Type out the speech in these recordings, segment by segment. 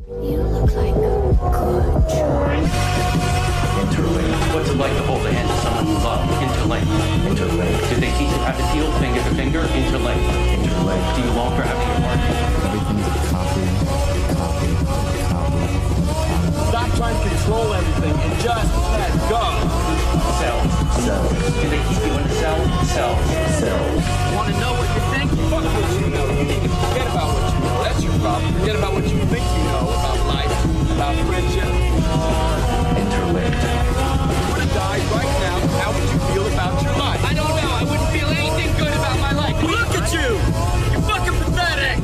You look like a good choice. Interlink. What's it like to hold the hand of someone you love? Interlink. Interlink. Did they teach you how to deal finger to finger? Interlink. Interlink. Do you long for having your heart? Everything's a copy. Stop trying to control everything and just let go. Cells. Do they keep you in a cell? Cells. Want to know what you think? Fuck what you know. You need to forget about what you know. That's your problem. Forget about what you think you know about life, about friendship. Interlinked. You would have died right now. How would you feel about your life? I don't know. I wouldn't feel anything good about my life. Look at you! You're fucking pathetic!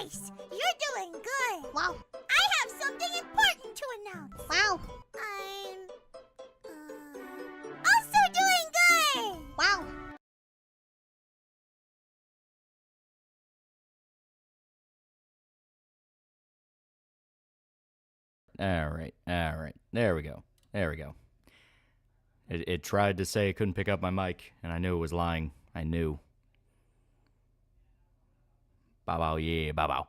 Nice. You're doing good. Wow. I have something important to announce. Wow. I'm also doing good. Wow. All right. There we go. It tried to say it couldn't pick up my mic, and I knew it was lying. I knew. Bow, yeah, bow.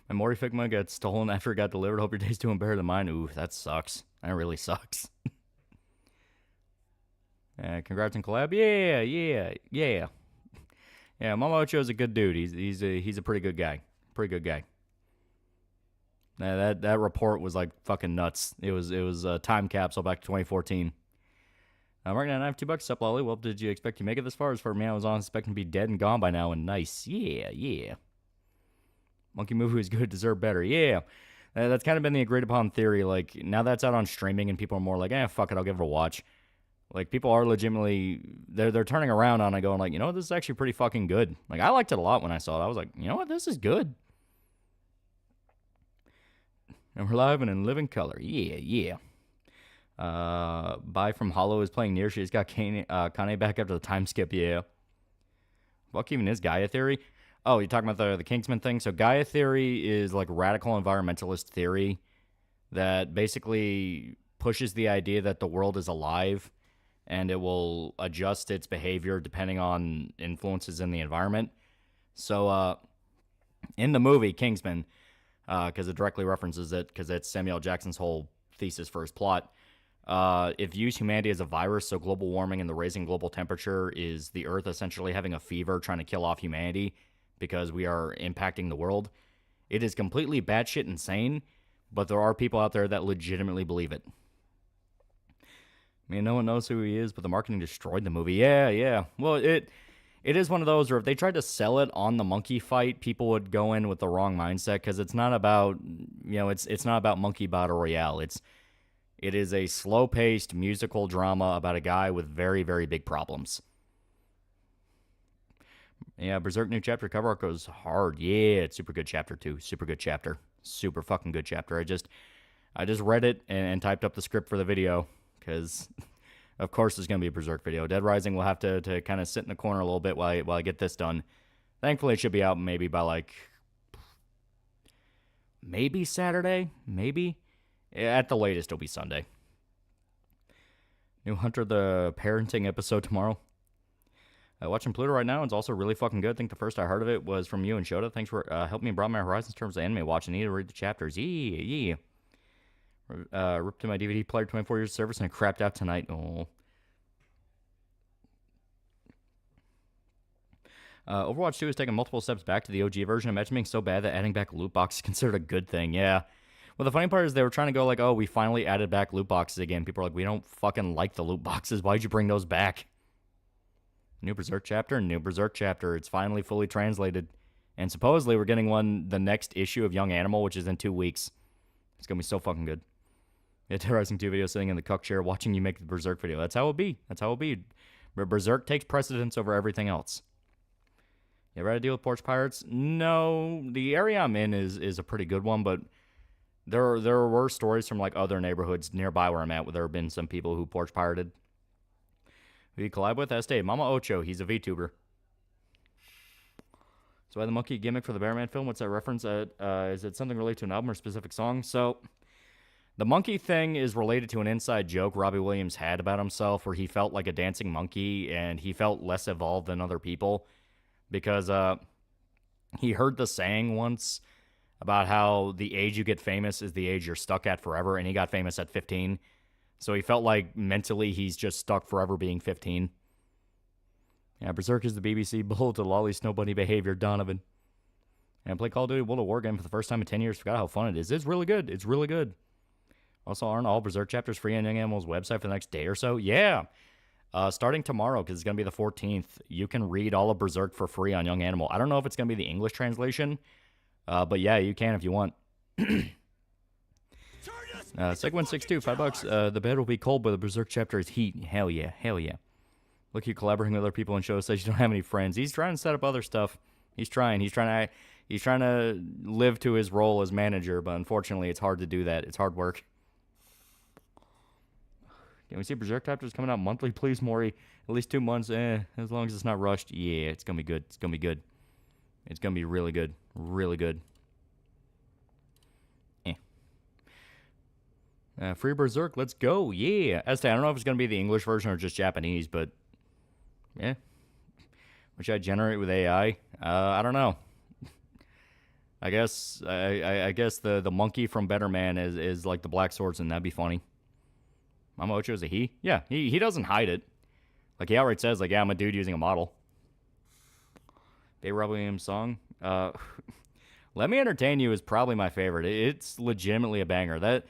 My Morty Figma got stolen after it got delivered. Hope your day's doing better than mine. Ooh, that sucks. That really sucks. Congrats on collab. Yeah. Yeah, Mama Ocho's a good dude. He's a pretty good guy. That report was like fucking nuts. It was a time capsule back to 2014. Right now, I have $2 up, Lolly. Well, did you expect to make it this far? As for me, I was expecting to be dead and gone by now, and nice. Yeah. Monkey movie was good, deserved better. Yeah. That's kind of been the agreed upon theory. Like, now that's out on streaming and people are more like, fuck it, I'll give it a watch. Like, people are legitimately, they're turning around on it going like, you know what, this is actually pretty fucking good. Like, I liked it a lot when I saw it. I was like, you know what, this is good. And we're live and in living color. Yeah. Bye from Hollow is playing near. She's got Kanye back after the time skip. Yeah. Fuck even is Gaia Theory? Oh, you're talking about the Kingsman thing? So Gaia Theory is like radical environmentalist theory that basically pushes the idea that the world is alive and it will adjust its behavior depending on influences in the environment. So in the movie Kingsman, because it directly references it, because it's Samuel Jackson's whole thesis for his plot, it views humanity as a virus, so global warming and the raising global temperature is the Earth essentially having a fever trying to kill off humanity because we are impacting the world. It is completely batshit insane, but there are people out there that legitimately believe it. I mean, no one knows who he is, but the marketing destroyed the movie. Yeah. Well, it is one of those where if they tried to sell it on the monkey fight, people would go in with the wrong mindset, because it's not about, it's not about Monkey Battle Royale. It is a slow-paced musical drama about a guy with very, very big problems. Yeah, Berserk new chapter cover art goes hard. Yeah, it's super good chapter too. Super good chapter. Super fucking good chapter. I just read it and typed up the script for the video, because of course there's going to be a Berserk video. Dead Rising will have to kind of sit in the corner a little bit while I get this done. Thankfully, it should be out maybe by maybe Saturday. Maybe. At the latest, it'll be Sunday. New Hunter the parenting episode tomorrow. Watching Pluto right now. It's also really fucking good. I think the first I heard of it was from you and Shota. Thanks for helping me broaden my horizons in terms of anime watching. I need to read the chapters. Yeah. Ripped to my DVD player, 24 years of service, and I crapped out tonight. Oh. Overwatch 2 is taking multiple steps back to the OG version. Imagine being so bad that adding back loot boxes is considered a good thing. Yeah. Well, the funny part is they were trying to go like, oh, we finally added back loot boxes again. People are like, we don't fucking like the loot boxes. Why'd you bring those back? New Berserk chapter. It's finally fully translated. And supposedly we're getting the next issue of Young Animal, which is in 2 weeks. It's going to be so fucking good. Yeah, Terrorizing 2 video sitting in the cuck chair watching you make the Berserk video. That's how it'll be. Berserk takes precedence over everything else. You ever had to deal with porch pirates? No. The area I'm in is a pretty good one, but there were stories from other neighborhoods nearby where I'm at where there have been some people who porch pirated. Who you collab with? Este, Mama Ocho. He's a VTuber. So why the monkey gimmick for the Bearman film? What's that reference? Is it something related to an album or a specific song? So the monkey thing is related to an inside joke Robbie Williams had about himself where he felt like a dancing monkey and he felt less evolved than other people because he heard the saying once about how the age you get famous is the age you're stuck at forever, and he got famous at 15. So he felt like mentally he's just stuck forever being 15. Yeah, Berserk is the BBC bull to Lolly Snow Bunny behavior, Donovan. And I played Call of Duty World at War game for the first time in 10 years. Forgot how fun it is. It's really good. Also, aren't all Berserk chapters free on Young Animal's website for the next day or so? Yeah. Starting tomorrow, because it's going to be the 14th, you can read all of Berserk for free on Young Animal. I don't know if it's going to be the English translation, but yeah, you can if you want. Seg162, $5. The bed will be cold, but the Berserk chapter is heat. Hell yeah. Look, you collaborating with other people and show says you don't have any friends. He's trying to set up other stuff. He's trying He's trying to live to his role as manager, but unfortunately, it's hard to do that. It's hard work. Can we see Berserk chapters coming out monthly, please, Maury? At least 2 months, as long as it's not rushed. Yeah, it's gonna be good. It's gonna be good. It's gonna be really good. Really good. Free Berserk, let's go. Yeah. I don't know if it's gonna be the English version or just Japanese, but yeah. Which I generate with AI. I don't know. I guess I guess the monkey from Better Man is like the Black Swordsman. That'd be funny. Mama Ocho is a he? Yeah, he doesn't hide it. Like, he outright says, like, yeah, I'm a dude using a model. Bay Rob Williams song. Let Me Entertain You is probably my favorite. It's legitimately a banger. That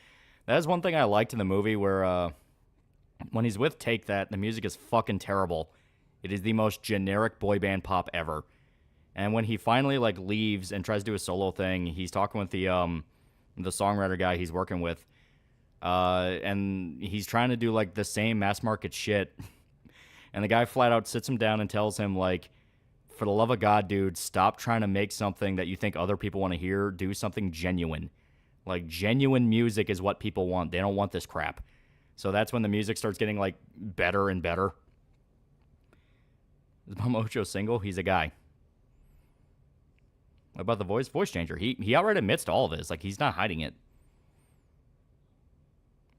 is one thing I liked in the movie where when he's with Take That, the music is fucking terrible. It is the most generic boy band pop ever. And when he finally, like, leaves and tries to do a solo thing, he's talking with the songwriter guy he's working with. And he's trying to do, like, the same mass market shit. And the guy flat out sits him down and tells him, like, for the love of God, dude, stop trying to make something that you think other people want to hear. Do something genuine. Like, genuine music is what people want. They don't want this crap. So that's when the music starts getting, like, better and better. Is Mama Ocho single? He's a guy. What about the voice changer? He outright admits to all of this. Like, he's not hiding it.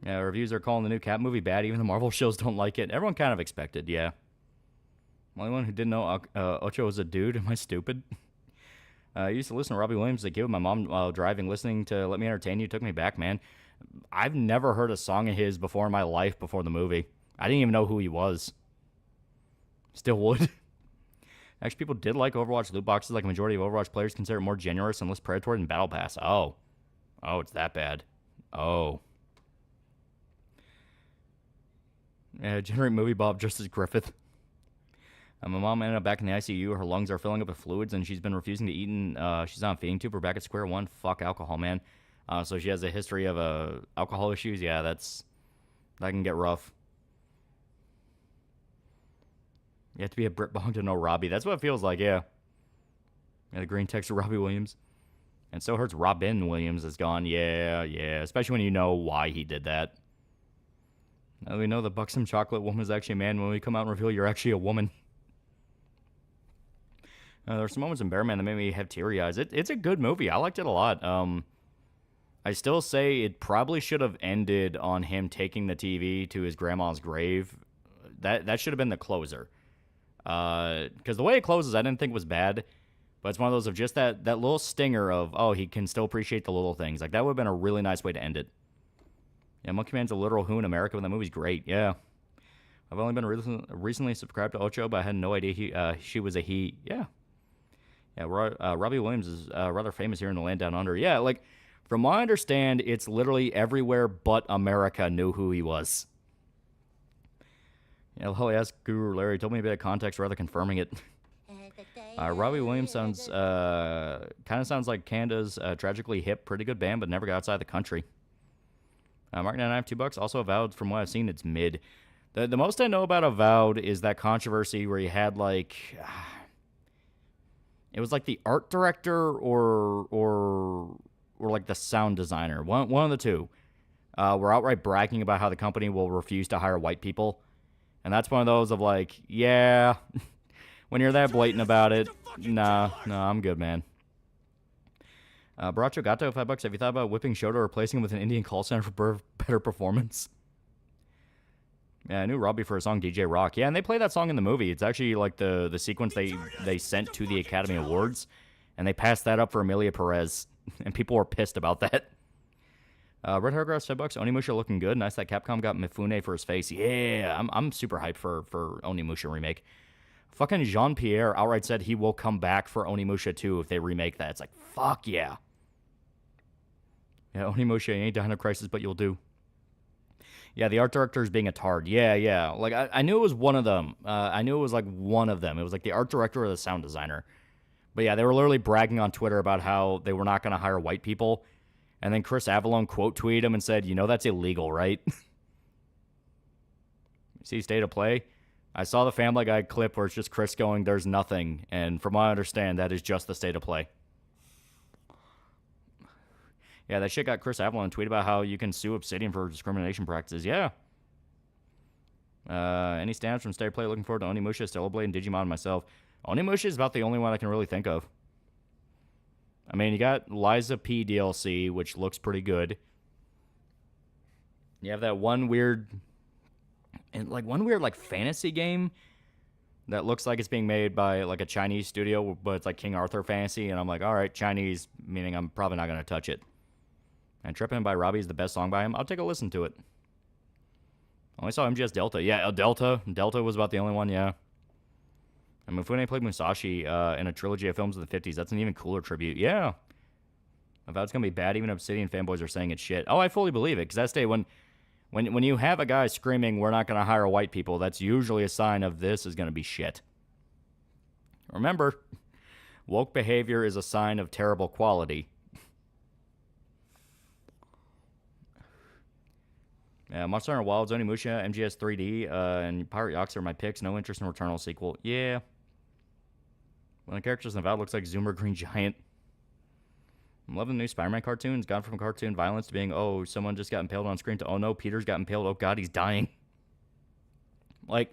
Yeah, reviews are calling the new Cat movie bad. Even the Marvel shows don't like it. Everyone kind of expected, yeah. Only one who didn't know Ocho was a dude. Am I stupid? I used to listen to Robbie Williams as a kid with my mom while driving. Listening to Let Me Entertain You took me back, man. I've never heard a song of his before in my life before the movie. I didn't even know who he was. Still would. Actually, people did like Overwatch loot boxes. Like a majority of Overwatch players consider it more generous and less predatory than Battle Pass. Oh, it's that bad. Oh. Generate movie Bob just as Griffith. My mom ended up back in the ICU. Her lungs are filling up with fluids, and she's been refusing to eat. And she's on a feeding tube. We're back at square one. Fuck alcohol, man. So she has a history of alcohol issues. Yeah, that can get rough. You have to be a Brit Bong to know Robbie. That's what it feels like, yeah. The green text of Robbie Williams. And so hurts Robin Williams is gone. Yeah. Especially when you know why he did that. Now we know the buxom chocolate woman is actually a man. When we come out and reveal you're actually a woman. There are some moments in Bear Man that made me have teary eyes. It's a good movie. I liked it a lot. I still say it probably should have ended on him taking the TV to his grandma's grave. That should have been the closer. Because the way it closes, I didn't think was bad. But it's one of those of just that little stinger of, oh, he can still appreciate the little things. Like, that would have been a really nice way to end it. Yeah, Monkey Man's a literal who in America, but that movie's great. Yeah. I've only been recently subscribed to Ocho, but I had no idea she was a he. Yeah. Yeah, Robbie Williams is rather famous here in the land down under. Yeah, like, from what I understand, it's literally everywhere but America knew who he was. Yeah, I'll ask Guru Larry. Told me a bit of context rather confirming it. Robbie Williams sounds like Canada's Tragically Hip. Pretty good band, but never got outside the country. Mark 99, $2. Also Avowed, from what I've seen, it's mid. The most I know about Avowed is that controversy where you had, like... it was like the art director or like the sound designer. One of the two. Were outright bragging about how the company will refuse to hire white people. And that's one of those of like, yeah, when you're that blatant about it, no, I'm good, man. Baracho Gato, $5. Have you thought about whipping Shota or replacing him with an Indian call center for better performance? Yeah, I knew Robbie for a song, DJ Rock. Yeah, and they play that song in the movie. It's actually like the sequence they sent to the Academy Awards, and they passed that up for Amelia Perez, and people were pissed about that. Red Hair Grass, $5. Onimusha looking good. Nice that Capcom got Mifune for his face. Yeah, I'm super hyped for Onimusha remake. Fucking Jean-Pierre outright said he will come back for Onimusha 2 if they remake that. It's like, fuck yeah. Yeah, Onimusha, you ain't Dino Crisis, but you'll do. Yeah, the art director is being a tard. Yeah. Like, I knew it was one of them. I knew it was, like, one of them. It was, like, the art director or the sound designer. But, yeah, they were literally bragging on Twitter about how they were not going to hire white people. And then Chris Avallone quote tweeted him and said, you know that's illegal, right? See State of Play? I saw the Family Guy clip where it's just Chris going, there's nothing. And from what I understand, that is just the State of Play. Yeah, that shit got Chris Avalon tweet about how you can sue Obsidian for discrimination practices. Yeah. Any stands from Stay Play? Looking forward to Onimusha, Stellar Blade, and Digimon myself. Onimusha is about the only one I can really think of. I mean, you got Liza P DLC, which looks pretty good. You have that one weird fantasy game that looks like it's being made by like a Chinese studio, but it's like King Arthur fantasy, and I'm like, all right, Chinese, meaning I'm probably not gonna touch it. And Trippin' by Robbie is the best song by him. I'll take a listen to it. I only saw MGS Delta. Yeah, Delta was about the only one. Yeah. And Mifune played Musashi in a trilogy of films in the 50s. That's an even cooler tribute. Yeah. I thought it's going to be bad. Even Obsidian fanboys are saying it's shit. Oh, I fully believe it. Because that's day when you have a guy screaming, we're not going to hire white people, that's usually a sign of this is going to be shit. Remember, woke behavior is a sign of terrible quality. Monster Hunter Wilds, Onimusha, MGS 3D, and Pirate Yachts are my picks. No interest in Returnal sequel. Yeah. One of the characters in the VOD looks like Zoomer Green Giant. I'm loving the new Spider-Man cartoons. Gone from cartoon violence to being, oh, someone just got impaled on screen to, oh no, Peter's got impaled. Oh god, he's dying. Like,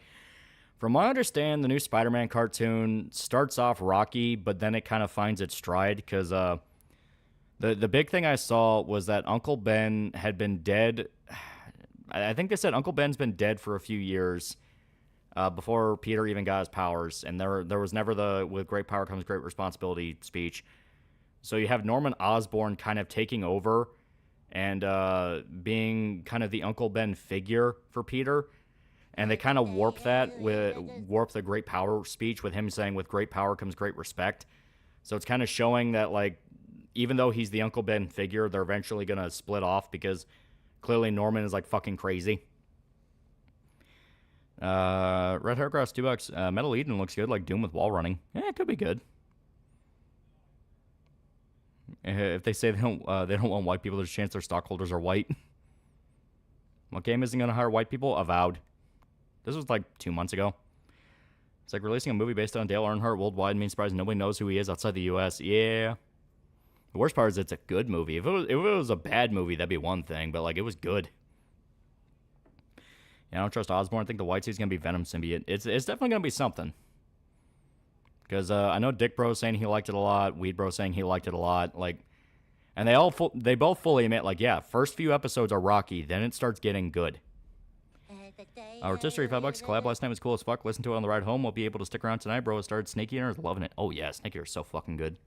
from what I understand, the new Spider-Man cartoon starts off rocky, but then it kind of finds its stride because the big thing I saw was that Uncle Ben had been dead. I think they said Uncle Ben's been dead for a few years before Peter even got his powers, and there was never the with great power comes great responsibility speech. So you have Norman Osborn kind of taking over and being kind of the Uncle Ben figure for Peter, and they kind of warp the great power speech with him saying with great power comes great respect. So it's kind of showing that, like, even though he's the Uncle Ben figure, they're eventually going to split off because clearly Norman is like fucking crazy. Red Haircross, $2. Metal Eden looks good, like Doom with wall running. Yeah, it could be good. If they say they don't want white people, there's a chance their stockholders are white. What game isn't going to hire white people? Avowed. This was like 2 months ago. It's like releasing a movie based on Dale Earnhardt worldwide means surprised nobody knows who he is outside the U.S. Yeah. The worst part is it's a good movie. If it was a bad movie, that'd be one thing, but like it was good. Yeah, I don't trust Osborn. I think the white suit's gonna be Venom symbiote. It's definitely gonna be something. Because I know Dick Bro saying he liked it a lot, Weed Bro saying he liked it a lot, like, and they both fully admit, like, yeah, first few episodes are rocky, then it starts getting good. Rotisserie, $5. Collab last night was cool as fuck. Listen to it on the ride home. We'll be able to stick around tonight, bro. Started Snake Eater, loving it. Oh yeah, Snake Eater is so fucking good.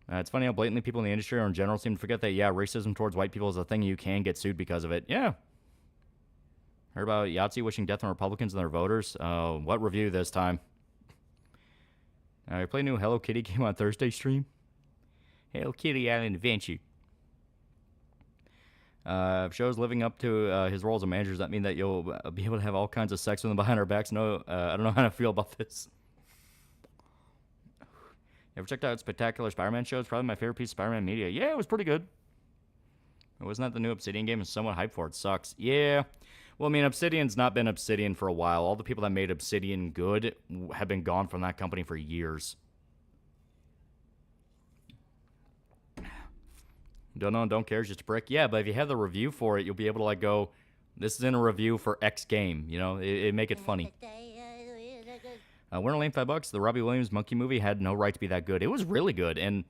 It's funny how blatantly people in the industry or in general seem to forget that, yeah, racism towards white people is a thing. You can get sued because of it. Yeah. Heard about Yahtzee wishing death on Republicans and their voters? What review this time? You play a new Hello Kitty game on Thursday stream? Hello Kitty Island Adventure. If Show's living up to his role as a manager, does that mean that you'll be able to have all kinds of sex with them behind our backs? No, I don't know how to feel about this. You ever checked out Spectacular Spider-Man Show? It's probably my favorite piece of Spider-Man media. Yeah, it was pretty good. Wasn't that the new Obsidian game? I'm somewhat hyped for it. Sucks. Yeah. Well, I mean, Obsidian's not been Obsidian for a while. All the people that made Obsidian good have been gone from that company for years. Don't know, don't care, just a brick. Yeah, but if you have the review for it, you'll be able to, like, go, this is in a review for X game. You know, it make it funny. Winter Lane, $5. The Robbie Williams monkey movie had no right to be that good. It was really good. And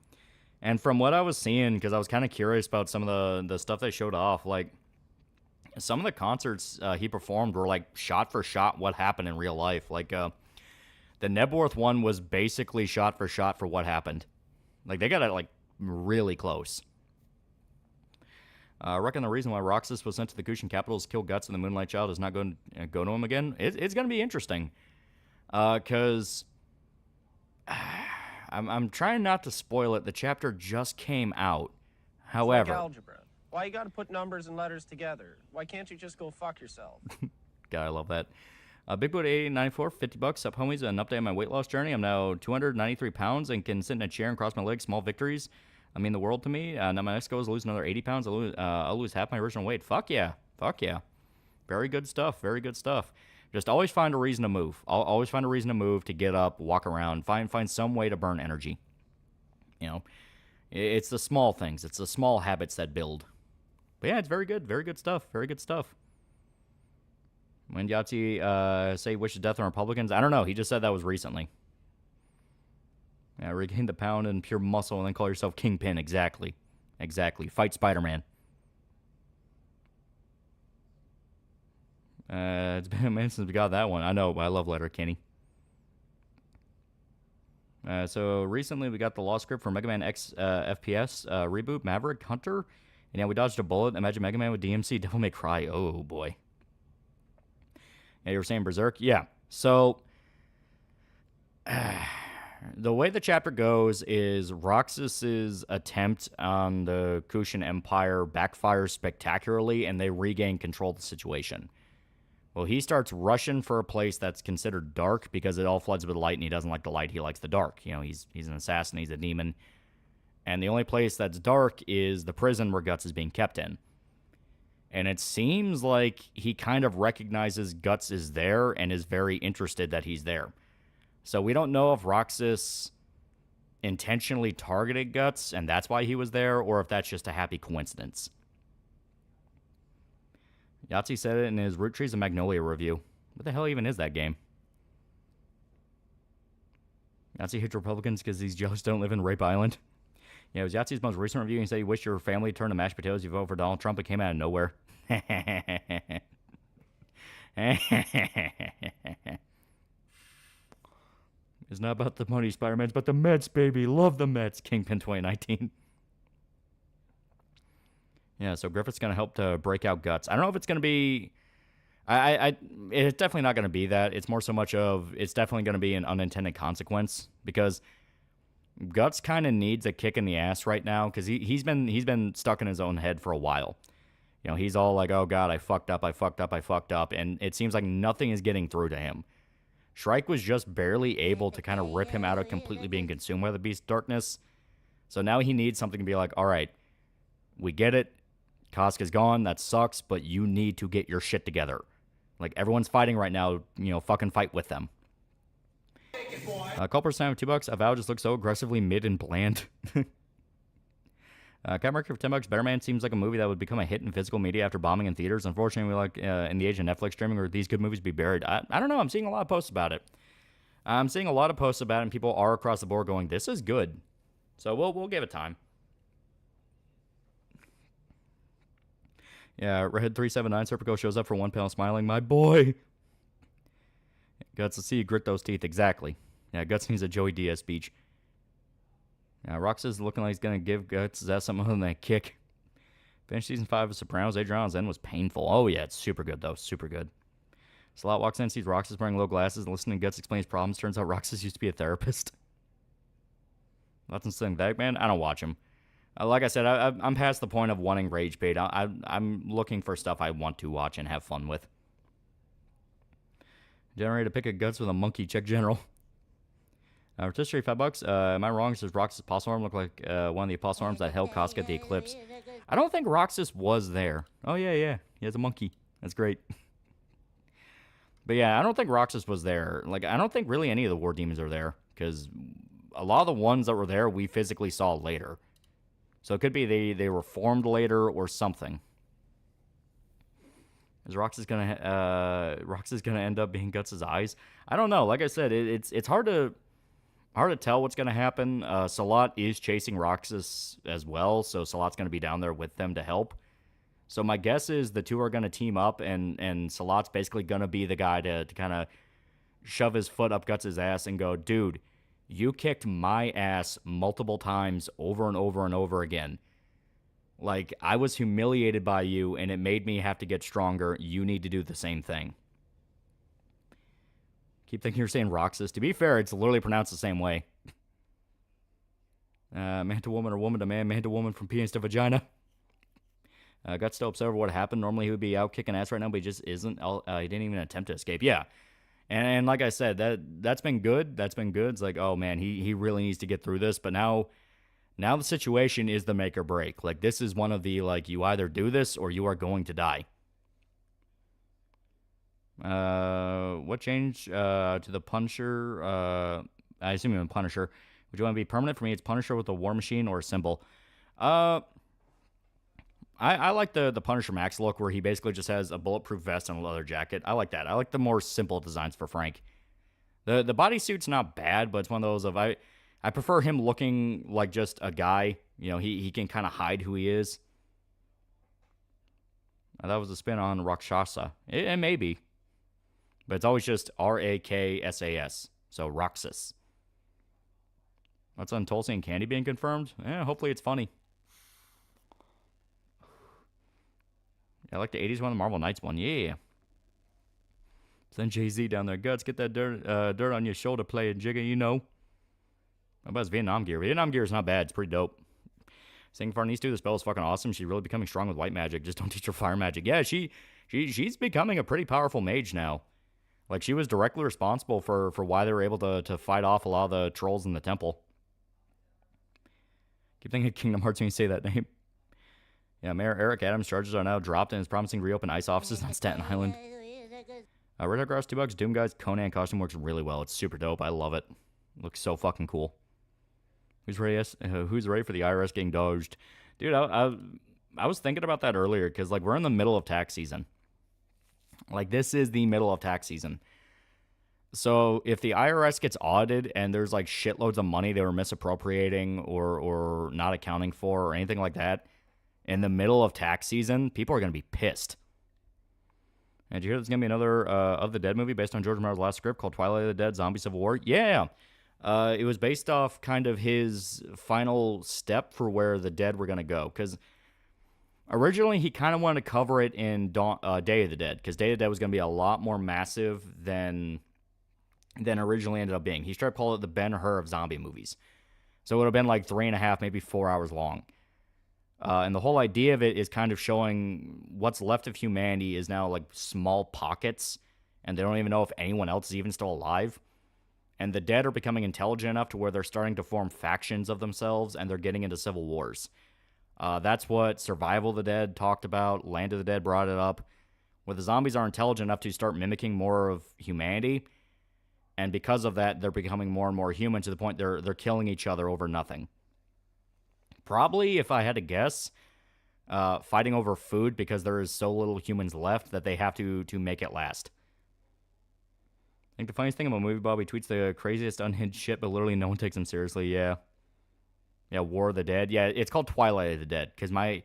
from what I was seeing, because I was kind of curious about some of the stuff they showed off, like, some of the concerts he performed were, like, shot for shot what happened in real life. Like, the Nebworth one was basically shot for what happened. Like, they got it, like, really close. I reckon the reason why Roxas was sent to the Kushan capital is kill Guts and the Moonlight Child is not going to go to him again. It's going to be interesting. Because I'm trying not to spoil it. The chapter just came out. However, it's like algebra. Why you gotta put numbers and letters together? Why can't you just go fuck yourself? God, I love that. Big Boot 8094, $50. Up, homies. An update on my weight loss journey. I'm now 293 pounds and can sit in a chair and cross my legs. Small victories. I mean the world to me. Now my next goal is to lose another 80 pounds. I'll lose half my original weight. Fuck yeah. Fuck yeah. Very good stuff. Very good stuff. Just always find a reason to move. Always find a reason to move, to get up, walk around, find some way to burn energy. You know, It's the small things. It's the small habits that build. But yeah, it's very good. Very good stuff. Very good stuff. When Yahtzee say he wishes death on Republicans? I don't know. He just said that was recently. Yeah, regain the pound and pure muscle and then call yourself Kingpin. Exactly. Exactly. Fight Spider-Man. It's been a minute since we got that one. I know. I love Letterkenny. So recently we got the law script for Mega Man X FPS reboot, Maverick Hunter. And yeah, we dodged a bullet. Imagine Mega Man with DMC. Devil May Cry. Oh, boy. Yeah, you were saying Berserk? Yeah. So, the way the chapter goes is Roxas's attempt on the Kushan Empire backfires spectacularly, and they regain control of the situation. Well, he starts rushing for a place that's considered dark because it all floods with light, and he doesn't like the light. He likes the dark. You know, he's an assassin. He's a demon. And the only place that's dark is the prison where Guts is being kept in. And it seems like he kind of recognizes Guts is there and is very interested that he's there. So we don't know if Roxas intentionally targeted Guts and that's why he was there, or if that's just a happy coincidence. Yahtzee said it in his Root Trees of Magnolia review. What the hell even is that game? Yahtzee hates Republicans because these jealous don't live in Rape Island. Yeah, it was Yahtzee's most recent review. He said he wished your family turned to mashed potatoes. You vote for Donald Trump. It came out of nowhere. It's not about the money, Spider-Man. It's about the Mets, baby. Love the Mets. Kingpin 2019. Yeah, so Griffith's going to help to break out Guts. I don't know if it's going to be... It's definitely not going to be that. It's more so much of... It's definitely going to be an unintended consequence. Because Guts kind of needs a kick in the ass right now. Because he's been stuck in his own head for a while. You know, he's all like, oh, God, I fucked up. And it seems like nothing is getting through to him. Shrike was just barely able to kind of rip him out of completely being consumed by the Beast's darkness. So now he needs something to be like, all right, we get it. Casca's gone. That sucks, but you need to get your shit together. Like, everyone's fighting right now. You know, fucking fight with them. Culper's time of $2. Avowed just looks so aggressively mid and bland. Cat market for $10. Better Man seems like a movie that would become a hit in physical media after bombing in theaters. Unfortunately, we like in the age of Netflix streaming where these good movies be buried. I don't know. I'm seeing a lot of posts about it. I'm seeing a lot of posts about it, and people are across the board going, this is good. So we'll give it time. Yeah, Redhead379 Serpico shows up for one panel smiling. My boy! Guts, to see you grit those teeth. Exactly. Yeah, Guts needs a Joey Diaz speech. Yeah, Roxas looking like he's going to give Guts' ass something other than a kick. Finished season 5 of Sopranos. Adriana's end was painful. Oh, yeah, it's super good, though. Super good. Slot walks in, sees Roxas wearing low glasses, and listening to Guts explain his problems. Turns out Roxas used to be a therapist. That's insane. That man, I don't watch him. Like I said, I'm past the point of wanting rage bait. I'm looking for stuff I want to watch and have fun with. Generate a pick of Guts with a monkey. Check general. Rotisserie, $5. Am I wrong? Does Roxas' apostle arm look like one of the apostle arms that held Casca at the eclipse? I don't think Roxas was there. Oh, yeah. He has a monkey. That's great. But yeah, I don't think Roxas was there. Like, I don't think really any of the war demons are there. Because a lot of the ones that were there, we physically saw later. So it could be they were formed later or something. Is Roxas gonna end up being Guts' eyes? I don't know. Like I said, it's hard to tell what's gonna happen. Salat is chasing Roxas as well, so Salat's gonna be down there with them to help. So my guess is the two are gonna team up, and Salat's basically gonna be the guy to kind of shove his foot up Guts' ass and go, dude, you kicked my ass multiple times over and over and over again. Like, I was humiliated by you, and it made me have to get stronger. You need to do the same thing. Keep thinking you're saying Roxas. To be fair, it's literally pronounced the same way. Man to woman or woman to man to woman from penis to vagina. Got still upset over what happened. Normally he would be out kicking ass right now, but he just isn't. He didn't even attempt to escape. Yeah. And like I said, that's been good. That's been good. It's like, oh man, he really needs to get through this. But now the situation is the make or break. Like, this is one of the, like, you either do this or you are going to die. What changed to the Punisher? I assume you're Punisher. Would you want to be permanent? For me, it's Punisher with a war machine or a symbol. I like the Punisher Max look where he basically just has a bulletproof vest and a leather jacket. I like that. I like the more simple designs for Frank. The bodysuit's not bad, but it's one of those of I prefer him looking like just a guy. You know, he can kind of hide who he is. That was a spin on Rakshasa. It may be. But it's always just Raksas. So Roxas. What's on Tulsi and Candy being confirmed? Hopefully it's funny. I like the 80s one, the Marvel Knights one. Yeah. Send Jay-Z down there. Guts, get that dirt on your shoulder playing Jigga, you know. How about his Vietnam gear? Vietnam gear is not bad. It's pretty dope. Singing for Niece 2, the spell is fucking awesome. She's really becoming strong with white magic. Just don't teach her fire magic. Yeah, she's becoming a pretty powerful mage now. Like, she was directly responsible for why they were able to fight off a lot of the trolls in the temple. Keep thinking of Kingdom Hearts when you say that name. Yeah, Mayor Eric Adams' charges are now dropped and is promising to reopen ICE offices on Staten Island. Red Hot Grass, $2. Doom Guys, Conan costume works really well. It's super dope. I love it. Looks so fucking cool. Who's ready for the IRS getting dodged? Dude, I was thinking about that earlier because, like, we're in the middle of tax season. Like, this is the middle of tax season. So if the IRS gets audited and there's, like, shitloads of money they were misappropriating or not accounting for or anything like that, in the middle of tax season, people are going to be pissed. And did you hear there's going to be another of the Dead movie based on George Romero's last script called Twilight of the Dead, Zombie Civil War? Yeah. It was based off kind of his final step for where the Dead were going to go. Because originally he kind of wanted to cover it in Day of the Dead. Because Day of the Dead was going to be a lot more massive than originally ended up being. He tried to call it the Ben-Hur of zombie movies. So it would have been like 3.5, maybe 4 hours long. And the whole idea of it is kind of showing what's left of humanity is now like small pockets, and they don't even know if anyone else is even still alive. And the dead are becoming intelligent enough to where they're starting to form factions of themselves, and they're getting into civil wars. That's what Survival of the Dead talked about. Land of the Dead brought it up. Where the zombies are intelligent enough to start mimicking more of humanity, and because of that, they're becoming more and more human to the point they're killing each other over nothing. Probably, if I had to guess, fighting over food because there is so little humans left that they have to make it last. I think the funniest thing about movie Bobby tweets the craziest unhinged shit, but literally no one takes him seriously. Yeah. Yeah, War of the Dead. Yeah, it's called Twilight of the Dead because my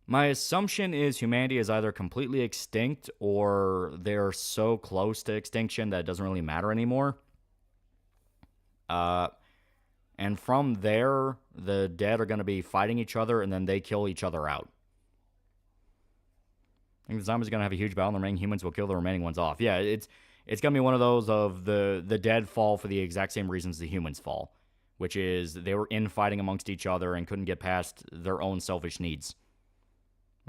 assumption is humanity is either completely extinct or they're so close to extinction that it doesn't really matter anymore. And from there, the dead are going to be fighting each other, and then they kill each other out. I think the zombies are going to have a huge battle, and the remaining humans will kill the remaining ones off. Yeah, it's going to be one of those of the dead fall for the exact same reasons the humans fall, which is they were infighting amongst each other and couldn't get past their own selfish needs.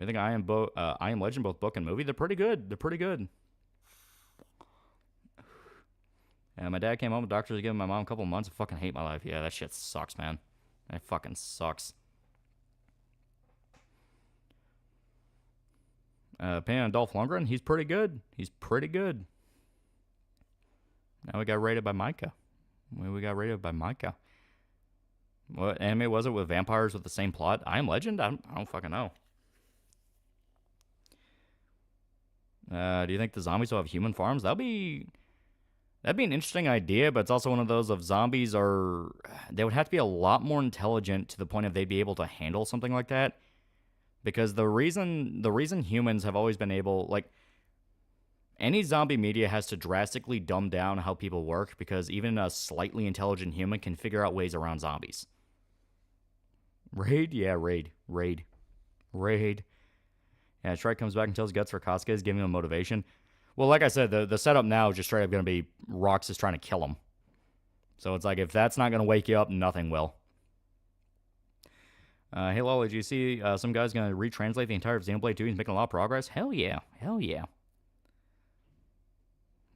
I think I Am Legend, both book and movie, they're pretty good. They're pretty good. And my dad came home, the doctor was giving my mom a couple months. I fucking hate my life. Yeah, that shit sucks, man. That fucking sucks. Opinion on Dolph Lundgren? He's pretty good. He's pretty good. Now we got rated by Micah. What anime was it with vampires with the same plot? I Am Legend? I don't fucking know. Do you think the zombies will have human farms? That'd be an interesting idea, but it's also one of those of zombies they would have to be a lot more intelligent to the point of they'd be able to handle something like that. Because the reason humans have always been able, like, any zombie media has to drastically dumb down how people work because even a slightly intelligent human can figure out ways around zombies. Raid? Yeah, raid. Yeah, Shrike comes back and tells Guts for Casca is giving him motivation. Well, like I said, the setup now is just straight up going to be Roxas trying to kill him. So it's like, if that's not going to wake you up, nothing will. Hey, Loli, do you see some guy's going to retranslate the entire Xenoblade 2? He's making a lot of progress? Hell yeah.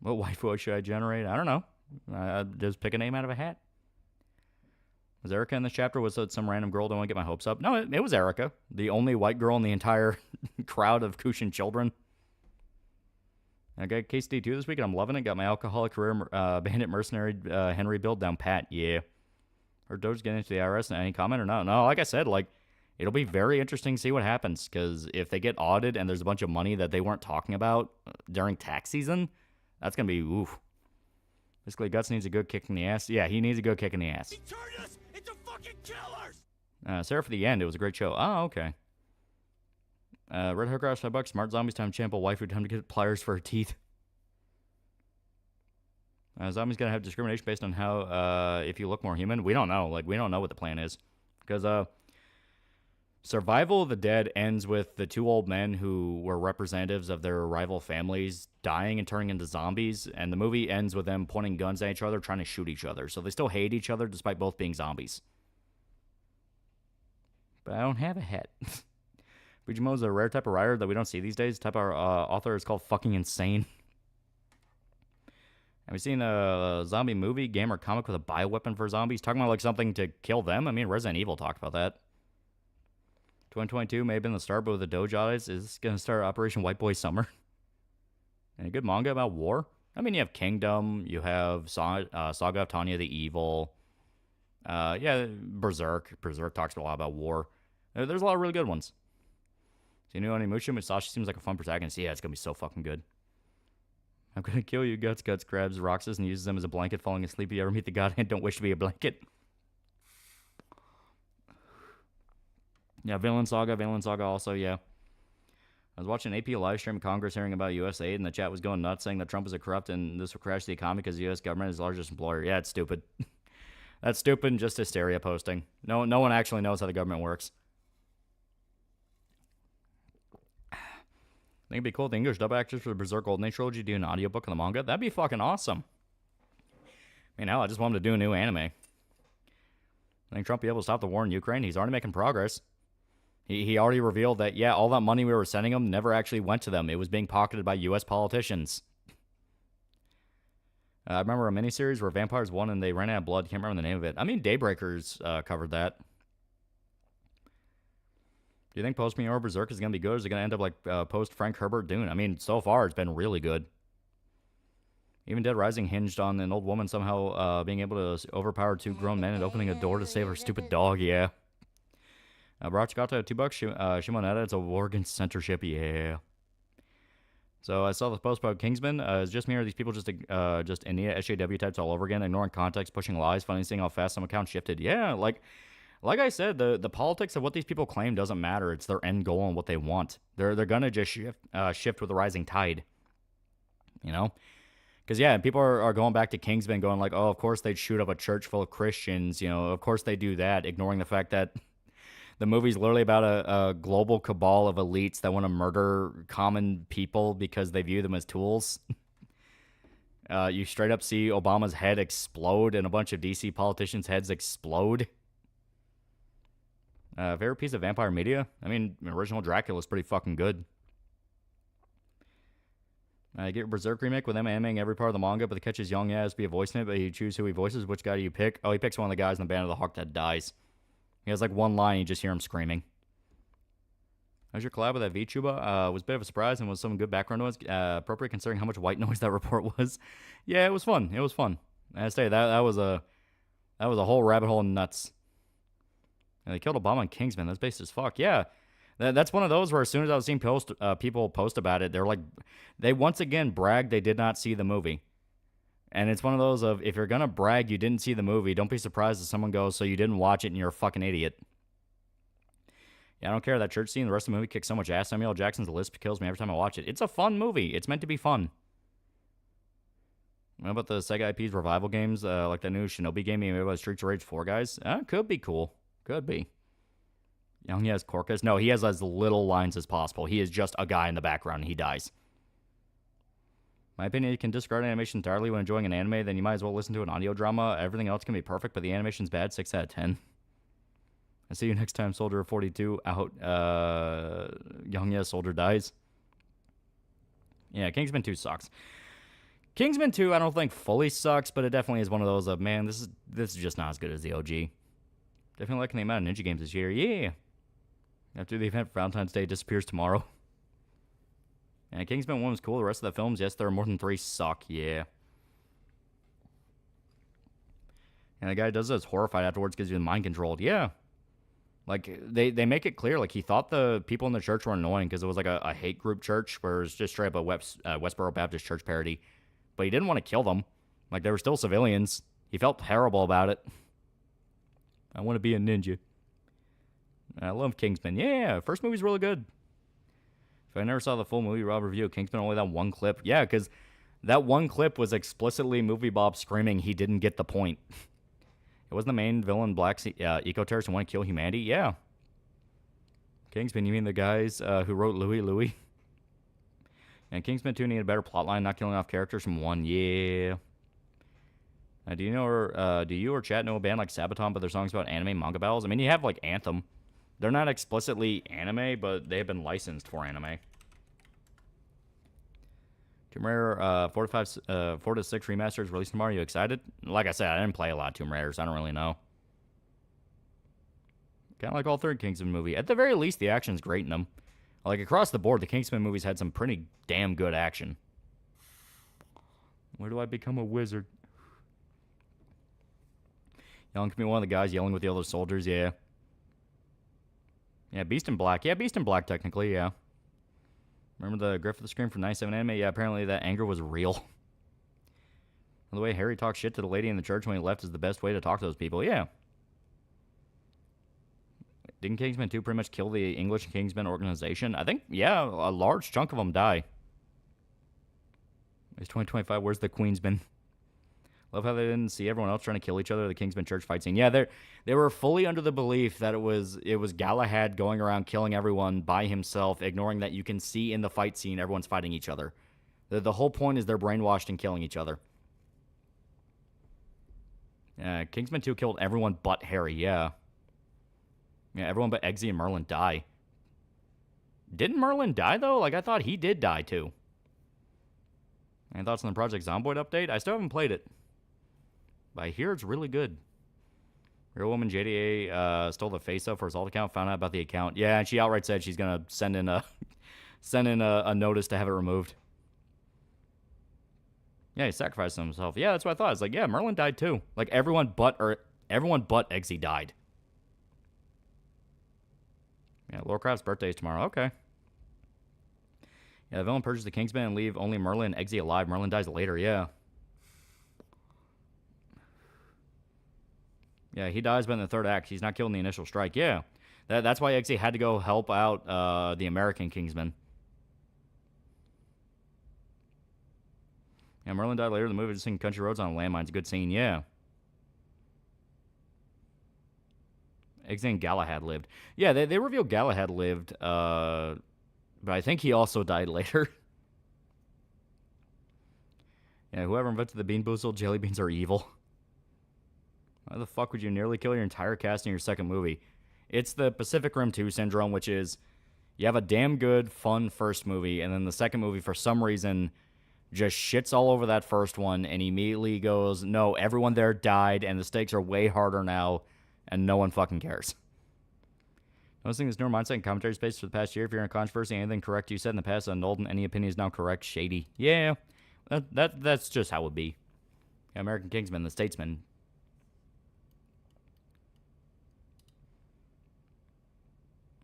What waifu should I generate? I don't know. Just pick a name out of a hat. Was Erica in this chapter? Was it some random girl? Don't want to get my hopes up. No, it was Erica. The only white girl in the entire crowd of Kushin children. I got KCD2 this week, and I'm loving it. Got my alcoholic career bandit mercenary Henry build down pat. Yeah. Or Doge getting into the IRS? Any comment or not? No, like I said, like, it'll be very interesting to see what happens. Because if they get audited and there's a bunch of money that they weren't talking about during tax season, that's going to be, oof. Basically, Guts needs a good kick in the ass. Yeah, he needs a good kick in the ass. He turned us into fucking killers! Sarah for the end. It was a great show. Oh, okay. Red Hair Grass, $5. Smart Zombies, time champ, waifu, time to get pliers for her teeth. Zombies gonna have discrimination based on how, if you look more human. We don't know. Like, we don't know what the plan is. Because, Survival of the Dead ends with the two old men who were representatives of their rival families dying and turning into zombies, and the movie ends with them pointing guns at each other, trying to shoot each other. So they still hate each other despite both being zombies. But I don't have a hat. Fujimo is a rare type of writer that we don't see these days. The type of author is called fucking insane. Have you seen a zombie movie, game, or comic with a bioweapon for zombies? Talking about like something to kill them? I mean, Resident Evil talked about that. 2022 may have been the start, but with the Doge audits, is going to start Operation White Boy Summer. And a good manga about war? I mean, you have Kingdom, you have Saga of Tanya the Evil. Yeah, Berserk. Berserk talks a lot about war. There's a lot of really good ones. So you know Onimusha? Musashi seems like a fun protagonist. Yeah, it's going to be so fucking good. I'm going to kill you. Guts grabs Roxas and uses them as a blanket falling asleep. You ever meet the god and don't wish to be a blanket? Yeah, Villain Saga also, yeah. I was watching AP live stream of Congress hearing about US aid, and the chat was going nuts saying that Trump is a corrupt and this will crash the economy because the US government is the largest employer. Yeah, it's stupid. That's stupid, just hysteria posting. No one actually knows how the government works. I think it'd be cool if the English dub actors for the Berserk Golden Age trilogy do an audiobook of the manga. That'd be fucking awesome. I mean, hell, I just want him to do a new anime. I think Trump will be able to stop the war in Ukraine. He's already making progress. He already revealed that, yeah, all that money we were sending him never actually went to them. It was being pocketed by U.S. politicians. I remember a miniseries where vampires won and they ran out of blood. Can't remember the name of it. I mean, Daybreakers covered that. Do you think post-Meteor Berserk is going to be good, or is it going to end up like post-Frank Herbert Dune? I mean, so far it's been really good. Even Dead Rising hinged on an old woman somehow being able to overpower two grown men and opening a door to save her stupid dog, yeah. Barachikata, $2. Shimonetta, it's a war against censorship, yeah. So I saw the post about Kingsman. It's just me or these people just India SJW types all over again, ignoring context, pushing lies, funny seeing how fast some accounts shifted. Yeah, like I said, the politics of what these people claim doesn't matter. It's their end goal and what they want. They're gonna just shift with the rising tide. You know? Because, yeah, people are going back to Kingsman going like, oh, of course they'd shoot up a church full of Christians. You know, of course they do that, ignoring the fact that the movie's literally about a global cabal of elites that want to murder common people because they view them as tools. You straight up see Obama's head explode and a bunch of DC politicians' heads explode. Favorite piece of vampire media? I mean, original Dracula's pretty fucking good. Get your Berserk remake with them animating every part of the manga, but the catch is young as be a voice in it, but you choose who he voices. Which guy do you pick? Oh, he picks one of the guys in the Band of the Hawk that dies. He has like one line, you just hear him screaming. How's your collab with that VTuber? Was a bit of a surprise and was some good background noise. Appropriate considering how much white noise that report was. Yeah, it was fun. It was fun. I say that was a whole rabbit hole of nuts. And they killed Obama and Kingsman. That's based as fuck. Yeah. That's one of those where as soon as I was seeing people post about it, they're like, they once again bragged they did not see the movie. And it's one of those of, if you're going to brag you didn't see the movie, don't be surprised if someone goes, so you didn't watch it and you're a fucking idiot. Yeah, I don't care. That church scene, the rest of the movie kicks so much ass. Samuel L. Jackson's lisp kills me every time I watch it. It's a fun movie. It's meant to be fun. What about the Sega IP's revival games, like the new Shinobi game made by Streets of Rage 4 guys? Could be cool. Could be. Young, he has Corcus. No, he has as little lines as possible. He is just a guy in the background and he dies. My opinion, you can discard animation entirely when enjoying an anime, then you might as well listen to an audio drama. Everything else can be perfect, but the animation's bad. 6 out of 10. I'll see you next time, Soldier 42. Out. Young, Soldier dies. Yeah, Kingsman 2 sucks. Kingsman 2, I don't think fully sucks, but it definitely is one of those of, man, this is just not as good as the OG. Definitely liking the amount of ninja games this year. Yeah. After the event, Valentine's Day disappears tomorrow. And Kingsman 1 was cool. The rest of the films, yes, there are more than 3 suck. Yeah. And the guy does this horrified afterwards because he's been mind controlled. Yeah. Like, they make it clear, like, he thought the people in the church were annoying because it was, like, a hate group church where it was just straight up a Westboro Baptist church parody. But he didn't want to kill them. Like, they were still civilians. He felt terrible about it. I want to be a ninja. I love Kingsman. Yeah, first movie's really good. If I never saw the full movie, Rob review Kingsman, only that one clip. Yeah, because that one clip was explicitly Movie Bob screaming he didn't get the point. It wasn't the main villain, black eco-terrorists who want to kill humanity? Yeah. Kingsman, you mean the guys who wrote Louie Louie? And Kingsman 2 needed a better plotline, not killing off characters from 1. Yeah. Do you or chat know a band like Sabaton, but their songs about anime manga battles? I mean, you have, like, Anthem. They're not explicitly anime, but they have been licensed for anime. Tomb Raider 4 to 6 remasters released tomorrow. Are you excited? Like I said, I didn't play a lot of Tomb Raiders. I don't really know. Kind of like all third Kingsman movie. At the very least, the action's great in them. Like, across the board, the Kingsman movies had some pretty damn good action. Where do I become a wizard? Yelling can be one of the guys yelling with the other soldiers, yeah. Yeah, Beast in Black. Yeah, Beast in Black, technically, yeah. Remember the Griffith Scream from 97 anime? Yeah, apparently that anger was real. The way Harry talks shit to the lady in the church when he left is the best way to talk to those people. Yeah. Didn't Kingsman 2 pretty much kill the English Kingsman organization? I think, yeah, a large chunk of them die. It's 2025. Where's the Queensman? Love how they didn't see everyone else trying to kill each other. The Kingsman church fight scene. Yeah, they were fully under the belief that it was Galahad going around killing everyone by himself, ignoring that you can see in the fight scene everyone's fighting each other. The whole point is they're brainwashed and killing each other. Kingsman 2 killed everyone but Harry, yeah. Yeah, everyone but Eggsy and Merlin die. Didn't Merlin die, though? Like, I thought he did die, too. Any thoughts on the Project Zomboid update? I still haven't played it. But I hear it's really good. Real woman JDA stole the face up for his alt account, found out about the account. Yeah, and she outright said she's going to send in a notice to have it removed. Yeah, he sacrificed himself. Yeah, that's what I thought. It's like, yeah, Merlin died too. Like, everyone but Eggsy died. Yeah, Lorecraft's birthday is tomorrow. Okay. Yeah, the villain purges the Kingsman and leave only Merlin and Eggsy alive. Merlin dies later, yeah. Yeah, he dies but in the third act. He's not killed in the initial strike. Yeah. That's why Eggsy had to go help out the American Kingsman. Yeah, Merlin died later in the movie. Just seeing Country Roads on landmines. A good scene, yeah. Eggsy and Galahad lived. Yeah, they revealed Galahad lived, but I think he also died later. Yeah, whoever invented the Bean Boozled jelly beans are evil. Why the fuck would you nearly kill your entire cast in your second movie? It's the Pacific Rim 2 syndrome, which is you have a damn good, fun first movie, and then the second movie, for some reason, just shits all over that first one, and immediately goes, no, everyone there died, and the stakes are way harder now, and no one fucking cares. Noticing this newer mindset and commentary space for the past year, if you're in a controversy, anything correct you said in the past annulled, and any opinion is now correct, shady. Yeah, that's just how it would be. Yeah, American Kingsman, the Statesman.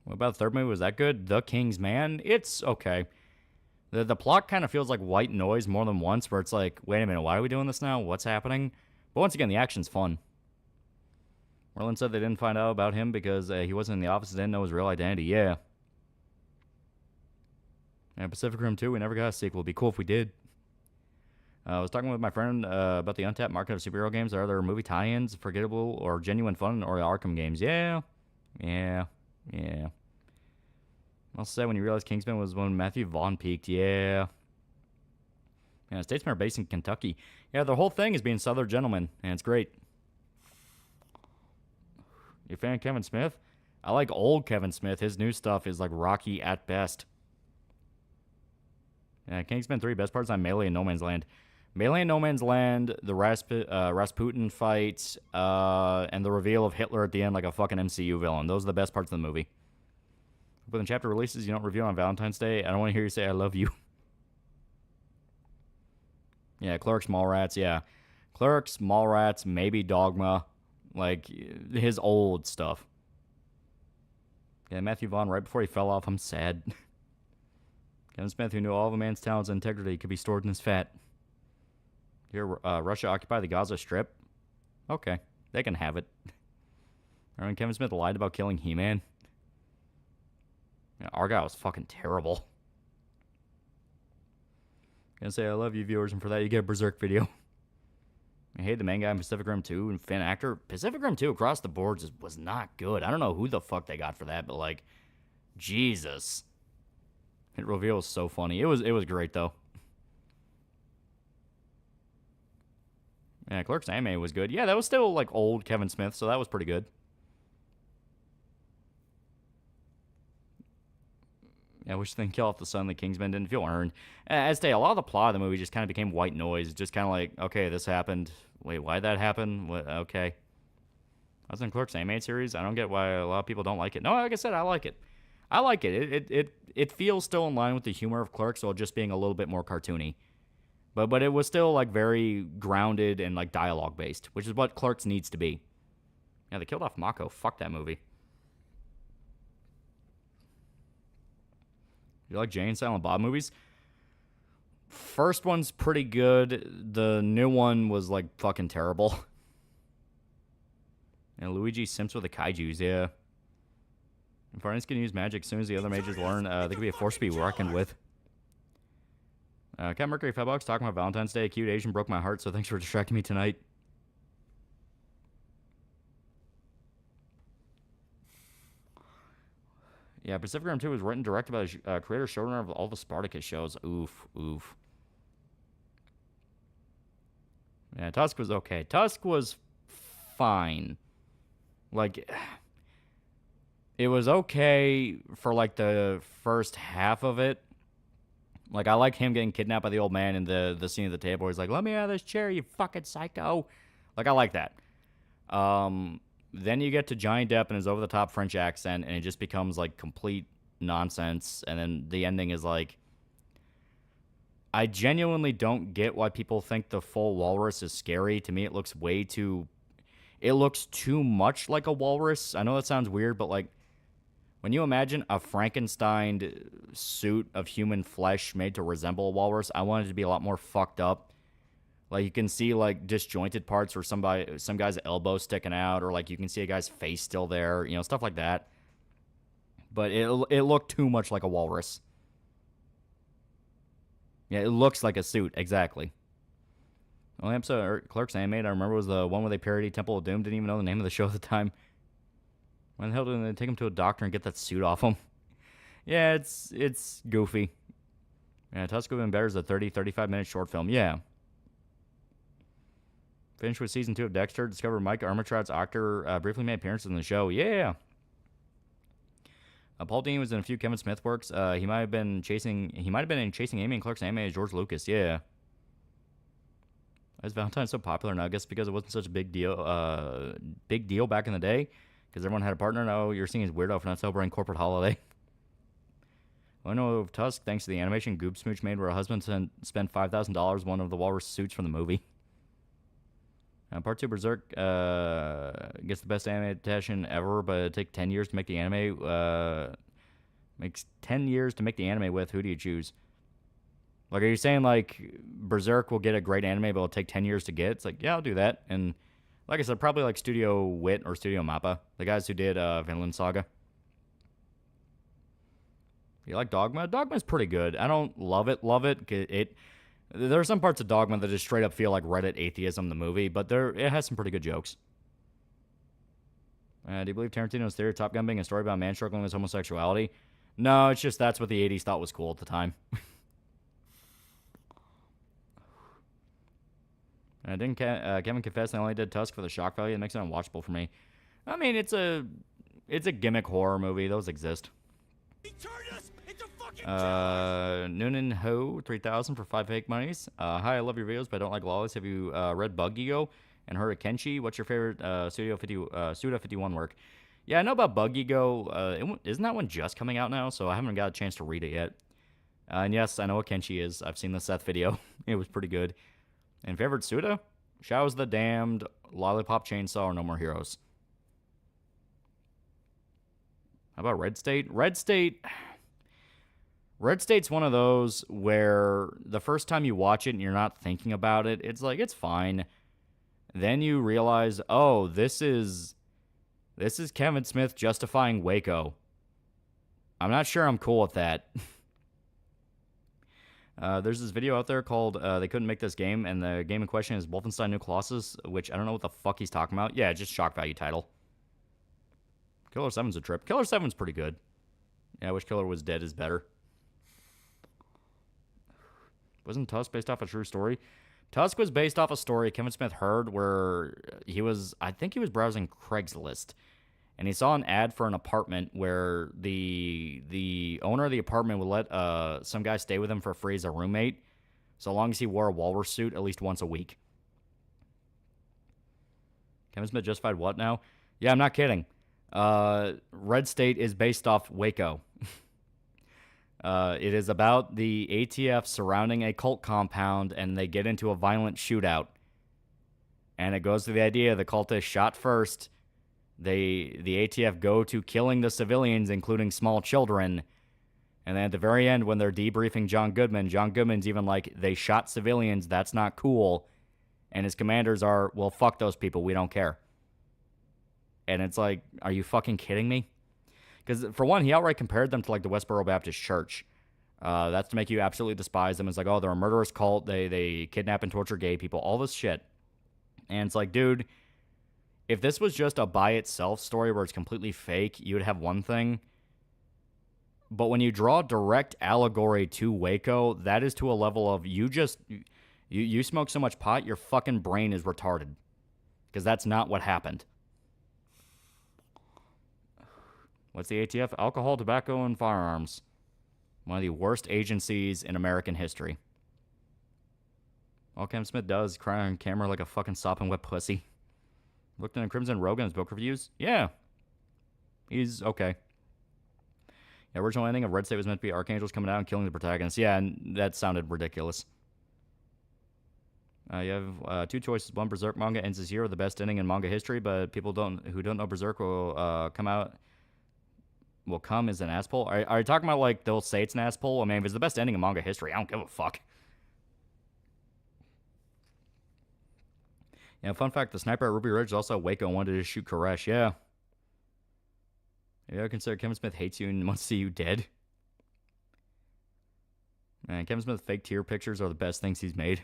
What about the third movie? Was that good? The King's Man? It's okay. The plot kind of feels like white noise more than once, where it's like, wait a minute, why are we doing this now? What's happening? But once again, the action's fun. Merlin said they didn't find out about him because he wasn't in the office and didn't know his real identity. Yeah. And Pacific Rim 2, we never got a sequel. It'd be cool if we did. I was talking with my friend about the untapped market of superhero games. Are there movie tie-ins, forgettable or genuine fun, or Arkham games? Yeah. I'll say when you realize Kingsman was when Matthew Vaughn peaked. Yeah, Statesmen are based in Kentucky. Yeah, the whole thing is being Southern gentlemen, and it's great. You a fan of Kevin Smith? I like old Kevin Smith. His new stuff is like rocky at best. Yeah, Kingsman 3, best parts on Melee and No Man's Land. Melee and No Man's Land, the Rasputin fight, and the reveal of Hitler at the end like a fucking MCU villain. Those are the best parts of the movie. But when chapter releases, you don't review on Valentine's Day. I don't want to hear you say I love you. Yeah, Clerks, Mallrats, yeah. Clerks, Mallrats, maybe Dogma. Like, his old stuff. Yeah, Matthew Vaughn, right before he fell off, I'm sad. Kevin Smith, who knew all of a man's talents and integrity, could be stored in his fat. Here, Russia occupy the Gaza Strip. Okay, they can have it. Remember when Kevin Smith lied about killing He-Man? Yeah, Argyle was fucking terrible. Gonna say I love you, viewers, and for that you get a Berserk video. I hate the main guy in Pacific Rim 2 and Finn actor. Pacific Rim 2 across the board just was not good. I don't know who the fuck they got for that, but like, Jesus. It reveal was so funny. It was great though. Yeah, Clerks anime was good. Yeah, that was still like old Kevin Smith, so that was pretty good. Yeah, I wish they didn't kill off the son of the Kingsman. Didn't feel earned. As to a lot of the plot of the movie just kind of became white noise. Just kind of like, okay, this happened. Wait, why'd that happen? What? Okay. I was in Clerks animated series. I don't get why a lot of people don't like it. No, like I said, I like it. I like it. It feels still in line with the humor of Clerks, while just being a little bit more cartoony. But it was still like very grounded and like dialogue based, which is what Clerks needs to be. Yeah, they killed off Mako. Fuck that movie. You like Jay and Silent Bob movies? First one's pretty good. The new one was like fucking terrible. And Luigi simps with the kaijus, yeah. If Arnis can use magic as soon as the other mages learn, they could be a force to be reckoned with. Cat Mercury Fedbox talking about Valentine's Day. A cute Asian broke my heart, so thanks for distracting me tonight. Yeah, Pacific Rim 2 was written and directed by the creator showrunner of all the Spartacus shows. Oof, oof. Yeah, Tusk was okay. Tusk was fine. Like, it was okay for, like, the first half of it. Like, I like him getting kidnapped by the old man in the scene at the table where he's like, let me out of this chair, you fucking psycho. Like, I like that. Then you get to Johnny Depp and his over-the-top French accent, and it just becomes, like, complete nonsense. And then the ending is, like, I genuinely don't get why people think the full walrus is scary. To me, it looks too much like a walrus. I know that sounds weird, but, like, when you imagine a Frankenstein suit of human flesh made to resemble a walrus, I want it to be a lot more fucked up. Like, you can see, like, disjointed parts where some guy's elbow sticking out, or, like, you can see a guy's face still there, you know, stuff like that. But it looked too much like a walrus. Yeah, it looks like a suit, exactly. The only episode of Clerks animated I remember was the one where they parodied Temple of Doom. Didn't even know the name of the show at the time. When the hell did they take him to a doctor and get that suit off him? Yeah, it's goofy. Yeah, Tusk would have been better as a 35-minute short film. Yeah. Finished with season 2 of Dexter. Discovered Mike Armitraud's actor briefly made appearances in the show. Yeah. Paul Dini was in a few Kevin Smith works. He might have been in Chasing Amy and Clerks anime as George Lucas. Yeah. Why is Valentine's so popular now? I guess because it wasn't such a big deal back in the day. Because everyone had a partner. Now you're seeing his weirdo for not celebrating corporate holiday. I know of Tusk thanks to the animation Goob Smooch made where a husband spent $5,000 one of the walrus suits from the movie. Part 2 Berserk gets the best anime adaptation ever, but it takes 10 years to make the anime. Makes 10 years to make the anime with. Who do you choose? Like, are you saying, like, Berserk will get a great anime, but it'll take 10 years to get? It's like, yeah, I'll do that. And like I said, probably like Studio Wit or Studio Mappa, the guys who did Vinland Saga. You like Dogma? Dogma's pretty good. I don't love it. There are some parts of Dogma that just straight up feel like Reddit atheism, the movie, but it has some pretty good jokes. Do you believe Tarantino's theory of Top Gun being a story about a man struggling with homosexuality? No, it's just that's what the 80s thought was cool at the time. Didn't Kevin confess they only did Tusk for the shock value? It makes it unwatchable for me. I mean, it's a gimmick horror movie. Those exist. Noonan Ho 3000 for 5 fake monies. Hi, I love your videos, but I don't like lollies. Have you read Bug Ego and heard of Kenshi? What's your favorite Suda 51 work? Yeah, I know about Bug Ego. Isn't that one just coming out now? So I haven't got a chance to read it yet. And yes, I know what Kenshi is. I've seen the Seth video. It was pretty good. And favorite Suda? Show's the Damned, Lollipop Chainsaw, or No More Heroes. How about Red State? Red State's one of those where the first time you watch it and you're not thinking about it, it's like, it's fine. Then you realize, oh, this is Kevin Smith justifying Waco. I'm not sure I'm cool with that. There's this video out there called They Couldn't Make This Game, and the game in question is Wolfenstein New Colossus, which I don't know what the fuck he's talking about. Yeah, just shock value title. Killer 7's a trip. Killer 7's pretty good. Yeah, I wish Killer was dead is better. Wasn't Tusk based off a true story? Tusk was based off a story Kevin Smith heard where I think he was browsing Craigslist, and he saw an ad for an apartment where the owner of the apartment would let some guy stay with him for free as a roommate, so long as he wore a walrus suit at least once a week. Kevin Smith justified what now? Yeah, I'm not kidding. Red State is based off Waco. It is about the ATF surrounding a cult compound, and they get into a violent shootout. And it goes to the idea the cultists shot first. The ATF go to killing the civilians, including small children. And then at the very end, when they're debriefing John Goodman's even like, they shot civilians, that's not cool. And his commanders are, well, fuck those people, we don't care. And it's like, are you fucking kidding me? Because, for one, he outright compared them to, like, the Westboro Baptist Church. That's to make you absolutely despise them. It's like, oh, they're a murderous cult. They kidnap and torture gay people. All this shit. And it's like, dude, if this was just a by-itself story where it's completely fake, you would have one thing. But when you draw direct allegory to Waco, that is to a level of you smoke so much pot, your fucking brain is retarded. Because that's not what happened. What's the ATF? Alcohol, tobacco, and firearms. One of the worst agencies in American history. All Kevin Smith does, cry on camera like a fucking sopping wet pussy. Looked into Crimson Rogan's book reviews? Yeah. He's okay. The original ending of Red State was meant to be archangels coming out and killing the protagonist. Yeah, and that sounded ridiculous. You have two choices. One, Berserk manga ends as hero, the best ending in manga history, but people who don't know Berserk will come as an asshole. Are you talking about, like, they'll say it's an asshole? I mean, if it's the best ending in manga history, I don't give a fuck. Yeah, fun fact, the sniper at Ruby Ridge is also Waco and wanted to shoot Koresh. Yeah. You ever consider Kevin Smith hates you and wants to see you dead? Man, Kevin Smith's fake tear pictures are the best things he's made.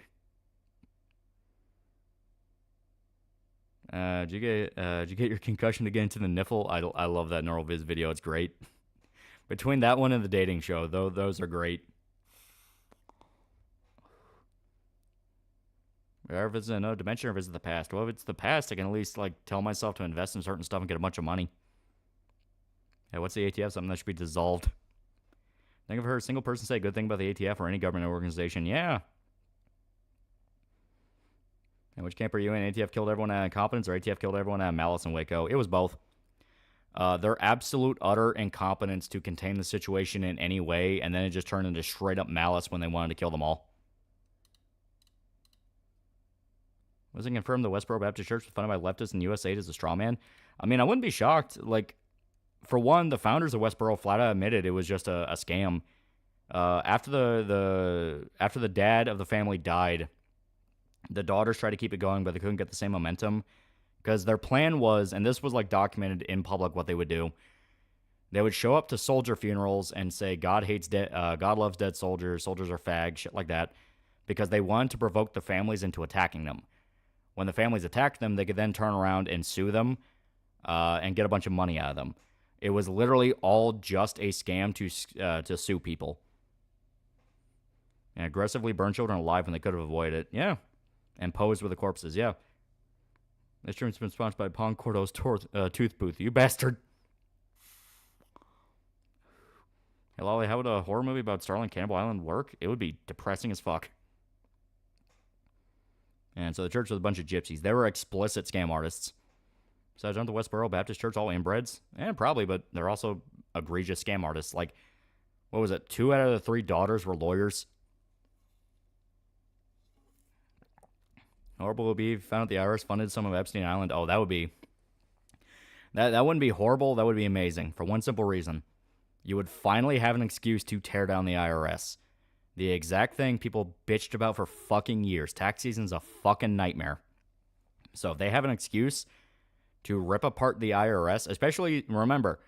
Did you get your concussion to get into the niffle? I love that NeuroViz video. It's great. Between that one and the dating show, though, those are great. Or if it's another dimension, or if it's the past. Well, if it's the past, I can at least, like, tell myself to invest in certain stuff and get a bunch of money. Yeah, what's the ATF? Something that should be dissolved. I think I've heard a single person say a good thing about the ATF or any government organization. Yeah. And which camp are you in? ATF killed everyone out of incompetence, or ATF killed everyone out of malice in Waco? It was both. Their absolute utter incompetence to contain the situation in any way, and then it just turned into straight up malice when they wanted to kill them all. Was it confirmed the Westboro Baptist Church was funded by leftists and USA as a straw man? I mean, I wouldn't be shocked. Like, for one, the founders of Westboro flat out admitted it was just a scam. After the dad of the family died, the daughters tried to keep it going, but they couldn't get the same momentum. Because their plan was, and this was like documented in public what they would do, they would show up to soldier funerals and say, God loves dead soldiers, soldiers are fags, shit like that, because they wanted to provoke the families into attacking them. When the families attacked them, they could then turn around and sue them and get a bunch of money out of them. It was literally all just a scam to sue people. And aggressively burn children alive when they could have avoided it. Yeah. And posed with the corpses. Yeah. This stream's been sponsored by Pong Cordo's Tooth Booth. You bastard. Hey, Lolly, how would a horror movie about Starling Cannibal Island work? It would be depressing as fuck. And so the church was a bunch of gypsies. They were explicit scam artists. Besides, aren't the Westboro Baptist Church all inbreds? Probably, but they're also egregious scam artists. Like, what was it? 2 out of the 3 daughters were lawyers. Horrible would be if found out the IRS funded some of Epstein Island. Oh, that would be... That wouldn't be horrible. That would be amazing. For one simple reason. You would finally have an excuse to tear down the IRS. The exact thing people bitched about for fucking years. Tax season's a fucking nightmare. So if they have an excuse to rip apart the IRS, especially, remember,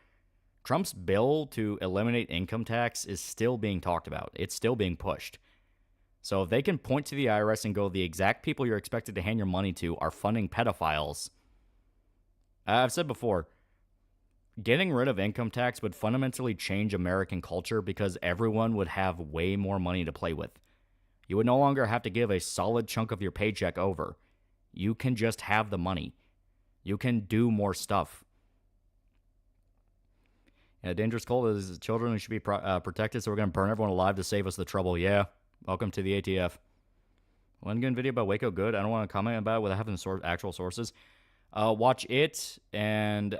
Trump's bill to eliminate income tax is still being talked about. It's still being pushed. So if they can point to the IRS and go, the exact people you're expected to hand your money to are funding pedophiles. I've said before, getting rid of income tax would fundamentally change American culture because everyone would have way more money to play with. You would no longer have to give a solid chunk of your paycheck over. You can just have the money. You can do more stuff. Yeah, dangerous cult is children who should be protected, so we're going to burn everyone alive to save us the trouble. Yeah, welcome to the ATF. One good video about Waco good. I don't want to comment about it without having actual sources. Watch it, and...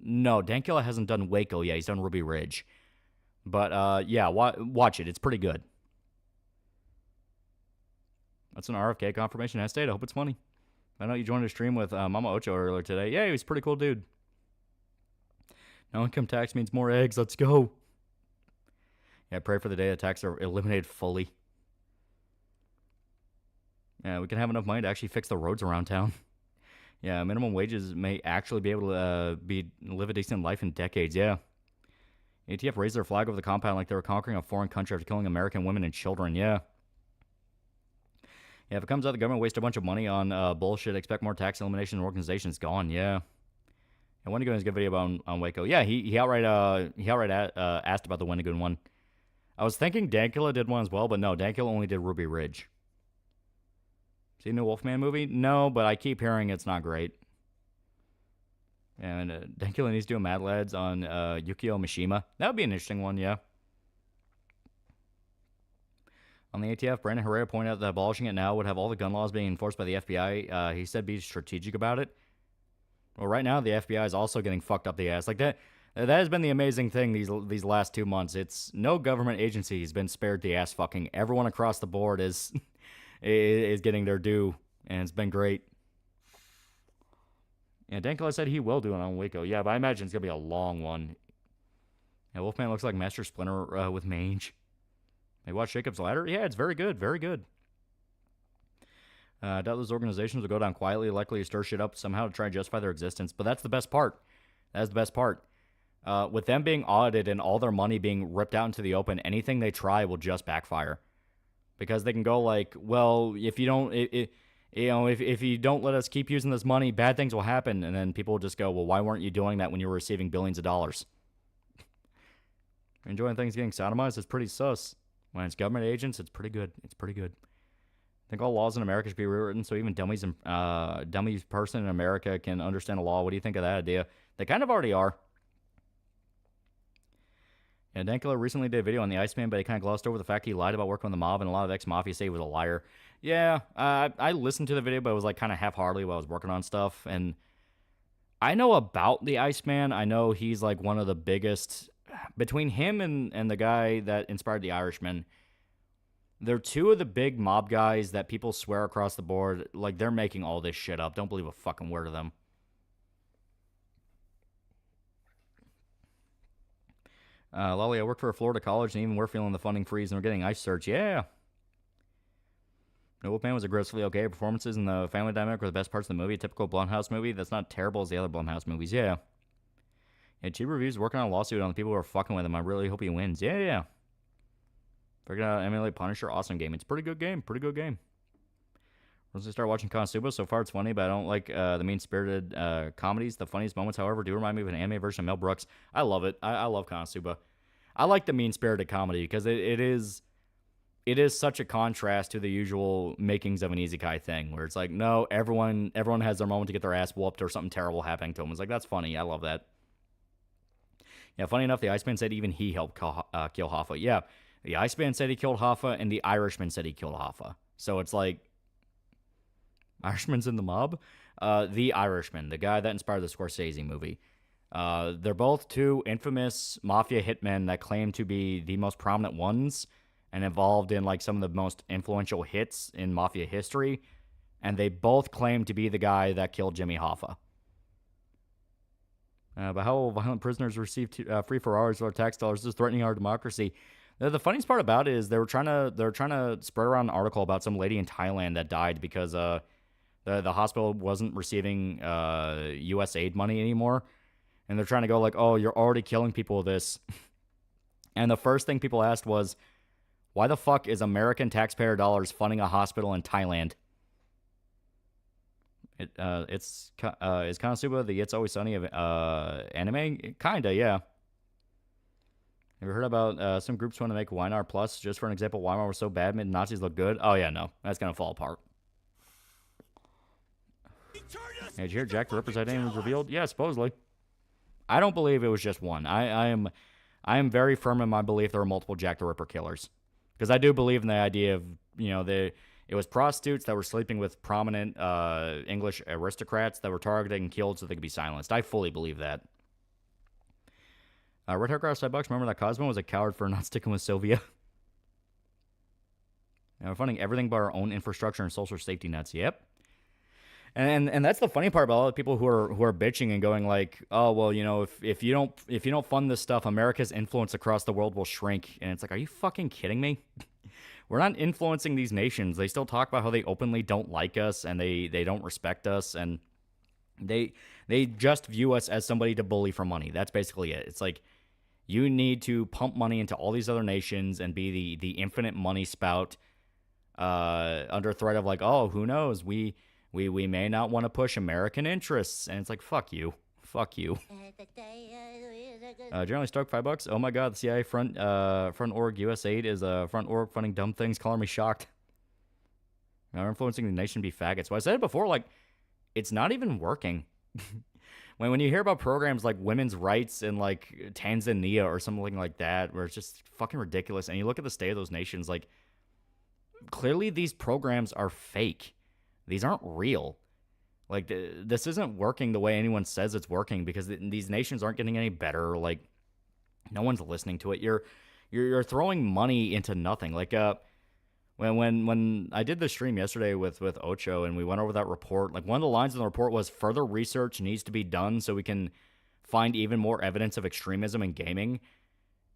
No, Dankula hasn't done Waco yet. He's done Ruby Ridge. But, yeah, watch it. It's pretty good. That's an RFK confirmation estate. I hope it's funny. I know you joined a stream with Mama Ocho earlier today. Yeah, he was a pretty cool dude. No income tax means more eggs. Let's go. Yeah, pray for the day the taxes are eliminated fully. Yeah, we can have enough money to actually fix the roads around town. Yeah, minimum wages may actually be able to live a decent life in decades, yeah. ATF raised their flag over the compound like they were conquering a foreign country after killing American women and children, yeah. Yeah, if it comes out the government wasted a bunch of money on bullshit, expect more tax elimination organizations gone, yeah. And Wendigoon is a good video about on Waco. Yeah, he outright asked about the Wendigoon one. I was thinking Dankula did one as well, but no, Dankula only did Ruby Ridge. See a new Wolfman movie? No, but I keep hearing it's not great. And Dankula needs to do a Mad Lads on Yukio Mishima. That would be an interesting one, yeah. On the ATF, Brandon Herrera pointed out that abolishing it now would have all the gun laws being enforced by the FBI. He said be strategic about it. Well, right now, the FBI is also getting fucked up the ass. Like that has been the amazing thing these last 2 months. It's no government agency has been spared the ass fucking. Everyone across the board is getting their due, and it's been great. Yeah, Dankula said he will do it on Waco. Yeah, but I imagine it's going to be a long one. Yeah, Wolfman looks like Master Splinter with mange. Hey, watch Jacob's Ladder? Yeah, it's very good, very good. I doubt those organizations will go down quietly, likely to stir shit up somehow to try and justify their existence, but that's the best part. That's the best part. With them being audited and all their money being ripped out into the open, anything they try will just backfire. Because they can go like, well, if you don't, if you don't let us keep using this money, bad things will happen. And then people will just go, well, why weren't you doing that when you were receiving billions of dollars? Enjoying things getting sodomized is pretty sus. When it's government agents, it's pretty good. It's pretty good. I think all laws in America should be rewritten so even dummies person in America can understand the law. What do you think of that idea? They kind of already are. Yeah, Dankula recently did a video on the Iceman, but he kind of glossed over the fact he lied about working with the mob, and a lot of ex-mafia say he was a liar. Yeah, I listened to the video, but it was like kind of half-heartedly while I was working on stuff, and I know about the Iceman. I know he's like one of the biggest, between him and the guy that inspired the Irishman, they're two of the big mob guys that people swear across the board, like they're making all this shit up. Don't believe a fucking word of them. Lolly, I work for a Florida college, and even we're feeling the funding freeze, and we're getting ice search. Yeah. No, Wolfman was aggressively okay. Performances and the family dynamic were the best parts of the movie. A typical Blumhouse movie that's not terrible as the other Blumhouse movies. Yeah. Yeah, Cheap Reviews working on a lawsuit on the people who are fucking with him. I really hope he wins. Yeah. Figured out emulate Punisher. Awesome game. It's a pretty good game. Pretty good game. Once I start watching Konosuba, so far it's funny, but I don't like the mean-spirited comedies. The funniest moments, however, do remind me of an anime version of Mel Brooks. I love it. I love Konosuba. I like the mean-spirited comedy because it is such a contrast to the usual makings of an isekai thing, where it's like, no, everyone has their moment to get their ass whooped or something terrible happening to them. It's like, that's funny. I love that. Yeah, funny enough, the Iceman said even he helped kill Hoffa. Yeah, the Iceman said he killed Hoffa, and the Irishman said he killed Hoffa. So it's like, Irishman's in the mob? The Irishman, the guy that inspired the Scorsese movie. They're both two infamous mafia hitmen that claim to be the most prominent ones and involved in like some of the most influential hits in mafia history. And they both claim to be the guy that killed Jimmy Hoffa. But how violent prisoners receive free Ferraris or tax dollars is threatening our democracy. The funniest part about it is they were trying to spread around an article about some lady in Thailand that died because the hospital wasn't receiving U.S. aid money anymore, and they're trying to go like, oh, you're already killing people with this. And the first thing people asked was, why the fuck is American taxpayer dollars funding a hospital in Thailand? Is Konosuba the It's Always Sunny of anime? Kinda, yeah. Have you heard about some groups want to make Weinar Plus? Just for an example, Weimar was so bad, made Nazis look good. Oh yeah, no, that's gonna fall apart. Hey, did you hear Jack the Ripper's identity was revealed? Yeah, supposedly. I don't believe it was just one. I am very firm in my belief there were multiple Jack the Ripper killers, because I do believe in the idea of it was prostitutes that were sleeping with prominent English aristocrats that were targeted and killed so they could be silenced. I fully believe that. Red Hair Grass $5. Remember that Cosmo was a coward for not sticking with Sylvia? We're funding everything but our own infrastructure and social safety nets. Yep. And that's the funny part about all the people who are bitching and going like, oh well, if you don't fund this stuff, America's influence across the world will shrink. And it's like, are you fucking kidding me? We're not influencing these nations. They still talk about how they openly don't like us and they don't respect us, and they just view us as somebody to bully for money. That's basically it. It's like, you need to pump money into all these other nations and be the infinite money spout under threat of like, oh, who knows? We may not want to push American interests. And it's like, fuck you. Fuck you. Generally stoked $5. Oh my god, the CIA front org US aid is a front org funding dumb things. Color me shocked. Now influencing the nation to be faggots. Well, I said it before, like, it's not even working. When you hear about programs like women's rights in like Tanzania or something like that, where it's just fucking ridiculous, and you look at the state of those nations, like, clearly these programs are fake. These aren't real. Like, this isn't working the way anyone says it's working, because these nations aren't getting any better. Like, no one's listening to it. You're throwing money into nothing. Like, when I did the stream yesterday with Ocho and we went over that report, like, one of the lines in the report was further research needs to be done so we can find even more evidence of extremism in gaming.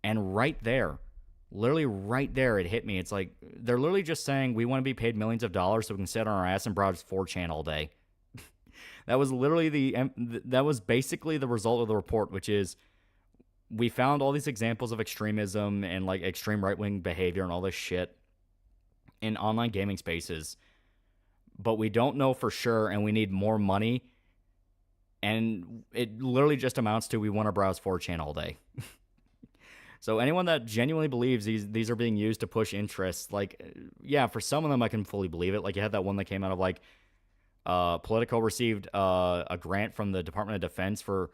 And right there, literally right there, it hit me. It's like, they're literally just saying we want to be paid millions of dollars so we can sit on our ass and browse 4chan all day. That was literally that was basically the result of the report, which is we found all these examples of extremism and like extreme right-wing behavior and all this shit in online gaming spaces, but we don't know for sure, and we need more money, and it literally just amounts to we want to browse 4chan all day. So anyone that genuinely believes these are being used to push interests, like, yeah, for some of them I can fully believe it. Like, you had that one that came out of like Politico received a grant from the Department of Defense for,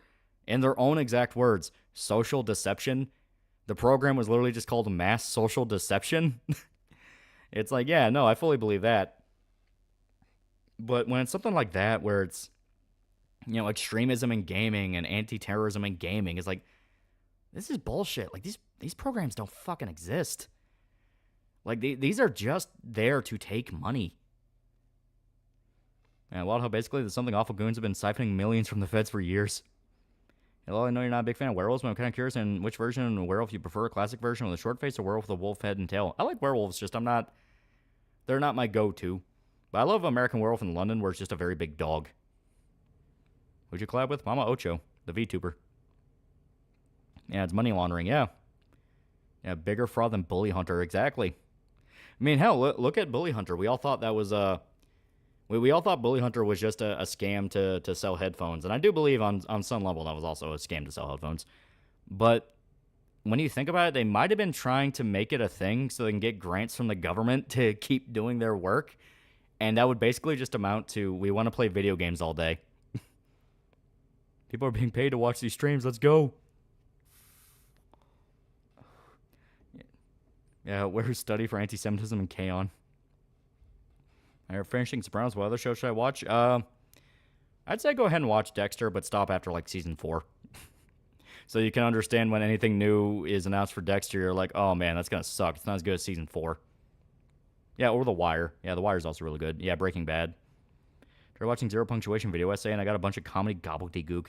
in their own exact words, social deception. The program was literally just called mass social deception. It's like, yeah, no, I fully believe that. But when it's something like that, where it's, extremism in gaming and anti-terrorism in gaming, it's like, this is bullshit. Like, these programs don't fucking exist. Like, these are just there to take money. And Wild How basically the Something Awful goons have been siphoning millions from the feds for years. Hello, I know you're not a big fan of werewolves, but I'm kind of curious in which version of werewolf you prefer, a classic version with a short face or werewolf with a wolf head and tail. I like werewolves, just they're not my go-to. But I love American Werewolf in London, where it's just a very big dog. Who'd you collab with? Mama Ocho, the VTuber. Yeah, it's money laundering, yeah. Yeah, bigger fraud than Bully Hunter, exactly. I mean, hell, look at Bully Hunter. We all thought that was we all thought Bully Hunter was just a scam to sell headphones. And I do believe on some level that was also a scam to sell headphones. But when you think about it, they might have been trying to make it a thing so they can get grants from the government to keep doing their work. And that would basically just amount to, we want to play video games all day. People are being paid to watch these streams. Let's go. Yeah, where's study for anti-Semitism and K-On? Finishing Sopranos. What other show should I watch? I'd say go ahead and watch Dexter, but stop after like season 4. So you can understand when anything new is announced for Dexter, you're like, oh man, that's gonna suck. It's not as good as season 4. Yeah, or The Wire. Yeah, The Wire's also really good. Yeah, Breaking Bad. Started watching Zero Punctuation video essay, and I got a bunch of comedy gobbledygook.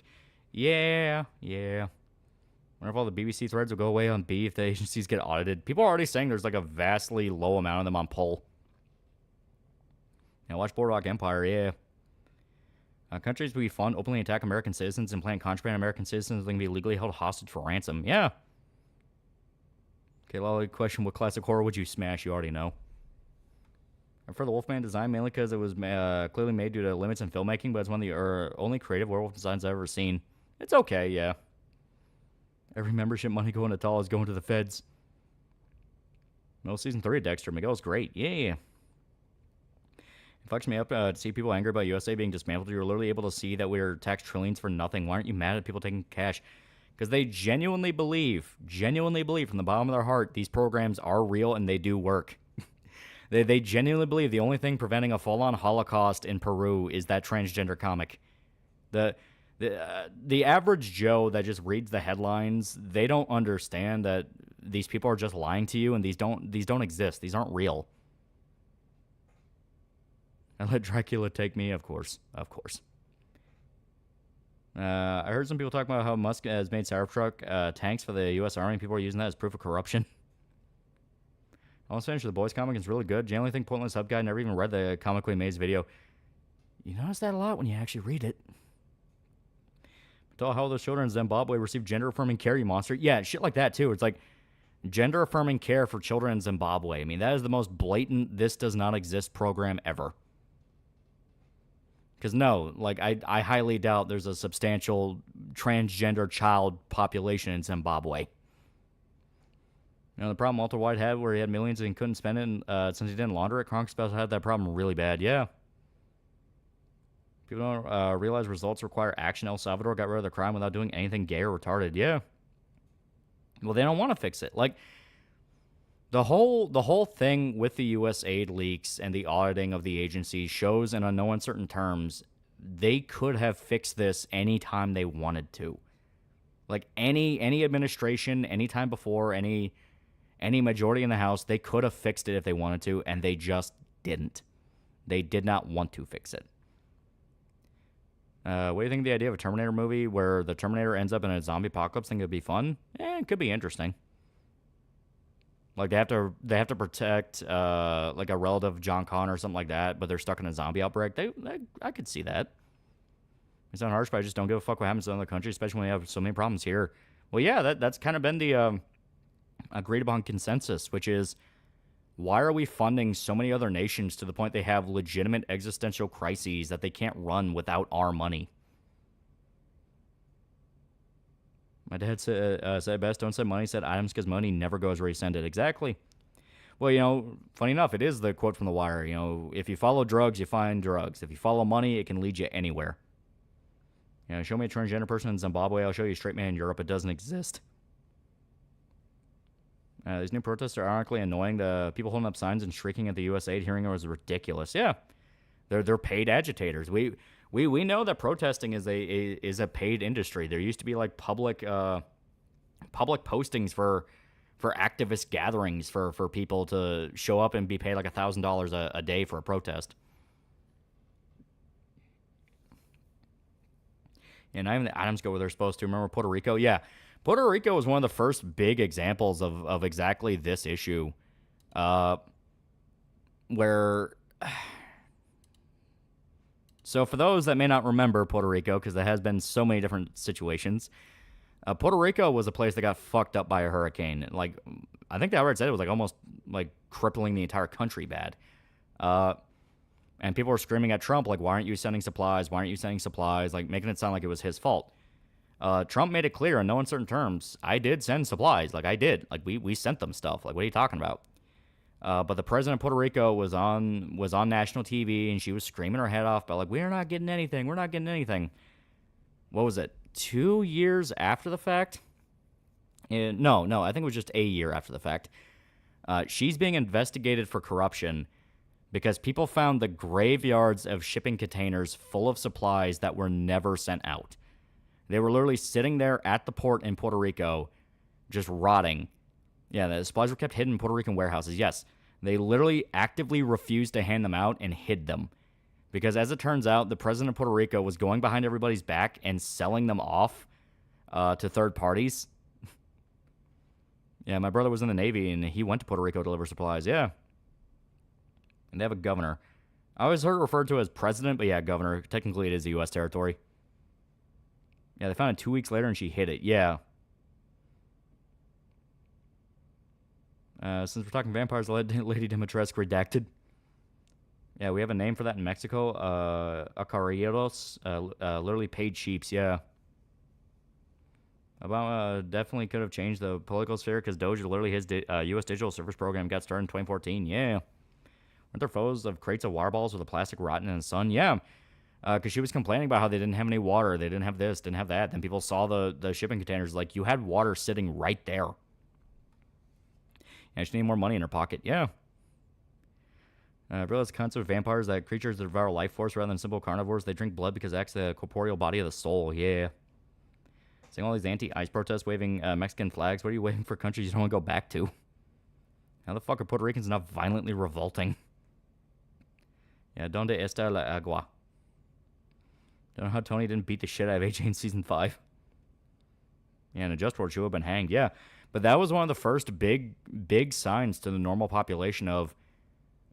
Yeah. Wonder if all the BBC threads will go away on B if the agencies get audited. People are already saying there's like a vastly low amount of them on poll. Yeah, watch Boardwalk Empire, yeah. Countries we fund openly attack American citizens and plant contraband American citizens can be legally held hostage for ransom. Yeah. Okay, Lolly, question, what classic horror would you smash? You already know. I prefer the Wolfman design mainly because it was clearly made due to limits in filmmaking, but it's one of the only creative werewolf designs I've ever seen. It's okay, yeah. Every membership money going to Tall is going to the feds. No, season 3 of Dexter. Miguel's great. Yeah. It fucks me up to see people angry about USA being dismantled. You're literally able to see that we're taxed trillions for nothing. Why aren't you mad at people taking cash? Because they genuinely believe from the bottom of their heart, these programs are real and they do work. They genuinely believe the only thing preventing a full-on Holocaust in Peru is that transgender comic. The average Joe that just reads the headlines, they don't understand that these people are just lying to you and these don't exist. These aren't real. I let Dracula take me, of course. I heard some people talk about how Musk has made Cybertruck tanks for the U.S. Army. People are using that as proof of corruption. I almost finished the Boys comic. It's really good. Genuinely think Pointless Hub guy never even read the Comically Amazed video. You notice that a lot when you actually read it. Tell how those children in Zimbabwe receive gender-affirming care, you monster. Yeah, shit like that, too. It's like gender-affirming care for children in Zimbabwe. I mean, that is the most blatant this does not exist program ever. Because no, like, I highly doubt there's a substantial transgender child population in Zimbabwe. You know, the problem Walter White had where he had millions and couldn't spend it since he didn't launder it, Kronk's spouse had that problem really bad. Yeah. People don't realize results require action. El Salvador got rid of the crime without doing anything gay or retarded. Yeah. Well, they don't want to fix it. Like, the whole thing with the U.S. aid leaks and the auditing of the agency shows in no uncertain terms they could have fixed this anytime they wanted to. Like, any administration, anytime before, any majority in the House, they could have fixed it if they wanted to, and they just didn't. They did not want to fix it. What do you think of the idea of a Terminator movie where the Terminator ends up in a zombie apocalypse? Think it'd be fun? It could be interesting. Like, they have to protect like a relative of John Connor or something like that, but they're stuck in a zombie outbreak. I could see that. It's not harsh, but I just don't give a fuck what happens in other countries, especially when we have so many problems here. Well, yeah, that's kind of been the agreed upon consensus, which is, why are we funding so many other nations to the point they have legitimate existential crises that they can't run without our money? My dad said best, don't send money, said items because money never goes where you send it. Exactly. Well, you know, funny enough, it is the quote from The Wire. You know, if you follow drugs, you find drugs. If you follow money, it can lead you anywhere. You know, show me a transgender person in Zimbabwe, I'll show you a straight man in Europe. It doesn't exist. These new protests are ironically annoying. The people holding up signs and shrieking at the U.S. aid hearing was ridiculous. Yeah, they're paid agitators. We know that protesting is a paid industry. There used to be like public postings for activist gatherings for people to show up and be paid like $1,000 a day for a protest. And not even the items go where they're supposed to. Remember Puerto Rico? Yeah. Puerto Rico was one of the first big examples of exactly this issue, where... So for those that may not remember Puerto Rico, because there has been so many different situations, Puerto Rico was a place that got fucked up by a hurricane. Like, I think they already said it was like almost like crippling the entire country bad. And people were screaming at Trump, like, why aren't you sending supplies? Why aren't you sending supplies? Like, making it sound like it was his fault. Trump made it clear in no uncertain terms, I did send supplies. Like, I did. Like, we sent them stuff. Like, what are you talking about? But the president of Puerto Rico was on national TV, and she was screaming her head off about, like, we're not getting anything. We're not getting anything. What was it? 2 years after the fact? No, I think it was just a year after the fact. She's being investigated for corruption because people found the graveyards of shipping containers full of supplies that were never sent out. They were literally sitting there at the port in Puerto Rico, just rotting. Yeah, the supplies were kept hidden in Puerto Rican warehouses. Yes, they literally actively refused to hand them out and hid them Because as it turns out, the president of Puerto Rico was going behind everybody's back and selling them off to third parties. Yeah, my brother was in the Navy, and he went to Puerto Rico to deliver supplies. Yeah. And they have a governor. I always heard it referred to as president, but yeah, governor. Technically, it is a U.S. territory. Yeah, they found it 2 weeks later, and she hid it. Yeah. Since we're talking vampires, Lady Dimitrescu redacted. Yeah, we have a name for that in Mexico. Acarreros. Literally paid sheeps, yeah. Obama definitely could have changed the political sphere because Doge, literally his U.S. digital service program got started in 2014. Yeah. Weren't there photos of crates of water balls with a plastic rotten in the sun? Yeah. Because she was complaining about how they didn't have any water. They didn't have this, didn't have that. Then people saw the shipping containers. Like, you had water sitting right there. And she needed more money in her pocket. Yeah. Realize the concept of vampires, that creatures that devour life force rather than simple carnivores. They drink blood because it acts the corporeal body of the soul. Yeah. Seeing all these anti-ICE protests waving Mexican flags. What are you waiting for countries you don't want to go back to? How the fuck are Puerto Ricans not violently revolting? Yeah, donde está la agua? Don't know how Tony didn't beat the shit out of AJ in Season 5. Yeah, and a Just World should have been hanged. Yeah, but that was one of the first big signs to the normal population of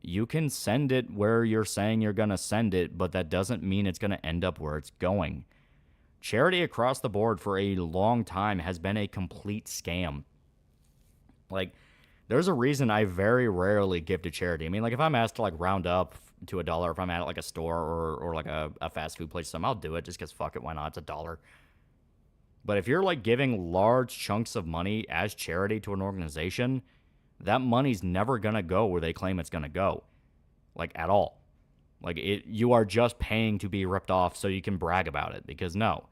you can send it where you're saying you're going to send it, but that doesn't mean it's going to end up where it's going. Charity across the board for a long time has been a complete scam. Like, there's a reason I very rarely give to charity. I mean, like, if I'm asked to, like, round up to $1, if I'm at, like, a store or like, a fast food place or something, I'll do it just because, fuck it, why not? It's $1. But if you're, like, giving large chunks of money as charity to an organization, that money's never going to go where they claim it's going to go. Like, at all. Like, you are just paying to be ripped off so you can brag about it. Because, no.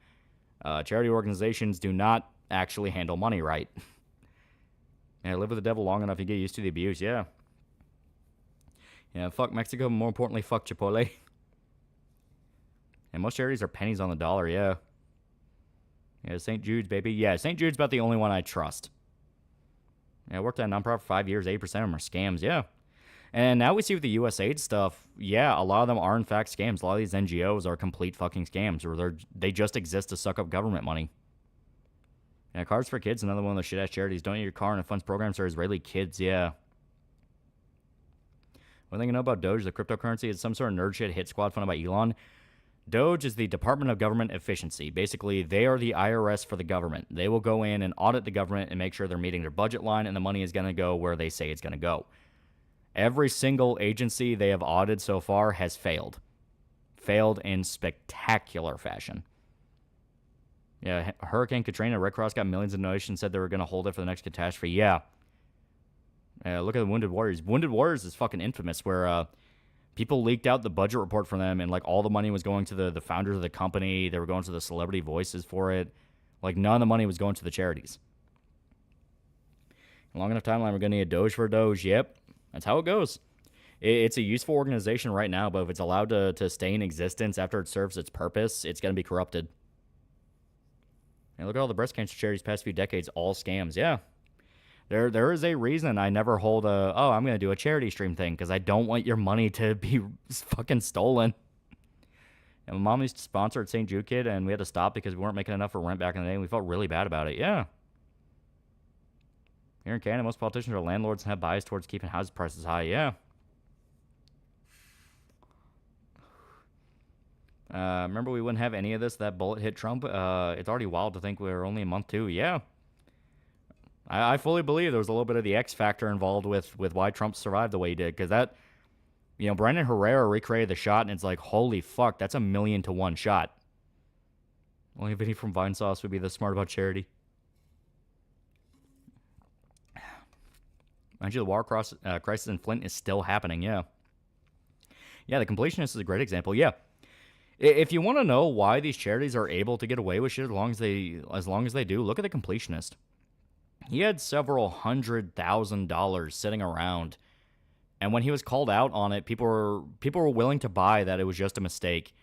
Charity organizations do not actually handle money right. Yeah, live with the devil long enough, you get used to the abuse, yeah. Yeah, fuck Mexico, more importantly, fuck Chipotle. And most charities are pennies on the dollar, yeah. Yeah, St. Jude's, baby. Yeah, St. Jude's about the only one I trust. Yeah, I worked at a nonprofit for 5 years, 80% of them are scams, yeah. And now we see with the USAID stuff, yeah, a lot of them are in fact scams. A lot of these NGOs are complete fucking scams, or they just exist to suck up government money. Yeah, Cars for Kids, another one of those shit-ass charities. Donate your car and it funds programs for Israeli kids, yeah. One thing you know about Doge, the cryptocurrency, is some sort of nerd shit hit squad funded by Elon. Doge is the Department of Government Efficiency. Basically, they are the IRS for the government. They will go in and audit the government and make sure they're meeting their budget line and the money is going to go where they say it's going to go. Every single agency they have audited so far has failed. Failed in spectacular fashion. Yeah, Hurricane Katrina, Red Cross got millions of donations, said they were going to hold it for the next catastrophe. Yeah. Look at the Wounded Warriors. Wounded Warriors is fucking infamous, where people leaked out the budget report for them, and like all the money was going to the founders of the company. They were going to the celebrity voices for it. Like, none of the money was going to the charities. Long enough timeline, we're going to need a Doge for a Doge. Yep, that's how it goes. It's a useful organization right now, but if it's allowed to stay in existence after it serves its purpose, it's going to be corrupted. And look at all the breast cancer charities past few decades, all scams. Yeah. There is a reason I never hold I'm going to do a charity stream thing, because I don't want your money to be fucking stolen. And my mom used to sponsor at St. Jude Kid, and we had to stop because we weren't making enough for rent back in the day, and we felt really bad about it. Yeah. Here in Canada, most politicians are landlords and have bias towards keeping house prices high. Yeah. Remember we wouldn't have any of this, that bullet hit Trump? It's already wild to think we're only a month too. Yeah. I fully believe there was a little bit of the X factor involved with why Trump survived the way he did. Because that, Brandon Herrera recreated the shot, and it's like, holy fuck, that's 1,000,000 to 1 shot. Only Vinny from Vinesauce would be this smart about charity. Mind you, the water crisis in Flint is still happening, yeah. Yeah, the completionist is a great example, yeah. If you want to know why these charities are able to get away with shit as long as they do, look at the completionist. He had several $100,000 sitting around, and when he was called out on it, people were willing to buy that it was just a mistake.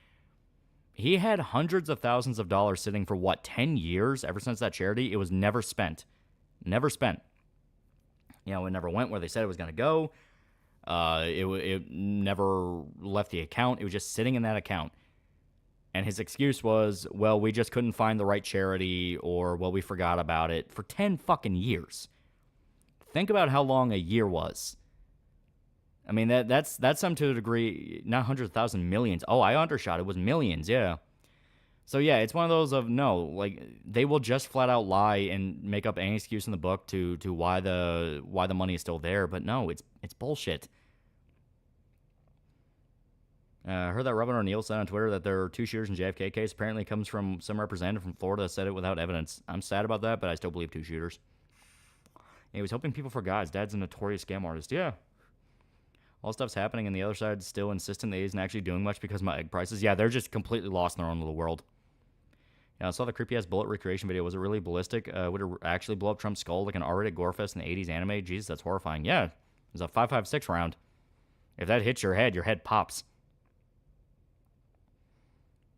He had hundreds of thousands of dollars sitting for 10 years ever since that charity. It was never spent. Never spent. It never went where they said it was going to go. It never left the account. It was just sitting in that account. And his excuse was, well, we just couldn't find the right charity, or, well, we forgot about it for 10 fucking years. Think about how long a year was. I mean, that's some to a degree, not 100,000, millions. Oh, I undershot. It was millions, yeah. So, yeah, it's one of those of, no, like, they will just flat out lie and make up any excuse in the book to why the money is still there. But no, it's bullshit. I heard that Robin O'Neill said on Twitter that there are 2 shooters in JFK case. Apparently it comes from some representative from Florida that said it without evidence. I'm sad about that, but I still believe 2 shooters. And he was helping people forgot. His dad's a notorious scam artist. Yeah. All stuff's happening, and the other side's still insistent that he isn't actually doing much because of my egg prices. Yeah, they're just completely lost in their own little world. Yeah, I saw the creepy-ass bullet recreation video. Was it really ballistic? Would it actually blow up Trump's skull like an R-rated gorefest in the 80s anime? Jesus, that's horrifying. Yeah, it was a 5.56 round. If that hits your head pops.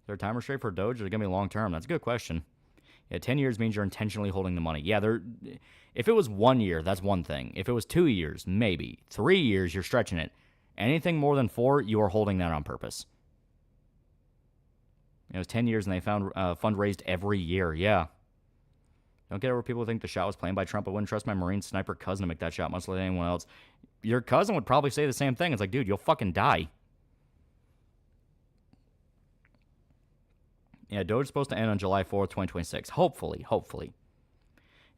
Is there a time restraint for Doge? Or is it going to be long-term? That's a good question. Yeah, 10 years means you're intentionally holding the money. Yeah, if it was 1 year, that's one thing. If it was 2 years, maybe. 3 years, you're stretching it. Anything more than 4, you are holding that on purpose. It was 10 years, and they found fundraised every year. Yeah. Don't get over people who think the shot was planned by Trump. I wouldn't trust my Marine sniper cousin to make that shot, much like anyone else. Your cousin would probably say the same thing. It's like, dude, you'll fucking die. Yeah, Doge's supposed to end on July 4th, 2026. Hopefully.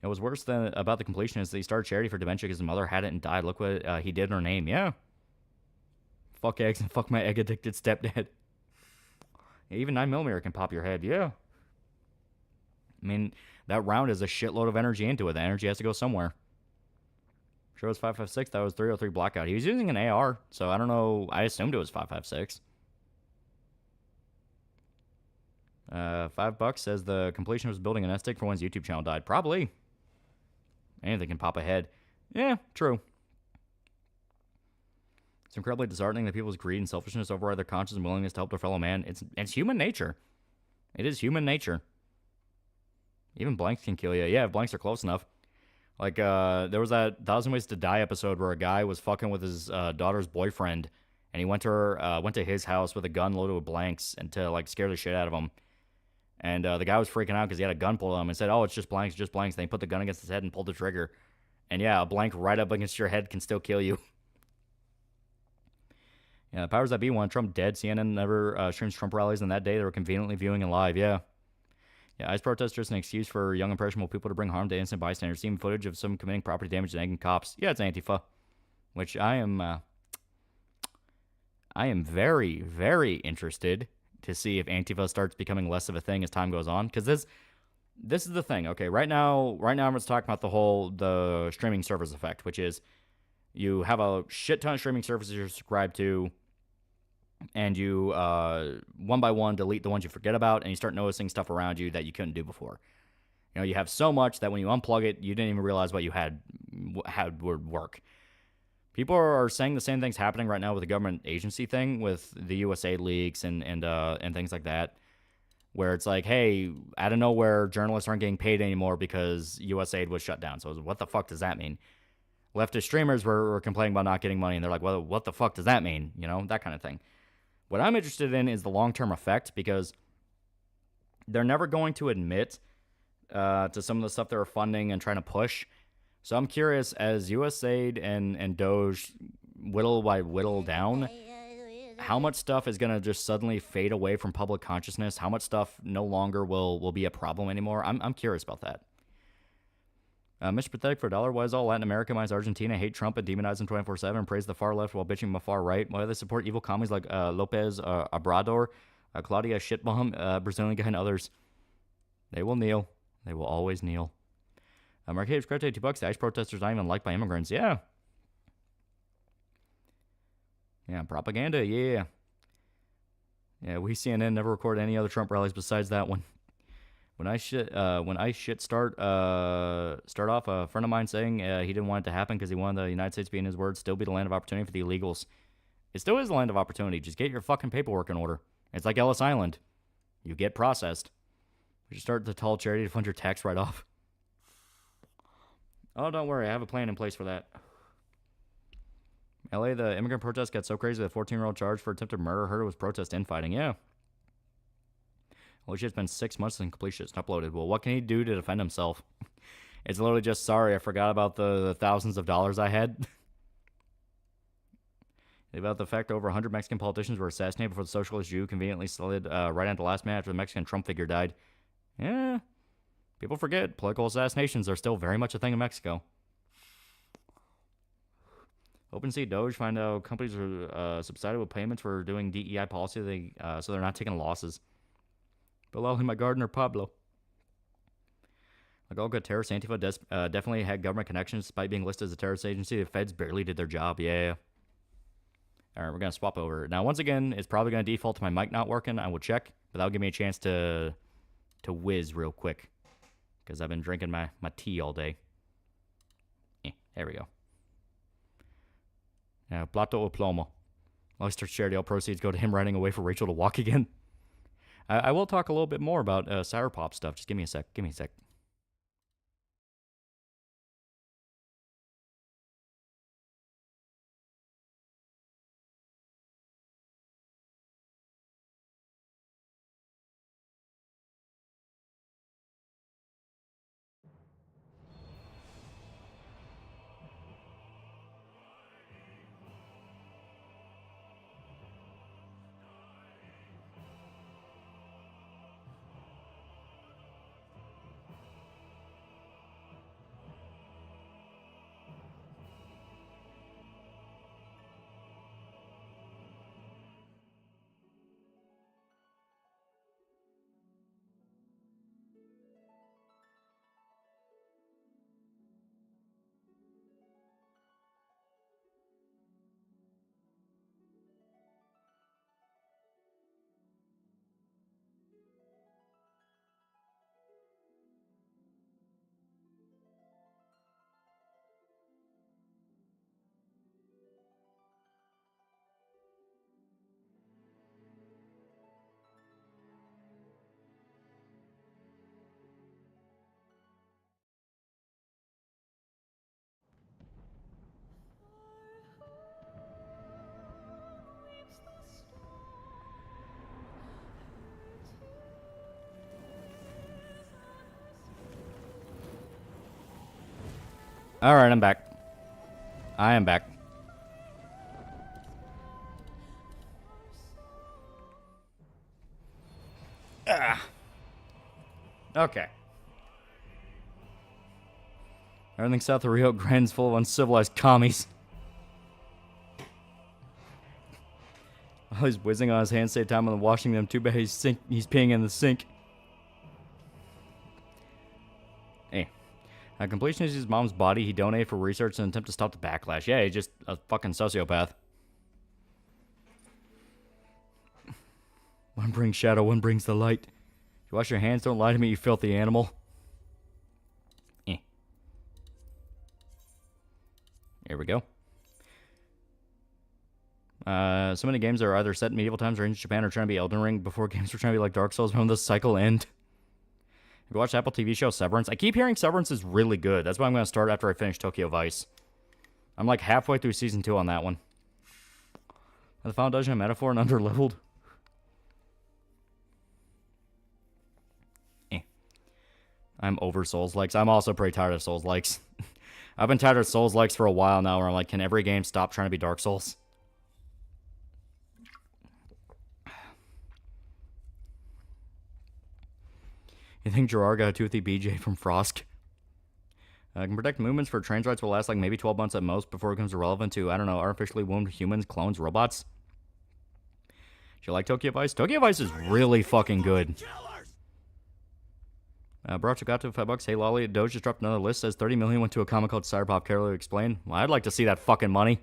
It was worse than about the completion is that he started charity for dementia because his mother had it and died. Look what he did in her name. Yeah. Fuck eggs and fuck my egg-addicted stepdad. Yeah, even 9mm can pop your head. Yeah. I mean, that round is a shitload of energy into it. The energy has to go somewhere. Sure, it was 5.56. That was 303 blackout. He was using an AR, so I don't know. I assumed it was 5.56. $5 says the completion was building a nest egg for when his YouTube channel died. Probably. Anything can pop ahead. Yeah, true. It's incredibly disheartening that people's greed and selfishness override their conscience and willingness to help their fellow man. It's human nature. It is human nature. Even blanks can kill you. Yeah, if blanks are close enough. Like, there was that 1,000 Ways to Die episode where a guy was fucking with his daughter's boyfriend, and he went to his house with a gun loaded with blanks and to, like, scare the shit out of him. And the guy was freaking out because he had a gun pulled on him and said, oh, it's just blanks, just blanks. Then he put the gun against his head and pulled the trigger. And yeah, a blank right up against your head can still kill you. Yeah, the powers that be want Trump dead. CNN never streams Trump rallies, and that day they were conveniently viewing it live. Yeah. Yeah, ICE protests just an excuse for young, impressionable people to bring harm to innocent bystanders. Seeing footage of some committing property damage and egging cops. Yeah, it's Antifa. Which I am very, very interested to see if Antifa starts becoming less of a thing as time goes on. Because this is the thing. Okay, right now I'm just talking about the streaming service effect, which is you have a shit ton of streaming services you're subscribed to, and you one by one delete the ones you forget about, and you start noticing stuff around you that you couldn't do before. You know, you have so much that when you unplug it, you didn't even realize what you had would work. People are saying the same things happening right now with the government agency thing, with the USAID leaks and things like that, where it's like, hey, out of nowhere, journalists aren't getting paid anymore because USAID was shut down. So what the fuck does that mean? Leftist streamers were complaining about not getting money, and they're like, well, what the fuck does that mean? You know, that kind of thing. What I'm interested in is the long-term effect, because they're never going to admit to some of the stuff they were funding and trying to push. So I'm curious, as USAID and Doge whittle down, how much stuff is going to just suddenly fade away from public consciousness? How much stuff no longer will be a problem anymore? I'm curious about that. Mr. Pathetic for $1. Why is all Latin America minus Argentina hate Trump and demonize him 24/7 and praise the far left while bitching the far right? Why do they support evil commies like Lopez Obrador, Claudia Shitbomb, Brazilian guy, and others? They will kneel. They will always kneel. Marquette Screte, $2. The ICE protesters not even liked by immigrants. Yeah. Yeah, propaganda. Yeah. Yeah, we CNN never record any other Trump rallies besides that one. When I start off, a friend of mine saying he didn't want it to happen because he wanted the United States to be, in his words, still be the land of opportunity for the illegals. It still is the land of opportunity. Just get your fucking paperwork in order. It's like Ellis Island. You get processed. You should start the tall charity to fund your tax write-off. Oh, don't worry. I have a plan in place for that. LA, the immigrant protest got so crazy that 14-year-old charged for attempted murder. Heard it was protest infighting. Yeah. Holy shit, it's been 6 months since complete shit's uploaded. Well, what can he do to defend himself? It's literally just, sorry, I forgot about the thousands of dollars I had. About the fact that over 100 Mexican politicians were assassinated before the socialist Jew conveniently slid right at the last minute after the Mexican Trump figure died. Yeah. People forget political assassinations are still very much a thing in Mexico. OpenSea Doge find out companies are subsided with payments for doing DEI policy, so they're not taking losses. Below my gardener Pablo. Like all good terrorists, Antifa definitely had government connections despite being listed as a terrorist agency. The feds barely did their job. Yeah. All right, we're going to swap over. Now, once again, it's probably going to default to my mic not working. I will check, but that'll give me a chance to whiz real quick because I've been drinking my tea all day. There we go. Now, Plato o Plomo. Oyster charity, all proceeds go to him riding away for Rachel to walk again. I will talk a little bit more about Sour Pop stuff. Just give me a sec. Give me a sec. All right, I'm back. I am back. Okay. Everything south of Rio Grande's full of uncivilized commies. Oh, he's whizzing on his hands, save time on washing them. Too bad he's peeing in the sink. Hey. Completion is his mom's body. He donated for research in an attempt to stop the backlash. Yeah, he's just a fucking sociopath. One brings shadow, one brings the light. You wash your hands, don't lie to me, you filthy animal. Here we go. So many games are either set in medieval times or ancient Japan or trying to be Elden Ring before games were trying to be like Dark Souls. When does the cycle end? Have you watched the Apple TV show Severance? I keep hearing Severance is really good. That's why I'm going to start after I finish Tokyo Vice. I'm like halfway through season 2 on that one. The Final Dungeon a metaphor and underleveled? I'm over Souls-likes. I'm also pretty tired of Souls-likes. I've been tired of Souls-likes for a while now where I'm like, can every game stop trying to be Dark Souls? You think Gerard got a toothy BJ from Frost? Can predict movements for trans rights will last like maybe 12 months at most before it becomes irrelevant to, I don't know, artificially wombed humans, clones, robots. Do you like Tokyo Vice? Tokyo Vice is really fucking good. Brought got to $5. Hey Lolly, Doge just dropped another list. Says 30 million went to a comic called Cyberpop. Care to explain? Well, I'd like to see that fucking money.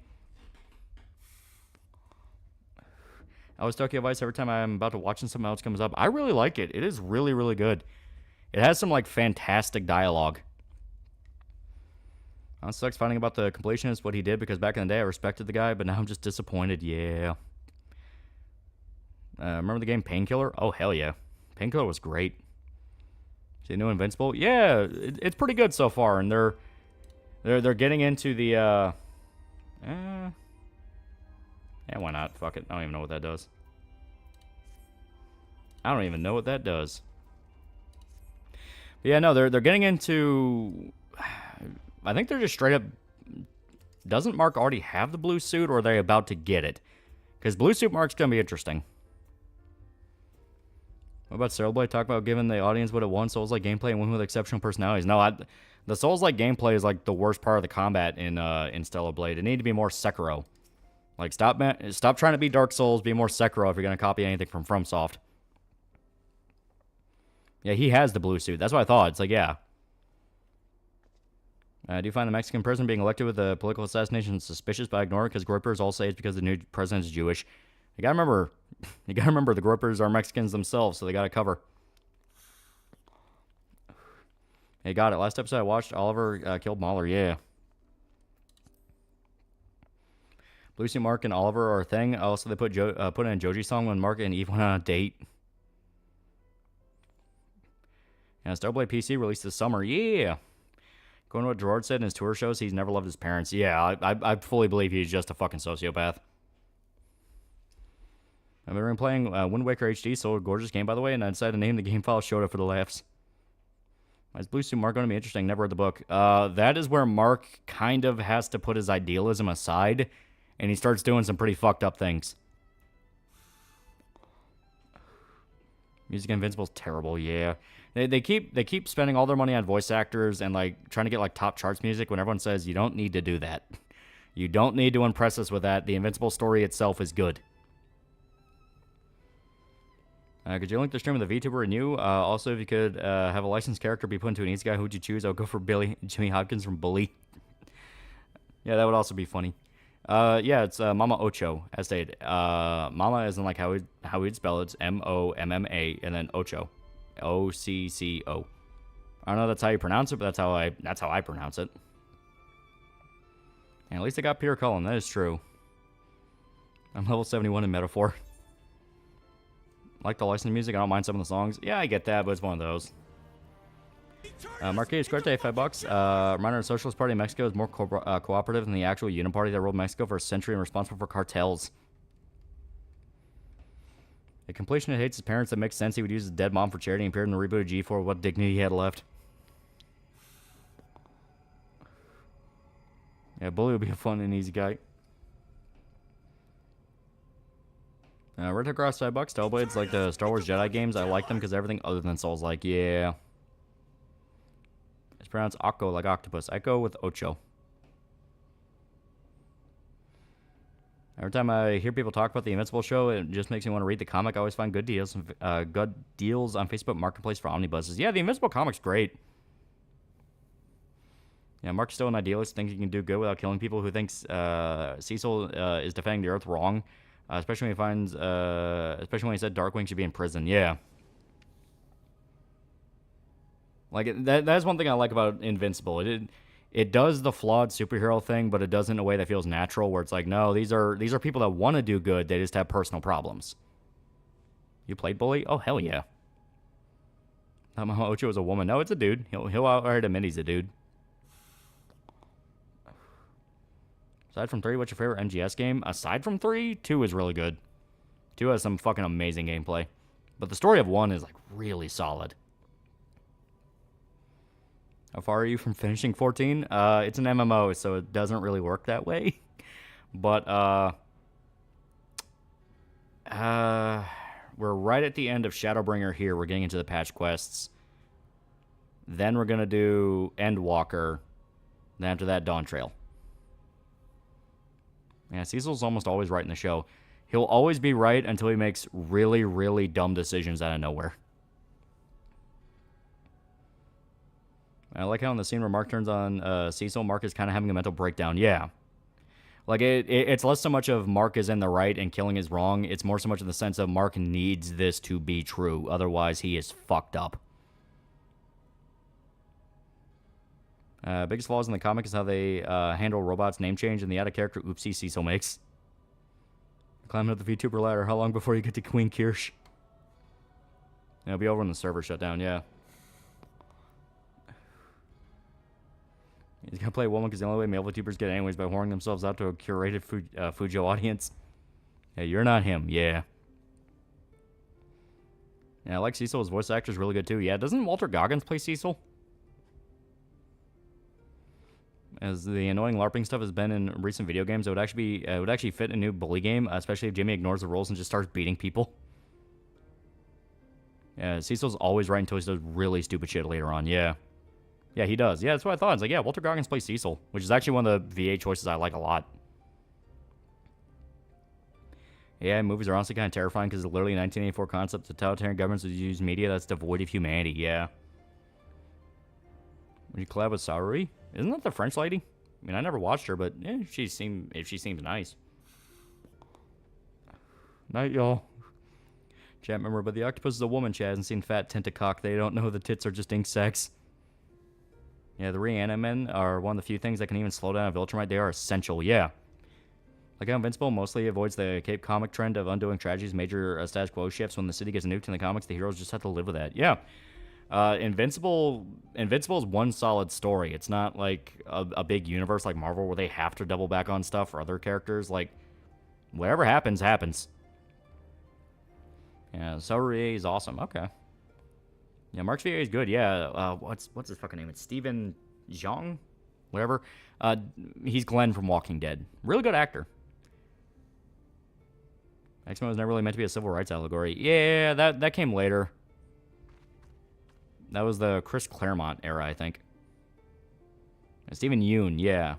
I was Tokyo Vice every time I'm about to watch and something else comes up. I really like it. It is really, really good. It has some like fantastic dialogue. It sucks finding about the completionist what he did because back in the day I respected the guy, but now I'm just disappointed. Yeah. Remember the game Painkiller? Oh hell yeah, Painkiller was great. See the new Invincible? Yeah, it's pretty good so far, and they're getting into the Yeah, why not? Fuck it. I don't even know what that does. I don't even know what that does. But yeah, no, they're getting into... I think they're just straight up... Doesn't Mark already have the blue suit, or are they about to get it? Because blue suit Mark's going to be interesting. What about Soulblade? Talk about giving the audience what it wants, Souls-like gameplay, and one with exceptional personalities. No, the Souls-like gameplay is like the worst part of the combat in Stellar Blade. It need to be more Sekiro. Like, stop trying to be Dark Souls, be more Sekiro if you're going to copy anything from FromSoft. Yeah, he has the blue suit. That's what I thought. It's like, yeah. Do you find the Mexican president being elected with a political assassination suspicious, but I ignore it because Groypers all say it's because the new president is Jewish? You gotta remember the Groypers are Mexicans themselves, so they gotta cover. Hey, got it. Last episode I watched, Oliver killed Mahler. Yeah. Blue suit Mark and Oliver are a thing. Also, they put in a Joji song when Mark and Eve went on a date. And Starblade PC released this summer. Yeah. Going to what Gerard said in his tour shows, he's never loved his parents. Yeah, I fully believe he's just a fucking sociopath. I've been playing Wind Waker HD, so a gorgeous game, by the way, and I decided to name the game file Shota for the laughs. Why is Blue Suit Mark going to be interesting? Never read the book. That is where Mark kind of has to put his idealism aside, and he starts doing some pretty fucked up things. Music Invincible's terrible, yeah. They keep spending all their money on voice actors and like trying to get like top charts music when everyone says you don't need to do that. You don't need to impress us with that. The Invincible story itself is good. Could you link the stream with a VTuber and you? Also, if you could have a licensed character be put into an easy guy, who would you choose? I would go for Jimmy Hopkins from Bully. Yeah, that would also be funny. Yeah, it's Mama Ocho, as stated. Mama isn't like how we'd spell it. It's M-O-M-M-A, and then Ocho. O-C-C-O. I don't know if that's how you pronounce it, but that's how I pronounce it. And at least I got Peter Cullen, that is true. I'm level 71 in Metaphor. Like the licensed music, I don't mind some of the songs. Yeah, I get that, but it's one of those. Marquez Squarte, $5. Reminder, the Socialist Party of Mexico is more cooperative than the actual Uniparty that ruled Mexico for a century and responsible for cartels. A completionist hates his parents. That makes sense. He would use his dead mom for charity and appeared in the reboot of G4 with what dignity he had left. Yeah, Bully would be a fun and easy guy. Red Hook Cross $5. Hellblades, like the Star Wars Jedi games. I like them because everything other than Souls like, yeah. It's pronounced Occo, like octopus. I go with Ocho. Every time I hear people talk about the Invincible show, it just makes me want to read the comic. I always find good deals on Facebook Marketplace for omnibuses. Yeah, the Invincible comic's great. Yeah, Mark's still an idealist, thinks he can do good without killing people, who thinks Cecil is defending the Earth wrong, especially when he said Darkwing should be in prison. Yeah. Like, that's one thing I like about Invincible. It does the flawed superhero thing, but it does it in a way that feels natural, where it's like, no, these are people that want to do good, they just have personal problems. You played Bully? Oh, hell yeah. Not Mama Ocho was a woman. No, it's a dude. He'll outright admit he's a dude. Aside from 3, what's your favorite MGS game? Aside from 3, 2 is really good. 2 has some fucking amazing gameplay. But the story of 1 is, like, really solid. How far are you from finishing 14? It's an MMO, so it doesn't really work that way. But, we're right at the end of Shadowbringer here. We're getting into the patch quests. Then we're going to do Endwalker. Then after that, Dawn Trail. Yeah, Cecil's almost always right in the show. He'll always be right until he makes really, really dumb decisions out of nowhere. I like how in the scene where Mark turns on Cecil, Mark is kind of having a mental breakdown. Yeah. Like, it's less so much of Mark is in the right and killing is wrong. It's more so much in the sense of Mark needs this to be true. Otherwise, he is fucked up. Biggest flaws in the comic is how they handle robots' name change and the out-of-character oopsie Cecil makes. Climbing up the VTuber ladder. How long before you get to Queen Kirsch? It'll be over when the server shut down, yeah. He's gonna play a woman because the only way male VTubers get anyways by whoring themselves out to a curated Fujo audience. Yeah, you're not him. Yeah. Yeah, I like Cecil. His voice actor's really good too. Yeah, doesn't Walter Goggins play Cecil? As the annoying LARPing stuff has been in recent video games, it would actually fit a new bully game, especially if Jimmy ignores the rules and just starts beating people. Yeah, Cecil's always right until he does really stupid shit later on. Yeah. Yeah, he does. Yeah, that's what I thought. It's like, yeah, Walter Goggins plays Cecil, which is actually one of the VA choices I like a lot. Yeah, movies are honestly kind of terrifying because it's literally a 1984 concept. Totalitarian governments would use media that's devoid of humanity. Yeah. Would you collab with Saori? Isn't that the French lady? I mean, I never watched her, but yeah, she seems nice. Night, y'all. Chat member, but the octopus is a woman. Chat hasn't seen fat tentacock. They don't know the tits are just ink sex. Yeah, the reanimen are one of the few things that can even slow down a Viltrumite. They are essential. Yeah. Like how Invincible mostly avoids the Cape comic trend of undoing tragedies, major status quo shifts. When the city gets nuked in the comics, the heroes just have to live with that. Yeah. Invincible is one solid story. It's not like a big universe like Marvel where they have to double back on stuff for other characters. Like, whatever happens, happens. Yeah, Saori is awesome. Okay. Yeah, Mark's VA is good. Yeah, what's his fucking name? It's Steven Zhang? Whatever. He's Glenn from Walking Dead. Really good actor. X-Men was never really meant to be a civil rights allegory. Yeah, that came later. That was the Chris Claremont era, I think. Stephen Yeun, yeah.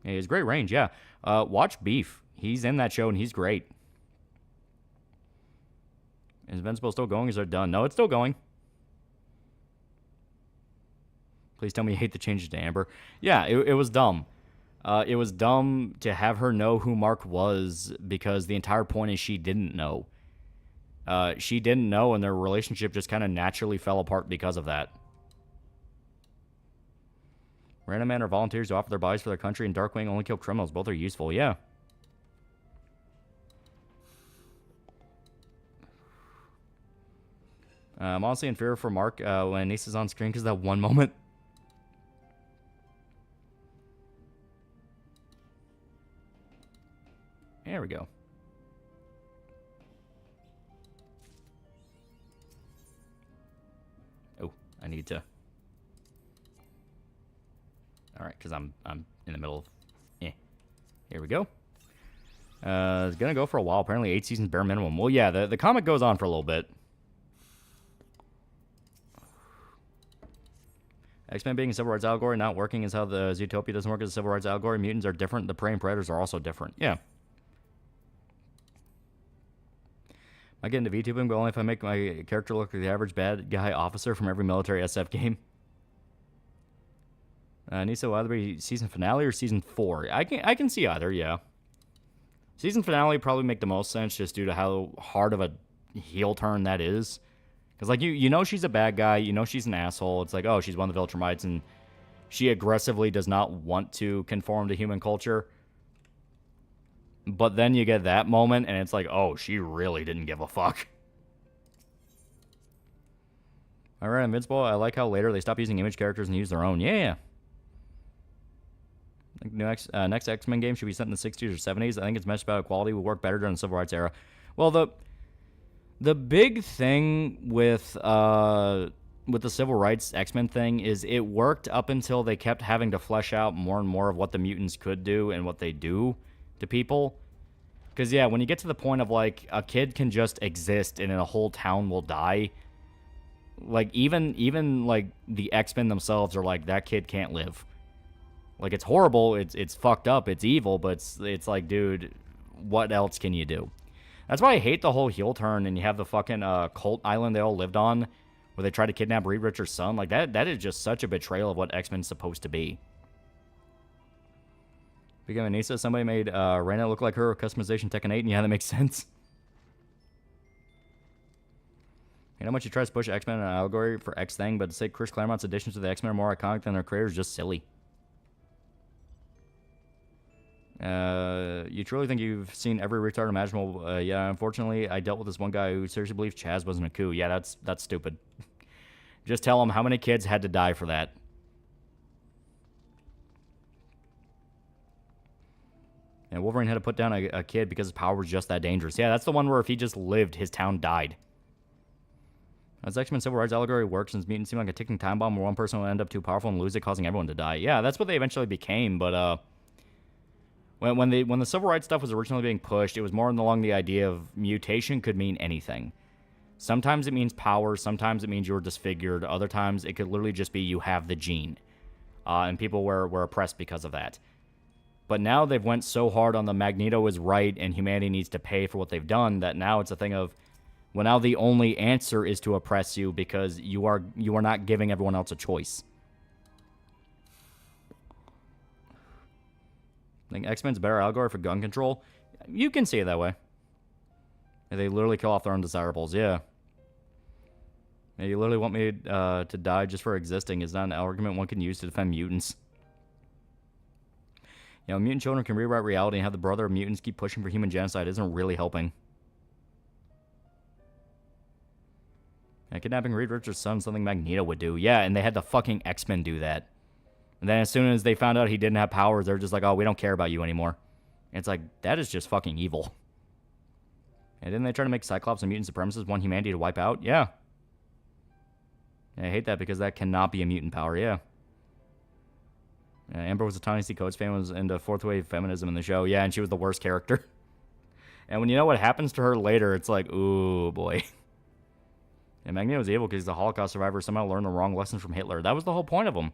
Yeah, he has great range, yeah. Watch Beef. He's in that show, and he's great. Is Invincible still going? Is it done? No, it's still going. Please tell me you hate the changes to Amber. Yeah, it was dumb. It was dumb to have her know who Mark was because the entire point is she didn't know. She didn't know, and their relationship just kind of naturally fell apart because of that. Random men are volunteers who offer their bodies for their country, and Darkwing only kill criminals. Both are useful, yeah. I'm honestly in fear for Mark when Ace is on screen because that one moment. There we go. Oh, I need to. All right, because I'm in the middle of. Here we go. It's gonna go for a while. Apparently, 8 seasons bare minimum. Well, yeah, the comic goes on for a little bit. X-Men being a civil rights allegory, not working is how the Zootopia doesn't work as a civil rights allegory. Mutants are different. The prey and predators are also different. Yeah. I get into VTubing, but only if I make my character look like the average bad guy officer from every military SF game. Nisa, will either be season finale or season 4? I can see either, yeah. Season finale probably make the most sense just due to how hard of a heel turn that is. Because, like, you know she's a bad guy. You know she's an asshole. It's like, oh, she's one of the Viltrumites, and she aggressively does not want to conform to human culture. But then you get that moment, and it's like, oh, she really didn't give a fuck. All right, Invincible. I like how later they stop using image characters and use their own. Yeah. I think next X-Men game should be set in the 60s or 70s. I think it's message about equality would work better during the Civil Rights era. Well, the big thing with the Civil Rights X-Men thing is it worked up until they kept having to flesh out more and more of what the mutants could do and what they do to people. Because, yeah, when you get to the point of, like, a kid can just exist and a whole town will die, like, even like, the X-Men themselves are like, that kid can't live. Like, it's horrible, it's fucked up, it's evil, but it's like, dude, what else can you do? That's why I hate the whole heel turn, and you have the fucking cult island they all lived on, where they try to kidnap Reed Richards' son. Like, that is just such a betrayal of what X-Men's supposed to be. Speaking of Anissa, somebody made Reyna look like her with customization Tekken 8, and yeah, that makes sense. You know how much he tries to push X-Men in an allegory for X-Thing, but to say Chris Claremont's additions to the X-Men are more iconic than their creators is just silly. You truly think you've seen every retard imaginable? Yeah, unfortunately, I dealt with this one guy who seriously believed Chaz wasn't a coup. Yeah, that's stupid. Just tell him how many kids had to die for that. And Wolverine had to put down a kid because his power was just that dangerous. Yeah, that's the one where if he just lived, his town died. As X-Men Civil Rights allegory works, since mutants seem like a ticking time bomb where one person will end up too powerful and lose it, causing everyone to die. Yeah, that's what they eventually became, but when the civil rights stuff was originally being pushed, it was more along the idea of mutation could mean anything. Sometimes it means power, sometimes it means you're disfigured, other times it could literally just be you have the gene. And people were oppressed because of that. But now they've went so hard on the Magneto is right and humanity needs to pay for what they've done that now it's a thing of, well, now the only answer is to oppress you because you are not giving everyone else a choice. I think X-Men's a better allegory for gun control. You can see it that way. They literally kill off their undesirables, yeah. You literally want me to die just for existing is not an argument one can use to defend mutants. You know, mutant children can rewrite reality and have the brother of mutants keep pushing for human genocide isn't really helping. And kidnapping Reed Richards' son, something Magneto would do. Yeah, and they had the fucking X-Men do that. And then as soon as they found out he didn't have powers, they're just like, oh, we don't care about you anymore. And it's like, that is just fucking evil. And didn't they try to make Cyclops and mutant supremacists want humanity to wipe out? Yeah. I hate that because that cannot be a mutant power, yeah. Amber was a Ta-Nehisi Coates fan, was into fourth wave feminism in the show. Yeah, and she was the worst character. And when you know what happens to her later, it's like, ooh, boy. And Magneto's evil because he's a Holocaust survivor somehow learned the wrong lessons from Hitler. That was the whole point of him.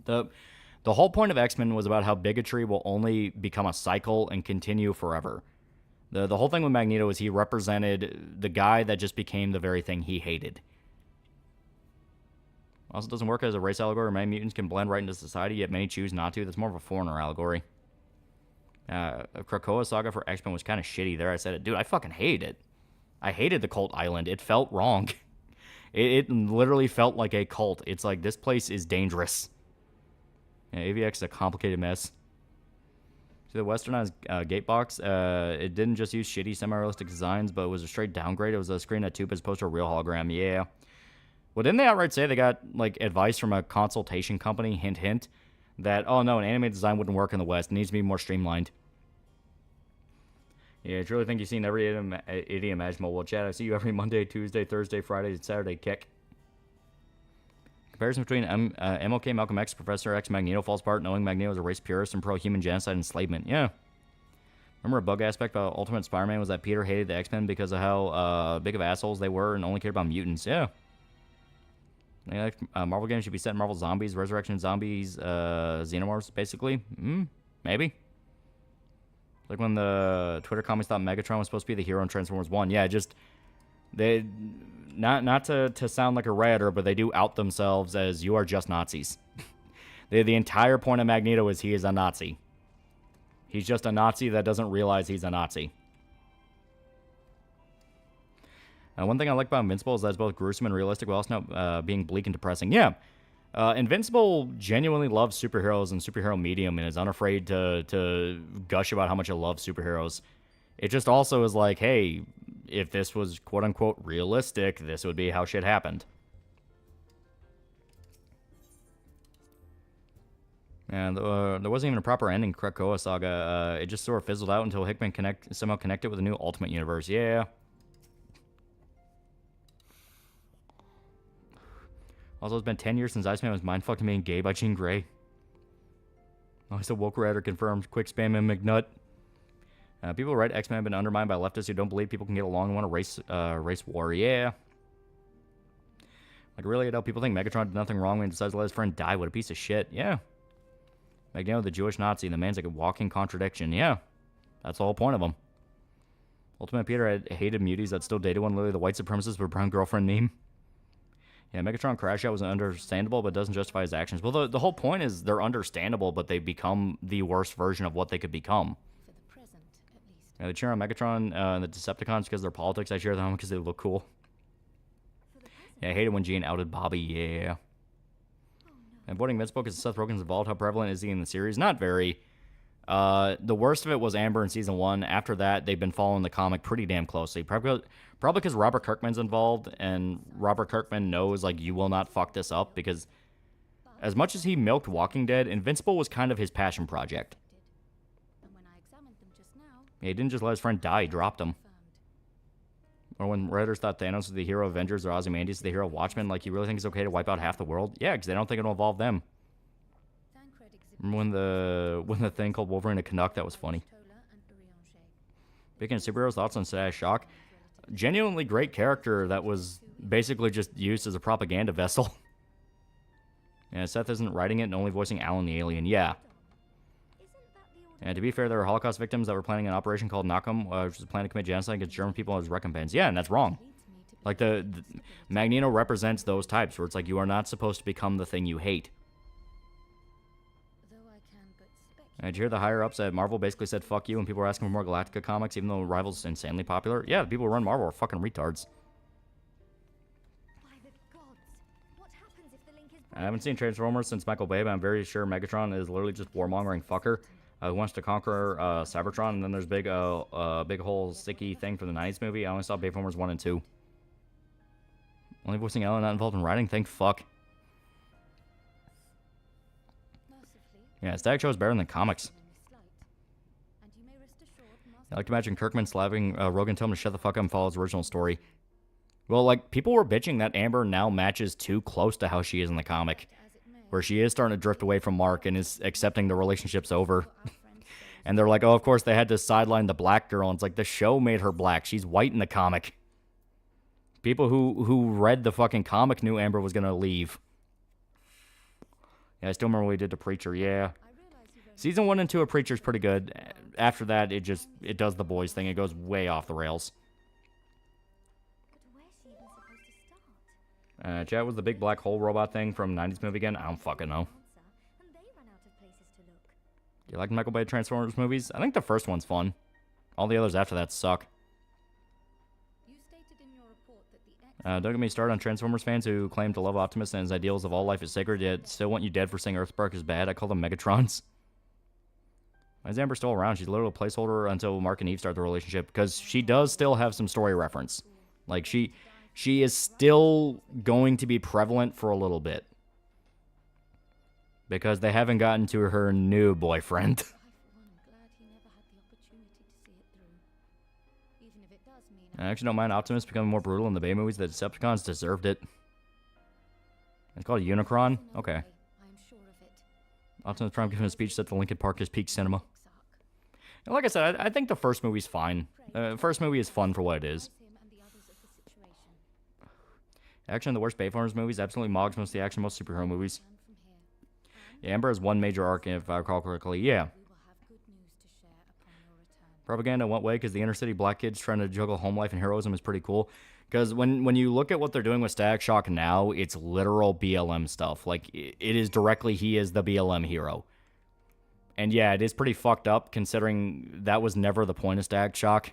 The whole point of X-Men was about how bigotry will only become a cycle and continue forever. The whole thing with Magneto is he represented the guy that just became the very thing he hated. Also doesn't work as a race allegory. Many mutants can blend right into society, yet many choose not to. That's more of a foreigner allegory. Krakoa Saga for X-Men was kind of shitty there. I said it. Dude, I fucking hated it. I hated the cult island. It felt wrong. It literally felt like a cult. It's like, this place is dangerous. Yeah, AVX is a complicated mess. See the westernized gatebox? It didn't just use shitty semi-realistic designs, but it was a straight downgrade. It was a screen at tube as opposed to a real hologram. Yeah. Well, didn't they outright say they got, like, advice from a consultation company, hint, hint, that, oh, no, an animated design wouldn't work in the West. It needs to be more streamlined. Yeah, I truly think you've seen every idiom imaginable. Well, Chad, I see you every Monday, Tuesday, Thursday, Friday, and Saturday. Kick. Comparison between MLK, Malcolm X, Professor X, Magneto falls apart, knowing Magneto is a race purist and pro-human genocide and enslavement. Yeah. Remember a bug aspect about Ultimate Spider-Man was that Peter hated the X-Men because of how big of assholes they were and only cared about mutants. Yeah. Marvel games should be set in Marvel Zombies, Resurrection Zombies, Xenomorphs, basically. Maybe. Like when the Twitter comments thought Megatron was supposed to be the hero in Transformers 1. Yeah, just... they... Not to sound like a rioter, but they do out themselves as, you are just Nazis. The entire point of Magneto is he is a Nazi. He's just a Nazi that doesn't realize he's a Nazi. One thing I like about Invincible is that it's both gruesome and realistic, while also not being bleak and depressing. Yeah, Invincible genuinely loves superheroes and superhero medium and is unafraid to gush about how much it loves superheroes. It just also is like, hey, if this was quote-unquote realistic, this would be how shit happened. And there wasn't even a proper ending to Krakoa Saga. It just sort of fizzled out until Hickman somehow connected with a new Ultimate Universe. Yeah. Also, it's been 10 years since Iceman was mindfucked and being gay by Jean Grey. Oh, so woke writer confirmed. Quick spam and McNutt. People who write X-Men have been undermined by leftists who don't believe people can get along and want a race war. Yeah. Like, really, Adele, people think Megatron did nothing wrong when he decides to let his friend die. What a piece of shit. Yeah. Magneto, the Jewish Nazi, the man's like a walking contradiction. Yeah. That's the whole point of him. Ultimate Peter had hated muties that still dated one, literally the white supremacist with brown girlfriend meme. Yeah, Megatron Crash Out was understandable, but doesn't justify his actions. Well, the whole point is they're understandable, but they become the worst version of what they could become. For the present, at least. Yeah, they cheer on Megatron and the Decepticons because of their politics. I cheer them because they look cool. Yeah, I hated when Jean outed Bobby. Yeah. And avoiding Invincible because Seth Rogen's involved. How prevalent is he in the series? Not very. The worst of it was Amber in season 1. After that, they've been following the comic pretty damn closely. Probably because Robert Kirkman's involved, and Robert Kirkman knows, like, you will not fuck this up, because as much as he milked Walking Dead, Invincible was kind of his passion project. Yeah, he didn't just let his friend die, he dropped him. Or when Redditors thought Thanos was the hero of Avengers or Ozymandias the hero of Watchmen, like, you really think it's okay to wipe out half the world? Yeah, because they don't think it'll involve them. Remember when the thing called Wolverine a Canuck? That was funny. Speaking of superheroes, thoughts on Static Shock? Genuinely great character that was basically just used as a propaganda vessel. Yeah, Seth isn't writing it and only voicing Alan the Alien. Yeah. And to be fair, there were Holocaust victims that were planning an operation called Knockem, which was a plan to commit genocide against German people as recompense. Yeah, and that's wrong. Like, the Magneto represents those types where it's like, you are not supposed to become the thing you hate. And did you hear the higher-ups at Marvel basically said fuck you when people were asking for more Galactica comics, even though Rival's insanely popular? Yeah, the people who run Marvel are fucking retards. I haven't seen Transformers since Michael Bay, but I'm very sure Megatron is literally just warmongering fucker who wants to conquer Cybertron, and then there's big whole sticky thing from the 90s movie. I only saw Bayformers 1 and 2. Only voicing Ellen not involved in writing? Thank fuck. Yeah, Static Show is better than comics. I like to imagine Kirkman slapping Rogan, telling him to shut the fuck up and follow his original story. Well, like, people were bitching that Amber now matches too close to how she is in the comic, where she is starting to drift away from Mark and is accepting the relationship's over. And they're like, oh, of course they had to sideline the black girl. And it's like, the show made her black. She's white in the comic. People who read the fucking comic knew Amber was going to leave. Yeah, I still remember what we did to Preacher, yeah. Season 1 and 2 of Preacher's pretty good. After that, it does the boys thing. It goes way off the rails. Chat was the big black hole robot thing from 90s movie again? I don't fucking know. You like Michael Bay Transformers movies? I think the first one's fun. All the others after that suck. Don't get me started on Transformers fans who claim to love Optimus and his ideals of all life is sacred, yet still want you dead for saying Earthspark is bad. I call them Megatrons. Why is Amber still around? She's literally a placeholder until Mark and Eve start the relationship, because she does still have some story reference. Like, she is still going to be prevalent for a little bit. Because they haven't gotten to her new boyfriend. I actually don't mind Optimus becoming more brutal in the Bay movies. The Decepticons deserved it. It's called Unicron? Okay. Optimus Prime giving a speech at the Lincoln Park is peak cinema. And like I said, I think the first movie's fine. The first movie is fun for what it is. Action in the worst Bayformers movies absolutely mogs most of the action, most superhero movies. Yeah, Amber has one major arc, if I recall correctly. Yeah. Propaganda in what way? Because the inner city black kids trying to juggle home life and heroism is pretty cool. Because when you look at what they're doing with Static Shock now, it's literal BLM stuff. Like, it is directly, he is the BLM hero. And yeah, it is pretty fucked up, considering that was never the point of Static Shock.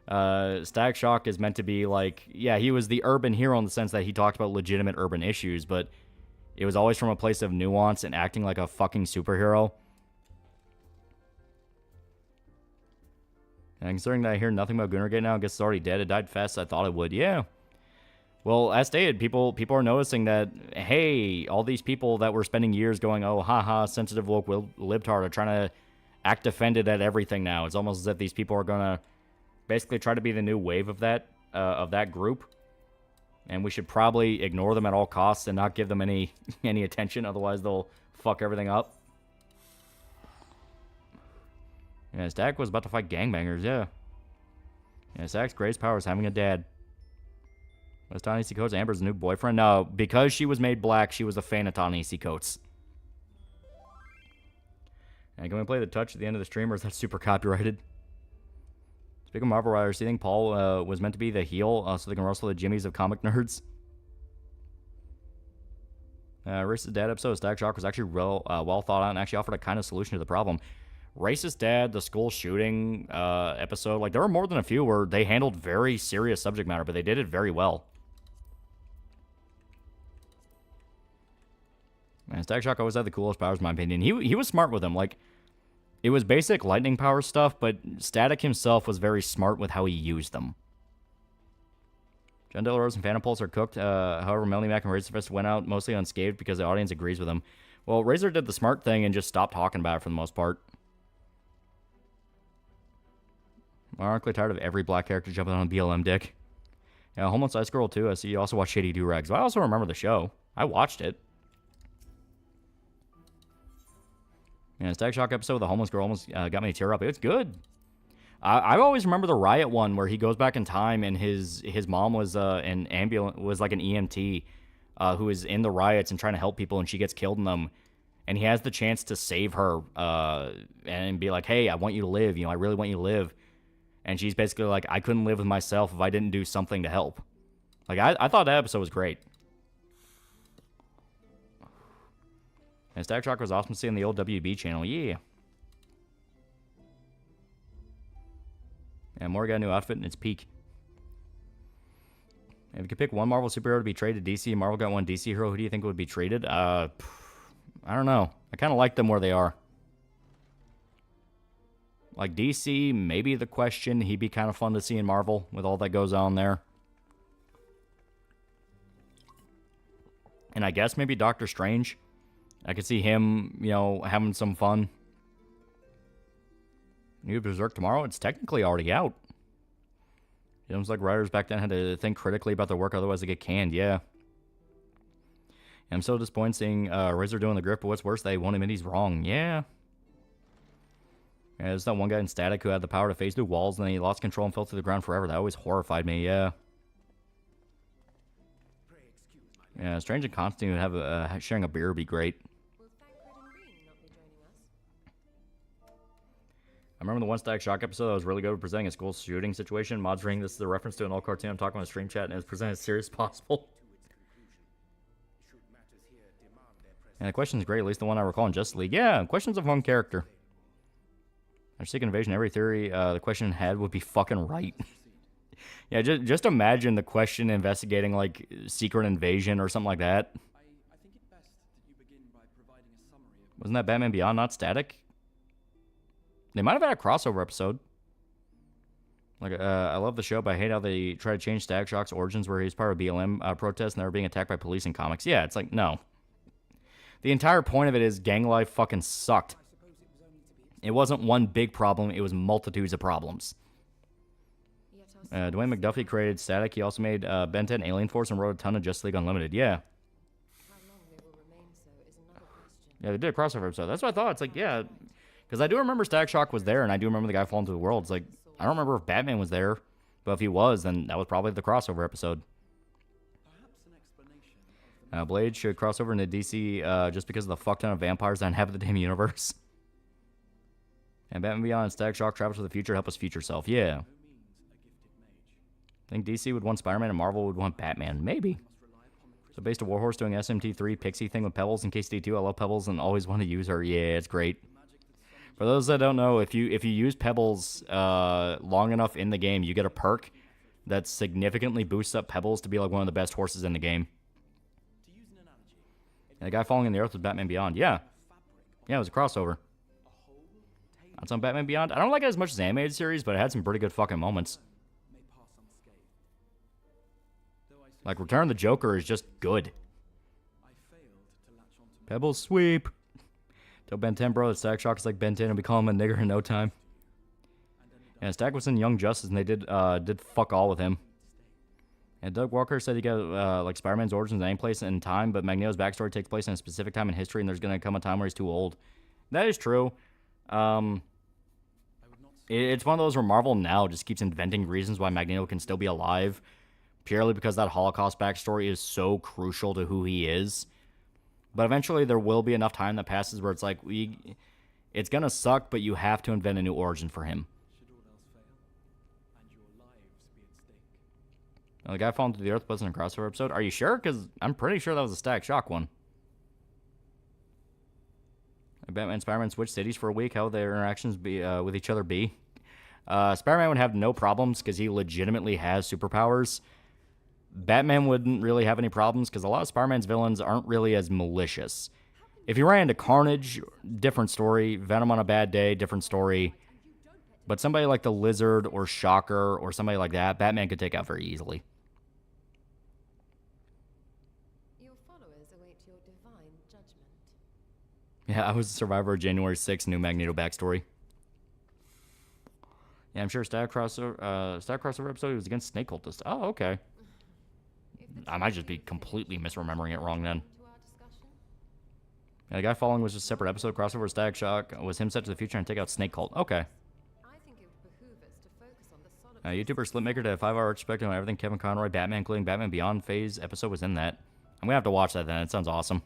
Static Shock is meant to be like, yeah, he was the urban hero in the sense that he talked about legitimate urban issues, but it was always from a place of nuance and acting like a fucking superhero. And considering that I hear nothing about Goonergate now, I guess it's already dead. It died fast, I thought it would. Yeah. Well, as stated, people are noticing that, hey, all these people that were spending years going, oh, haha, sensitive woke libtard are trying to act offended at everything now. It's almost as if these people are going to basically try to be the new wave of that group. And we should probably ignore them at all costs and not give them any attention. Otherwise, they'll fuck everything up. Yeah, Static was about to fight gangbangers, yeah. Yeah, Static's greatest power is having a dad. Was Ta-Nehisi Coates Amber's new boyfriend? No, because she was made black, she was a fan of Ta-Nehisi Coates. And can we play the touch at the end of the stream, or is that super copyrighted? Speaking of Marvel writers, do you think Paul was meant to be the heel so they can rustle the jimmies of comic nerds? Racist Dad episode of Static Shock was actually well thought out and actually offered a kind of solution to the problem. Racist Dad, the school shooting episode, like, there were more than a few where they handled very serious subject matter, but they did it very well. Man, Static Shock always had the coolest powers, in my opinion. He was smart with them. Like, it was basic lightning power stuff, but Static himself was very smart with how he used them. John Del Rose and Phantom Pulse are cooked. However, Melanie Mac and Razorfist went out mostly unscathed because the audience agrees with them. Well, Razor did the smart thing and just stopped talking about it for the most part. I'm ironically tired of every black character jumping on a BLM dick. Yeah, Homeless Ice Girl too. I see you also watch Shady Do-Rags. Well, I also remember the show. I watched it. Yeah, Static Shock episode with the homeless girl almost got me to tear up. It's good. I always remember the Riot one where he goes back in time and his mom was an ambulance, was like an EMT who is in the riots and trying to help people, and she gets killed in them. And he has the chance to save her and be like, hey, I want you to live. You know, I really want you to live. And she's basically like, I couldn't live with myself if I didn't do something to help. Like, I thought that episode was great. And Static Shock was awesome to see on the old WB channel. Yeah. And Maury got a new outfit in its peak. If you could pick one Marvel superhero to be traded to DC, Marvel got one DC hero, who do you think would be traded? I don't know. I kind of like them where they are. Like DC, maybe the Question. He'd be kind of fun to see in Marvel with all that goes on there. And I guess maybe Doctor Strange. I could see him, you know, having some fun. New Berserk tomorrow? It's technically already out. It was like writers back then had to think critically about their work, otherwise they get canned, yeah. I'm so disappointed seeing Razor doing the grip, but what's worse, they won't admit he's wrong. Yeah. Yeah, there's that one guy in Static who had the power to phase through walls, and then he lost control and fell to the ground forever. That always horrified me, yeah. Yeah, Strange and Constantine would have sharing a beer would be great. I remember the one Static Shock episode that was really good at presenting a school shooting situation. Mods ring, this is a reference to an old cartoon I'm talking on the stream chat, and it's presented as serious as possible. And the question's great, at least the one I recall in Justice League. Yeah, Question's a fun character. Our Secret Invasion, every theory the Question had would be fucking right. Yeah, just imagine the Question investigating, like, Secret Invasion or something like that. Wasn't that Batman Beyond, not Static? They might have had a crossover episode. Like, I love the show, but I hate how they try to change Static Shock's origins where he's part of BLM protest and they were being attacked by police in comics. Yeah, it's like, no. The entire point of it is gang life fucking sucked. It wasn't one big problem, it was multitudes of problems. Dwayne McDuffie created Static. He also made Ben 10 Alien Force and wrote a ton of Justice League Unlimited. Yeah. Yeah, they did a crossover episode. That's what I thought. It's like, yeah. Because I do remember Static Shock was there, and I do remember the guy falling to the world. It's like, I don't remember if Batman was there, but if he was, then that was probably the crossover episode. Blade should cross over into DC just because of the fuck ton of vampires that inhabit the damn universe. And Batman Beyond and Static Shock travels to the future to help us future self. Yeah. I think DC would want Spider-Man and Marvel would want Batman. Maybe. So based on Warhorse doing SMT3 Pixie thing with Pebbles in KCD2. I love Pebbles and always want to use her. Yeah, it's great. For those that don't know, if you use Pebbles long enough in the game, you get a perk that significantly boosts up Pebbles to be like one of the best horses in the game. And the guy falling in the earth was Batman Beyond. Yeah. Yeah, it was a crossover. That's on Batman Beyond. I don't like it as much as the animated series, but it had some pretty good fucking moments. Like, Return of the Joker is just good. Pebbles sweep. Tell Ben 10, bro, that Static Shock is like Ben 10, and we call him a nigger in no time. And Static was in Young Justice, and they did fuck all with him. And Doug Walker said he got, like, Spider-Man's origins in any place in time, but Magneto's backstory takes place in a specific time in history, and there's going to come a time where he's too old. That is true. It's one of those where Marvel now just keeps inventing reasons why Magneto can still be alive, purely because that Holocaust backstory is so crucial to who he is. But eventually there will be enough time that passes where it's like, it's going to suck, but you have to invent a new origin for him. Now, the guy falling to the earth wasn't a crossover episode. Are you sure? Because I'm pretty sure that was a Static Shock one. Batman and Spider-Man switch cities for a week. How would their interactions be with each other be? Spider-Man would have no problems because he legitimately has superpowers. Batman wouldn't really have any problems because a lot of Spider-Man's villains aren't really as malicious. If you ran into Carnage, different story. Venom on a bad day, different story. But somebody like the Lizard or Shocker or somebody like that, Batman could take out very easily. Your followers await your divine judgment. Yeah, I was a survivor of January 6th, new Magneto backstory. Yeah, I'm sure Stat crossover episode was against Snake Cultist. Oh, okay. I might just be completely misremembering it wrong then. To our discussion? Yeah, the guy following was just a separate episode. Crossover Static Shock was him set to the future and take out Snake Cult. Okay. I think it would behoove us to focus on the solid YouTuber Slipmaker did a 5-hour retrospective on everything Kevin Conroy, Batman, including Batman Beyond phase episode was in that. I'm gonna have to watch that then. It sounds awesome.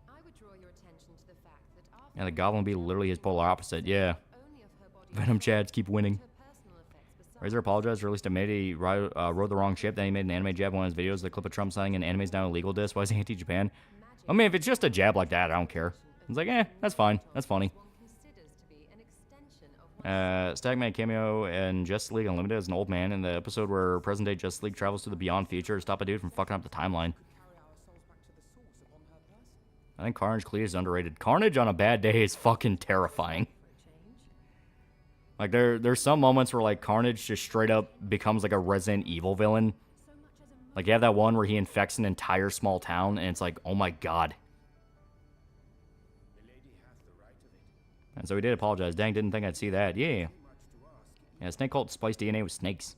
I would draw your attention to the fact that our Yeah, the Goblin would be literally his polar opposite. Yeah. only of her body Venom Chads keep winning. her personal effects besides Razor apologized, released a he rode the wrong ship, then he made an anime jab in one of his videos, the clip of Trump signing an anime's now illegal disc. Why is he anti-Japan? I mean, if it's just a jab like that, I don't care. It's like, that's fine. That's funny. one considers to be an extension of Stagman cameo in Justice League Unlimited as an old man in the episode where present-day Justice League travels to the Beyond Future to stop a dude from fucking up the timeline. I think Carnage Cleave is underrated. Carnage on a bad day is fucking terrifying. Like, there's some moments where, like, Carnage just straight up becomes, like, a Resident Evil villain. Like, you have that one where he infects an entire small town, and it's like, oh my god. And so he did apologize. Dang, didn't think I'd see that. Yeah. Yeah, Snake Cult spliced DNA with snakes.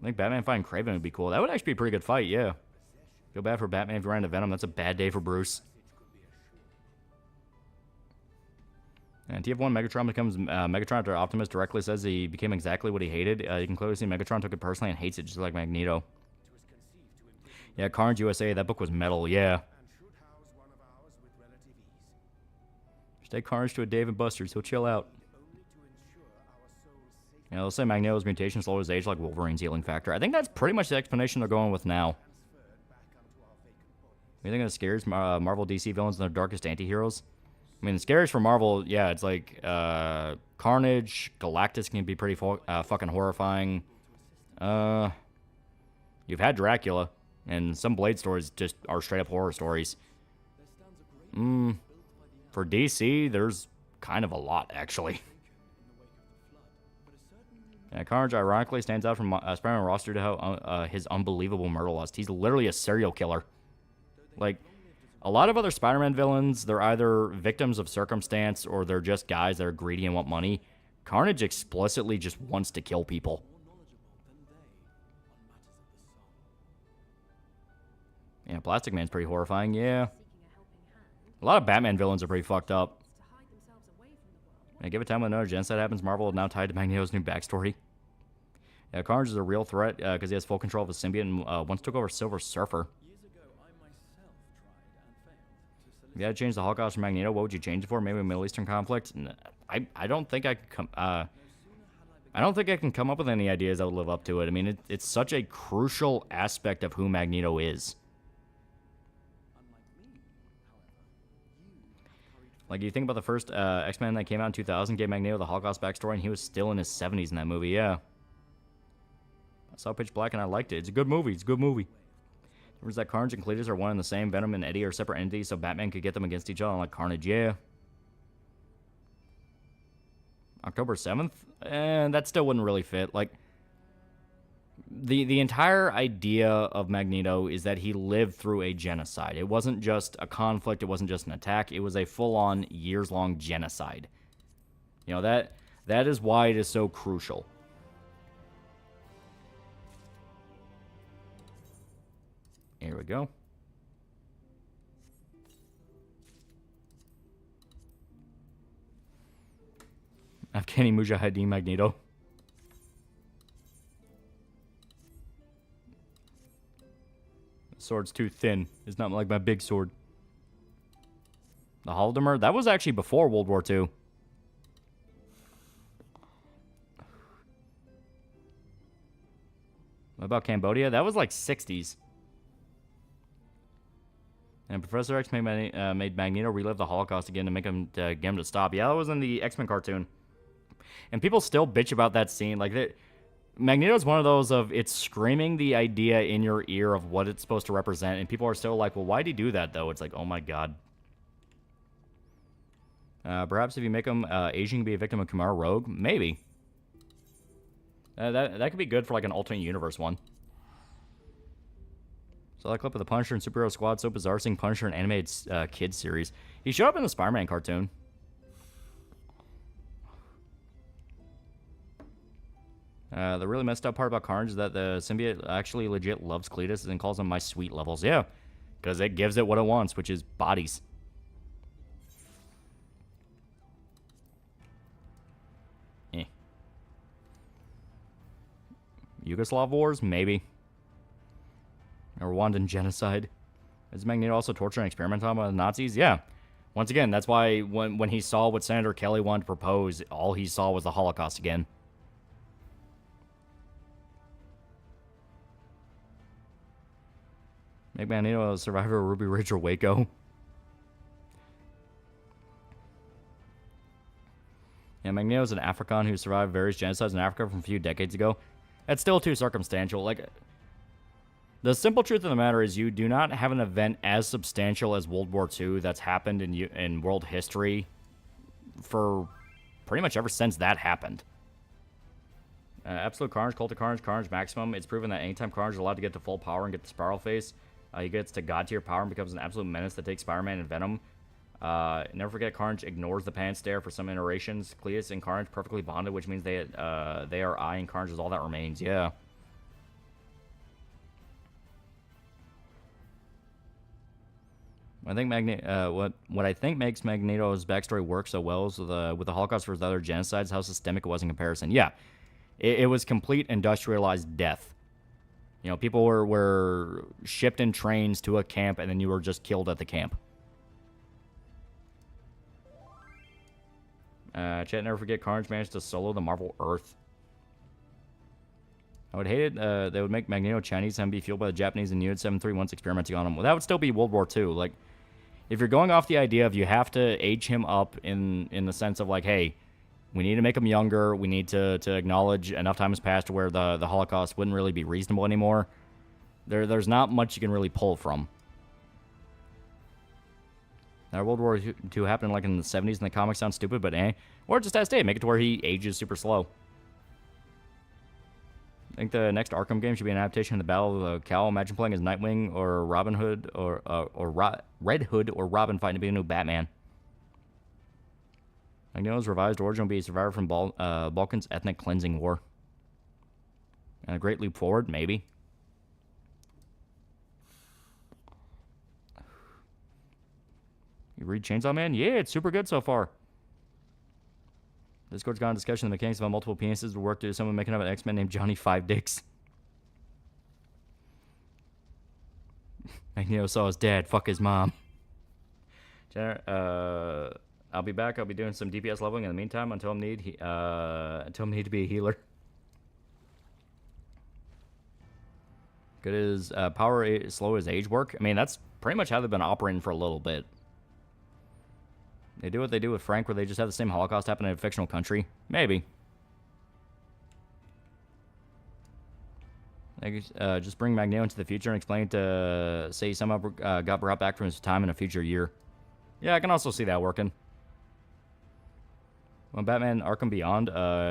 I think Batman fighting Kraven would be cool. That would actually be a pretty good fight, yeah. Feel bad for Batman if you ran into Venom. That's a bad day for Bruce. And TF1 Megatron becomes Megatron after Optimus directly says he became exactly what he hated. You can clearly see Megatron took it personally and hates it just like Magneto. Yeah, Carnage USA, that book was metal, yeah. Take Carnage to a Dave and Buster's, he'll chill out. Yeah, let's say Magneto's mutation slows his age like Wolverine's healing factor. I think that's pretty much the explanation they're going with now. You think it scares Marvel DC villains and their darkest anti-heroes? I mean, the scariest for Marvel, yeah, it's like Carnage, Galactus can be pretty fucking horrifying. You've had Dracula, and some Blade stories just are straight up horror stories. For DC, there's kind of a lot, actually. Yeah, Carnage ironically stands out from Spider-Man roster to how his unbelievable murder lust. He's literally a serial killer. Like, a lot of other Spider-Man villains, they're either victims of circumstance or they're just guys that are greedy and want money. Carnage explicitly just wants to kill people. Yeah, Plastic Man's pretty horrifying, yeah. A lot of Batman villains are pretty fucked up. Yeah, give it time when another genocide happens, Marvel is now tied to Magneto's new backstory. Yeah, Carnage is a real threat because he has full control of his symbiote and once took over Silver Surfer. If you had to change the Holocaust for Magneto, what would you change it for? Maybe a Middle Eastern conflict? I don't think I can I don't think I can come up with any ideas that would live up to it. I mean, it's such a crucial aspect of who Magneto is. Like, you think about the first X-Men that came out in 2000, gave Magneto the Holocaust backstory, and he was still in his 70s in that movie, yeah. I saw Pitch Black, and I liked it. It's a good movie. It's a good movie. Remember that Carnage and Cletus are one and the same. Venom and Eddie are separate entities, so Batman could get them against each other, like Carnage, yeah. October 7th? That still wouldn't really fit. Like, the entire idea of Magneto is that he lived through a genocide. It wasn't just a conflict. It wasn't just an attack. It was a full-on, years-long genocide. You know, that is why it is so crucial. Here we go. Afghani Mujahideen Magneto. Sword's too thin. It's not like my big sword. The Holodomor? That was actually before World War II. What about Cambodia? That was like 60s. And Professor X made Magneto relive the Holocaust again to make him get him to stop. Yeah, that was in the X-Men cartoon. And people still bitch about that scene. Like, Magneto's one of those of, it's screaming the idea in your ear of what it's supposed to represent, and people are still like, well, why'd he do that, though? It's like, oh my god. Perhaps if you make him Asian, can be a victim of Khmer Rogue? Maybe. That could be good for, like, an alternate universe one. So that clip of the Punisher and Superhero Squad, so bizarre seeing Punisher in animated kids series. He showed up in the Spider-Man cartoon. The really messed up part about Carnage is that the symbiote actually legit loves Cletus and calls him my sweet levels. Yeah, because it gives it what it wants, which is bodies. Eh. Yugoslav wars? Maybe. Or Rwandan genocide. Is Magneto also torturing and experimenting on the Nazis? Yeah. Once again, that's why when he saw what Senator Kelly wanted to propose, all he saw was the Holocaust again. Make Magneto a survivor of Ruby Ridge or Waco. Yeah, Magneto's an African who survived various genocides in Africa from a few decades ago. That's still too circumstantial. Like, the simple truth of the matter is you do not have an event as substantial as World War II that's happened in world history for pretty much ever since that happened. Absolute Carnage, Cult of Carnage, Carnage Maximum. It's proven that anytime Carnage is allowed to get to full power and get the Spiral Face, he gets to God tier power and becomes an absolute menace that takes Spider-Man and Venom. Never forget, Carnage ignores the Pan Stare for some iterations. Cletus and Carnage perfectly bonded, which means they are I, and Carnage is all that remains. Yeah. I think what I think makes Magneto's backstory work so well is with the Holocaust versus the other genocides, how systemic it was in comparison. Yeah, it was complete industrialized death. You know, people were shipped in trains to a camp, and then you were just killed at the camp. Chat, never forget, Carnage managed to solo the Marvel Earth. I would hate it. They would make Magneto Chinese and be fueled by the Japanese and Unit 731's experimenting on him. Well, that would still be World War II. Like, if you're going off the idea of you have to age him up in the sense of, like, hey, we need to make him younger. We need to acknowledge enough time has passed to where the Holocaust wouldn't really be reasonable anymore. There's not much you can really pull from. Now, World War II happened like in the 70s, and the comics sound stupid, but eh. Or just as stay, make it to where he ages super slow. I think the next Arkham game should be an adaptation of the Battle of the Cowl. Imagine playing as Nightwing or Robin Hood or Red Hood or Robin fighting to be a new Batman. Magneto's revised origin will be a survivor from Balkan's ethnic cleansing war. And a great leap forward, maybe. You read Chainsaw Man? Yeah, it's super good so far. Discord's got a discussion of the mechanics of how multiple penises would work to someone making up an X-Men named Johnny Five Dicks. Magneto saw his dad fuck his mom. I'll be back. I'll be doing some DPS leveling in the meantime until I'm need to be a healer. Good as power slow as age work. I mean, that's pretty much how they've been operating for a little bit. They do what they do with Frank, where they just have the same Holocaust happen in a fictional country. Maybe. Just bring Magneto into the future and explain to, say, somehow got brought back from his time in a future year. Yeah, I can also see that working. When Batman Arkham Beyond,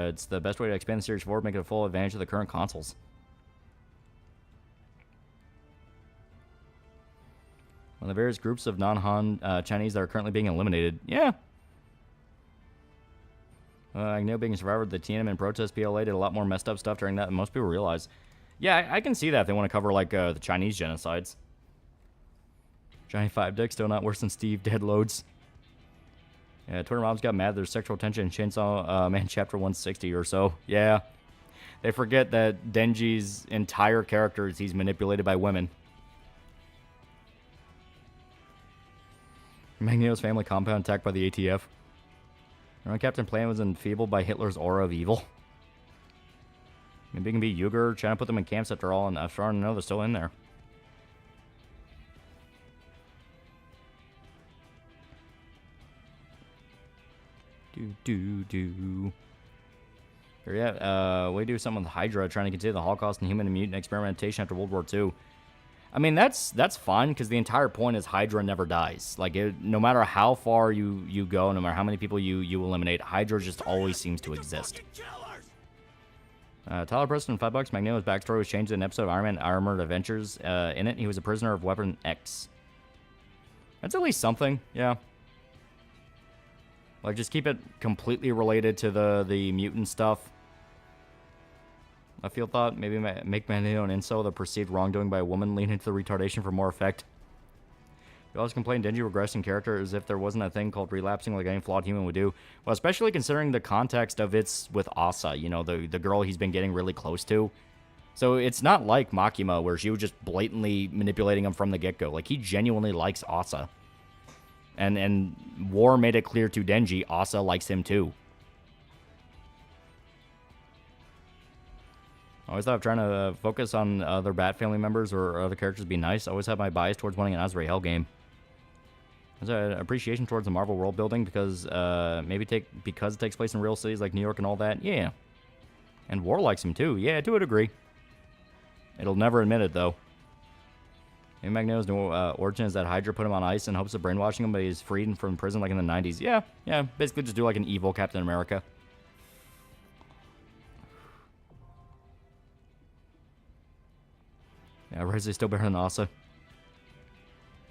it's the best way to expand the series forward, make it a full advantage of the current consoles. One of the various groups of non-Han Chinese that are currently being eliminated. Yeah. Magneto being a survivor of the Tiananmen protest, PLA did a lot more messed up stuff during that than most people realize. Yeah, I can see that if they want to cover, like, the Chinese genocides. Johnny Five Dick, still not worse than Steve Deadloads. Yeah, Twitter moms got mad there's sexual tension in Chainsaw Man Chapter 160 or so. Yeah. They forget that Denji's entire character is he's manipulated by women. Magneto's family compound attacked by the ATF. Remember Captain Planet was enfeebled by Hitler's aura of evil. Maybe it can be Uyghur, trying to put them in camps after all, and as far as I know, they're still in there. Yeah, we do something with Hydra, trying to continue the Holocaust and human and mutant experimentation after World War II. I mean, that's fine, because the entire point is Hydra never dies. Like, no matter how far you go, no matter how many people you eliminate, Hydra just always seems to exist. Tyler Preston, $5. Magneto's backstory was changed in an episode of Iron Man Armored Adventures. In it, he was a prisoner of Weapon X. That's at least something, yeah. Like, just keep it completely related to the mutant stuff. I feel thought maybe make Magneto an incel the perceived wrongdoing by a woman lean into the retardation for more effect. You also complain Denji regressed in character as if there wasn't a thing called relapsing like any flawed human would do. Well, especially considering the context of it's with Asa, you know, the girl he's been getting really close to. So it's not like Makima where she was just blatantly manipulating him from the get-go. Like, he genuinely likes Asa. And War made it clear to Denji Asa likes him too. I always thought of trying to focus on other Bat family members or other characters be nice. I always have my bias towards wanting an Azrael game. There's an appreciation towards the Marvel world building because because it takes place in real cities like New York and all that. Yeah. And War likes him too. Yeah, to a degree. It'll never admit it though. Maybe Magneto's new origin is that Hydra put him on ice in hopes of brainwashing him, but he's freed from prison like in the 90s. Yeah. Basically just do like an evil Captain America. Yeah, Rizzy's still better than Asa.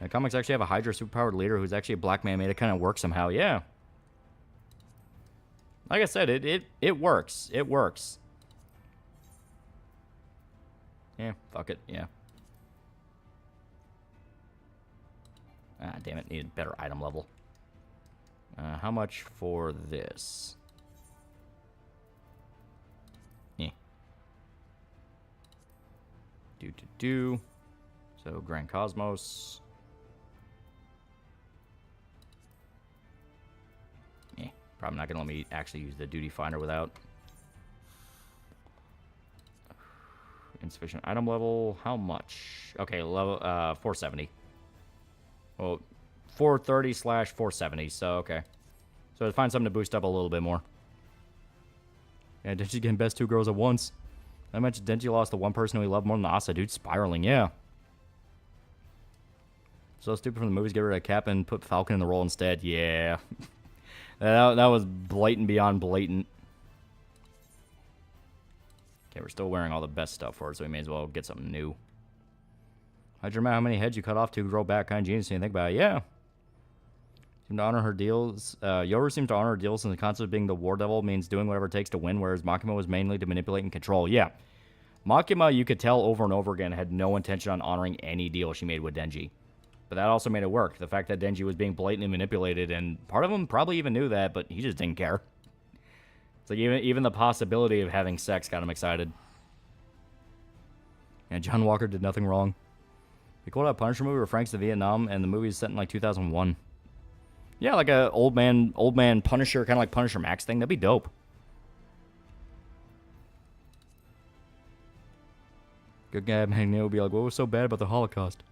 Yeah, comics actually have a Hydra superpowered leader who's actually a black man made it kind of work somehow. Yeah. Like I said, it works. It works. Yeah, fuck it. Yeah. Ah, damn it. Needed better item level. How much for this? So, Grand Cosmos. Probably not going to let me actually use the Duty Finder without. Insufficient item level. How much? Okay, level 470. Well, 430/470, so okay. So to find something to boost up a little bit more. Yeah, Denji getting best two girls at once. I mentioned Denji lost the one person who he loved more than Asa, dude. Spiraling, yeah. So stupid from the movies, get rid of Cap and put Falcon in the role instead. Yeah. that was blatant beyond blatant. Okay, we're still wearing all the best stuff for it, so we may as well get something new. How'd you remember how many heads you cut off to grow back? Kind of genius, you think about it. Yeah. Seem to honor her deals. Yoru seems to honor her deals, and the concept of being the war devil means doing whatever it takes to win, whereas Makima was mainly to manipulate and control. Yeah. Makima, you could tell over and over again, had no intention on honoring any deal she made with Denji. But that also made it work. The fact that Denji was being blatantly manipulated, and part of him probably even knew that, but he just didn't care. It's like even the possibility of having sex got him excited. And John Walker did nothing wrong. They called out a Punisher movie where Frank's in Vietnam, and the movie is set in like 2001. Yeah, like a old man Punisher, kind of like Punisher Max thing. That'd be dope. Good guy Magneto would be like, what was so bad about the Holocaust?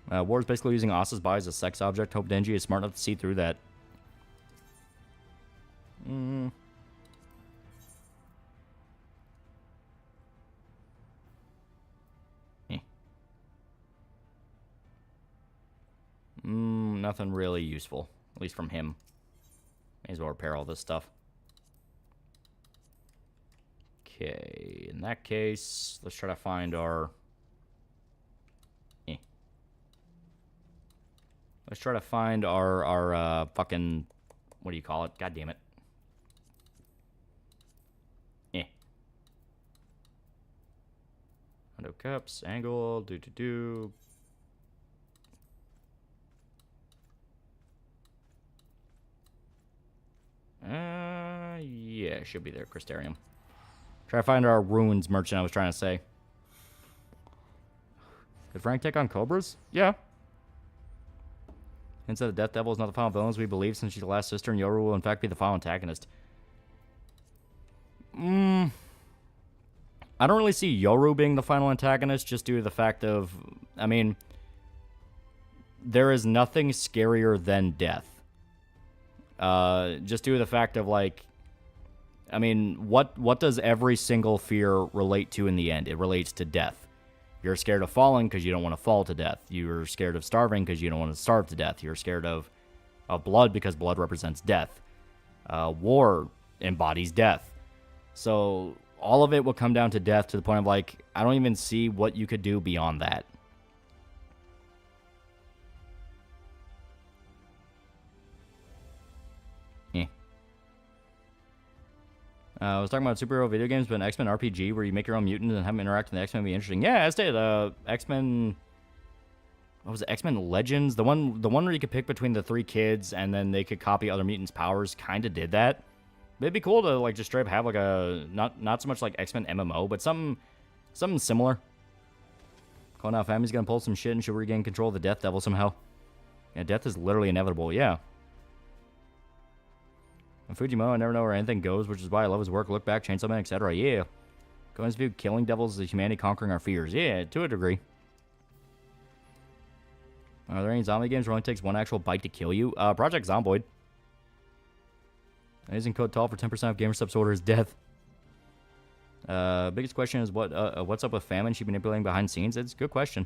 War is basically using Asa's body as a sex object. Hope Denji is smart enough to see through that. Nothing really useful. At least from him. May as well repair all this stuff. Okay, in that case, let's try to find our... Let's try to find our fucking... What do you call it? God damn it. Window cups, angle, do. Yeah, should be there, Crystarium. Try to find our ruins merchant I was trying to say. Could Frank take on Cobras? Yeah. Instead the Death Devil is not the final villain as we believe, since she's the last sister, and Yoru will in fact be the final antagonist. I don't really see Yoru being the final antagonist, just due to the fact of, I mean, there is nothing scarier than death. Just due to the fact of, like, I mean, what does every single fear relate to in the end? It relates to death. You're scared of falling because you don't want to fall to death. You're scared of starving because you don't want to starve to death. You're scared of blood because blood represents death. War embodies death. So all of it will come down to death, to the point of, like, I don't even see what you could do beyond that. I was talking about superhero video games, but an X-Men RPG where you make your own mutants and have them interact with the X-Men would be interesting. Yeah, I stayed X-Men. What was it? X-Men Legends, the one where you could pick between the 3 kids and then they could copy other mutants' powers. Kind of did that. But it'd be cool to like just straight up have like a not so much like X-Men MMO, but something similar. Calling out family's gonna pull some shit and she'll regain control of the Death Devil somehow. Yeah, death is literally inevitable. Yeah. And Fujimoto, I never know where anything goes, which is why I love his work. Look back, Chainsaw Man, etc. Yeah. Cohen's view, killing devils is humanity conquering our fears. Yeah, to a degree. Are there any zombie games where it only takes one actual bite to kill you? Project Zomboid. Using code TALL for 10% off GamerStop's order is death. Biggest question is what's up with Famine? She manipulating behind the scenes? It's a good question.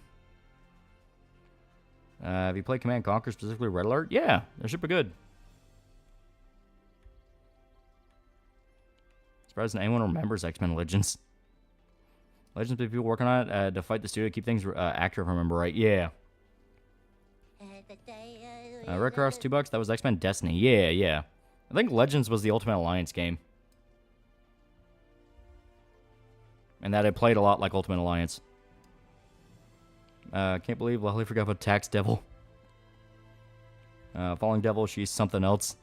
Have you played Command & Conquer, specifically Red Alert? Yeah, they're super good. Surprised anyone remembers X-Men Legends. Legends, people working on it to fight the studio, keep things accurate, if I remember right. Yeah. Red Cross, $2. That was X-Men Destiny. Yeah, yeah. I think Legends was the Ultimate Alliance game. And that it played a lot like Ultimate Alliance. Can't believe Lolly forgot about Tax Devil. Falling Devil, she's something else.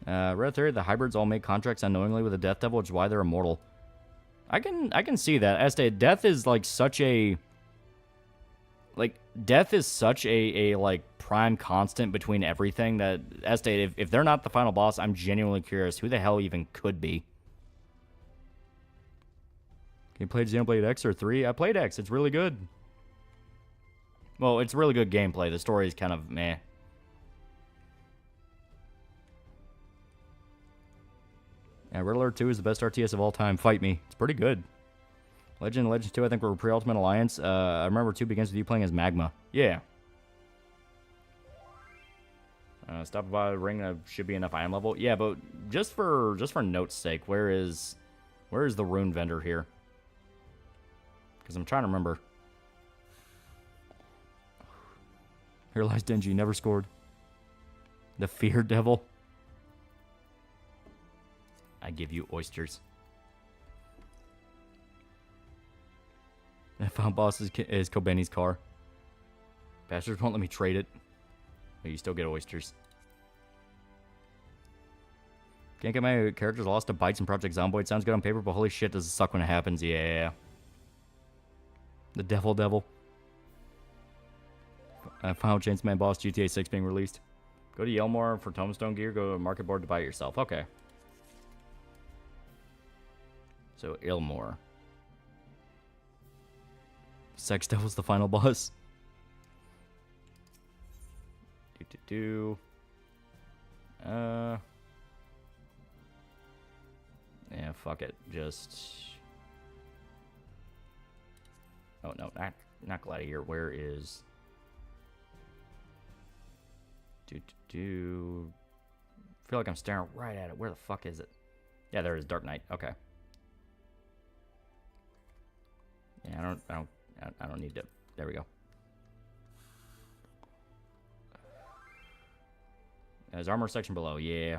Red Theory, the hybrids all make contracts unknowingly with the Death Devil, which is why they're immortal. I can see that. As to death is like such a death is such a like prime constant between everything that as stated, if they're not the final boss, I'm genuinely curious who the hell even could be. You played Xenoblade X or 3? I played X. It's really good. Well, it's really good gameplay. The story is kind of meh. Yeah, Red Alert 2 is the best RTS of all time. Fight me. It's pretty good. Legends 2, I think, were pre-Ultimate Alliance. I remember 2 begins with you playing as Magma. Yeah. Stop by the ring. Should be enough item level. Yeah, but just for note's sake, where is the rune vendor here? Because I'm trying to remember. Here lies Denji. Never scored. The Fear Devil. I give you oysters. And final boss is Kobeni's car. Bastards won't let me trade it. But you still get oysters. Can't get my characters lost to bites in Project Zomboid. Sounds good on paper, but holy shit, does it suck when it happens. Yeah. The Devil. Final Chainsaw Man boss, GTA 6 being released. Go to Yelmore for Tombstone gear. Go to Market Board to buy it yourself. Okay. So, Ilmore. Sex Devil's the final boss. Yeah, fuck it. Just... Oh, no, not Gladiator. Where is... I feel like I'm staring right at it. Where the fuck is it? Yeah, there is Dark Knight. Okay. Yeah, I don't need to. There we go. There's armor section below. Yeah.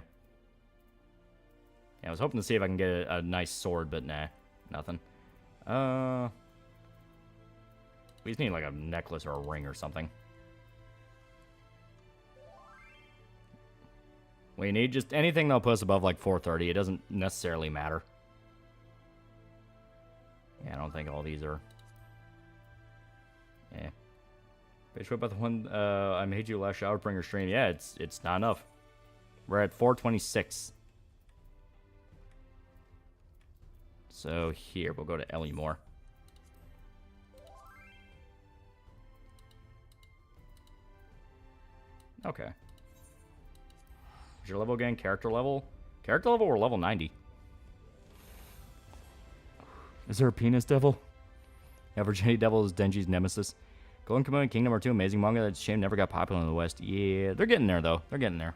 Yeah, I was hoping to see if I can get a nice sword, but nah, nothing. We just need like a necklace or a ring or something. We need just anything that'll put us above like 430. It doesn't necessarily matter. Yeah, I don't think all these are. Yeah. Bitch, what about the one I made you last Showerbringer stream? Yeah, it's not enough. We're at 426. So here, we'll go to Ellie Moore. Okay. Is your level again? Character level? Character level or level 90? Is there a penis devil? Yeah, Virginia Devil is Denji's nemesis. Golden Kamuy Kingdom are 2 amazing manga that shame never got popular in the West. Yeah, they're getting there, though. They're getting there.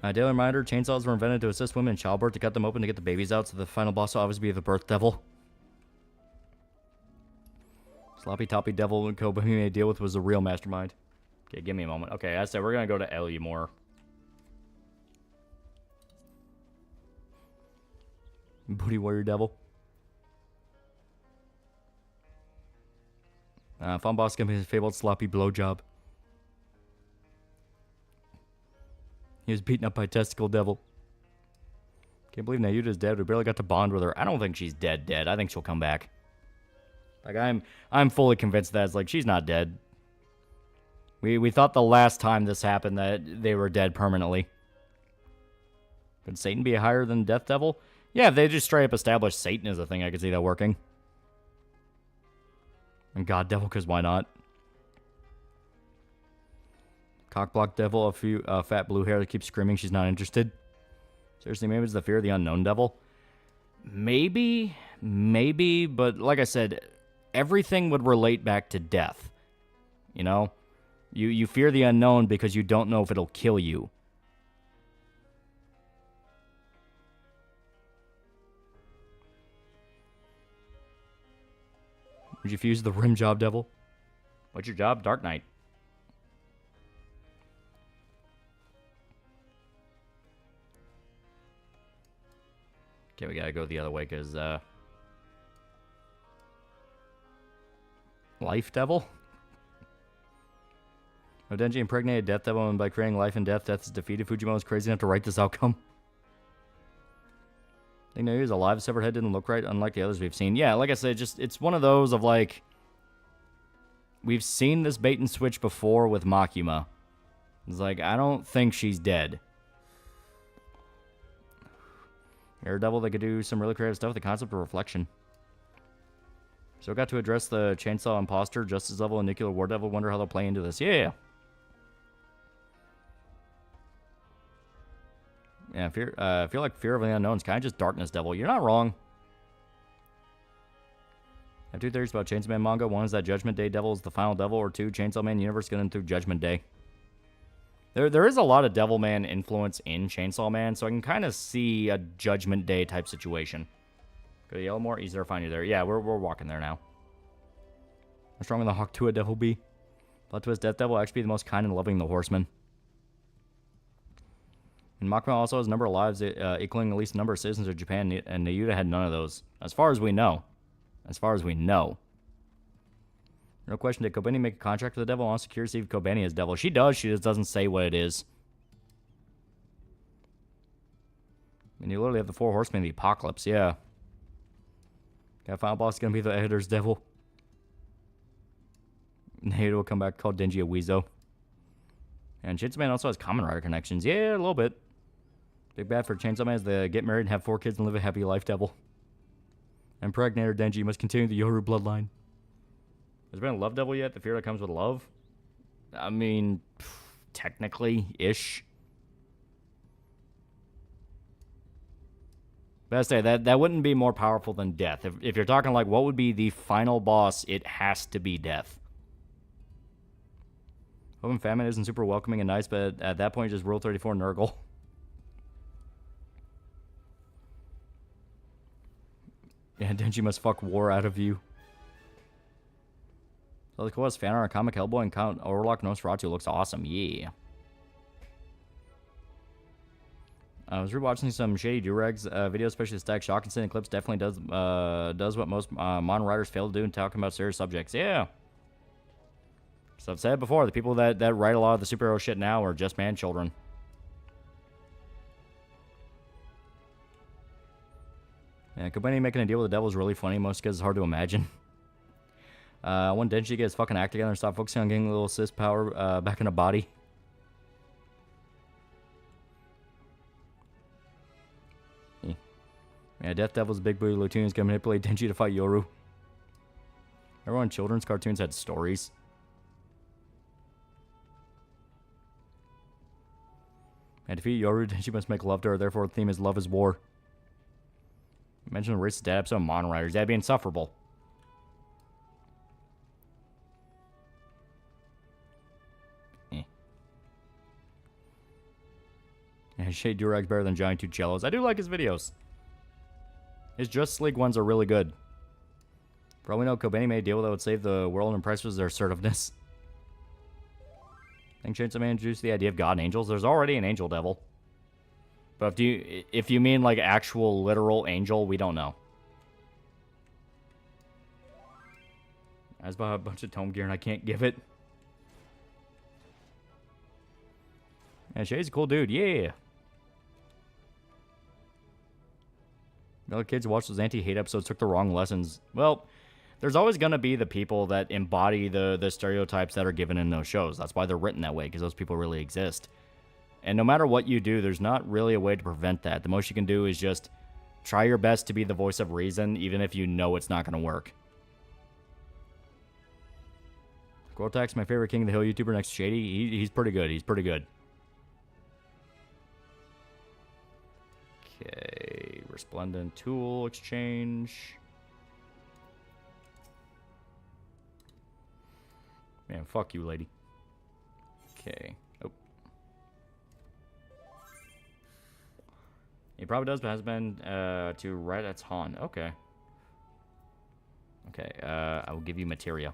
Daily reminder, chainsaws were invented to assist women in childbirth to cut them open to get the babies out, so the final boss will obviously be the birth devil. Sloppy Toppy Devil and Kobe may deal with was a real mastermind. Okay, give me a moment. Okay, I said we're gonna go to Elumore. Booty warrior devil. Fun boss gonna be his fabled sloppy blowjob. He was beaten up by testicle devil. Can't believe Nayuta's dead. We barely got to bond with her. I don't think she's dead. I think she'll come back. Like I'm fully convinced that it's like she's not dead. We thought the last time this happened that they were dead permanently. Could Satan be higher than Death Devil? Yeah, if they just straight up established Satan as a thing, I could see that working. And God Devil, because why not? Cockblock Devil, a few fat blue hair that keeps screaming she's not interested. Seriously, maybe it's the fear of the unknown devil? Maybe, but like I said, everything would relate back to death. You know? You fear the unknown because you don't know if it'll kill you. Would you fuse the rim job devil? What's your job? Dark Knight. Okay, we gotta go the other way because, Life Devil? Odenji impregnated Death Devil, and by creating life and death, death is defeated. Fujimo is crazy enough to write this outcome. I think he was alive. Severed head didn't look right, unlike the others we've seen. Yeah, like I said, it's one of those of like, we've seen this bait and switch before with Makima. It's like, I don't think she's dead. Daredevil, they could do some really creative stuff with the concept of reflection. So got to address the Chainsaw Imposter, Justice Level, and Nuclear War Devil. Wonder how they'll play into this. Yeah. Yeah, I feel like Fear of the Unknown is kind of just Darkness Devil. You're not wrong. I have two theories about Chainsaw Man manga. One is that Judgment Day Devil is the final devil, or two, Chainsaw Man universe going through Judgment Day. There is a lot of Devilman influence in Chainsaw Man, so I can kind of see a Judgment Day type situation. Go to Yellowmore, easier to find you there. Yeah, we're walking there now. How strong will the Hawk Tua Devil be? Plot twist, Death Devil will actually be the most kind and loving of the Horsemen. And Makima also has a number of lives equaling at least the number of citizens of Japan, and Nayuta had none of those. As far as we know. No question, did Kobeni make a contract with the devil? I want to secure see if Kobeni is devil. She does, she just doesn't say what it is. I mean, you literally have the four horsemen of the apocalypse, yeah. That final boss is going to be the editor's devil. Nayuta will come back called Denji a Weezo. And Chainsaw Man also has Kamen Rider connections. Yeah, a little bit. Big bad for Chainsaw Man is the get married and have 4 kids and live a happy life devil. Impregnator Denji must continue the Yoru bloodline. Has there been a love devil yet? The fear that comes with love? I mean, technically-ish. But I say, that wouldn't be more powerful than death. If you're talking like what would be the final boss, it has to be death. Hoping Famine isn't super welcoming and nice, but at that point, just Rule 34 Nurgle. Yeah, Denji must fuck war out of you. So the coolest fan art on Comic Hellboy and Count Orlok Nosferatu looks awesome. Yeah. I was rewatching some Shady Durags videos, especially the Stack Shockinson and clips. Definitely does what most modern writers fail to do in talking about serious subjects. Yeah. So I've said before, the people that write a lot of the superhero shit now are just man children. Yeah, Kobeni making a deal with the devil is really funny, most because it's hard to imagine. When Denji get his fucking act together and stop focusing on getting a little cis power back in a body. Yeah, Death Devil's big booty Latoon is gonna manipulate Denji to fight Yoru. Everyone in children's cartoons had stories. And to defeat Yoru, Denji must make love to her, therefore the theme is Love is War. Mention the racist dad episode of Mon Riders. That'd be insufferable. Yeah, Shade Durag's better than Giant Two Cellos. I do like his videos. His Justice League ones are really good. For all we know, Kobeni made a deal that would save the world and impress with their assertiveness. think Chainsaw Man introduced the idea of God and angels. There's already an angel devil. But if you mean like actual literal angel, we don't know. I just bought a bunch of tome gear and I can't give it. Yeah, Shay's a cool dude. Yeah. The kids who watched those anti-hate episodes took the wrong lessons. Well, there's always going to be the people that embody the stereotypes that are given in those shows. That's why they're written that way, because those people really exist. And no matter what you do, there's not really a way to prevent that. The most you can do is just try your best to be the voice of reason, even if you know it's not going to work. Gortax, my favorite King of the Hill YouTuber next to Shady. He's pretty good. He's pretty good. Okay, Resplendent Tool Exchange. Man, fuck you, lady. Okay. Oh. He probably does, but has been to right at Han. Okay. Okay, I will give you materia.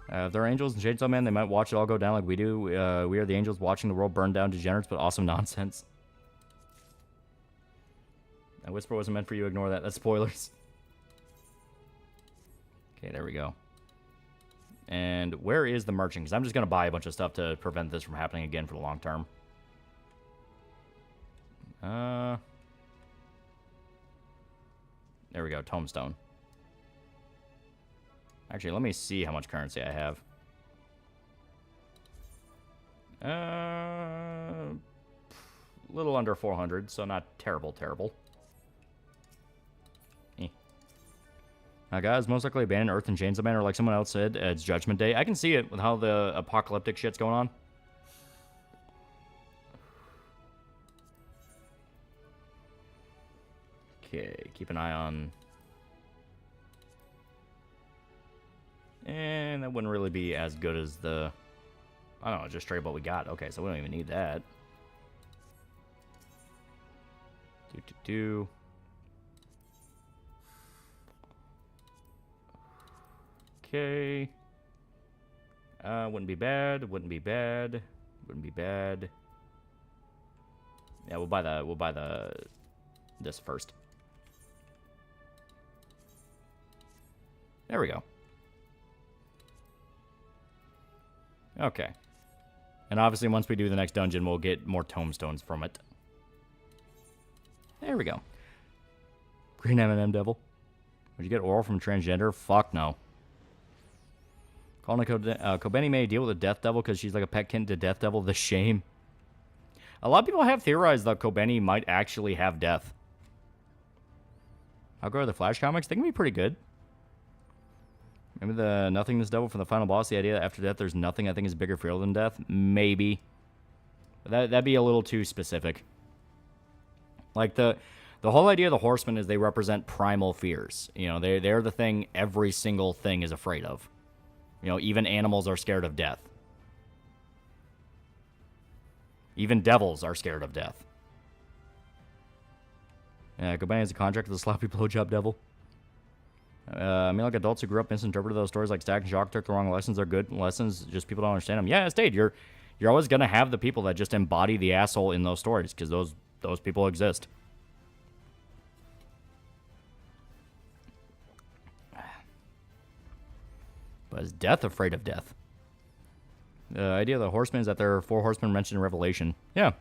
If they're angels and Chainsaw Man, they might watch it all go down like we do. We are the angels watching the world burn down, degenerates, but awesome nonsense. That whisper wasn't meant for you. Ignore that. That's spoilers. Okay, there we go. And where is the merchant? Because I'm just going to buy a bunch of stuff to prevent this from happening again for the long term. There we go. Tombstone. Actually, let me see how much currency I have. A little under 400, so not terrible. Now, guys, most likely abandoned Earth and Chainsaw Man, or like someone else said, it's Judgment Day. I can see it with how the apocalyptic shit's going on. Okay, keep an eye on... And that wouldn't really be as good as the... I don't know, just straight up what we got. Okay, so we don't even need that. Okay. Wouldn't be bad. Yeah, we'll buy this first. There we go. Okay. And obviously, once we do the next dungeon, we'll get more tombstones from it. There we go. Green M&M Devil. Would you get oral from transgender? Fuck no. Calling Kobeni may deal with a Death Devil because she's like a pet kitten to Death Devil. The shame. A lot of people have theorized that Kobeni might actually have death. How good are the Flash comics? They can be pretty good. Remember the nothingness devil from the final boss? The idea that after death there's nothing I think is a bigger fear than death? Maybe. That'd be a little too specific. Like the whole idea of the horsemen is they represent primal fears. You know, they're the thing every single thing is afraid of. You know, even animals are scared of death. Even devils are scared of death. Yeah, Kobeni has a contract with the sloppy blowjob devil. I mean, like adults who grew up misinterpreted those stories like Stack and Shock took the wrong lessons. They're good lessons, just people don't understand them. Yeah, it's Dade. You're always gonna have the people that just embody the asshole in those stories because those people exist. But is death afraid of death? The idea of the horsemen is that there are 4 horsemen mentioned in Revelation. Yeah.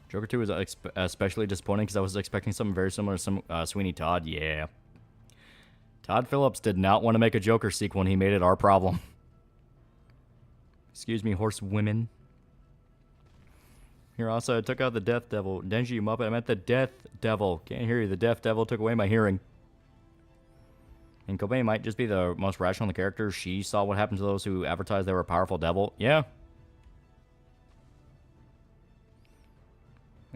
Joker 2 was especially disappointing because I was expecting something very similar to some Sweeney Todd. Yeah. Todd Phillips did not want to make a Joker sequel and he made it our problem. Excuse me, horse women. Here also, I took out the Death Devil. Denji, you Muppet, I meant the Death Devil. Can't hear you. The Death Devil took away my hearing. And Kobeni might just be the most rational of the characters. She saw what happened to those who advertised they were a powerful devil. Yeah.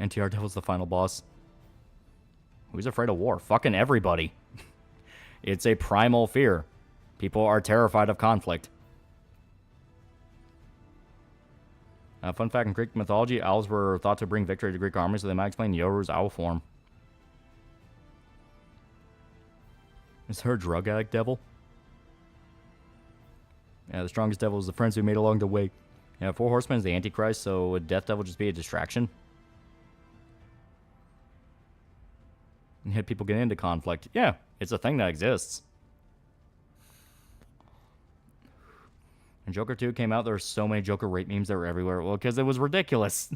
NTR Devil's the final boss. Who's afraid of war? Fucking everybody. It's a primal fear. People are terrified of conflict. Fun fact, in Greek mythology, owls were thought to bring victory to Greek armies, so they might explain Yoru's owl form. Is her a drug addict devil? Yeah, the strongest devil is the friends we made along the way. Yeah, Four Horsemen is the Antichrist, so would Death Devil just be a distraction? And had people get into conflict. Yeah, it's a thing that exists. When Joker 2 came out, there were so many Joker rape memes that were everywhere. Well, because it was ridiculous.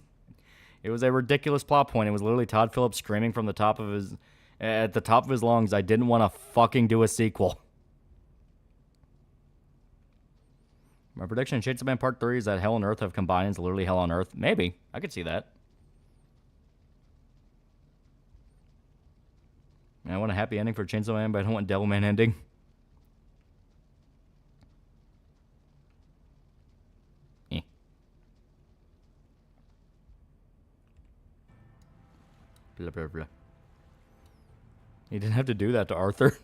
It was a ridiculous plot point. It was literally Todd Phillips screaming from the top of his... At the top of his lungs, I didn't want to fucking do a sequel. My prediction in Chainsaw Man Part 3 is that Hell and Earth have combined into literally Hell on Earth. Maybe. I could see that. I want a happy ending for Chainsaw Man, but I don't want Devilman ending. Blah, blah, blah. He didn't have to do that to Arthur.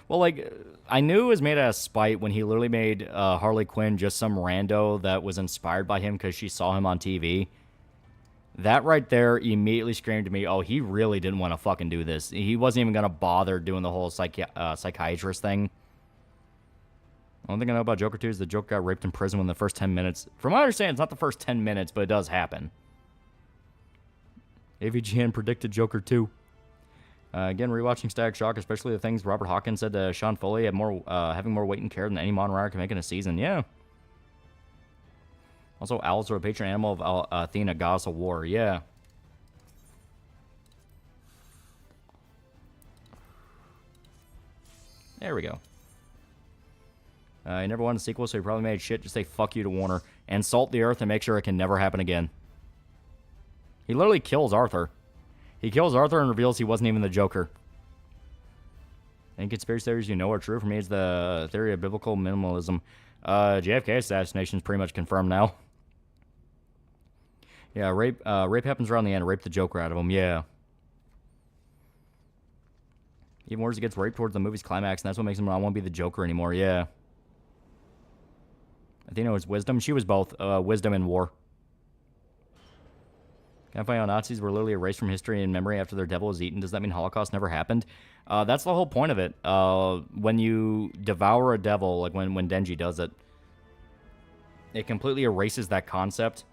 Well, like, I knew it was made out of spite when he literally made Harley Quinn just some rando that was inspired by him because she saw him on TV. That right there immediately screamed to me, oh, he really didn't want to fucking do this. He wasn't even going to bother doing the whole psychiatrist thing. The only thing I know about Joker 2 is the Joker got raped in prison within the first 10 minutes. From what I understand, it's not the first 10 minutes, but it does happen. AVGN predicted Joker 2. Again, rewatching Static Shock, especially the things Robert Hawkins said to Sean Foley, having more weight and care than any modern writer can make in a season. Yeah. Also, owls are a patron animal of Athena, goddess of war. Yeah. There we go. He never wanted a sequel, so he probably made shit. Just say fuck you to Warner. And salt the earth and make sure it can never happen again. He literally kills Arthur. He kills Arthur and reveals he wasn't even the Joker. Any conspiracy theories you know are true? For me, it's the theory of biblical minimalism. JFK assassination is pretty much confirmed now. Yeah, rape happens around the end. Rape the Joker out of him. Yeah. Even worse, he gets raped towards the movie's climax, and that's what makes him not want to be the Joker anymore. Yeah. Athena was wisdom. She was both wisdom and war. Can I find out Nazis were literally erased from history and memory after their devil was eaten? Does that mean Holocaust never happened? That's the whole point of it. When you devour a devil, like when Denji does it, it completely erases that concept.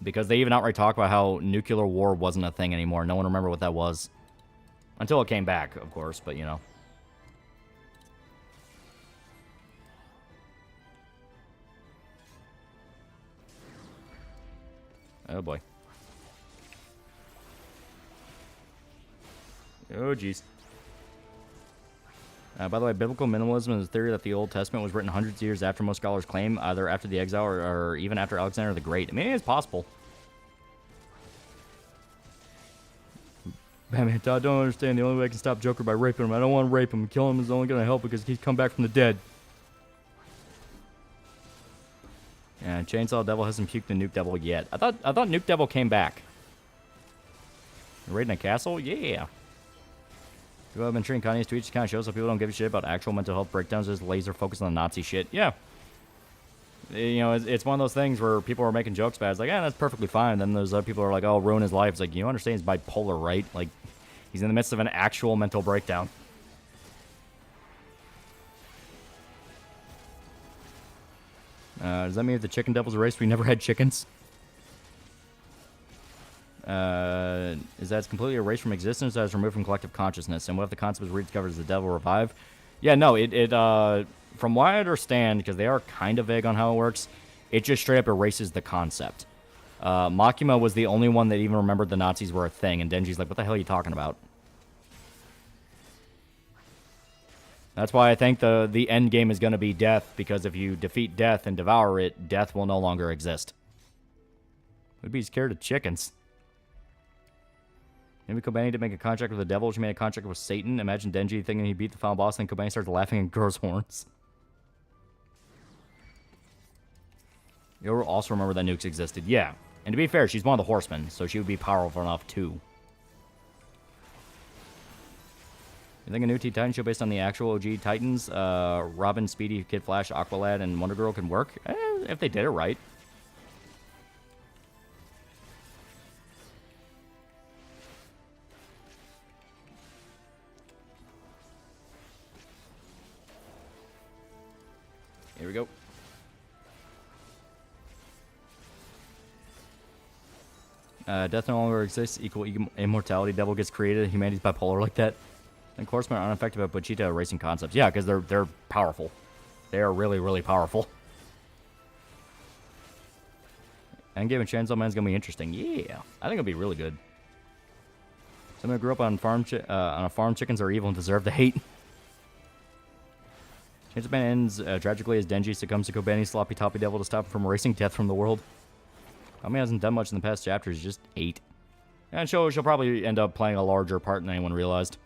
Because they even outright talk about how nuclear war wasn't a thing anymore. No one remembered what that was. Until it came back, of course, but you know. Oh boy. Oh jeez. By the way, biblical minimalism is the theory that the Old Testament was written hundreds of years after most scholars claim, either after the exile or even after Alexander the Great. I mean, it's possible. Batman, I don't understand. The only way I can stop Joker by raping him. I don't want to rape him. Killing him is only going to help because he's come back from the dead. Yeah, Chainsaw Devil hasn't puked the Nuke Devil yet. I thought Nuke Devil came back. Raiding a castle? Yeah. People have been treating Kanye's tweets kind of shows so people don't give a shit about actual mental health breakdowns. Just laser focused on the Nazi shit. Yeah. You know, it's one of those things where people are making jokes about it. It's like, yeah, that's perfectly fine. And then there's other people who are like, oh, ruin his life. It's like, you understand he's bipolar, right? Like, he's in the midst of an actual mental breakdown. Does that mean if the chicken devil's erased, we never had chickens? Is that it's completely erased from existence, or that it's removed from collective consciousness? And what if the concept is rediscovered as the devil revive? Yeah, no, from what I understand, because they are kind of vague on how it works, it just straight up erases the concept. Makima was the only one that even remembered the Nazis were a thing, and Denji's like, what the hell are you talking about? That's why I think the end game is going to be death, because if you defeat death and devour it, death will no longer exist. Would be scared of chickens. Maybe Kobani did make a contract with the devil. She made a contract with Satan. Imagine Denji thinking he beat the final boss, and then Kobani starts laughing and grows horns. You'll also remember that nukes existed. Yeah. And to be fair, she's one of the horsemen, so she would be powerful enough too. You think a new Teen Titan show based on the actual OG Titans, Robin, Speedy, Kid Flash, Aqualad, and Wonder Girl can work? If they did it right. Here we go. Death no longer exists. Equal immortality. Devil gets created. Humanity's bipolar like that. And Horsemen are unaffected by Pochita racing concepts. Yeah, because they're powerful. They are really, really powerful. Endgame and Chainsaw Man's gonna be interesting. Yeah, I think it'll be really good. Someone who grew up on a farm, chickens are evil and deserve the hate. Chainsaw Man ends tragically as Denji succumbs to Kobani's sloppy toppy devil to stop him from erasing death from the world. Kami hasn't done much in the past chapters, just 8. And she'll probably end up playing a larger part than anyone realized.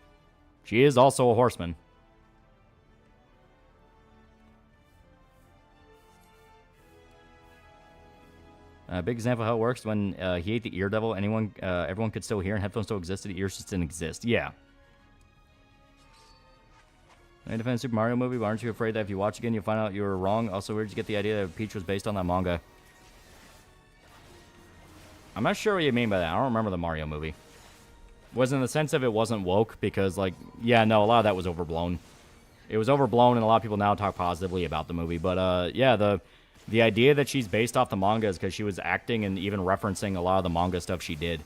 She is also a horseman. A big example of how it works, when he ate the ear devil, everyone could still hear and headphones still existed, the ears just didn't exist. Yeah. I defend Super Mario movie, but aren't you afraid that if you watch again, you'll find out you were wrong? Also, where did you get the idea that Peach was based on that manga? I'm not sure what you mean by that. I don't remember the Mario movie. Was in the sense of it wasn't woke, because, like, yeah, no, a lot of that was overblown. It was overblown, and a lot of people now talk positively about the movie. But, yeah, the idea that she's based off the manga is because she was acting and even referencing a lot of the manga stuff she did.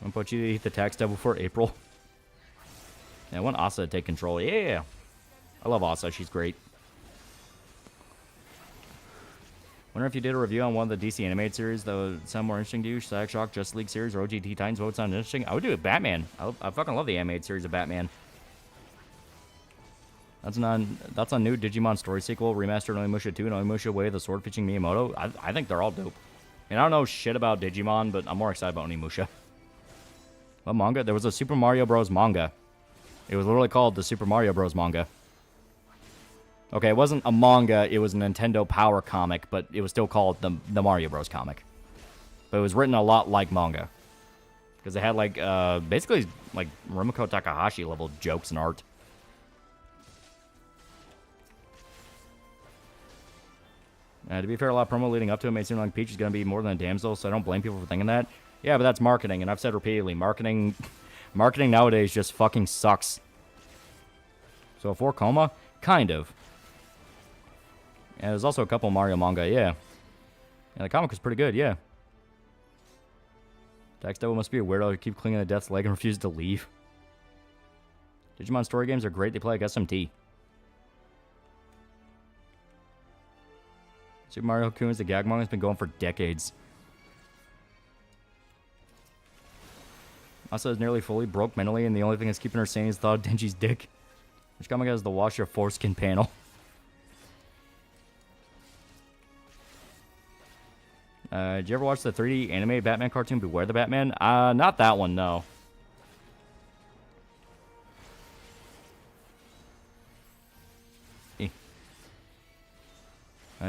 I want you to eat the tax devil for April. Yeah, I want Asa to take control. Yeah. I love Asa. She's great. Wonder if you did a review on one of the DC animated series that would sound more interesting to you. Static Shock, Justice League series, or OGT Titans. What would sound interesting? I would do it Batman. I fucking love the animated series of Batman. That's on new Digimon story sequel, remastered Onimusha 2 and Onimusha Way of the Sword featuring Miyamoto. I think they're all dope. And I don't know shit about Digimon, but I'm more excited about Onimusha. What manga? There was a Super Mario Bros. Manga. It was literally called the Super Mario Bros. Manga. Okay, it wasn't a manga, it was a Nintendo Power comic, but it was still called the Mario Bros. Comic. But it was written a lot like manga. Because it had, like, basically, like, Rumiko Takahashi level jokes and art. To be fair, a lot of promo leading up to it made it seem like Peach is going to be more than a damsel, so I don't blame people for thinking that. Yeah, but that's marketing, and I've said repeatedly, marketing nowadays just fucking sucks. So for Coma? Kind of. And there's also a couple Mario manga, yeah. And the comic was pretty good, yeah. Tax Devil must be a weirdo who keep clinging to Death's leg and refuses to leave. Digimon story games are great, they play like SMT. Super Mario Cocoons, the gag manga has been going for decades. Asa is nearly fully broke mentally, and the only thing that's keeping her sane is the thought of Denji's dick. Which comic has the wash your foreskin panel? Did you ever watch the 3D animated Batman cartoon, Beware the Batman? Not that one, no. Did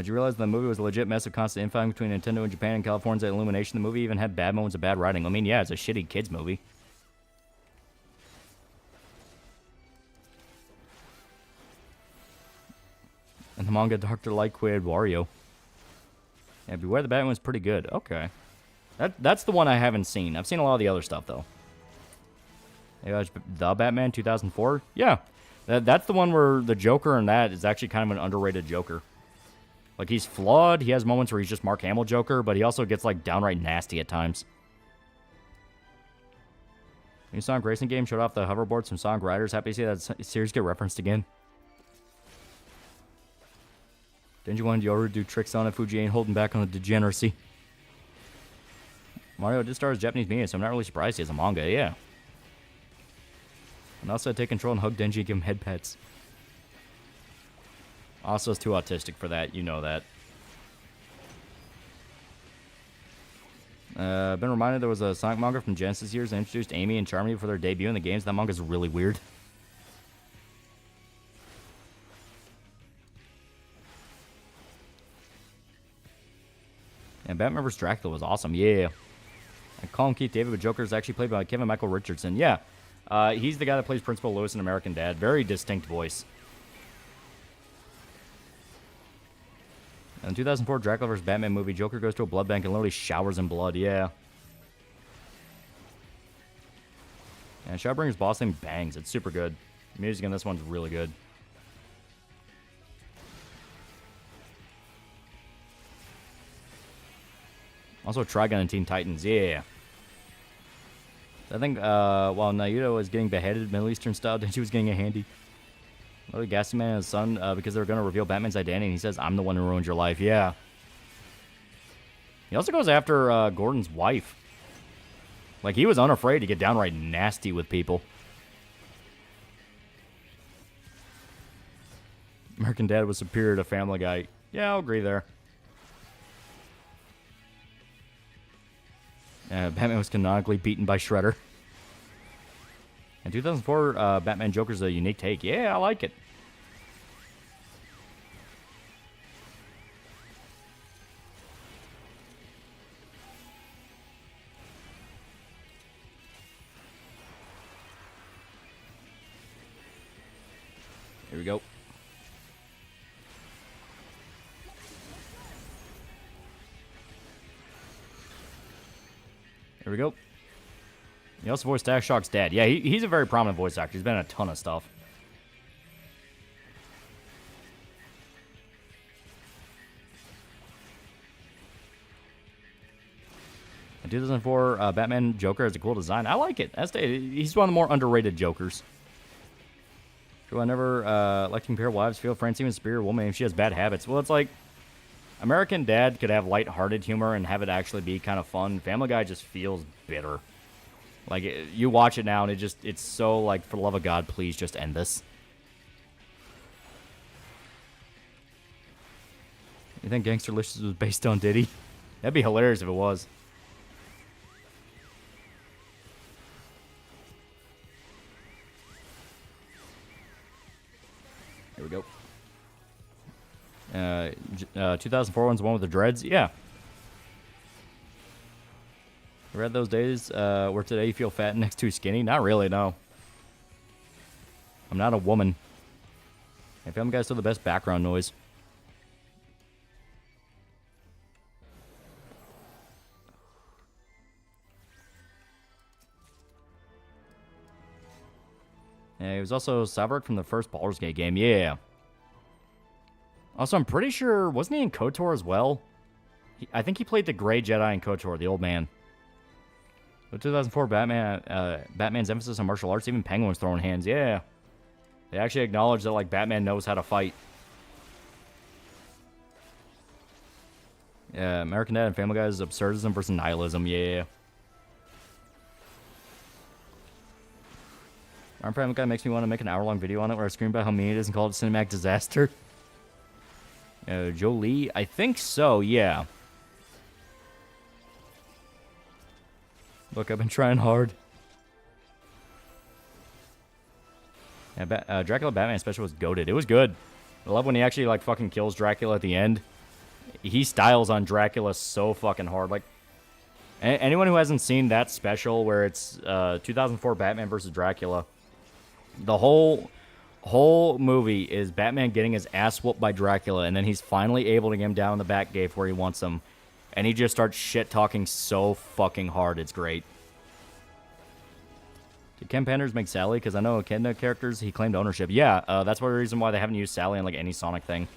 you realize the movie was a legit mess of constant infighting between Nintendo and Japan and California's Illumination? The movie even had bad moments of bad writing. I mean, yeah, it's a shitty kids movie. And the manga Dr. Light created Wario. Yeah, Beware the Batman was pretty good. Okay. That's the one I haven't seen. I've seen a lot of the other stuff, though. The Batman 2004? Yeah. That's the one where the Joker in that is actually kind of an underrated Joker. Like, he's flawed. He has moments where he's just Mark Hamill Joker, but he also gets, like, downright nasty at times. New Sonic Racing game showed off the hoverboards from Sonic Riders. Happy to see that series get referenced again. Denji wanted Yoru to do tricks on it. Fuji ain't holding back on the degeneracy. Mario did start as Japanese media, so I'm not really surprised he has a manga, yeah. And also take control and hug Denji and give him head pets. Asa's too autistic for that, you know that. Been reminded there was a Sonic manga from Genesis years that introduced Amy and Charmy for their debut in the games. That manga's really weird. And Batman vs. Dracula was awesome, yeah. I call him Keith David, but Joker is actually played by Kevin Michael Richardson. Yeah, he's the guy that plays Principal Lewis in American Dad. Very distinct voice. In the 2004 Dracula vs. Batman movie, Joker goes to a blood bank and literally showers in blood, yeah. And Shadowbringer's boss name bangs. It's super good. The music in this one's really good. Also, Trigun and Teen Titans, yeah. I think while Naruto was getting beheaded Middle Eastern style, then she was getting a handy. Literally gassing Man and his son because they were going to reveal Batman's identity, and he says, I'm the one who ruined your life. Yeah. He also goes after Gordon's wife. Like, he was unafraid to get downright nasty with people. American Dad was superior to Family Guy. Yeah, I'll agree there. Batman was canonically beaten by Shredder. In 2004, Batman Joker's a unique take. Yeah, I like it. Here we go. Here we go. He also voiced Static Shock's dad. Yeah, he's a very prominent voice actor. He's been in a ton of stuff. In 2004, Batman Joker has a cool design. I like it. He's one of the more underrated Jokers. Do I never like to compare wives, feel Francine with superior woman if she has bad habits? Well, it's like American Dad could have lighthearted humor and have it actually be kind of fun. Family Guy just feels bitter. Like, you watch it now, and it's so, like, for the love of God, please just end this. You think Gangsterlicious was based on Diddy? That'd be hilarious if it was. Here we go. 2004 one's the one with the dreads? Yeah. You read those days where today you feel fat and next to skinny? Not really, no. I'm not a woman. Hey, Family Guy's still the best background noise. Yeah, he was also Cyborg from the first Baldur's Gate game. Yeah. Also, I'm pretty sure, wasn't he in KOTOR as well? I think he played the Grey Jedi in KOTOR, the old man. But 2004 Batman's emphasis on martial arts, even Penguin was throwing hands. Yeah. They actually acknowledge that, like, Batman knows how to fight. Yeah, American Dad and Family Guy is absurdism versus nihilism. Yeah. Our Family Guy makes me want to make an hour-long video on it where I scream about how mean it is and call it a cinematic disaster. Jolie? I think so, yeah. Look, I've been trying hard. Yeah, Dracula Batman special was goated. It was good. I love when he actually, like, fucking kills Dracula at the end. He styles on Dracula so fucking hard. Like, anyone who hasn't seen that special where it's 2004 Batman versus Dracula, the whole movie is Batman getting his ass whooped by Dracula, and then he's finally able to get him down in the Batcave where he wants him. And he just starts shit-talking so fucking hard. It's great. Did Ken Panders make Sally? Because I know Ken characters, he claimed ownership. Yeah, that's one reason why they haven't used Sally in, like, any Sonic thing.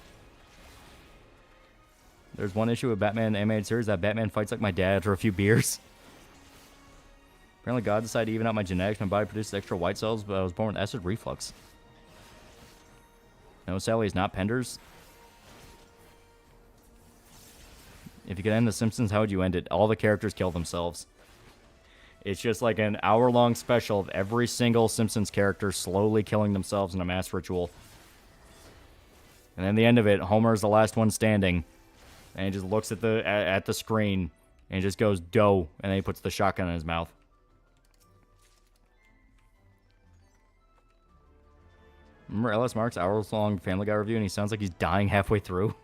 There's one issue with Batman animated series that Batman fights like my dad after a few beers. Apparently God decided to even out my genetics. My body produces extra white cells, but I was born with acid reflux. No, Sally is not Penders. If you could end The Simpsons, how would you end it? All the characters kill themselves. It's just like an hour-long special of every single Simpsons character slowly killing themselves in a mass ritual. And then the end of it, Homer's the last one standing. And he just looks at the screen and just goes, "Dough," and then he puts the shotgun in his mouth. Remember Ellis Mark's hour-long Family Guy review, and he sounds like he's dying halfway through?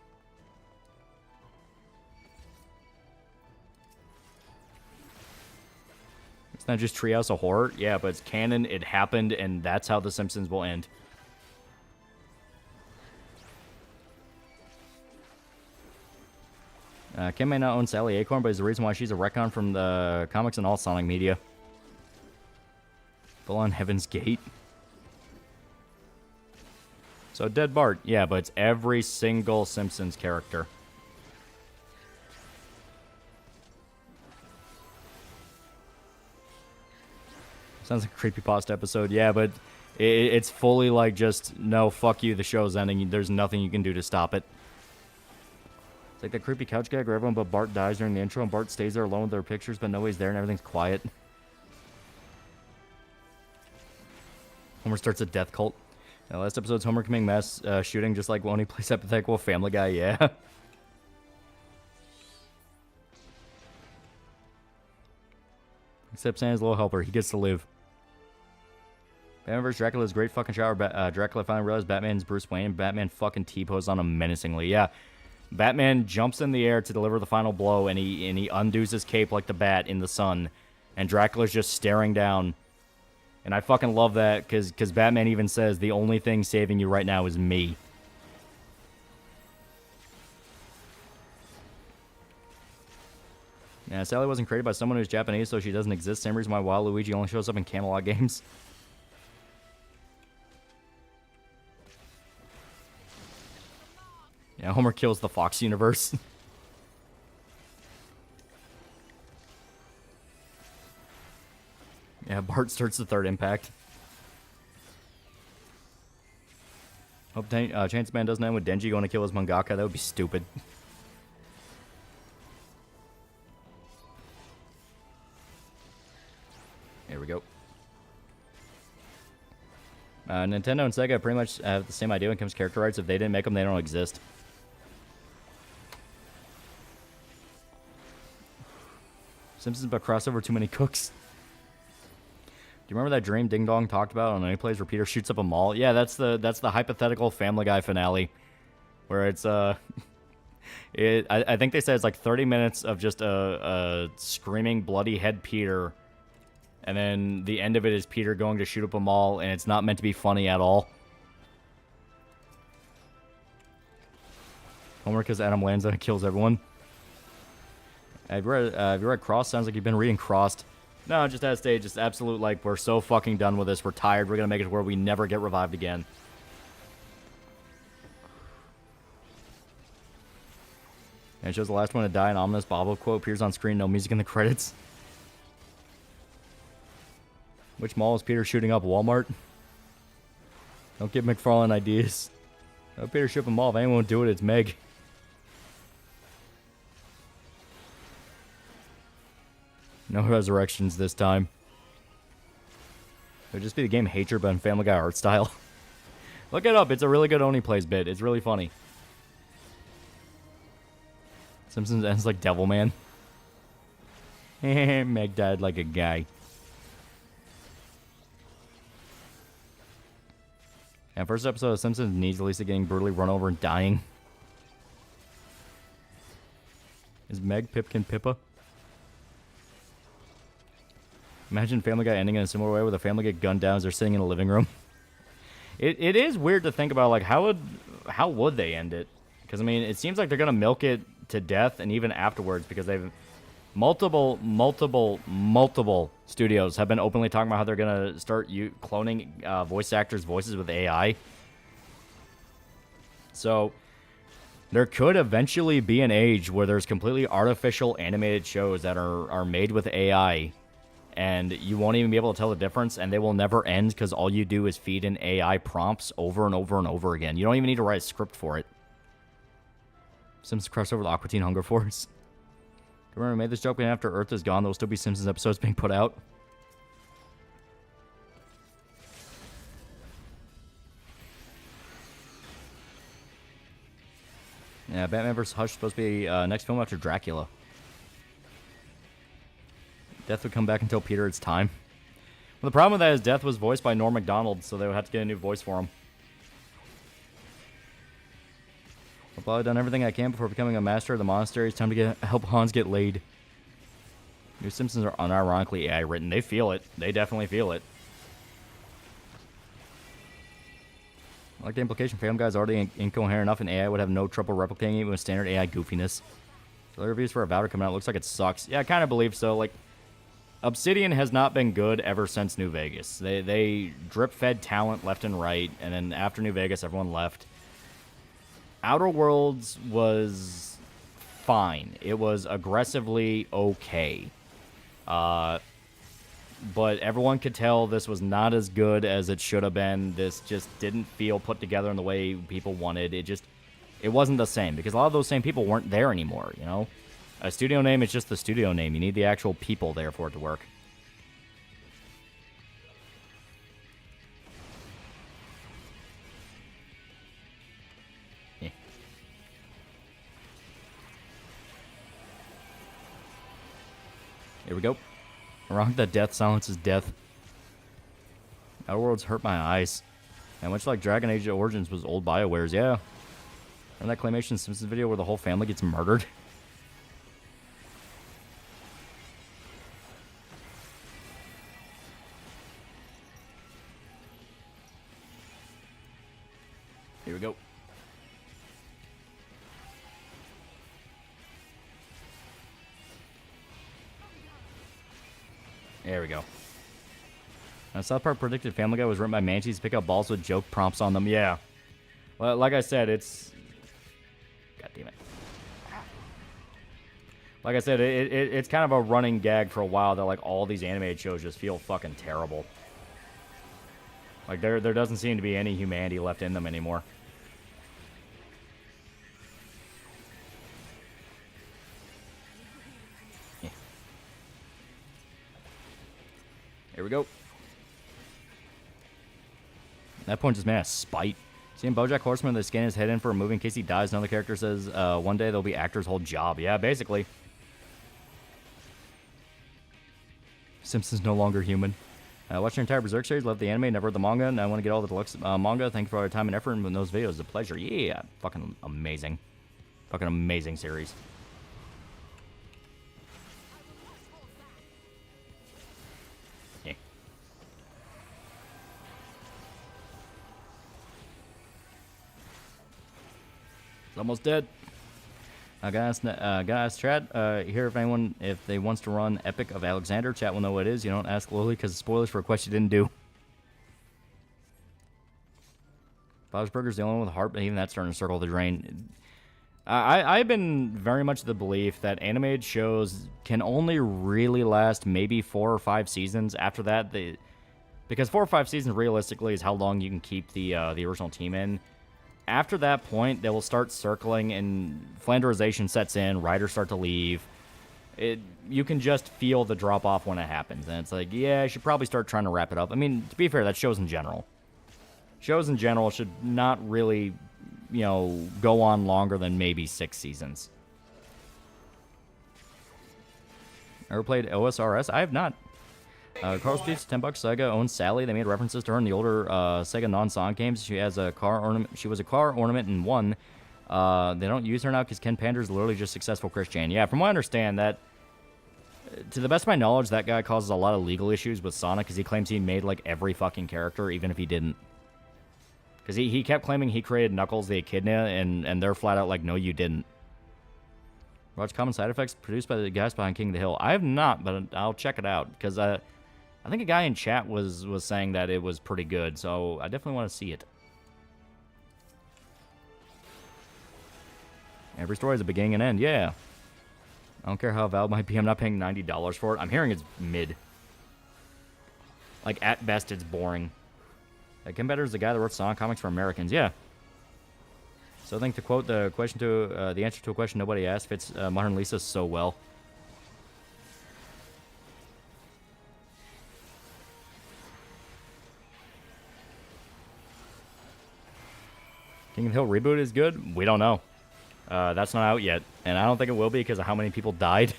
It's not just Treehouse of Horror. Yeah, but it's canon, it happened, and that's how The Simpsons will end. Kim may not own Sally Acorn, but is the reason why she's a retcon from the comics and all Sonic media. Full on Heaven's Gate. So dead Bart. Yeah, but it's every single Simpsons character. Sounds like a creepypasta episode. Yeah, but it's fully like just, no, fuck you, the show's ending. There's nothing you can do to stop it. It's like the creepy couch gag where everyone but Bart dies during the intro and Bart stays there alone with their pictures, but nobody's there and everything's quiet. Homer starts a death cult. Now, last episode's Homer committing mass shooting just like when he plays hypothetical Family Guy, yeah. Except Santa's little helper, he gets to live. Batman vs. Dracula's great fucking shower. Dracula finally realized Batman's Bruce Wayne, and Batman fucking T-pose on him menacingly. Yeah, Batman jumps in the air to deliver the final blow, and he undoes his cape like the bat in the sun, and Dracula's just staring down. And I fucking love that, because Batman even says, the only thing saving you right now is me. Yeah, Sally wasn't created by someone who's Japanese, so she doesn't exist. Same reason why Waluigi only shows up in Camelot games. Yeah, Homer kills the Fox universe. Yeah, Bart starts the third impact. Hope Chance Man doesn't end with Denji going to kill his mangaka. That would be stupid. Here we go. Nintendo and Sega pretty much have the same idea when it comes to character rights. If they didn't make them, they don't exist. Simpsons but crossover too many cooks. Do you remember that dream Ding Dong talked about on any place where Peter shoots up a mall? Yeah, that's the hypothetical Family Guy finale, where it's I think they said it's like 30 minutes of just a screaming bloody head Peter, and then the end of it is Peter going to shoot up a mall, and it's not meant to be funny at all. Homer because Adam Lanza kills everyone. Have you read Crossed? Sounds like you've been reading Crossed. No, just at a stage, just absolute, like, we're so fucking done with this. We're tired. We're going to make it where we never get revived again. And it shows the last one to die. An ominous Bobo quote appears on screen. No music in the credits. Which mall is Peter shooting up? Walmart? Don't give McFarlane ideas. Oh, Peter shoot up a mall. If anyone won't do it, it's Meg. No resurrections this time. It would just be the game Hatred, but in Family Guy art style. Look it up. It's a really good Oni Plays bit. It's really funny. Simpsons ends like Devilman. Meg died like a guy. And first episode of Simpsons needs Lisa getting brutally run over and dying. Is Meg Pipkin Pippa? Imagine Family Guy ending in a similar way where the family get gunned down as they're sitting in a living room. It is weird to think about, like, how would they end it? Because, I mean, it seems like they're going to milk it to death and even afterwards, because they've multiple studios have been openly talking about how they're going to start cloning voice actors' voices with AI. So there could eventually be an age where there's completely artificial animated shows that are made with AI, and you won't even be able to tell the difference, and they will never end because all you do is feed in AI prompts over and over and over again. You don't even need to write a script for it. Simpsons crossover with Aqua Teen Hunger Force. Remember, we made this joke, and after Earth is gone, there will still be Simpsons episodes being put out. Yeah, Batman vs. Hush is supposed to be next film after Dracula. Death would come back and tell Peter it's time. Well, the problem with that is Death was voiced by Norm Macdonald, so they would have to get a new voice for him. I've probably done everything I can before becoming a master of the monastery. It's time to help Hans get laid. New Simpsons are unironically AI written. They feel it. They definitely feel it. I like the implication Family Guy's already incoherent enough, and AI would have no trouble replicating it with standard AI goofiness. The reviews for Avowed are coming out. Looks like it sucks. Yeah, I kind of believe so. Like, Obsidian has not been good ever since New Vegas. They drip-fed talent left and right, and then after New Vegas, everyone left. Outer Worlds was fine. It was aggressively okay. But everyone could tell this was not as good as it should have been. This just didn't feel put together in the way people wanted. It wasn't the same, because a lot of those same people weren't there anymore, you know? A studio name is just the studio name. You need the actual people there for it to work. Yeah. Here we go. Wrong that death silences death. Outer Worlds hurt my eyes. And much like Dragon Age Origins was old BioWare's, yeah. Remember that Claymation Simpsons video where the whole family gets murdered? Here we go. There we go. Now, South Park predicted Family Guy was written by Manchies to pick up balls with joke prompts on them. Yeah. Well, like I said, it's... God damn it. Like I said, it's kind of a running gag for a while that, like, all these animated shows just feel fucking terrible. Like, there doesn't seem to be any humanity left in them anymore. Yeah. Here we go. At that point, just man, spite. Seeing BoJack Horseman, they scan his head in for a movie in case he dies. Another character says, one day there'll be actor's whole job. Yeah, basically. Simpsons no longer human. Watched your entire Berserk series, love the anime, never read the manga, and I want to get all the deluxe manga. Thank you for all your time and effort in those videos. It's a pleasure. Yeah, fucking amazing. Fucking amazing series. Yeah. It's almost dead. I gotta ask chat here if they wants to run Epic of Alexander. Chat will know what it is. You don't ask Loli because it's spoilers for a quest you didn't do. Bob's Burger's the only one with heart, but even that's starting to circle the drain. I've been very much the belief that animated shows can only really last maybe 4 or 5 seasons. After that, because 4 or 5 seasons realistically is how long you can keep the original team in. After that point, they will start circling, and flanderization sets in. Writers start to leave. You can just feel the drop off when it happens, and it's like, yeah, I should probably start trying to wrap it up. I mean, to be fair, that's shows in general. Shows in general should not really, go on longer than maybe 6 seasons. Ever played OSRS? I have not. Carl Streets, $10. Sega owns Sally. They made references to her in the older Sega non-Sonic games. She has a car ornament. She was a car ornament in one. They don't use her now because Ken Pander's literally just successful Christian. Yeah, from what I understand, that to the best of my knowledge, that guy causes a lot of legal issues with Sonic because he claims he made like every fucking character, even if he didn't. Because he kept claiming he created Knuckles the Echidna, and they're flat out like, no, you didn't. Watch Common Side Effects produced by the guys behind King of the Hill. I have not, but I'll check it out because I think a guy in chat was saying that it was pretty good, so I definitely want to see it. Every story has a beginning and end, yeah. I don't care how valid might be, I'm not paying $90 for it. I'm hearing it's mid. Like, at best, it's boring. Ken Better is the guy that wrote Sonic comics for Americans, yeah. So I think to quote the answer to a question nobody asked fits Modern Lisa so well. King of the Hill reboot is good? We don't know. That's not out yet. And I don't think it will be because of how many people died.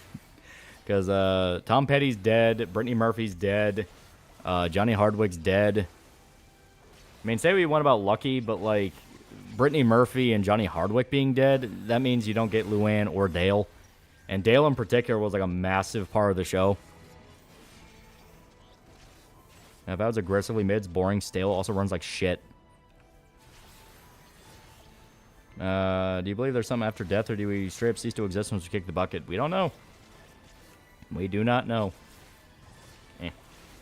Because Tom Petty's dead. Brittany Murphy's dead. Johnny Hardwick's dead. I mean, say what you want about Lucky, but, like, Brittany Murphy and Johnny Hardwick being dead, that means you don't get Luann or Dale. And Dale in particular was, like, a massive part of the show. Now, if I was aggressively mids, boring, stale, also runs like shit. Do you believe there's something after death, or do we straight up cease to exist once we kick the bucket? We don't know. We do not know.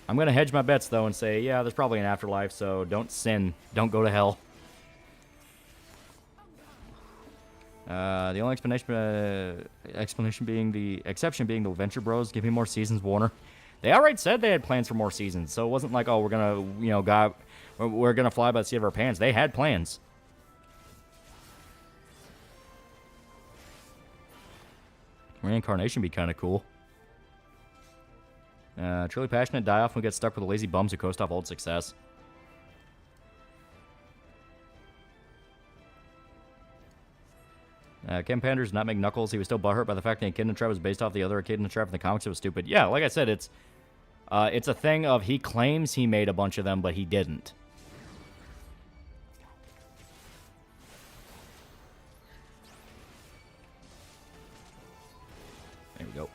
I'm going to hedge my bets, though, and say, yeah, there's probably an afterlife, so don't sin. Don't go to hell. The only exception being the Venture Bros. Give me more seasons, Warner. They outright said they had plans for more seasons, so it wasn't like, oh, we're gonna, we're gonna fly by the seat of our pants. They had plans. Reincarnation be kind of cool. Truly passionate die off and get stuck with the lazy bums who coast off old success. Ken Panders did not make Knuckles. He was still butthurt by the fact that Echidna Tribe was based off the other Echidna Tribe in the comics. It was stupid. Yeah, like I said, it's a thing of he claims he made a bunch of them, but he didn't. There we go.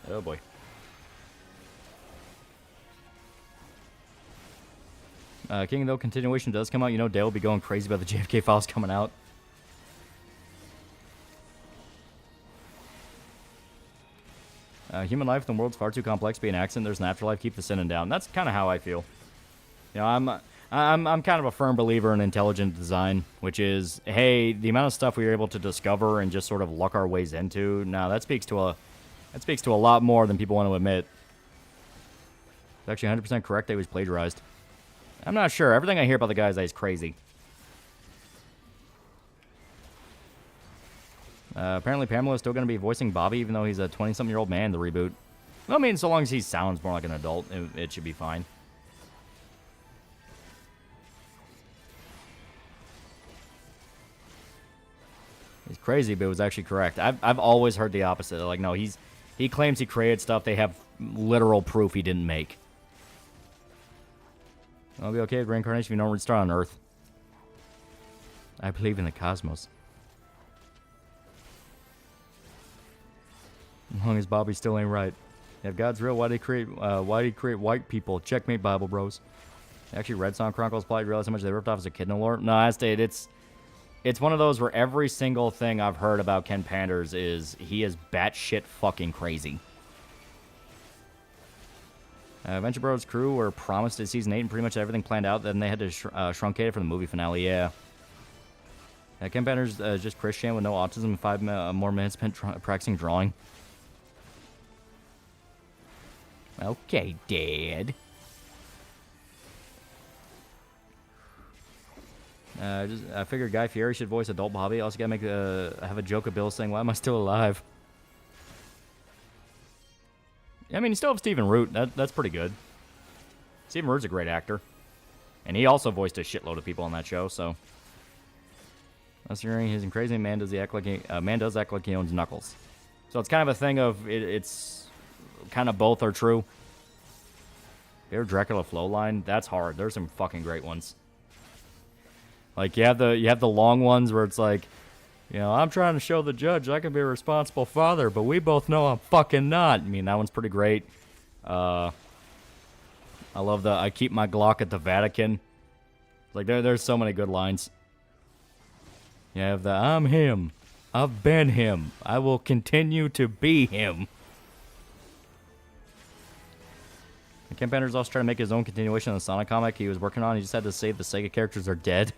Oh boy. King, though continuation does come out, you know Dale will be going crazy about the JFK files coming out. Human life in the world's far too complex to be an accident. There's an afterlife. Keep the sinning down. That's kind of how I feel. You know, I'm kind of a firm believer in intelligent design, which is, hey, the amount of stuff we were able to discover and just sort of luck our ways into. Now that speaks to a lot more than people want to admit. It's actually 100% correct that he was plagiarized. I'm not sure. Everything I hear about the guy is crazy. Apparently Pamela's still going to be voicing Bobby, even though he's a 20-something-year-old man in the reboot. Well, I mean, so long as he sounds more like an adult, it should be fine. He's crazy, but it was actually correct. I've always heard the opposite. Like, no, he claims he created stuff. They have literal proof he didn't make. I'll be okay with reincarnation if you don't restart on Earth. I believe in the cosmos. As long as Bobby still ain't right. If God's real, why'd he create white people? Checkmate, Bible Bros. Actually, Red Song Chronicles probably realized how much they ripped off as a kid in the lore. No, I stayed. It's one of those where every single thing I've heard about Ken Panders is he is batshit fucking crazy. Venture Bros crew were promised at season 8 and pretty much everything planned out. Then they had to truncate it for the movie finale. Yeah. Ken Panders just Christian with no autism and 5 more minutes spent practicing drawing. Okay, Dad. I figured Guy Fieri should voice adult Bobby. Also gotta have a joke of Bill saying, "Why am I still alive?" I mean, you still have Stephen Root. That's pretty good. Stephen Root's a great actor. And he also voiced a shitload of people on that show, so. Unless you're hearing he's crazy, man does act like he owns Knuckles. So it's kind of a thing of, it's kind of both are true. Your Dracula flow line, that's hard. There's some fucking great ones. Like, you have the long ones where it's like, you know, I'm trying to show the judge I can be a responsible father, but we both know I'm fucking not. I mean, that one's pretty great. I love I keep my Glock at the Vatican. Like, there's so many good lines. You have the, I'm him. I've been him. I will continue to be him. Ken Panders also trying to make his own continuation of the Sonic comic he was working on. He just had to say the Sega characters are dead.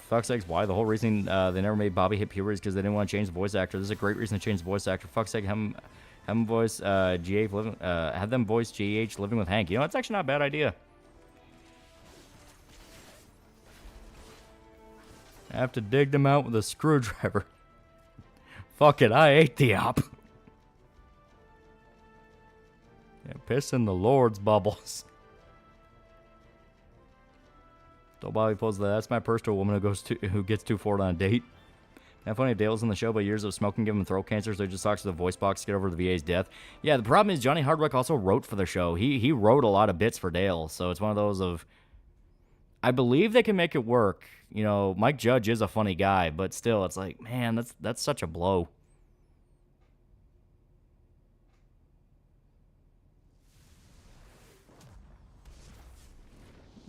Fuck's sakes, why? The whole reason they never made Bobby hit puberty is because they didn't want to change the voice actor. This is a great reason to change the voice actor. Fuck's sake, have them voice GH living, have them voice GH living with Hank. You know, that's actually not a bad idea. I have to dig them out with a screwdriver. Fuck it, I ate the op. Yeah, piss in the Lord's bubbles. So Bobby pulls that's my purse to a woman who gets too forward on a date. How funny Dale's in the show, but years of smoking give him throat cancer, so he just talks to the voice box to get over the VA's death. Yeah, the problem is Johnny Hardwick also wrote for the show. He wrote a lot of bits for Dale, so it's one of those of, I believe they can make it work. You know, Mike Judge is a funny guy, but still, it's like, man, that's such a blow.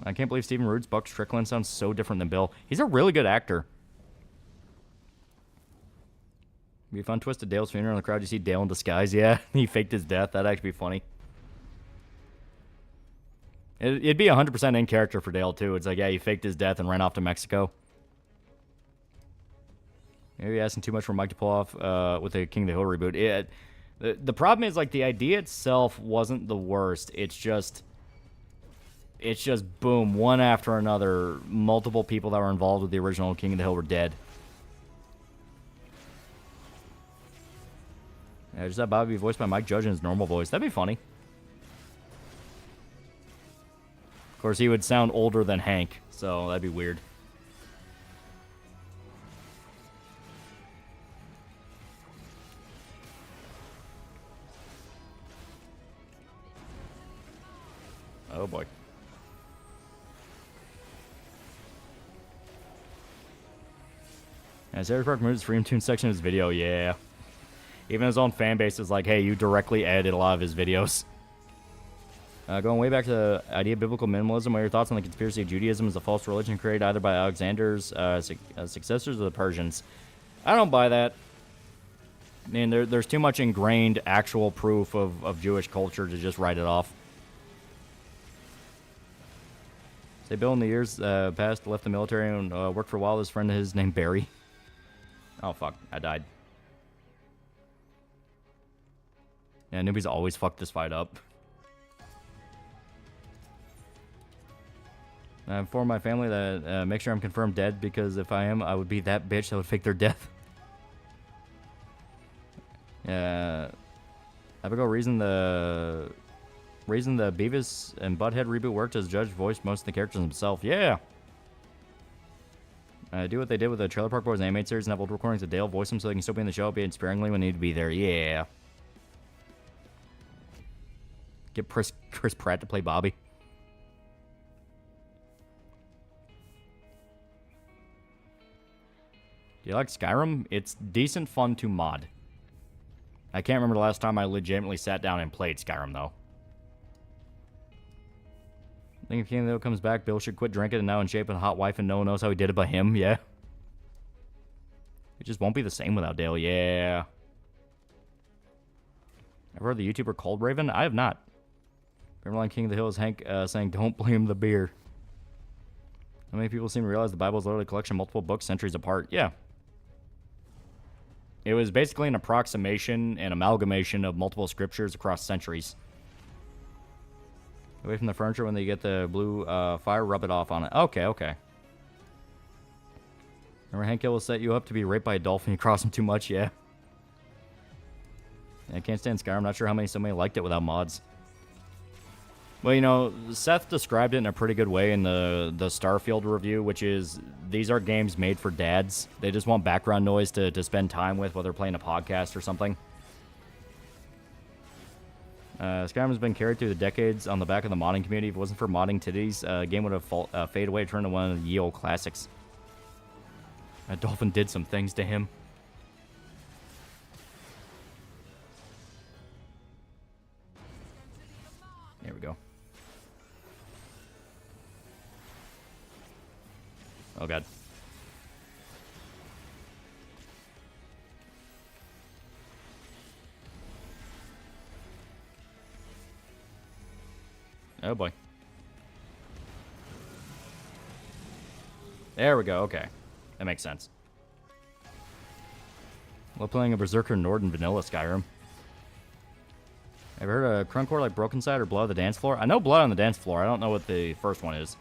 I can't believe Stephen Root's Buck Strickland sounds so different than Bill. He's a really good actor. Be a fun twist of Dale's funeral in the crowd. You see Dale in disguise. Yeah, he faked his death. That'd actually be funny. It'd be 100% in character for Dale, too. It's like, yeah, he faked his death and ran off to Mexico. Maybe asking too much for Mike to pull off with the King of the Hill reboot. The problem is, like, the idea itself wasn't the worst. It's just boom, one after another, multiple people that were involved with the original King of the Hill were dead. Yeah, just have Bobby be voiced by Mike Judge in his normal voice. That'd be funny. Of course, he would sound older than Hank, so that'd be weird. Oh boy. As Eric Park moves Freedom Tune section of his video, yeah. Even his own fan base is like, hey, you directly edited a lot of his videos. Going way back to the idea of biblical minimalism, what are your thoughts on the conspiracy of Judaism as a false religion created either by Alexander's successors or the Persians? I don't buy that. I mean, there's too much ingrained actual proof of Jewish culture to just write it off. Say Bill in the years past left the military and worked for a while with his friend of his named Barry. Oh, fuck. I died. Yeah, nobody's always fucked this fight up. I informed my family that make sure I'm confirmed dead, because if I am, I would be that bitch that would fake their death. Abigail reason the Beavis and Butthead reboot worked as Judge voiced most of the characters himself. Yeah. Do what they did with the Trailer Park Boys animated series and have old recordings of Dale voice them so they can still be in the show, be sparingly when they need to be there. Yeah. Get Chris Pratt to play Bobby. Do you like Skyrim? It's decent fun to mod. I can't remember the last time I legitimately sat down and played Skyrim, though. I think if King of the Hill comes back, Bill should quit drinking and now in shape and a hot wife and no one knows how he did it but him. Yeah. It just won't be the same without Dale. Yeah. Ever heard the YouTuber Cold Raven? I have not. Remember on King of the Hill is Hank saying, don't blame the beer. How many people seem to realize the Bible is literally a collection of multiple books centuries apart? Yeah. It was basically an approximation and amalgamation of multiple scriptures across centuries. Away from the furniture when they get the blue fire, rub it off on it. Okay, okay. Remember Hank Hill will set you up to be raped by a dolphin. You cross him too much, yeah. I can't stand Skyrim. I'm not sure how somebody liked it without mods. Well, you know, Seth described it in a pretty good way in the Starfield review, which is, these are games made for dads. They just want background noise to spend time with while they're playing a podcast or something. Skyrim has been carried through the decades on the back of the modding community. If it wasn't for modding titties, the game would have faded away, turned into one of the ye olde classics. Dolphin did some things to him. There we go. Oh, God. Oh, boy. There we go. Okay. That makes sense. We're playing a Berserker Norden vanilla Skyrim. Ever heard of Crunkcore like Broken Side or Blood on the Dance Floor? I know Blood on the Dance Floor. I don't know what the first one is.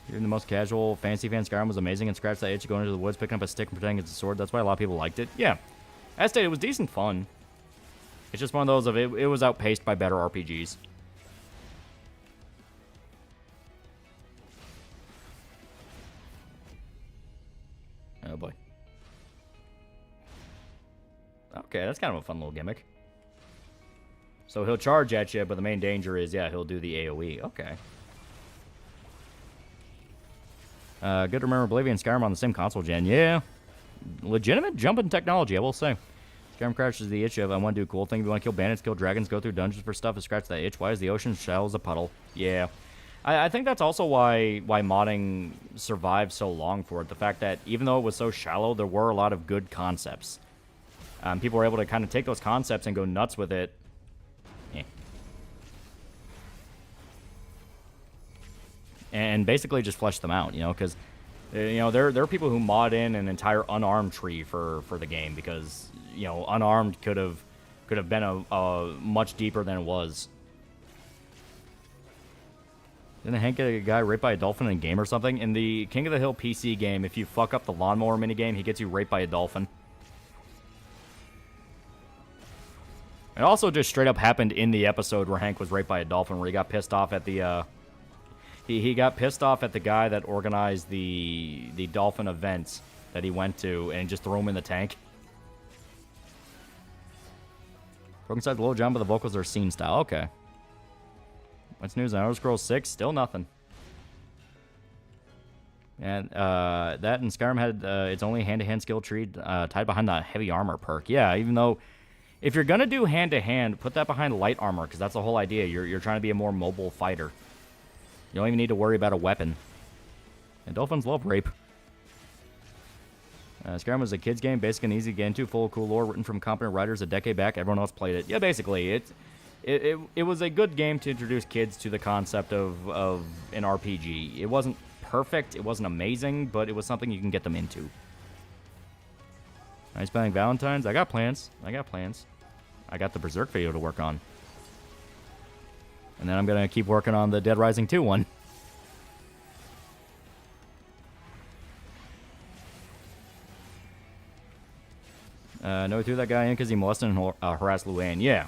Even the most casual fantasy fan, Skyrim was amazing and scratched that itch of going into the woods, picking up a stick and pretending it's a sword. That's why a lot of people liked it. Yeah. As stated, it was decent fun. It's just one of those of it was outpaced by better RPGs. Oh boy. Okay, that's kind of a fun little gimmick. So he'll charge at you, but the main danger is, yeah, he'll do the AoE. Okay. Good to remember Oblivion and Skyrim on the same console gen. Yeah. Legitimate jump in technology, I will say. Skyrim crashes the itch of, I want to do a cool thing. If you want to kill bandits, kill dragons, go through dungeons for stuff, and scratch that itch. Why is the ocean shallow as a puddle? Yeah. I think that's also why modding survived so long for it. The fact that even though it was so shallow, there were a lot of good concepts. People were able to kind of take those concepts and go nuts with it. Yeah. And basically just flesh them out, you know, because there are people who mod in an entire unarmed tree for the game because, you know, unarmed could have been a much deeper than it was. Didn't Hank get a guy raped by a dolphin in a game or something? In the King of the Hill PC game, if you fuck up the lawnmower minigame, he gets you raped by a dolphin. It also just straight up happened in the episode where Hank was raped by a dolphin, where he got pissed off at the he got pissed off at the guy that organized the dolphin events that he went to and just threw him in the tank. Broken Side's Little John, but the vocals are scene style. Okay. What's news on Elder Scrolls 6? Still nothing. And that and Skyrim had its only hand-to-hand skill tree tied behind the heavy armor perk. Yeah, even though if you're going to do hand-to-hand, put that behind light armor, because that's the whole idea. You're trying to be a more mobile fighter. You don't even need to worry about a weapon. And dolphins love rape. Skyrim was a kid's game, basic and easy to get into, full of cool lore, written from competent writers a decade back. Everyone else played it. Yeah, basically, it was a good game to introduce kids to the concept of an RPG. It wasn't perfect, it wasn't amazing, but it was something you can get them into. Nice spending Valentine's. I got plans. I got the Berserk video to work on. And then I'm going to keep working on the Dead Rising 2 one. No, he threw that guy in because he molested and harassed Luann. Yeah.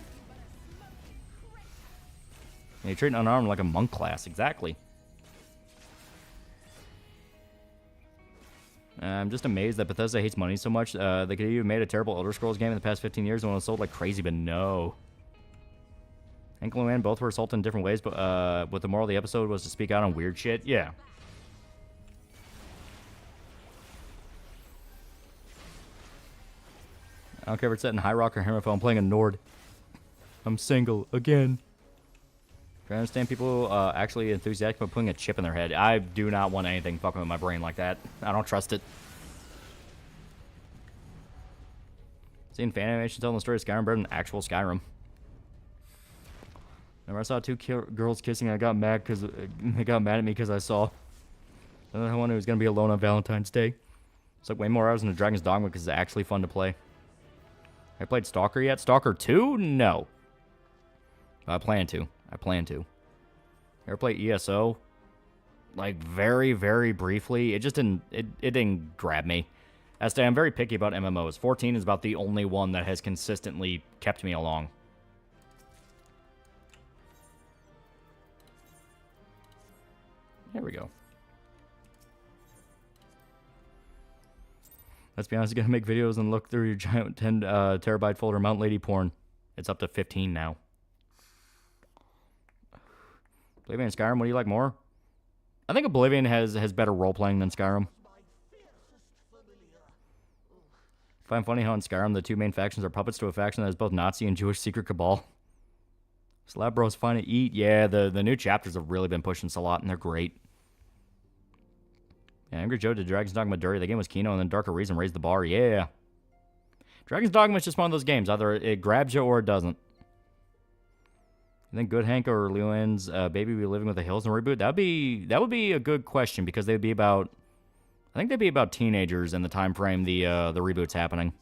He treated unarmed like a monk class. Exactly. I'm just amazed that Bethesda hates money so much. They could have even made a terrible Elder Scrolls game in the past 15 years when it was sold like crazy, but no. Hank and Luann both were assaulted in different ways, but what the moral of the episode was to speak out on weird shit. Yeah. I don't care if it's set in High Rock or Hammerfell. I'm playing a Nord. I'm single again. I understand people actually enthusiastic about putting a chip in their head. I do not want anything fucking with my brain like that. I don't trust it. Seeing fan animation telling the story of Skyrim better than actual Skyrim. Remember, I saw two girls kissing and I got mad because they got mad at me because I saw another one who was gonna be alone on Valentine's Day. It's like way more hours than Dragon's Dogma because it's actually fun to play. I played Stalker yet? Stalker 2? No. I plan to. Ever play ESO? Like very, very briefly. It just didn't. It didn't grab me. As to, I'm very picky about MMOs. 14 is about the only one that has consistently kept me along. There we go. Let's be honest, you gotta make videos and look through your giant 10 terabyte folder. Mount Lady Porn. It's up to 15 now. Oblivion and Skyrim, what do you like more? I think Oblivion has better role-playing than Skyrim. I find funny how in Skyrim the two main factions are puppets to a faction that has both Nazi and Jewish secret cabal. Slab Bros fine to eat. Yeah, the new chapters have really been pushing Salat, and they're great. Yeah, Angry Joe did Dragon's Dogma dirty. The game was Kino, and then Darker Reason raised the bar. Yeah. Dragon's Dogma is just one of those games. Either it grabs you or it doesn't. You think Good Hank or Luann's Baby Be Living with the Hills in reboot? That would be a good question because they'd be about, I think they'd be about teenagers in the time frame the reboot's happening.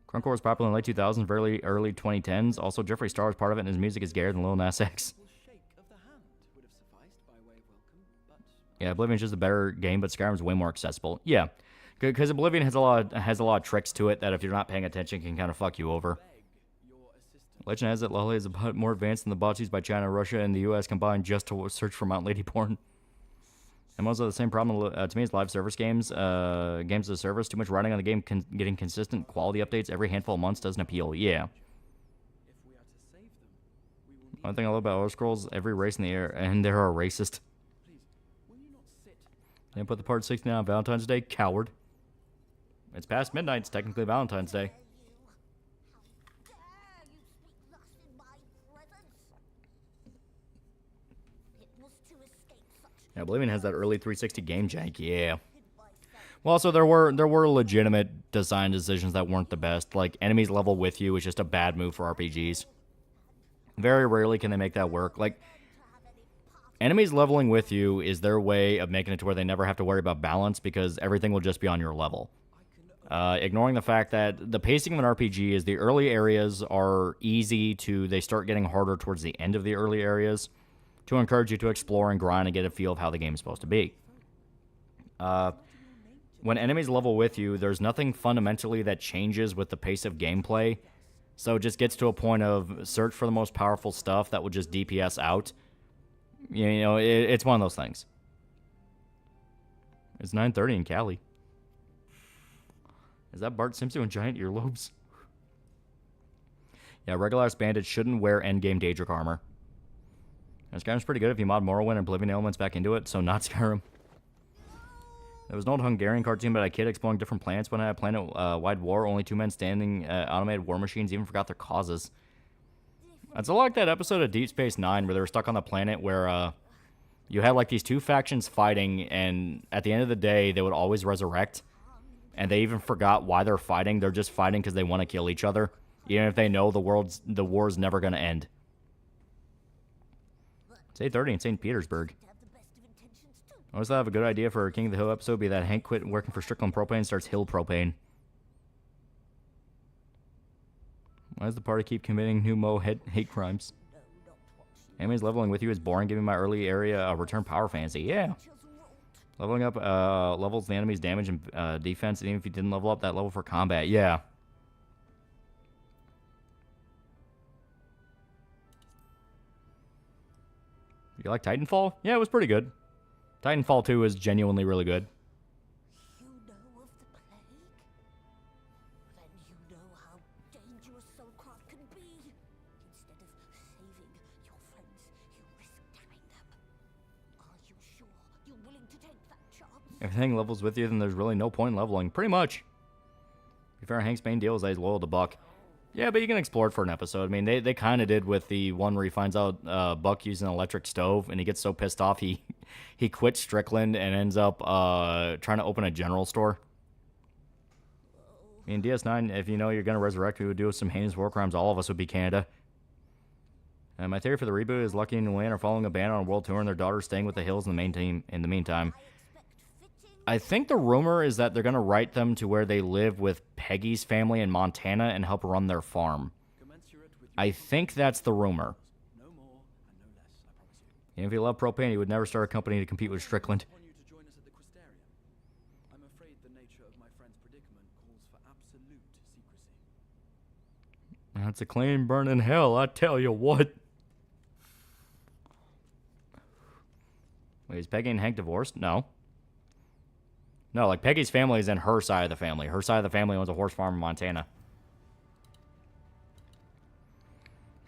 Crunkcore was popular in the late 2000s, very early 2010s. Also, Jeffree Star was part of it, and his music is gayer than Lil Nas X. Yeah, Oblivion's just a better game, but Skyrim's way more accessible. Yeah, because Oblivion has a lot of tricks to it that if you're not paying attention can kind of fuck you over. Legend has it Loli is a bit more advanced than the bots used by China, Russia, and the U.S. combined just to search for Mount Lady Porn. And most of the same problem to me is live service games. Games as a service, too much writing on the game, getting consistent quality updates every handful of months doesn't appeal. Yeah. One thing I love about Elder Scrolls, every race in the air, and they are racist. They put the part 69 on Valentine's Day. Coward. It's past midnight. It's technically Valentine's Day. Yeah, Oblivion has that early 360 game jank. Yeah. Well, also there were legitimate design decisions that weren't the best. Like enemies level with you is just a bad move for RPGs. Very rarely can they make that work. Like enemies leveling with you is their way of making it to where they never have to worry about balance because everything will just be on your level. Ignoring the fact that the pacing of an RPG is the early areas are easy to, they start getting harder towards the end of the early areas to encourage you to explore and grind and get a feel of how the game is supposed to be. When enemies level with you, there's nothing fundamentally that changes with the pace of gameplay, so it just gets to a point of search for the most powerful stuff that will just DPS out. You know, it's one of those things. It's 9:30 in Cali. Is that Bart Simpson with giant earlobes? Yeah, regular ass bandits shouldn't wear endgame Daedric armor. And Skyrim's pretty good if you mod Morrowind and Oblivion elements back into it, so not Skyrim. There was an old Hungarian cartoon about a kid exploring different planets when I had a planet-wide war. Only 2 men standing automated war machines even forgot their causes. It's a lot like that episode of Deep Space Nine where they were stuck on the planet where you had like these two factions fighting, and at the end of the day, they would always resurrect. And they even forgot why they're fighting. They're just fighting because they want to kill each other, even if they know the war's never going to end. It's 8:30 in St. Petersburg. I always thought of a good idea for a King of the Hill episode be that Hank quit working for Strickland Propane and starts Hill Propane. Why does the party keep committing new hate crimes? Enemies leveling with you is boring. Giving my early area a return power fantasy. Yeah. Leveling up levels the enemy's damage and defense, and even if you didn't level up that level for combat. Yeah. You like Titanfall? Yeah, it was pretty good. Titanfall 2 is genuinely really good. You know of the plague? Then you know how dangerous Soulcraft can be. Instead of saving your friends, you risk damning them. Are you sure you're willing to take that chance? If everything levels with you, then there's really no point in leveling. Pretty much. To be fair, Hank's main deal is that he's loyal to Buck. Yeah, but you can explore it for an episode. I mean, they kind of did with the one where he finds out Buck using an electric stove, and he gets so pissed off he quits Strickland and ends up trying to open a general store. In DS9, if you know you're going to resurrect, we would do some heinous war crimes. All of us would be Canada. My theory for the reboot is Lucky and Wayne are following a band on a world tour, and their daughter's staying with the Hills in the main team. In the meantime, I think the rumor is that they're going to write them to where they live with Peggy's family in Montana and help run their farm. I think that's the rumor. And if you love propane, you would never start a company to compete with Strickland. That's a clean burn in hell, I tell you what. Wait, is Peggy and Hank divorced? No. No, like Peggy's family is in her side of the family. Her side of the family owns a horse farm in Montana.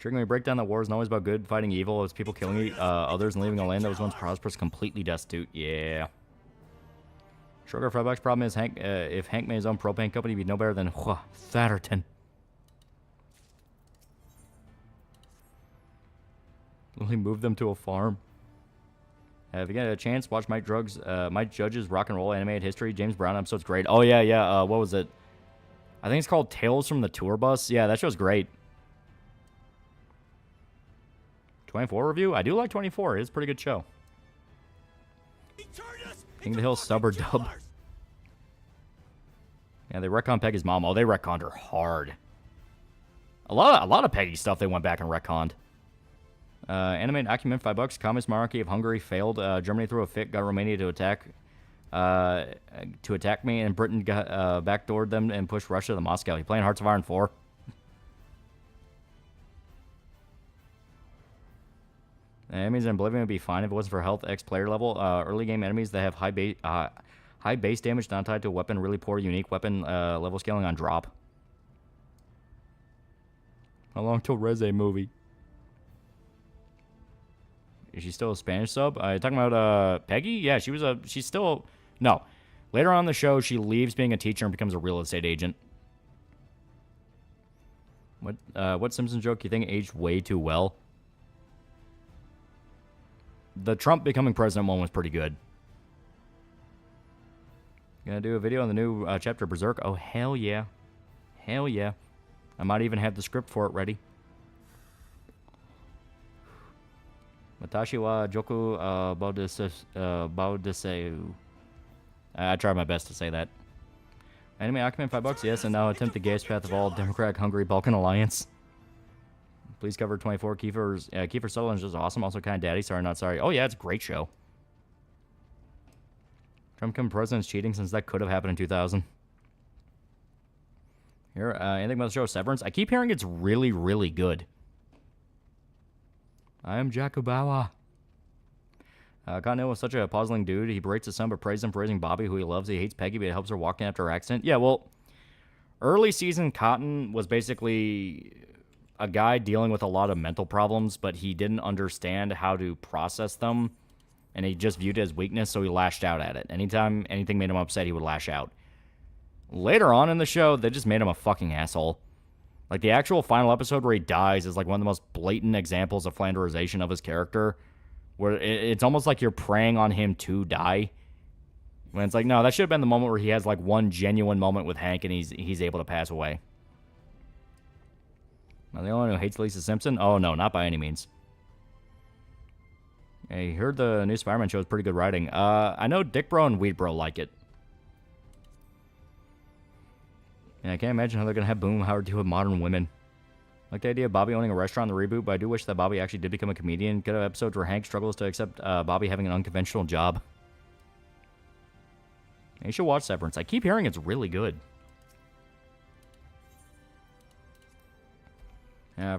Triggering break down that war isn't always about good fighting evil. It's people killing others and leaving a land that was once prosperous completely destitute. Yeah. Sugar Frybuck's problem is Hank. If Hank made his own propane company, he'd be no better than Thatterton. Will he move them to a farm? If you get a chance, watch Mike Judge's Rock and Roll Animated History. James Brown episode's great. Oh, yeah. What was it? I think it's called Tales from the Tour Bus. Yeah, that show's great. 24 review? I do like 24. It's a pretty good show. King of the Hill sub or dub. Yeah, they retconned Peggy's mom. Oh, they retconned her hard. A lot of Peggy stuff they went back and retconned. Animated acumen, $5. Communist monarchy of Hungary failed. Germany threw a fit, got Romania to attack me, and Britain got backdoored them and pushed Russia to Moscow. You playing Hearts of Iron 4? Enemies in Oblivion would be fine if it wasn't for health X player level. Early game enemies that have high base damage not tied to a weapon, really poor unique weapon level scaling on drop. How long till Reze movie? Is she still a Spanish sub? Talking about Peggy? Yeah, she's still... No. Later on in the show, she leaves being a teacher and becomes a real estate agent. What Simpsons joke you think aged way too well? the Trump becoming president one was pretty good. Gonna do a video on the new chapter of Berserk. Oh, hell yeah. Hell yeah. I might even have the script for it ready. Watashi wa joku baudeseu. I tried my best to say that. Anime Aquaman, $5. Yes, and now attempt the gayest path of all. Democratic Hungary Balkan Alliance. Please cover 24. Kiefer Sutherland's just awesome. Also kind of daddy. Sorry, not sorry. Oh, yeah, it's a great show. Trump becoming president's cheating since that could have happened in 2000. Here, anything about the show Severance? I keep hearing it's really, really good. I am Jakubawa. Cottontail was such a puzzling dude. He berates his son but praises him for raising Bobby, who he loves. He hates Peggy, but it helps her walk in after her accident. Yeah, well, early season Cotton was basically a guy dealing with a lot of mental problems, but he didn't understand how to process them, and he just viewed it as weakness, so he lashed out at it. Anytime anything made him upset, he would lash out. Later on in the show, they just made him a fucking asshole. Like, the actual final episode where he dies is, like, one of the most blatant examples of Flanderization of his character, where it's almost like you're preying on him to die. When it's like, no, that should have been the moment where he has, like, one genuine moment with Hank and he's able to pass away. Am I the only one who hates Lisa Simpson? Oh, no, not by any means. I heard the new Spider-Man show is pretty good writing. I know Dick Bro and Weed Bro like it. And I can't imagine how they're going to have Boom Howard deal with modern women. I like the idea of Bobby owning a restaurant in the reboot, but I do wish that Bobby actually did become a comedian. Get an episode where Hank struggles to accept Bobby having an unconventional job. You should watch Severance. I keep hearing it's really good.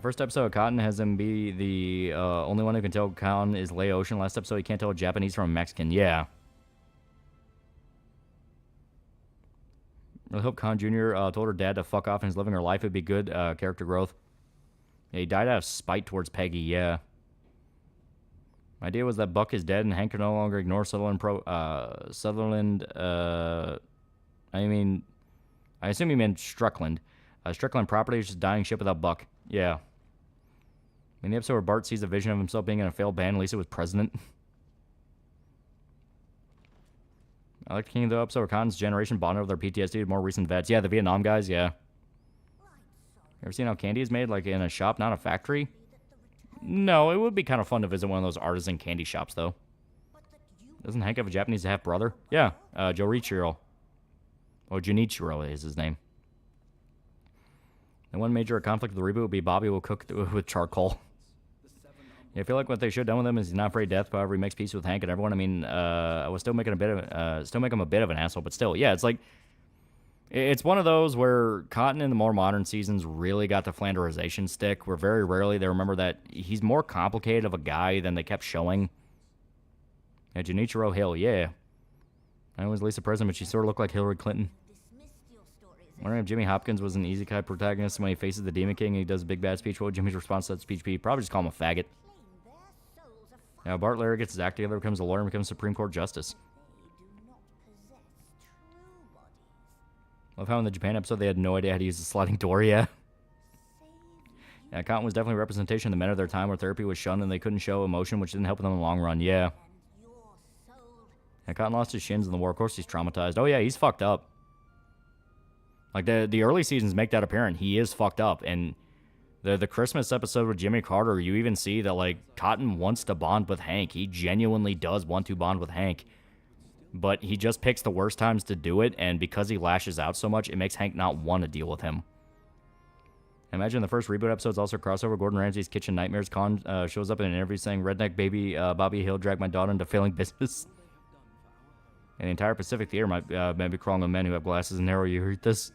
First episode of Cotton has him be the only one who can tell Cotton is Laotian. Last episode, he can't tell a Japanese from a Mexican. Yeah. Really hope Khan Jr. Told her dad to fuck off and is living her life. It'd be good character growth. Yeah, he died out of spite towards Peggy, yeah. My idea was that Buck is dead and Hank can no longer ignore Sutherland. I assume he meant Strickland. Strickland property is just dying ship without Buck. Yeah. In the episode where Bart sees a vision of himself being in a failed band, Lisa was president. I like King of the episode where Cotton's generation bonded over their PTSD with more recent vets. Yeah, the Vietnam guys, yeah. Ever seen how candy is made, like in a shop, not a factory? No, it would be kind of fun to visit one of those artisan candy shops, though. Doesn't Hank have a Japanese half-brother? Yeah, Jorichiro. Or Junichiro is his name. The one major conflict of the reboot would be Bobby will cook with charcoal. Yeah, I feel like what they should have done with him is he's not afraid of death. However, he makes peace with Hank and everyone. I mean, I was still making still make him a bit of an asshole, but still, yeah, it's like, it's one of those where Cotton in the more modern seasons really got the Flanderization stick, where very rarely they remember that he's more complicated of a guy than they kept showing. Yeah, Junichiro Hill, yeah. I was Lisa President, but she sort of looked like Hillary Clinton. I'm wondering if Jimmy Hopkins was an easy kind of protagonist when he faces the Demon King and he does a big bad speech. What would Jimmy's response to that speech be? Probably just call him a faggot. Now, Bart Larry gets his act together, becomes a lawyer, and becomes Supreme Court Justice. Love how in the Japan episode they had no idea how to use the sliding door, yeah. Yeah, Cotton was definitely a representation of the men of their time where therapy was shunned and they couldn't show emotion, which didn't help them in the long run, yeah. Yeah, Cotton lost his shins in the war. Of course he's traumatized. Oh, yeah, he's fucked up. Like, the early seasons make that apparent. He is fucked up, and the Christmas episode with Jimmy Carter, you even see that, like, Cotton wants to bond with Hank. He genuinely does want to bond with Hank. But he just picks the worst times to do it, and because he lashes out so much, it makes Hank not want to deal with him. Imagine the first reboot episode's also a crossover. Gordon Ramsay's Kitchen Nightmares. Con shows up in an interview saying, "Redneck baby Bobby Hill dragged my daughter into failing business." And the entire Pacific Theater might be crawling with men who have glasses and narrow urethras.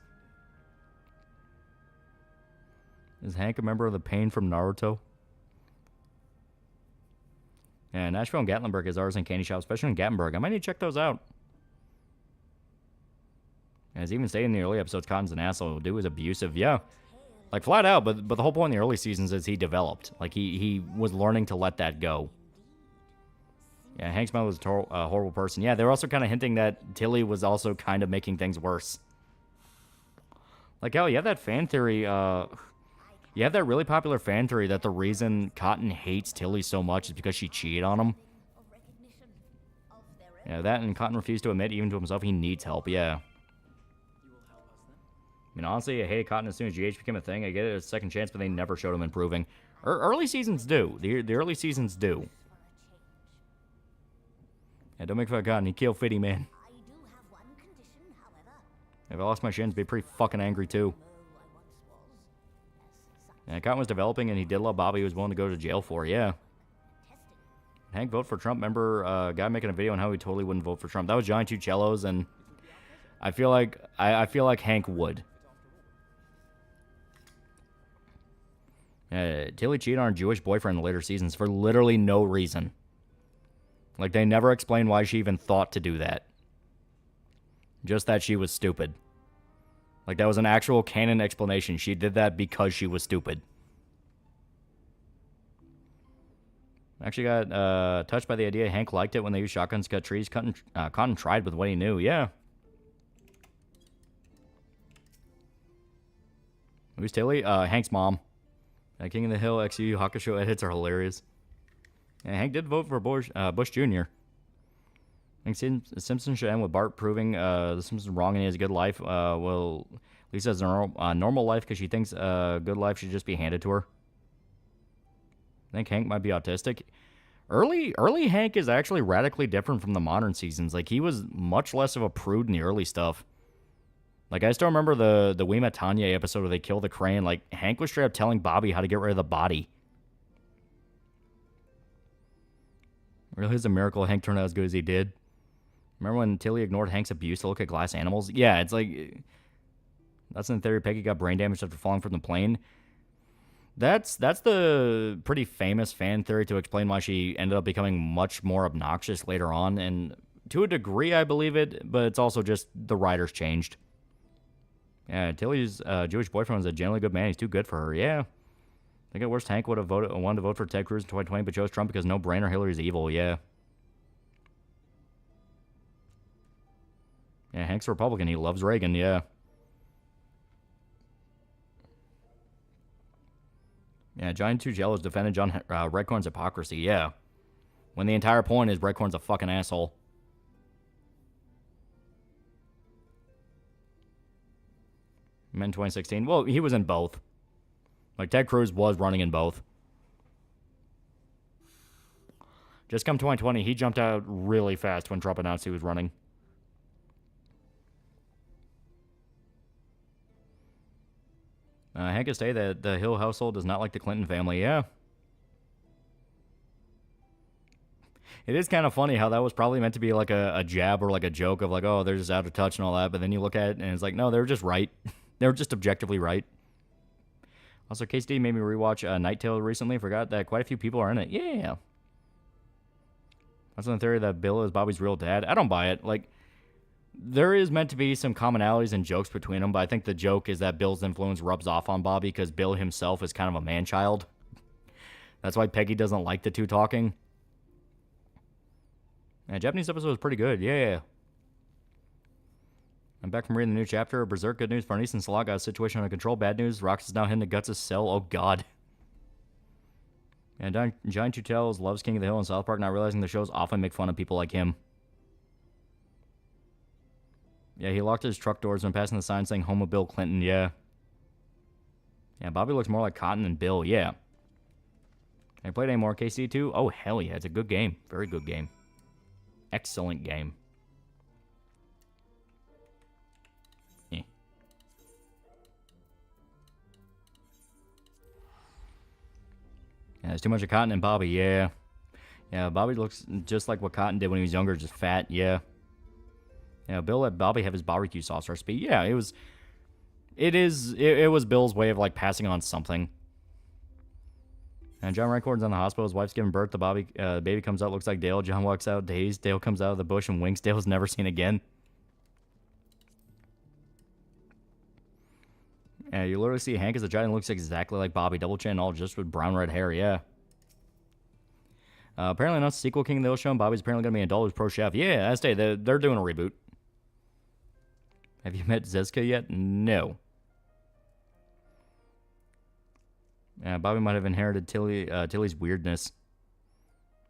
Is Hank a member of the Pain from Naruto? Yeah, Nashville and Gatlinburg is artisan candy shop, especially in Gatlinburg. I might need to check those out. As even stated in the early episodes, Cotton's an asshole. Dude was abusive. Yeah. Like, flat out, but the whole point in the early seasons is he developed. Like, he was learning to let that go. Yeah, Hank's mother was a horrible person. Yeah, they were also kind of hinting that Tilly was also kind of making things worse. Like, hell, you have that fan theory, you have that really popular fan theory that the reason Cotton hates Tilly so much is because she cheated on him. Yeah, that and Cotton refused to admit even to himself he needs help, yeah. I mean, honestly, I hated Cotton as soon as GH became a thing. I get it a second chance, but they never showed him improving. Early seasons do. The early seasons do. Yeah, don't make fun of Cotton. He killed Fitty, man. I do have one condition, however. If I lost my shins, I'd be pretty fucking angry, too. No, I once was. As such, Yeah, Cotton was developing, and he did love Bobby. He was willing to go to jail for, yeah. testing. Hank vote for Trump. Remember a guy making a video on how he totally wouldn't vote for Trump. That was Giant Two Cellos, and I feel like Hank would. Tilly cheated on her Jewish boyfriend in the later seasons for literally no reason. Like, they never explained why she even thought to do that. Just that she was stupid. Like, that was an actual canon explanation. She did that because she was stupid. Actually got touched by the idea. Hank liked it when they used shotguns to cut trees. Cotton tried with what he knew. Yeah. Who's Tilly? Hank's mom. King of the Hill, XU, Hakusho edits are hilarious. Yeah, Hank did vote for Bush Jr. I think Simpsons should end with Bart proving the Simpsons wrong and he has a good life. Well, Lisa has a normal life because she thinks a good life should just be handed to her. I think Hank might be autistic. Early Hank is actually radically different from the modern seasons. Like, he was much less of a prude in the early stuff. Like, I still remember the We Met Tanya episode where they kill the crane. Like, Hank was straight up telling Bobby how to get rid of the body. Really, it's a miracle Hank turned out as good as he did. Remember when Tilly ignored Hank's abuse to look at glass animals? Yeah, it's like... That's in theory Peggy got brain damage after falling from the plane. That's the pretty famous fan theory to explain why she ended up becoming much more obnoxious later on. And to a degree, I believe it, but it's also just the writers changed. Yeah, Tilly's Jewish boyfriend was a generally good man. He's too good for her. Yeah. I think at worst, Hank would have wanted to vote for Ted Cruz in 2020, but chose Trump because no brainer Hillary's evil. Yeah. Yeah, Hank's a Republican. He loves Reagan. Yeah. Yeah, Giant Two Jellos defended John Redcorn's hypocrisy. Yeah. When the entire point is Redcorn's a fucking asshole. In 2016. Well, he was in both. Like, Ted Cruz was running in both. Just come 2020, he jumped out really fast when Trump announced he was running. Hank can say that the Hill household does not like the Clinton family. Yeah. It is kind of funny how that was probably meant to be like a jab or like a joke of like, oh, they're just out of touch and all that. But then you look at it and it's like, no, they were just right. They were just objectively right. Also, KCD made me rewatch Night Tale recently. Forgot that quite a few people are in it. Yeah. That's one theory that Bill is Bobby's real dad. I don't buy it. Like, there is meant to be some commonalities and jokes between them, but I think the joke is that Bill's influence rubs off on Bobby because Bill himself is kind of a man-child. That's why Peggy doesn't like the two talking. Yeah, Japanese episode was pretty good. Yeah. I'm back from reading the new chapter. Berserk, good news. Farnese and Salah got a situation under control. Bad news. Rox is now hitting the guts' cell. Oh, God. And Giant Tutels loves King of the Hill in South Park, not realizing the shows often make fun of people like him. Yeah, he locked his truck doors when passing the sign saying home of Bill Clinton. Yeah. Yeah, Bobby looks more like Cotton than Bill. Yeah. Have you played any more KC2? Oh, hell yeah. It's a good game. Very good game. Excellent game. Yeah, there's too much of Cotton and Bobby, yeah. Yeah, Bobby looks just like what Cotton did when he was younger, just fat, yeah. Yeah, Bill let Bobby have his barbecue sauce recipe. Yeah, it was Bill's way of, like, passing on something. And John Redcorn's in the hospital. His wife's giving birth to Bobby. The baby comes out, looks like Dale. John walks out, dazed. Dale comes out of the bush and winks. Dale's never seen again. Yeah, you literally see Hank as a giant looks exactly like Bobby. Double chin, all just with brown red hair, yeah. Apparently not sequel King of the Hill show. Bobby's apparently going to be an adult who's pro chef. Yeah, I say they're doing a reboot. Have you met Zezka yet? No. Yeah, Bobby might have inherited Tilly's weirdness.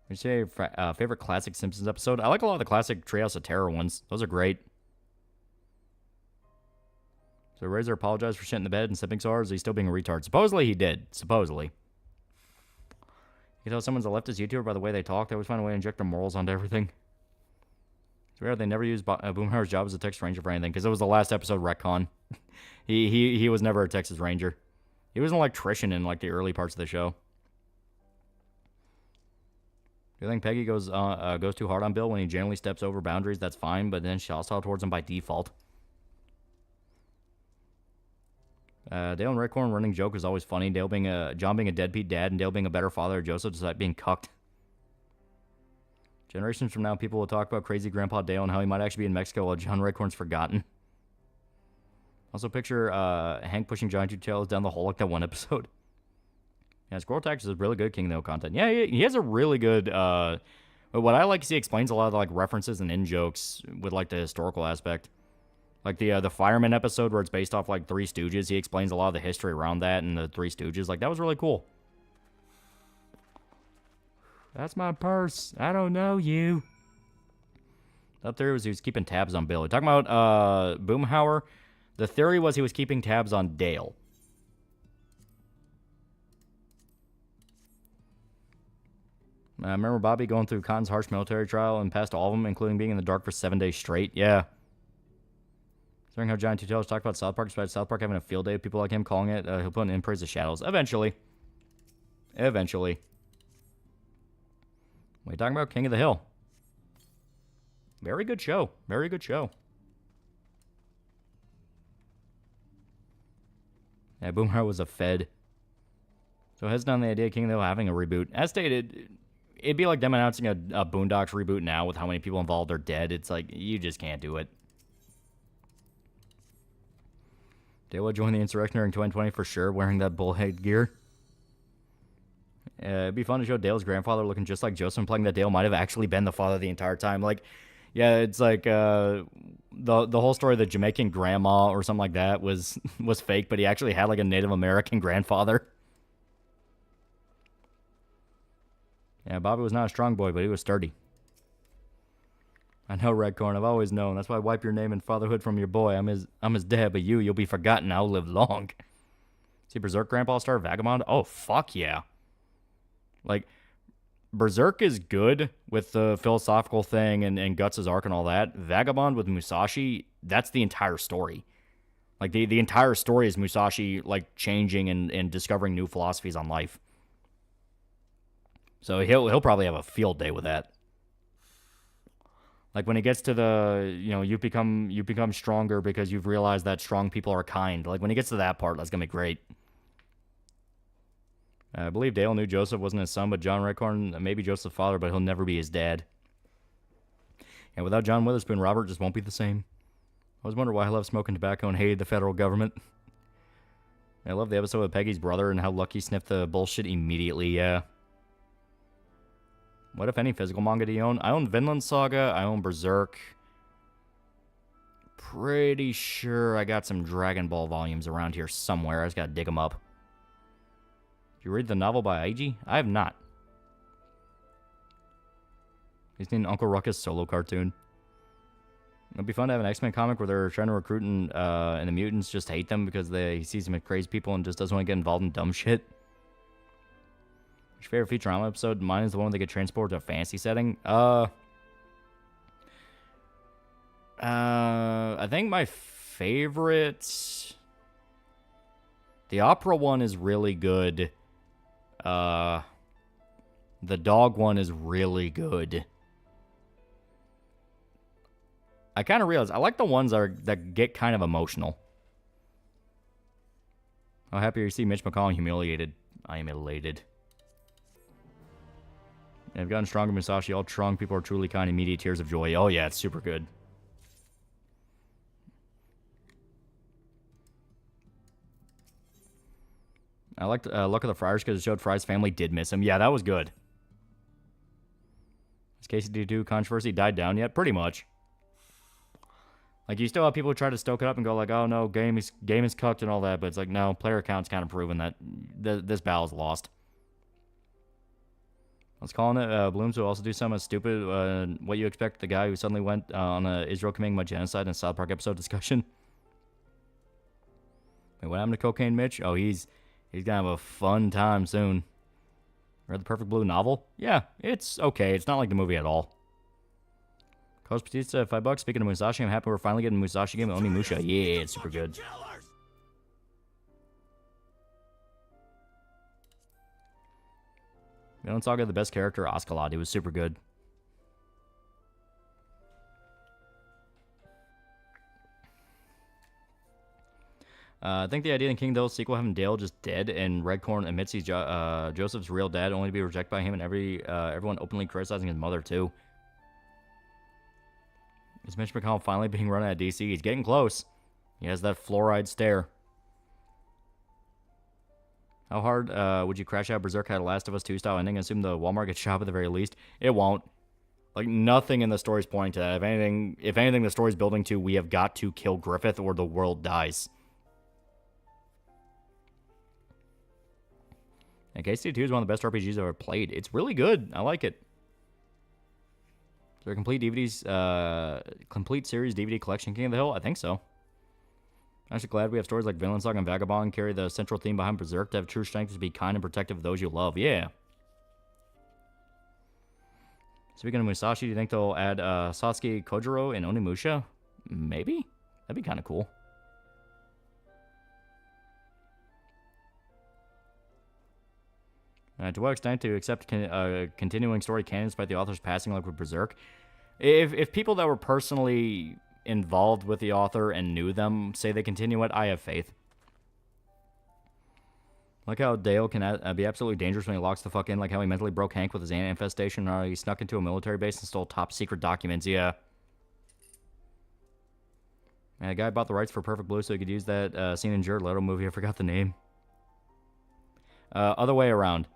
What's your favorite classic Simpsons episode? I like a lot of the classic Treehouse of Terror ones. Those are great. So Razor apologized for shitting the bed and sipping so hard. Is he still being a retard? Supposedly he did. Supposedly. You can tell someone's a leftist YouTuber by the way they talk. They always find a way to inject their morals onto everything. It's rare they never used Boomhauer's job as a Texas Ranger for anything, because it was the last episode retcon. he was never a Texas Ranger. He was an electrician in like the early parts of the show. Do you think Peggy goes too hard on Bill when he generally steps over boundaries? That's fine, but then she's hostile towards him by default. Dale and Redcorn running joke was always funny. John being a deadbeat dad and Dale being a better father, Joseph despite being cucked. Generations from now, people will talk about crazy Grandpa Dale and how he might actually be in Mexico while John Redcorn's forgotten. Also picture Hank pushing Giant Two Tails down the hole like that one episode. Yeah, Squirrel Tax is really good King of the Hill content. Yeah, he has a really good... what I like is he explains a lot of the, like, references and in-jokes with like the historical aspect. Like the Fireman episode where it's based off like Three Stooges. He explains a lot of the history around that and the Three Stooges. Like, that was really cool. That's my purse. I don't know you. Up there he was keeping tabs on Bill. We're talking about Boomhauer. The theory was he was keeping tabs on Dale. I remember Bobby going through Cotton's harsh military trial and passed all of them, including being in the dark for 7 days straight. Yeah. Considering how Giant Two Tails talked about South Park, despite South Park having a field day with people like him calling it, he'll put in Praise the Shadows. Eventually. Eventually. What are you talking about? King of the Hill. Very good show. Very good show. Yeah, Boomer was a Fed. So heads down the idea of King of the Hill having a reboot. As stated, it'd be like them announcing a Boondocks reboot now with how many people involved are dead. It's like, you just can't do it. Dale will join the insurrection during 2020 for sure, wearing that bullhead gear. It'd be fun to show Dale's grandfather looking just like Joseph, implying that Dale might have actually been the father the entire time. Like, yeah, it's like the whole story of the Jamaican grandma or something like that was fake, but he actually had like a Native American grandfather. Yeah, Bobby was not a strong boy, but he was sturdy. I know, Redcorn. I've always known. That's why I wipe your name and fatherhood from your boy. I'm his dad, but you'll be forgotten. I'll live long. See Berserk Grandpa star Vagabond? Oh, fuck yeah. Like, Berserk is good with the philosophical thing and Guts' arc and all that. Vagabond with Musashi, that's the entire story. Like, the entire story is Musashi, like, changing and discovering new philosophies on life. So he'll probably have a field day with that. Like, when it gets to the, you become stronger because you've realized that strong people are kind. Like, when he gets to that part, that's going to be great. I believe Dale knew Joseph wasn't his son, but John Redcorn may be Joseph's father, but he'll never be his dad. And without John Witherspoon, Robert just won't be the same. I always wondered why I loved smoking tobacco and hated the federal government. I love the episode with Peggy's brother and how Lucky sniffed the bullshit immediately, yeah. What, if any, physical manga do you own? I own Vinland Saga, I own Berserk. Pretty sure I got some Dragon Ball volumes around here somewhere. I just gotta dig them up. Did you read the novel by Aiji? I have not. He's in Uncle Ruckus solo cartoon. It'd be fun to have an X-Men comic where they're trying to recruit and the mutants just hate them because he sees them as crazy people and just doesn't want to get involved in dumb shit. What's your favorite Futurama episode? Mine is the one where they get transported to a fantasy setting. I think my favorite... The opera one is really good. The dog one is really good. I kind of realized I like the ones that get kind of emotional. How happy you see Mitch McConnell humiliated. I am elated. I've gotten stronger, Musashi. All strong people are truly kind. Immediate tears of joy. Oh yeah, it's super good. I liked Luck of the Friars because it showed Fry's family did miss him. Yeah, that was good. Has KCD2 controversy died down yet? Pretty much. Like, you still have people who try to stoke it up and go like, oh no, game is cucked and all that, but it's like, no, player account's kind of proven that this battle's lost. I was calling it. Blooms will also do something stupid. What you expect the guy who suddenly went on a Israel committing genocide in a South Park episode discussion. Wait, what happened to Cocaine Mitch? Oh, he's gonna have a fun time soon. Read the Perfect Blue novel? Yeah, it's okay. It's not like the movie at all. Coach Batista, $5. Speaking of Musashi, I'm happy we're finally getting a Musashi game with Onimusha. Yeah, it's super good. Villain Saga, the best character, Ascalon. He was super good. I think the idea in King Dale's sequel having Dale just dead and Redcorn admits he's Joseph's real dad, only to be rejected by him and everyone openly criticizing his mother too. Is Mitch McConnell finally being run out of DC? He's getting close. He has that fluoride stare. How hard would you crash out Berserk had a Last of Us 2 style ending? Assume the Walmart gets shot at the very least. It won't. Like, nothing in the story's pointing to that. If anything, the story's building to we have got to kill Griffith or the world dies. And KC2 is one of the best RPGs I've ever played. It's really good. I like it. Is there a complete complete series DVD collection King of the Hill? I think so. I'm actually glad we have stories like Villain Saga and Vagabond carry the central theme behind Berserk to have true strength to be kind and protective of those you love. Yeah. Speaking of Musashi, do you think they'll add Sasuke Kojiro and Onimusha? Maybe? That'd be kind of cool. To what extent to accept continuing story canon despite the author's passing, like with Berserk? If people that were personally involved with the author and knew them say they continue it, I have faith. Like how Dale can be absolutely dangerous when he locks the fuck in, like how he mentally broke Hank with his ant infestation, or he snuck into a military base and stole top secret documents, yeah. And a guy bought the rights for Perfect Blue so he could use that scene in Jared Leto movie, I forgot the name. Other way around.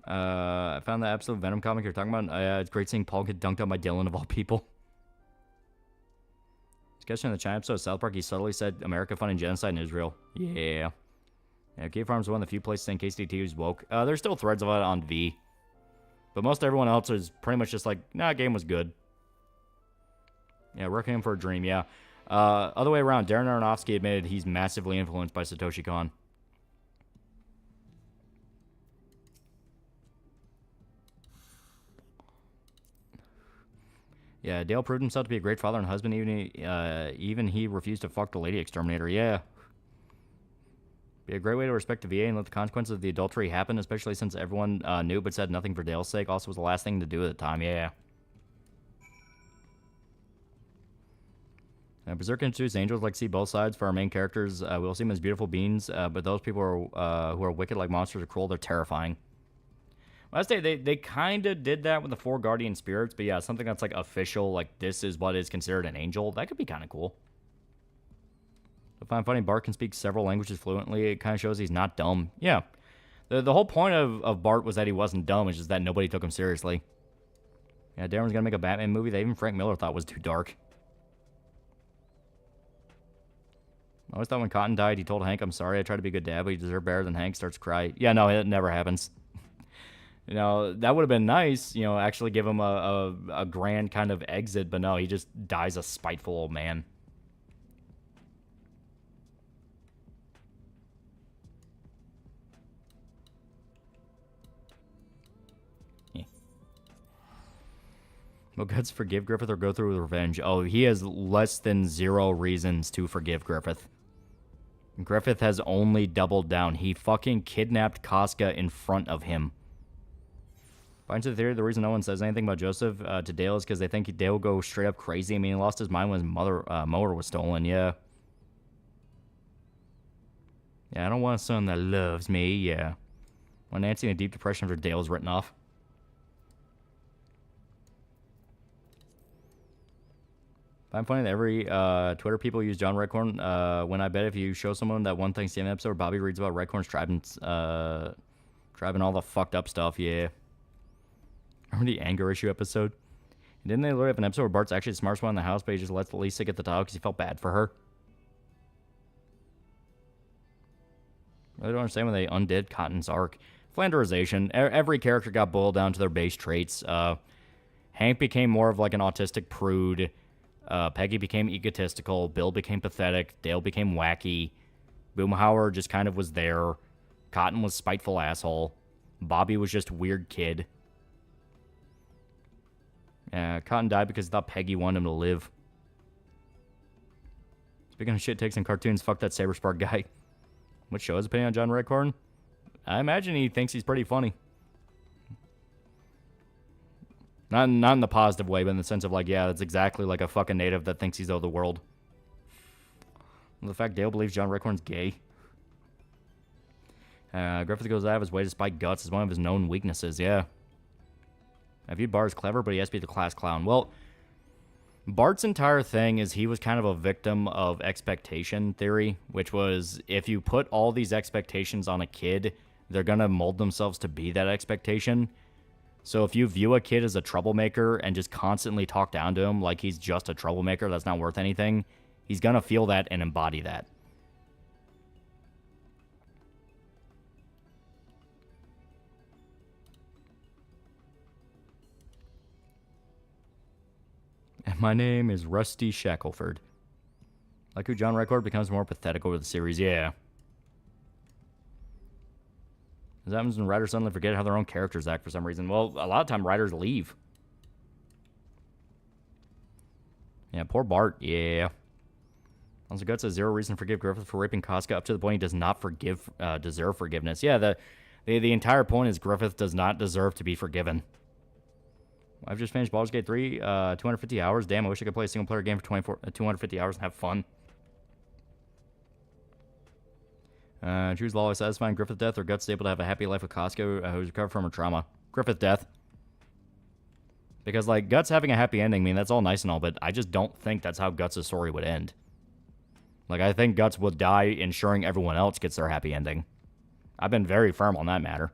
I found the absolute Venom comic you're talking about. It's great seeing Paul get dunked on by Dylan of all people. Sketching in the China episode of South Park, he subtly said America funding genocide in Israel. Yeah. Cave Farm's one of the few places in KCT who's woke. There's still threads of it on V. But most everyone else is pretty much just like, nah, game was good. Yeah, Requiem for a Dream, yeah. Other way around, Darren Aronofsky admitted he's massively influenced by Satoshi Kon. Yeah, Dale proved himself to be a great father and husband, even he refused to fuck the lady exterminator. Yeah. Be a great way to respect the VA and let the consequences of the adultery happen, especially since everyone knew but said nothing for Dale's sake. Also was the last thing to do at the time. Yeah. Berserk introduced angels like see both sides for our main characters. We'll see them as beautiful beings, but those people who are wicked like monsters or cruel, they're terrifying. Well, I say they kind of did that with the 4 guardian spirits, but yeah, something that's like official, like this is what is considered an angel, that could be kind of cool. I find funny Bart can speak several languages fluently. It kind of shows he's not dumb. Yeah, the whole point of Bart was that he wasn't dumb. It's just that nobody took him seriously. Yeah, Darren's gonna make a Batman movie that even Frank Miller thought was too dark. I always thought when Cotton died, he told Hank, "I'm sorry, I tried to be a good dad, but you deserve better." Than Hank starts to cry. Yeah, no, it never happens. You know, that would have been nice, you know, actually give him a grand kind of exit, but no, he just dies a spiteful old man. Yeah. Will Guts forgive Griffith or go through with revenge? Oh, he has less than 0 reasons to forgive Griffith. Griffith has only doubled down. He fucking kidnapped Casca in front of him. According to the theory, the reason no one says anything about Joseph to Dale is because they think Dale will go straight up crazy. I mean, he lost his mind when his mower was stolen, yeah. Yeah, I don't want a son that loves me, yeah. When Nancy in a deep depression after Dale's written off. I'm finding that every Twitter people use John Redcorn. When I bet if you show someone that one Thanksgiving episode where Bobby reads about Redcorn's tribe and all the fucked up stuff, yeah. Remember the anger issue episode? And didn't they literally have an episode where Bart's actually the smartest one in the house, but he just lets Lisa get the title because he felt bad for her? I don't understand when they undid Cotton's arc. Flanderization. Every character got boiled down to their base traits. Hank became more of like an autistic prude. Peggy became egotistical. Bill became pathetic. Dale became wacky. Boomhauer just kind of was there. Cotton was spiteful asshole. Bobby was just weird kid. Cotton died because he thought Peggy wanted him to live. Speaking of shit takes in cartoons, fuck that Saberspark guy. What show is opinion on John Redcorn? I imagine he thinks he's pretty funny. Not in the positive way, but in the sense of like, yeah, that's exactly like a fucking native that thinks he's of the world. The fact Dale believes John Redcorn's gay. Griffith goes out of his way to spike Guts as one of his known weaknesses, yeah. I viewed Bart as clever, but he has to be the class clown. Well, Bart's entire thing is he was kind of a victim of expectation theory, which was if you put all these expectations on a kid, they're going to mold themselves to be that expectation. So if you view a kid as a troublemaker and just constantly talk down to him like he's just a troublemaker that's not worth anything, he's going to feel that and embody that. And my name is Rusty Shackelford. Like who John Redcorn becomes more pathetic over the series, yeah. This happens when writers suddenly forget how their own characters act for some reason. Well, a lot of time writers leave. Yeah, poor Bart, yeah. Also, Guts has zero reason to forgive Griffith for raping Casca up to the point he does not deserve forgiveness. Yeah, the entire point is Griffith does not deserve to be forgiven. I've just finished Baldur's Gate 3, 250 hours. Damn, I wish I could play a single-player game for 250 hours and have fun. Choose law satisfying Griffith death or Guts able to have a happy life with Casca who's recovered from her trauma. Griffith death. Because, like, Guts having a happy ending, I mean, that's all nice and all, but I just don't think that's how Guts' story would end. Like, I think Guts would die ensuring everyone else gets their happy ending. I've been very firm on that matter.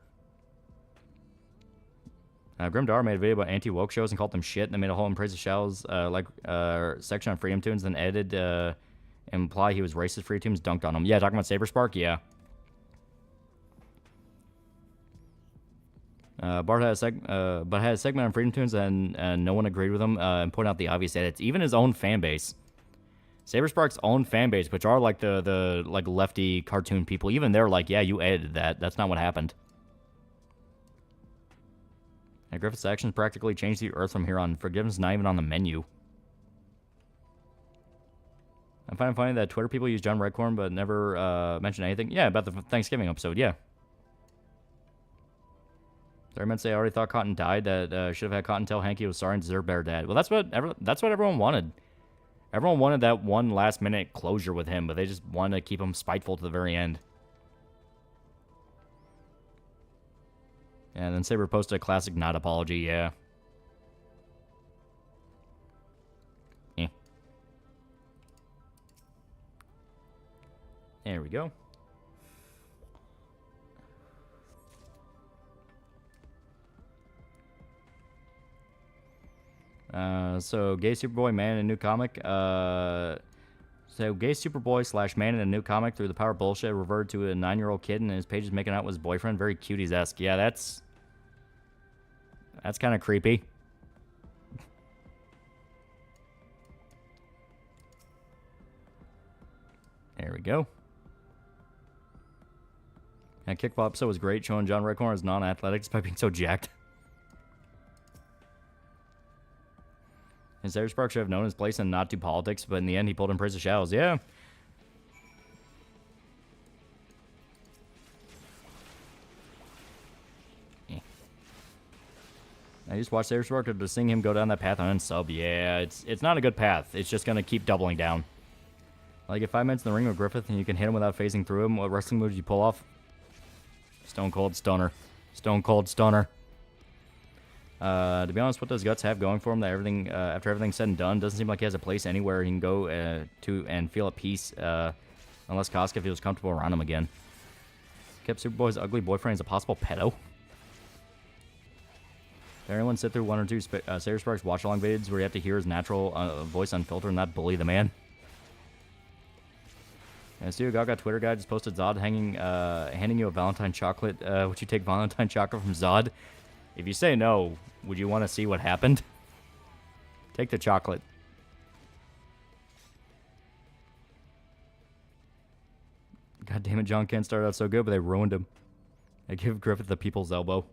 Grimdar made a video about anti-woke shows and called them shit, and they made a whole in praise of Shell's section on Freedom Tunes, then edited imply he was racist. Freedom Tunes dunked on him. Yeah, talking about Saberspark? Yeah. Bart had a segment on Freedom Tunes, and no one agreed with him, and pointed out the obvious edits. Even his own fan base. Saberspark's own fan base, which are like the like lefty cartoon people, even they're like, yeah, you edited that. That's not what happened. And Griffith's actions practically changed the Earth from here on. Forgiveness is not even on the menu. I find it funny that Twitter people use John Redcorn but never mention anything. Yeah, about the Thanksgiving episode, yeah. Sorry, I meant to say I already thought Cotton died. That should have had Cotton tell Hank he was sorry and deserved better dad. Well, that's what everyone wanted. Everyone wanted that one last-minute closure with him, but they just wanted to keep him spiteful to the very end. And then Saber posted a classic not apology, yeah. There we go. So gay Superboy man in a new comic. So gay Superboy / man in a new comic through the power of bullshit reverted to a 9-year-old kid and his page is making out with his boyfriend. Very cuties-esque. Yeah, that's kind of creepy. There we go. And Kickball episode was great, showing John Redcorn as non-athletic despite being so jacked. And Saberspark should have known his place and not do politics, but in the end he pulled in praise of Shadows. Yeah. I just watched Saberspark to seeing him go down that path and unsub. Yeah, it's not a good path. It's just going to keep doubling down. Like, if 5 minutes in the ring with Griffith and you can hit him without phasing through him, what wrestling moves you pull off? Stone Cold Stunner. Stone Cold Stunner. To be honest, what does Guts have going for him that everything, after everything's said and done, doesn't seem like he has a place anywhere he can go to and feel at peace, unless Casca feels comfortable around him again. Kept Superboy's ugly boyfriend as a possible pedo. Did anyone sit through 1 or 2 Saberspark's watch-along videos where you have to hear his natural voice unfiltered and not bully the man? Stu Gaga Twitter guy just posted Zod handing you a Valentine chocolate. Would you take Valentine chocolate from Zod? If you say no, would you want to see what happened? Take the chocolate. God damn it, John Kent started out so good, but they ruined him. They give Griffith the people's elbow.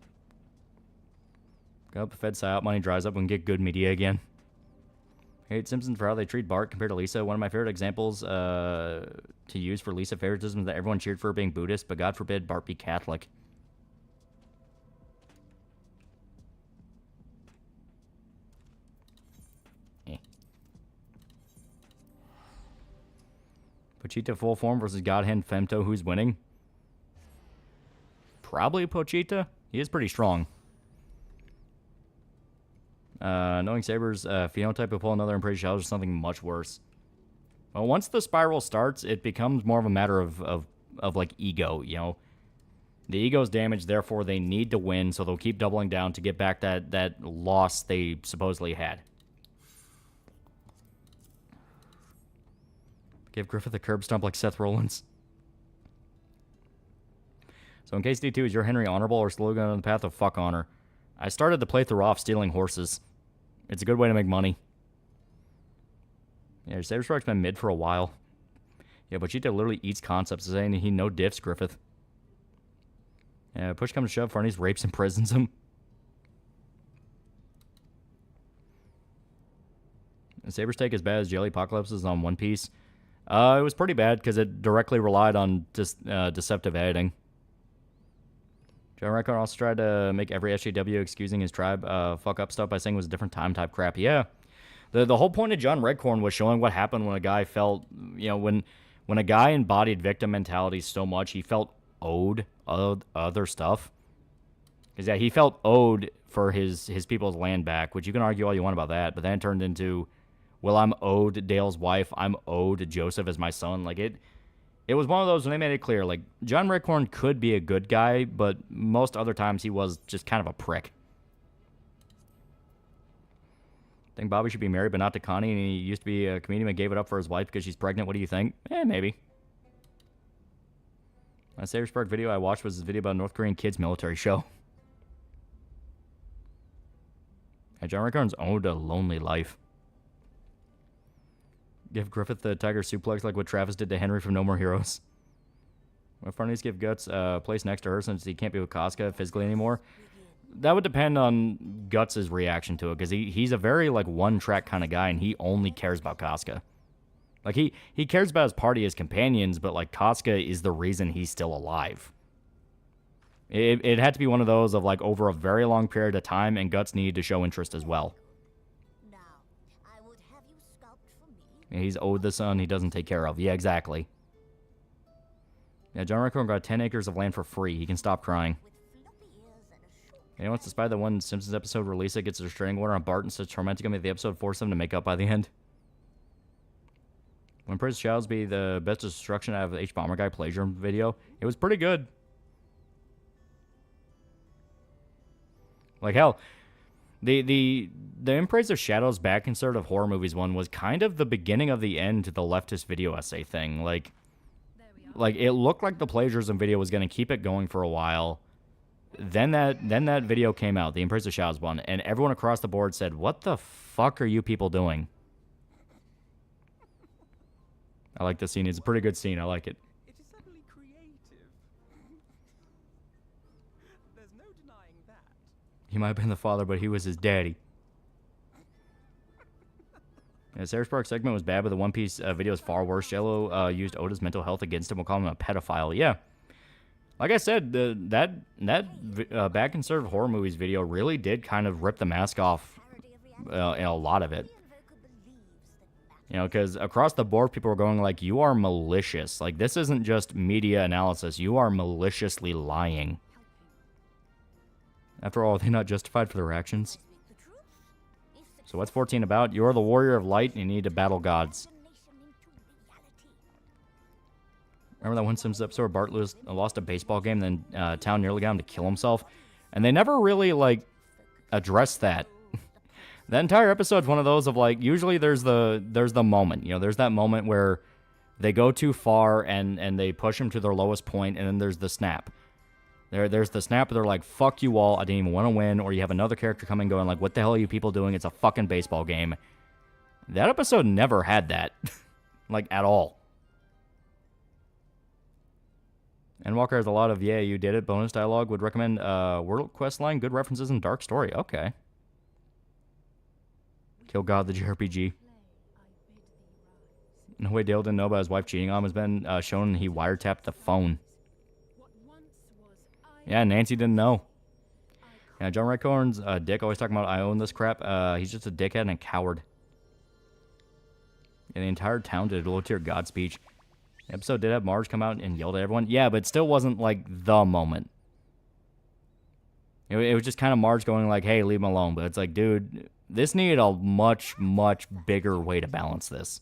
Go up, the Fed psyop money dries up and get good media again. Hate Simpsons for how they treat Bart compared to Lisa. One of my favorite examples to use for Lisa favoritism is that everyone cheered for her being Buddhist, but God forbid Bart be Catholic. Pochita full form versus Godhand Femto. Who's winning? Probably Pochita. He is pretty strong. Knowing Saber's phenotype will pull another Impressive Challenge or something much worse. Well, once the spiral starts, it becomes more of a matter of like ego, you know. The ego's damaged, therefore they need to win, so they'll keep doubling down to get back that loss they supposedly had. Give Griffith a curb stomp like Seth Rollins. So in case D2 is your Henry honorable or slowly going on the path of fuck honor, I started the playthrough off stealing horses. It's a good way to make money. Yeah, Saberstruck's been mid for a while. Yeah, but Cheetah literally eats concepts, saying he no diffs Griffith. Yeah, push comes to shove, Farnese rapes and prisons him. Saber's take as bad as Jelly Apocalypse is on One Piece. It was pretty bad because it directly relied on deceptive editing. John Redcorn also tried to make every SJW excusing his tribe fuck up stuff by saying it was a different time type crap. Yeah. The whole point of John Redcorn was showing what happened when a guy felt, you know, when a guy embodied victim mentality so much, he felt owed other stuff. Because, yeah, he felt owed for his people's land back, which you can argue all you want about that, but then it turned into, well, I'm owed Dale's wife, I'm owed Joseph as my son. Like, it was one of those when they made it clear, like, John Redcorn could be a good guy, but most other times he was just kind of a prick. I think Bobby should be married, but not to Connie, and he used to be a comedian but gave it up for his wife because she's pregnant. What do you think? Maybe. My Saber Spark video I watched was a video about a North Korean kids military show. Yeah, John Redcorn's owned a lonely life. Give Griffith the tiger suplex like what Travis did to Henry from No More Heroes. Well, Farnese give Guts a place next to her since he can't be with Casca physically anymore. That would depend on Guts' reaction to it, because he's a very like one-track kind of guy, and he only cares about Casca. Like, he cares about his party, his companions, but like Casca is the reason he's still alive. It had to be one of those of like over a very long period of time, and Guts needed to show interest as well. He's owed the son he doesn't take care of. Yeah, exactly. Yeah, John Redcorn got 10 acres of land for free. He can stop crying. Anyone wants to spy the one Simpsons episode where Lisa gets a restraining order on Bart and says Tormenting him at the episode force him to make up by the end? When Prince Childs be the best destruction out of the H Bomber Guy plagiarism video, it was pretty good. Like, hell, the Embrace of Shadows Bad Conservative Horror Movies one was kind of the beginning of the end to the leftist video essay thing. Like it looked like the plagiarism video was going to keep it going for a while. Then that video came out, the Embrace of Shadows one, and everyone across the board said, "What the fuck are you people doing?" I like this scene. It's a pretty good scene. I like it. It is certainly creative. There's no denying that. He might have been the father, but he was his daddy. Yeah, Sarah Sparks' segment was bad, but the One Piece video is far worse. Jello used Oda's mental health against him. We'll call him a pedophile. Yeah. Like I said, that Bad Conservative Horror Movies video really did kind of rip the mask off in a lot of it. You know, because across the board, people were going like, you are malicious. Like, this isn't just media analysis. You are maliciously lying. After all, are they not justified for their actions? So what's 14 about? You're the warrior of light and you need to battle gods. Remember that one Simpsons episode where Bart lost a baseball game, then Town nearly got him to kill himself? And they never really, like, addressed that. That entire episode's one of those of, like, usually there's the moment. You know, there's that moment where They go too far and they push them to their lowest point, and then there's the snap. There's the snap where they're like, fuck you all, I didn't even want to win, or you have another character coming going like, what the hell are you people doing? It's a fucking baseball game. That episode never had that. Like, at all. And Walker has a lot of, yeah, you did it, bonus dialogue. Would recommend World Quest line, good references, and dark story. Okay. Kill God, the JRPG. No way Dale didn't know about his wife cheating on him has been shown he wiretapped the phone. Yeah, Nancy didn't know. Yeah, John Redcorn's dick, always talking about I own this crap. He's just a dickhead and a coward. And the entire town did a low-tier God speech. The episode did have Marge come out and yelled at everyone. Yeah, but it still wasn't, like, the moment. It was just kind of Marge going like, hey, leave him alone. But it's like, dude, this needed a much, much bigger way to balance this.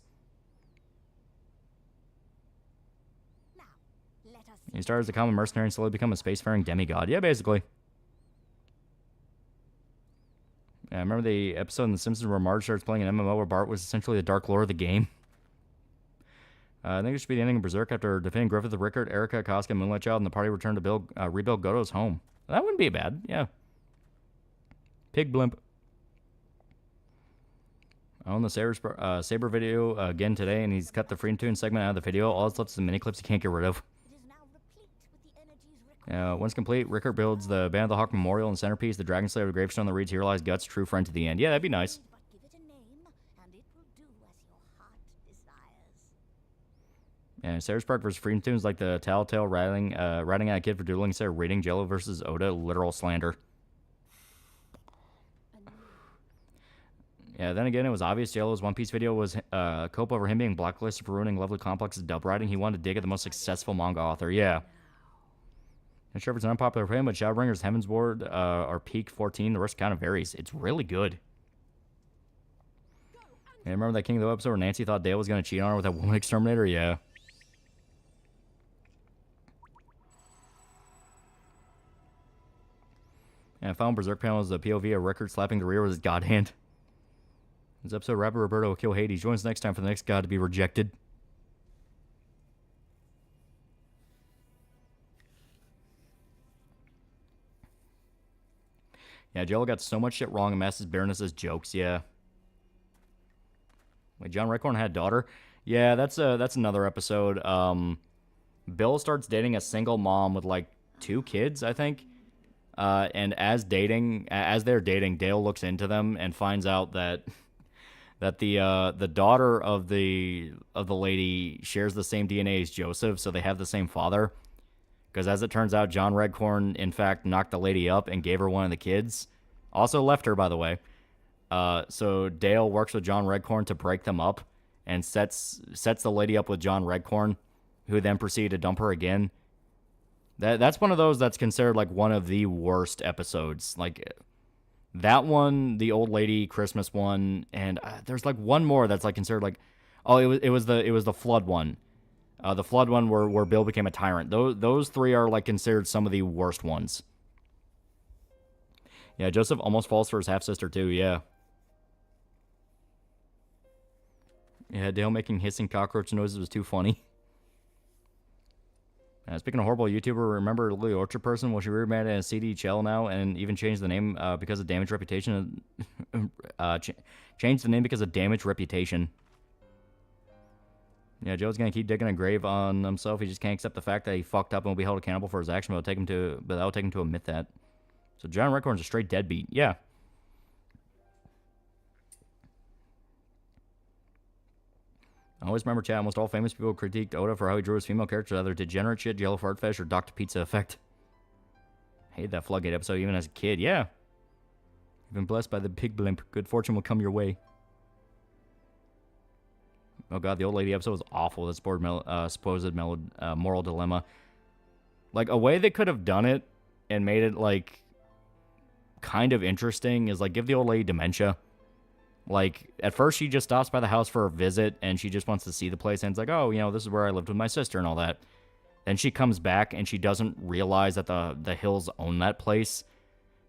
He started as a common mercenary and slowly become a spacefaring demigod. Yeah, basically. Yeah, I remember the episode in The Simpsons where Marge starts playing an MMO where Bart was essentially the Dark Lord of the game. I think it should be the ending of Berserk after defeating Griffith, Rickard, Erica, Casca, Moonlight Child, and the party returned to rebuild Goto's home. That wouldn't be bad, yeah. Pig Blimp. I own the Saber video again today, and he's cut the Free Tune segment out of the video. All that's left is the mini clips he can't get rid of. Once complete, Rickard builds the Band of the Hawk Memorial and centerpiece, the Dragon Slayer gravestone that reads Here Lies Guts, True Friend to the End. Yeah, that'd be nice. Yeah, Sarah's Park versus Freedom Tunes like the Telltale ratting at a kid for doodling instead of rating Jello versus Oda, literal slander. Yeah, then again, it was obvious Jello's One Piece video was cope over him being blacklisted for ruining Lovely Complex's dub writing. He wanted to dig at the most successful manga author. Yeah. I'm sure if it's an unpopular opinion, but Shadowbringers Heaven's Ward are peak 14. The rest kind of varies. It's really good. Yeah, remember that King of the episode where Nancy thought Dale was going to cheat on her with that woman exterminator? Yeah. And final Berserk panel is the POV of Rickard slapping the rear with his god hand. This episode, Rapper Roberto will kill Hades. Joins next time for the next god to be rejected. Yeah, Jello got so much shit wrong and masks his bareness as jokes, yeah. Wait, John Redcorn had a daughter? Yeah, that's another episode. Bill starts dating a single mom with like 2 kids, I think. And as they're dating, Dale looks into them and finds out that the daughter of the lady shares the same DNA as Joseph, so they have the same father. Because as it turns out, John Redcorn, in fact, knocked the lady up and gave her one of the kids. Also left her, by the way. So Dale works with John Redcorn to break them up and sets the lady up with John Redcorn, who then proceeded to dump her again. That's one of those that's considered like one of the worst episodes. Like that one, the old lady Christmas one, and there's like one more that's like considered like, oh, it was the flood one. The flood one where Bill became a tyrant. Those 3 are like considered some of the worst ones. Yeah, Joseph almost falls for his half-sister too, yeah. Yeah, Dale making hissing cockroach noises was too funny. Speaking of horrible YouTuber, remember Lily Orchard person? Well, she rebranded as CDHL now and even changed the name because of damaged reputation. Changed the name because of damaged reputation. Yeah, Joe's gonna keep digging a grave on himself. He just can't accept the fact that he fucked up and will be held accountable for his action, but that will take him to admit that. So John Redcorn's a straight deadbeat. Yeah. I always remember, chat, almost all famous people critiqued Oda for how he drew his female characters, either degenerate shit, Jello Fartfesh, or Dr. Pizza Effect. Hated that Floodgate episode even as a kid. Yeah. You've been blessed by the pig blimp. Good fortune will come your way. Oh god, the old lady episode was awful. That supposed moral dilemma. Like, a way they could have done it and made it, like, kind of interesting is, like, give the old lady dementia. Like, at first she just stops by the house for a visit, and she just wants to see the place, and it's like, oh, you know, this is where I lived with my sister and all that. Then she comes back, and she doesn't realize that the Hills own that place.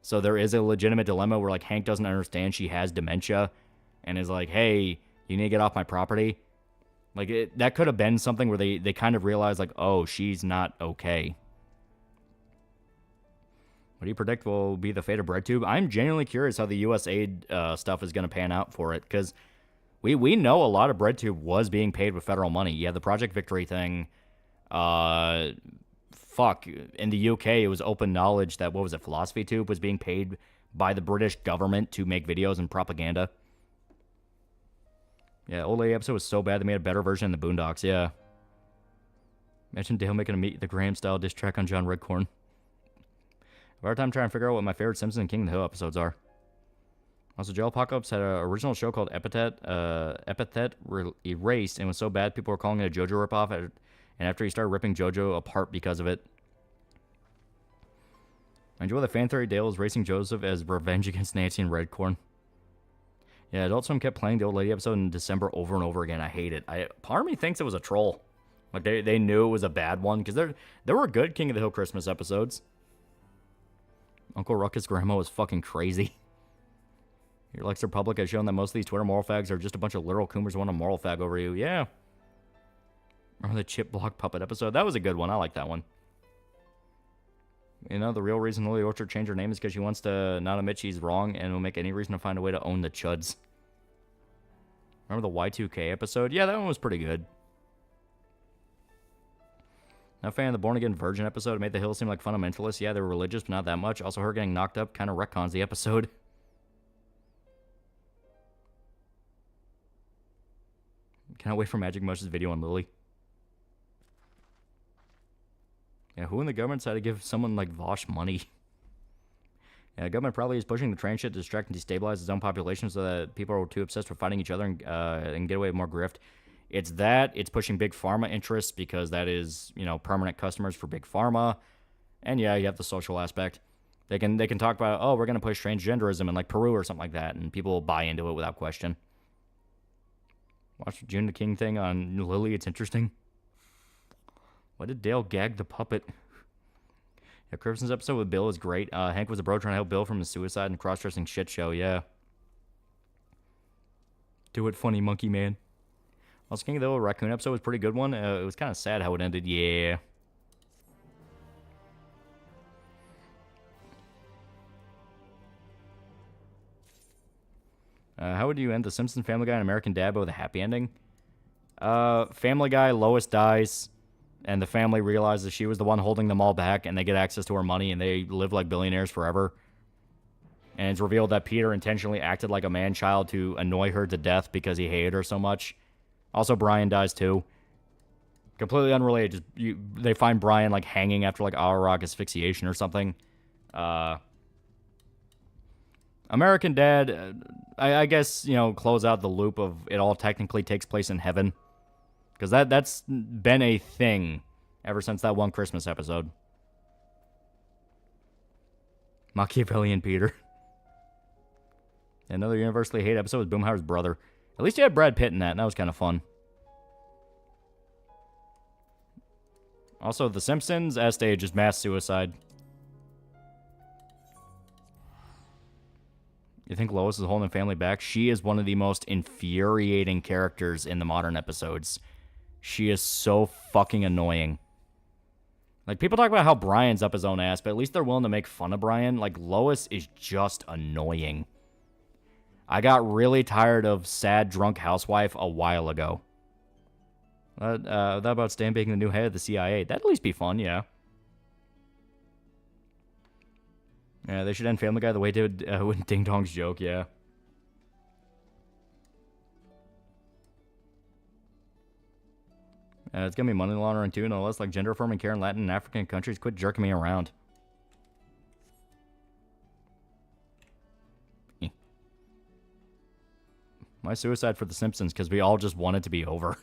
So there is a legitimate dilemma where, like, Hank doesn't understand she has dementia, and is like, hey, you need to get off my property. Like, that could have been something where they kind of realized, like, oh, she's not okay. What do you predict will be the fate of BreadTube? I'm genuinely curious how the U.S. aid stuff is going to pan out for it, because we know a lot of BreadTube was being paid with federal money. Yeah, the Project Victory thing, in the UK, it was open knowledge that, what was it, PhilosophyTube was being paid by the British government to make videos and propaganda. Yeah, old lady episode was so bad they made a better version in the Boondocks, yeah. Imagine Dale making a Meet the Graham-style diss track on John Redcorn. I have a hard time trying to figure out what my favorite Simpsons and King of the Hill episodes are. Also, Joe Apocalypse had an original show called Epithet Erased, and was so bad people were calling it a JoJo ripoff, and after he started ripping JoJo apart because of it. I enjoy the fan theory Dale is racing Joseph as revenge against Nancy and Redcorn. Yeah, Adult Swim kept playing the old lady episode in December over and over again. I hate it. Part of me thinks it was a troll. Like, they knew it was a bad one, because there were good King of the Hill Christmas episodes. Uncle Ruckus' grandma was fucking crazy. Your Lex Republic has shown that most of these Twitter moral fags are just a bunch of literal coomers who want a moral fag over you. Yeah. Remember the Chip Block Puppet episode? That was a good one. I like that one. You know, the real reason Lily Orchard changed her name is because she wants to not admit she's wrong and will make any reason to find a way to own the chuds. Remember the Y2K episode? Yeah, that one was pretty good. Not a fan of the Born Again Virgin episode. It made the Hills seem like fundamentalists. Yeah, they were religious, but not that much. Also, her getting knocked up kind of retcons the episode. Can't wait for Magic Mush's video on Lily. Yeah, who in the government decided to give someone like Vosh money? Yeah, the government probably is pushing the trans shit to distract and destabilize its own population so that people are too obsessed with fighting each other and get away with more grift. It's that. It's pushing big pharma interests because that is, you know, permanent customers for big pharma. And yeah, you have the social aspect. They can talk about, oh, we're going to push transgenderism in like Peru or something like that, and people will buy into it without question. Watch the June the King thing on Lily. It's interesting. Why did Dale gag the puppet? Yeah, Crispin's episode with Bill is great. Hank was a bro trying to help Bill from his suicide and cross-dressing shit show. Yeah. Do it funny, monkey man. Also, King of the Hill Raccoon episode was a pretty good one. It was kind of sad how it ended. Yeah. How would you end The Simpsons, Family Guy, and American Dad with a happy ending? Family Guy, Lois dies, and the family realizes she was the one holding them all back, and they get access to her money, and they live like billionaires forever. And it's revealed that Peter intentionally acted like a man-child to annoy her to death because he hated her so much. Also, Brian dies too. Completely unrelated. They find Brian like hanging after like Auroch asphyxiation or something. American Dad, I guess, you know, close out the loop of it all technically takes place in heaven. Because that's been a thing ever since that one Christmas episode. Machiavellian Peter. Another universally hated episode was Boomhauer's brother. At least you had Brad Pitt in that, and that was kind of fun. Also, The Simpsons, S-Stage is mass suicide. You think Lois is holding the family back? She is one of the most infuriating characters in the modern episodes. She is so fucking annoying. Like, people talk about how Brian's up his own ass, but at least they're willing to make fun of Brian. Like, Lois is just annoying. I got really tired of sad, drunk housewife a while ago. That about Stan being the new head of the CIA. That'd at least be fun, yeah. Yeah, they should end Family Guy the way they did with Ding Dong's joke, yeah. It's gonna be money laundering too, no less, like gender affirming care in Latin and African countries. Quit jerking me around. My suicide for The Simpsons, because we all just want it to be over.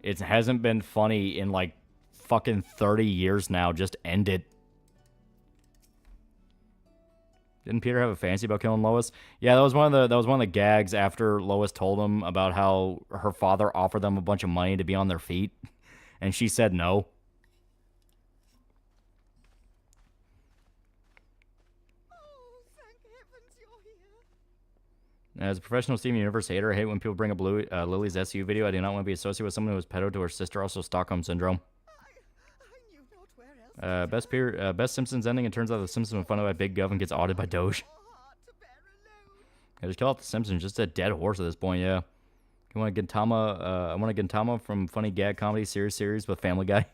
It hasn't been funny in like fucking 30 years now. Just end it. Didn't Peter have a fancy about killing Lois? Yeah, that was one of the gags after Lois told him about how her father offered them a bunch of money to be on their feet, and she said no. Oh, thank heavens you're here. As a professional Steven Universe hater, I hate when people bring up Lily's SU video. I do not want to be associated with someone who was pedo to her sister, also Stockholm Syndrome. I knew not where else Best Simpsons ending, it turns out the Simpsons were funded by Big Gov and gets audited by Doge. to bear alone. I just call it the Simpsons, just a dead horse at this point, yeah. I want Gintama from Funny Gag Comedy series with Family Guy.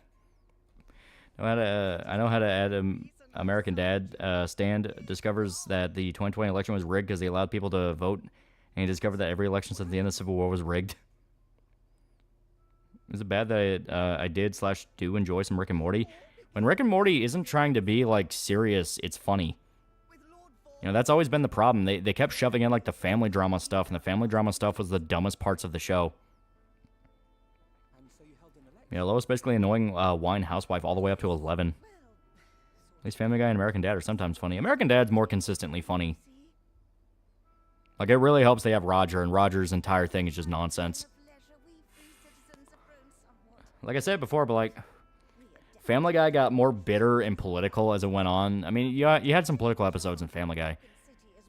I know how to add American Dad. Stand discovers that the 2020 election was rigged because they allowed people to vote, and he discovered that every election since the end of the Civil War was rigged. Is it bad that I did/do enjoy some Rick and Morty? When Rick and Morty isn't trying to be like serious, it's funny. You know, that's always been the problem. They kept shoving in like the family drama stuff, and the family drama stuff was the dumbest parts of the show. Yeah, Lois basically annoying wine housewife all the way up to 11. At least Family Guy and American Dad are sometimes funny. American Dad's more consistently funny. Like, it really helps they have Roger, and Roger's entire thing is just nonsense. Like I said before, but like, Family Guy got more bitter and political as it went on. I mean, you had some political episodes in Family Guy,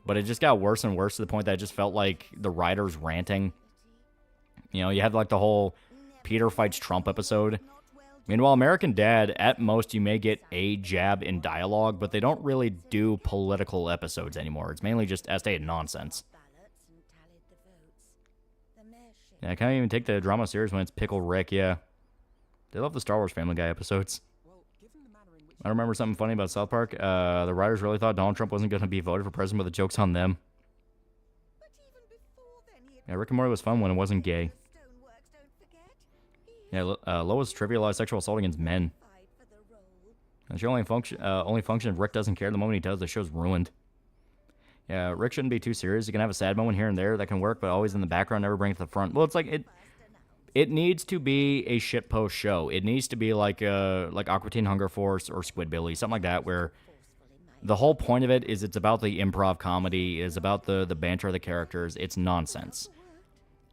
but it just got worse and worse to the point that it just felt like the writers ranting. You know, you had like the whole Peter fights Trump episode. Meanwhile, American Dad, at most, you may get a jab in dialogue, but they don't really do political episodes anymore. It's mainly just as-stated nonsense. Yeah, I can't even take the drama serious when it's Pickle Rick, yeah. They love the Star Wars Family Guy episodes. I remember something funny about South Park. The writers really thought Donald Trump wasn't going to be voted for president, but the joke's on them. Yeah, Rick and Morty was fun when it wasn't gay. Yeah, Lois trivialized sexual assault against men. And she only function if Rick doesn't care. The moment he does, the show's ruined. Yeah, Rick shouldn't be too serious. You can have a sad moment here and there that can work, but always in the background, never bring it to the front. Well, it's like it needs to be a shitpost show. It needs to be like Aqua Teen Hunger Force or Squidbillies, something like that, where the whole point of it is it's about the improv comedy, it's about the banter of the characters. It's nonsense.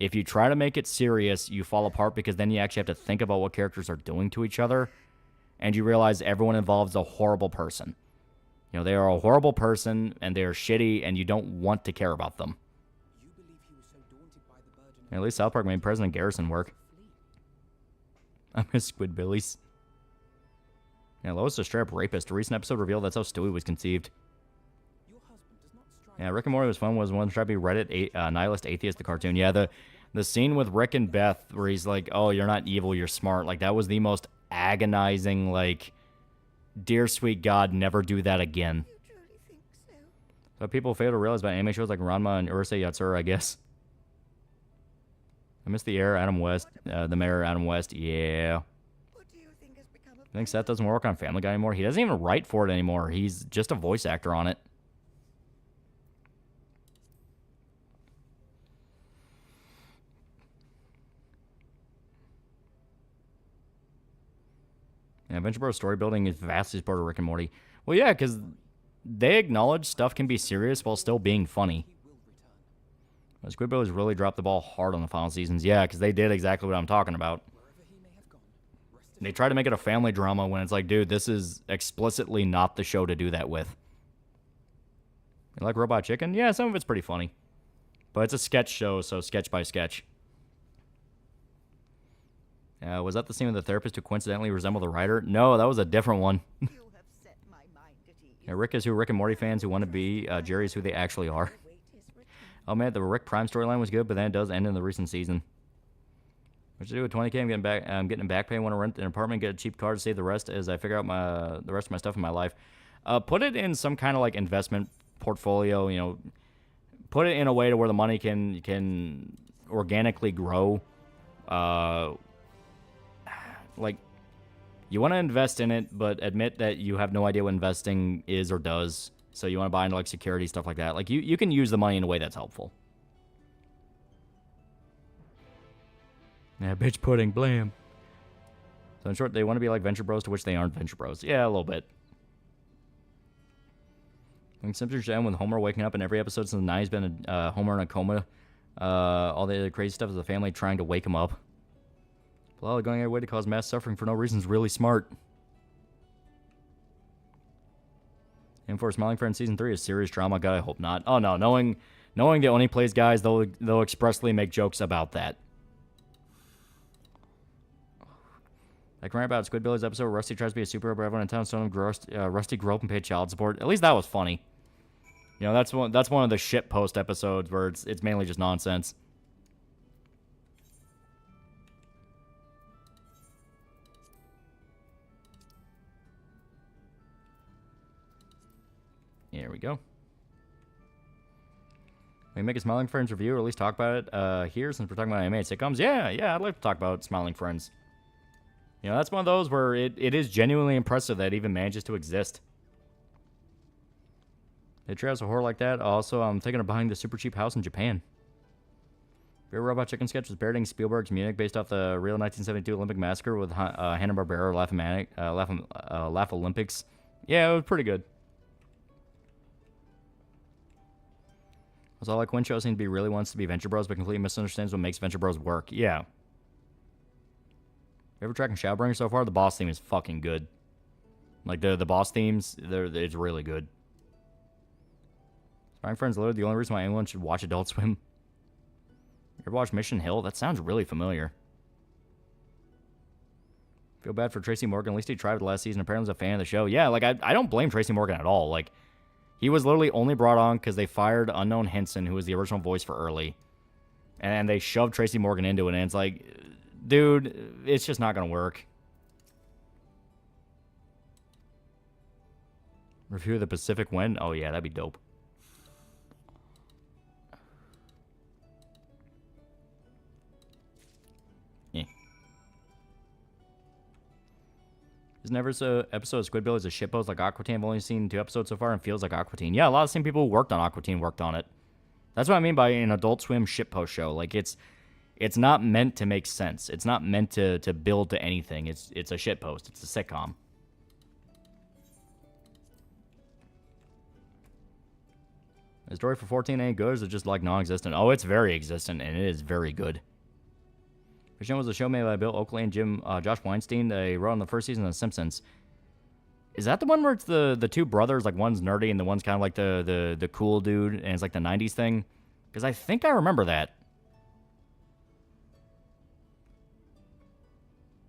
If you try to make it serious, you fall apart because then you actually have to think about what characters are doing to each other, and you realize everyone involved is a horrible person. You know, they are a horrible person, and they are shitty, and you don't want to care about them. Yeah, at least South Park made President Garrison work. I miss Squidbillies. Yeah, Lois is a straight-up rapist. A recent episode revealed that's how Stewie was conceived. Yeah, Rick and Morty was fun. Was one to try to be Reddit nihilist atheist, the cartoon. Yeah, the scene with Rick and Beth where he's like, "Oh, you're not evil, you're smart." Like, that was the most agonizing, like, dear sweet God, never do that again. So people fail to realize about anime shows like Ranma and Urusei Yatsura, I guess. I miss the mayor, Adam West. Yeah. I think Seth doesn't work on Family Guy anymore. He doesn't even write for it anymore. He's just a voice actor on it. Yeah, Venture Bros story building is vastly part of Rick and Morty. Well, yeah, because they acknowledge stuff can be serious while still being funny. Squidbillies really dropped the ball hard on the final seasons. Yeah, because they did exactly what I'm talking about. They try to make it a family drama when it's like, dude, this is explicitly not the show to do that with. You like Robot Chicken? Yeah, some of it's pretty funny. But it's a sketch show, so sketch by sketch. Was that the scene with the therapist who coincidentally resembled the writer? No, that was a different one. Yeah, Rick is who Rick and Morty fans who want to be. Jerry is who they actually are. Oh man, the Rick Prime storyline was good, but then it does end in the recent season. What should I do with 20K? I'm getting back pay. Want to rent an apartment, get a cheap car to save the rest as I figure out the rest of my stuff in my life. Put it in some kind of like investment portfolio. You know, put it in a way to where the money can organically grow. Like, you want to invest in it, but admit that you have no idea what investing is or does. So you want to buy into like security, stuff like that. Like, you can use the money in a way that's helpful. Yeah, bitch pudding, blam. So in short, they want to be like Venture Bros, to which they aren't Venture Bros. Yeah, a little bit. I think Simpsons should end with Homer waking up in every episode since the 90s been Homer in a coma. All the other crazy stuff is the family trying to wake him up. Well, going out of way to cause mass suffering for no reason is really smart. And for Smiling Friends Season 3 is serious drama. God, I hope not. Oh no, knowing Knowing that when he plays guys, they'll expressly make jokes about that. Like right about Squid Billy's episode where Rusty tries to be a superhero, but everyone in town told him Rusty grew up and paid child support. At least that was funny. You know, that's one of the shit post episodes where it's mainly just nonsense. Here we go. We make a Smiling Friends review, or at least talk about it here, since we're talking about animated sitcoms. Yeah, I'd like to talk about Smiling Friends. You know, that's one of those where it is genuinely impressive that it even manages to exist. It tries a horror like that. Also, I'm thinking of buying the super cheap house in Japan. Your Robot Chicken sketch was parodying Spielberg's Munich based off the real 1972 Olympic massacre with Hanna-Barbera Laugh Olympics. Yeah, it was pretty good. Also, I like Quinn shows seem to be really wants to be Venture Bros, but completely misunderstands what makes Venture Bros work. Yeah. You ever tracking Shadowbringer so far? The boss theme is fucking good. Like, the boss themes, it's really good. Smiling Friends literally the only reason why anyone should watch Adult Swim. You ever watch Mission Hill? That sounds really familiar. Feel bad for Tracy Morgan. At least he tried the last season. Apparently was a fan of the show. Yeah, like, I don't blame Tracy Morgan at all. Like, he was literally only brought on because they fired Unknown Henson, who was the original voice for Early. And they shoved Tracy Morgan into it, and it's like, dude, it's just not going to work. Review of the Pacific Wind? Oh, yeah, that'd be dope. Yeah. Isn't every episode of Squid Bill is a shitpost like Aqua Teen? I've only seen 2 episodes so far and feels like Aqua Teen. Yeah, a lot of the same people who worked on Aqua Teen worked on it. That's what I mean by an Adult Swim shitpost show. Like, it's not meant to make sense. It's not meant to build to anything. It's a shitpost. It's a sitcom. The story for 14 ain't good, or is it just like non-existent? Oh, it's very existent, and it is very good. Christian was a show made by Bill Oakley and Josh Weinstein. They wrote on the first season of The Simpsons. Is that the one where it's the 2 brothers, like one's nerdy and the one's kind of like the cool dude, and it's like the 90s thing? Because I think I remember that.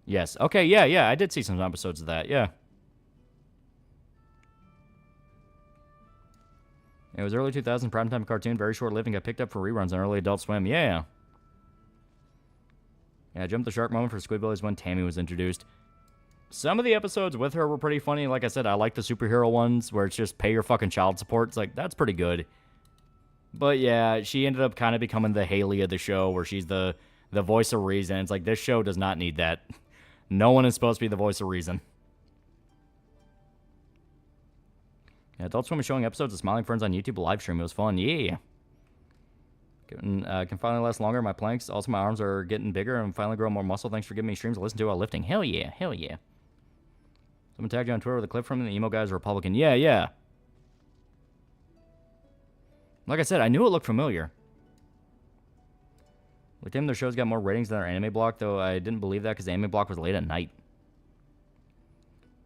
Yes. Okay, yeah, I did see some episodes of that, yeah. It was early 2000 primetime cartoon, very short-lived, and got picked up for reruns on early Adult Swim. Yeah. Yeah, jumped the shark moment for Squidbillies when Tammy was introduced. Some of the episodes with her were pretty funny. Like I said, I like the superhero ones where it's just pay your fucking child support. It's like, that's pretty good. But yeah, she ended up kind of becoming the Haley of the show where she's the voice of reason. It's like, this show does not need that. No one is supposed to be the voice of reason. Yeah, Adult Swim is showing episodes of Smiling Friends on YouTube live stream. It was fun. Yeah. Can finally last longer. My planks. Also, my arms are getting bigger and finally growing more muscle. Thanks for giving me streams to listen to while lifting. Hell yeah. Hell yeah. Someone tagged you on Twitter with a clip from the emo guy's a Republican. Yeah. Like I said, I knew it looked familiar. Like them, their shows got more ratings than our anime block, though I didn't believe that because the anime block was late at night.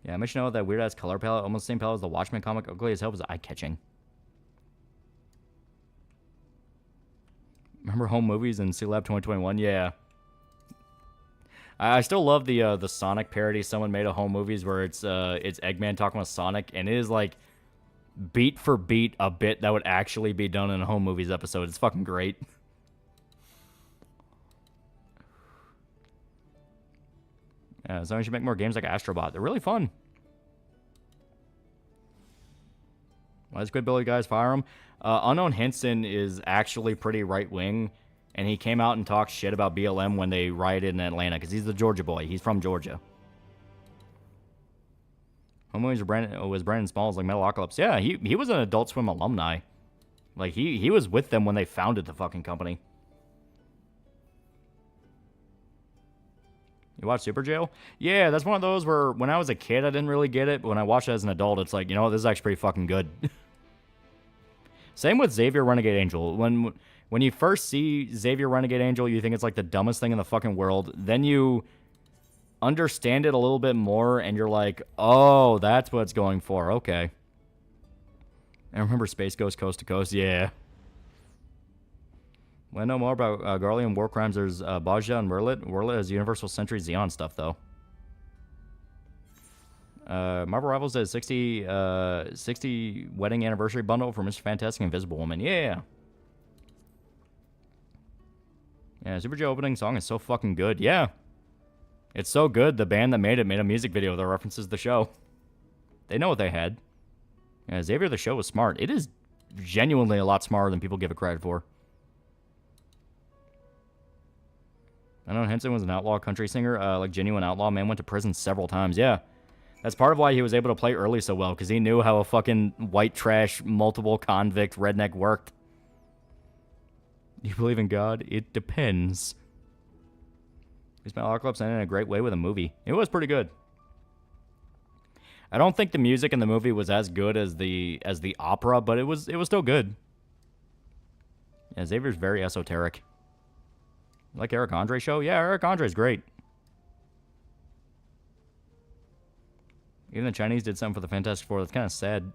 Yeah, I mentioned know that weird-ass color palette, almost the same palette as the Watchmen comic. Ugly as hell was eye-catching. Remember Home Movies and C-Lab 2021? Yeah. I still love the Sonic parody someone made of Home Movies where it's Eggman talking with Sonic, and it is like beat for beat a bit that would actually be done in a Home Movies episode. It's fucking great. Yeah, so we should make more games like Astrobot. They're really fun. Why does Squidbilly guys fire him? Unknown Henson is actually pretty right-wing, and he came out and talked shit about BLM when they rioted in Atlanta, because he's the Georgia boy. He's from Georgia. Home Movies was Brandon Smalls, like Metalocalypse. Yeah, he was an Adult Swim alumni. Like, he was with them when they founded the fucking company. You watch Super Jail? Yeah, that's one of those where when I was a kid, I didn't really get it. But when I watched it as an adult, it's like, you know what, this is actually pretty fucking good. Same with Xavier Renegade Angel. When you first see Xavier Renegade Angel, you think it's like the dumbest thing in the fucking world. Then you understand it a little bit more, and you're like, oh, that's what it's going for. Okay. I remember Space Ghost Coast to Coast. Yeah. Want to know more about Garlean war crimes? There's Baja and Werlet. Werlet has Universal Century Xeon stuff, though. Marvel Rivals has 60 wedding anniversary bundle for Mr. Fantastic and Invisible Woman. Yeah. Yeah, Super Joe opening song is so fucking good. Yeah. It's so good, the band that made it made a music video that references the show. They know what they had. Yeah, Xavier the Show was smart. It is genuinely a lot smarter than people give it credit for. I know Henson was an outlaw country singer, like genuine outlaw. Man went to prison several times. Yeah. That's part of why he was able to play early so well, because he knew how a fucking white trash, multiple convict redneck worked. You believe in God? It depends. We spent Apocalypse ended in a great way with a movie. It was pretty good. I don't think the music in the movie was as good as the opera, but it was still good. Yeah, Xavier's very esoteric. Like Eric Andre show? Yeah, Eric Andre's great. Even the Chinese did something for the Fantastic Four. That's kind of sad.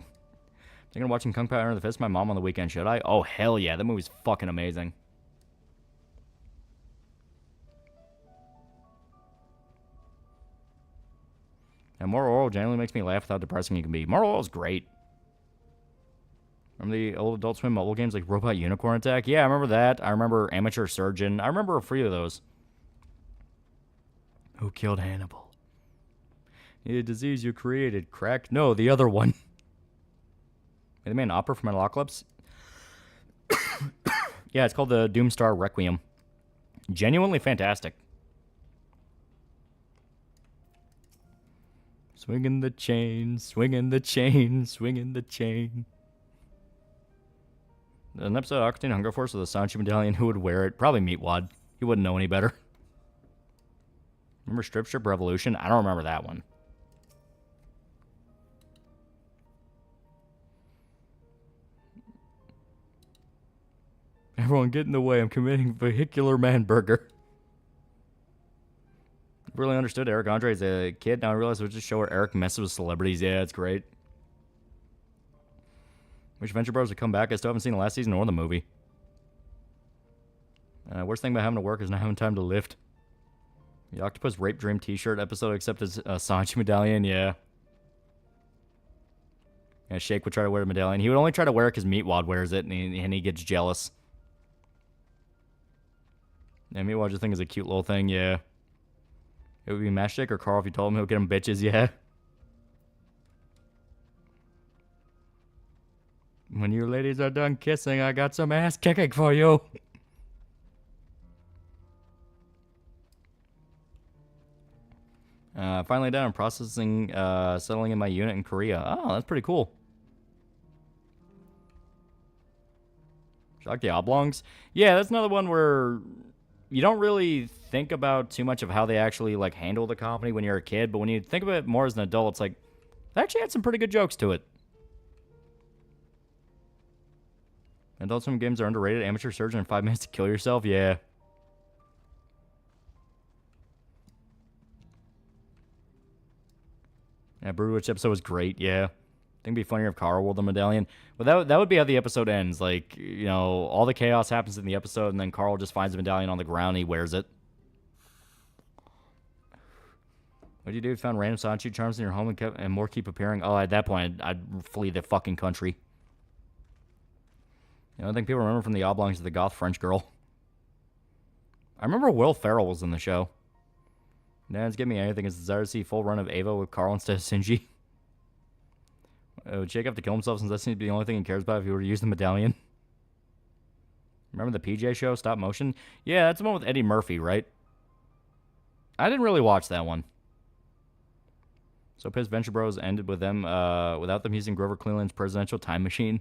Thinking of watching Kung Pao Enter the Fist with my mom on the weekend. Should I? Oh, hell yeah. That movie's fucking amazing. And Moral Oral generally makes me laugh without depressing it can be. Moral Oral's great. Remember the old Adult Swim mobile games like Robot Unicorn Attack? Yeah, I remember that. I remember Amateur Surgeon. I remember a few of those. Who killed Hannibal? A disease you created. Crack? No, the other one. They made an opera for Metalocalypse? Yeah, it's called the Doomstar Requiem. Genuinely fantastic. Swinging the chain, swinging the chain, swinging the chain. An episode of Octane Hunger Force with a Sanchi medallion. Who would wear it? Probably Meatwad. He wouldn't know any better. Remember Strip Revolution? I don't remember that one. Everyone get in the way. I'm committing vehicular man burger. Really understood Eric Andre as a kid. Now I realize it was just a show where Eric messes with celebrities. Yeah, it's great. Wish Venture Bros would come back. I still haven't seen the last season or the movie. Worst thing about having to work is not having time to lift. The Octopus Rape Dream t-shirt episode except as a Sanchi medallion. Yeah. Yeah, Shake would try to wear a medallion. He would only try to wear it because Meatwad wears it and he gets jealous. Yeah, Meatwad just think is a cute little thing. Yeah. It would be Mashstick or Carl if you told him he'll get him bitches, yeah. When you ladies are done kissing, I got some ass kicking for you. Finally done. I'm processing, settling in my unit in Korea. Oh, that's pretty cool. Shock the Oblongs? Yeah, that's another one where you don't really think about too much of how they actually like handle the comedy when you're a kid, but when you think of it more as an adult, it's like they actually had some pretty good jokes to it. Adult Swim games are underrated. Amateur Surgeon in 5 minutes to kill yourself? Yeah. Yeah, Broodwitch episode was great, yeah. I think it'd be funnier if Carl wore the medallion. But that would be how the episode ends. Like, you know, all the chaos happens in the episode, and then Carl just finds the medallion on the ground and he wears it. What do you do if you found random Sanchi charms in your home and more keep appearing? Oh, at that point, I'd flee the fucking country. The only thing people remember from the Oblongs is the goth French girl. I remember Will Ferrell was in the show. Dad's give me anything. It's desire to see full run of Ava with Carl instead of Shinji. Would Jake have to kill himself since that seems to be the only thing he cares about if he were to use the medallion? Remember the PJ show, Stop Motion? Yeah, that's the one with Eddie Murphy, right? I didn't really watch that one. So Piss Venture Bros ended with them without them using Grover Cleveland's presidential time machine.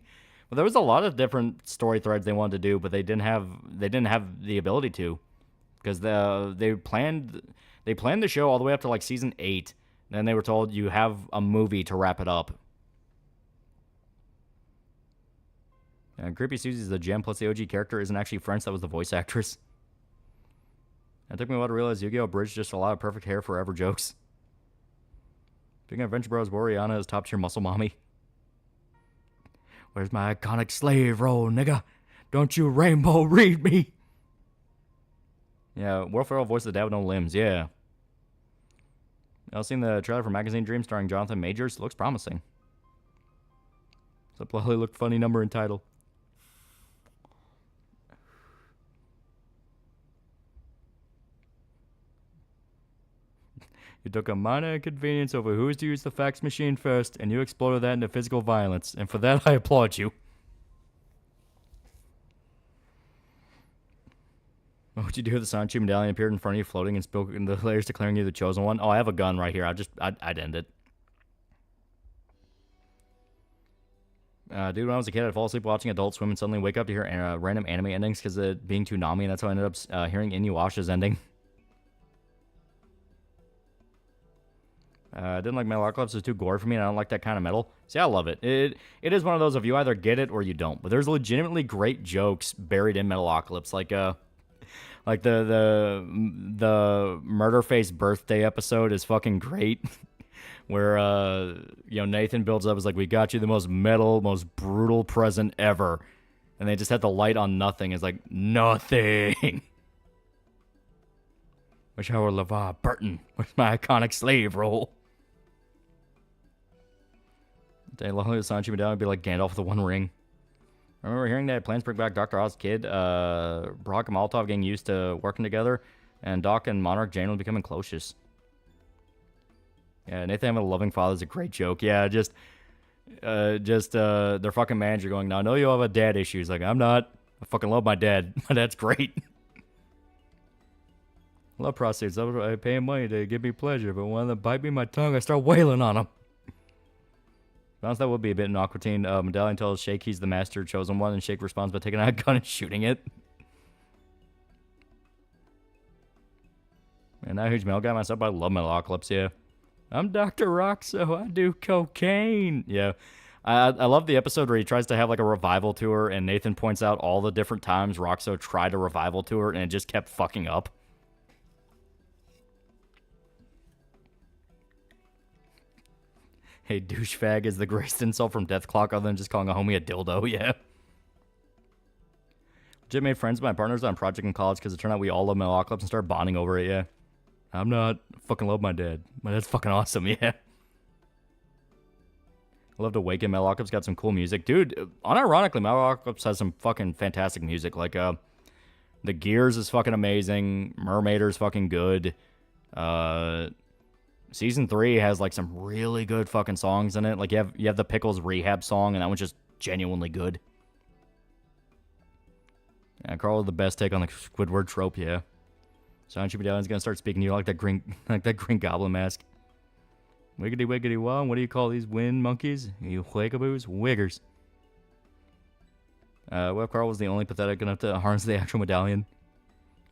Well, there was a lot of different story threads they wanted to do, but they didn't have the ability to, because they planned the show all the way up to like season 8. And then they were told you have a movie to wrap it up. Creepy Susie's the gem, plus the OG character isn't actually French. That was the voice actress. It took me a while to realize Yu-Gi-Oh! Bridge just a lot of perfect hair forever jokes. Speaking of Venture Bros, Boreana is top tier muscle mommy. Where's my iconic slave role, nigga? Don't you rainbow read me? Yeah, Will Ferrell voiced the dad with no limbs. Yeah. I've seen the trailer for Magazine Dream starring Jonathan Majors. Looks promising. So probably looked funny number and title. You took a minor inconvenience over who is to use the fax machine first, and you exploded that into physical violence. And for that, I applaud you. What would you do if the Sanchi medallion appeared in front of you floating and spoke in the layers declaring you the chosen one? Oh, I have a gun right here. I'd end it. Dude, when I was a kid, I'd fall asleep watching Adult Swim and suddenly wake up to hear random anime endings because of it being too nami, and that's how I ended up hearing Inuyasha's ending. I didn't like Metalocalypse. It was too gory for me, and I don't like that kind of metal. See, I love it. It is one of those of you either get it or you don't. But there's legitimately great jokes buried in Metalocalypse, like the Murder Face birthday episode is fucking great. Where Nathan builds up, is like, we got you the most metal, most brutal present ever, and they just had the light on nothing. It's like, nothing. Wish I were LeVar Burton with my iconic slave role. Lonely Sanchi Medallion would be like Gandalf with the One Ring. I remember hearing that plans to bring back Dr. Oz's kid, Brock and Molotov getting used to working together, and Doc and Monarch Jane becoming closest. Yeah, Nathan having a loving father is a great joke. Yeah, just their fucking manager going, now I know you have a dad issue. He's like, I'm not. I fucking love my dad. My dad's great. I love prostitutes. I pay him money to give me pleasure, but when they bite me in my tongue, I start wailing on them. Honestly, that would be a bit an awkward scene. Medallion tells Shake he's the master chosen one, and Shake responds by taking out a gun and shooting it. Man, not a huge metal guy myself, but I love Metalocalypse, yeah. I'm Dr. Roxo, I do cocaine. Yeah. I love the episode where he tries to have like a revival tour, and Nathan points out all the different times Roxo tried a revival tour, and it just kept fucking up. Hey, douchebag is the greatest insult from Death Clock other than just calling a homie a dildo, yeah. Jim made friends with my partners on a project in college because it turned out we all love Metalocalypse and started bonding over it, yeah. I'm not. I fucking love my dad. My dad's fucking awesome, yeah. I love to Awaken. Metalocalypse got some cool music. Dude, unironically, Metalocalypse has some fucking fantastic music. Like, The Gears is fucking amazing. Mermaider's fucking good. Season 3 has, like, some really good fucking songs in it. Like, you have the Pickles Rehab song, and that one's just genuinely good. Yeah, Carl, the best take on the Squidward trope, yeah. Sanchi Medallion's gonna start speaking to you like that green goblin mask. Wiggity wiggity wow, what do you call these wind monkeys? You wagaboos? Wiggers. Well, Carl was the only pathetic enough to harness the actual medallion.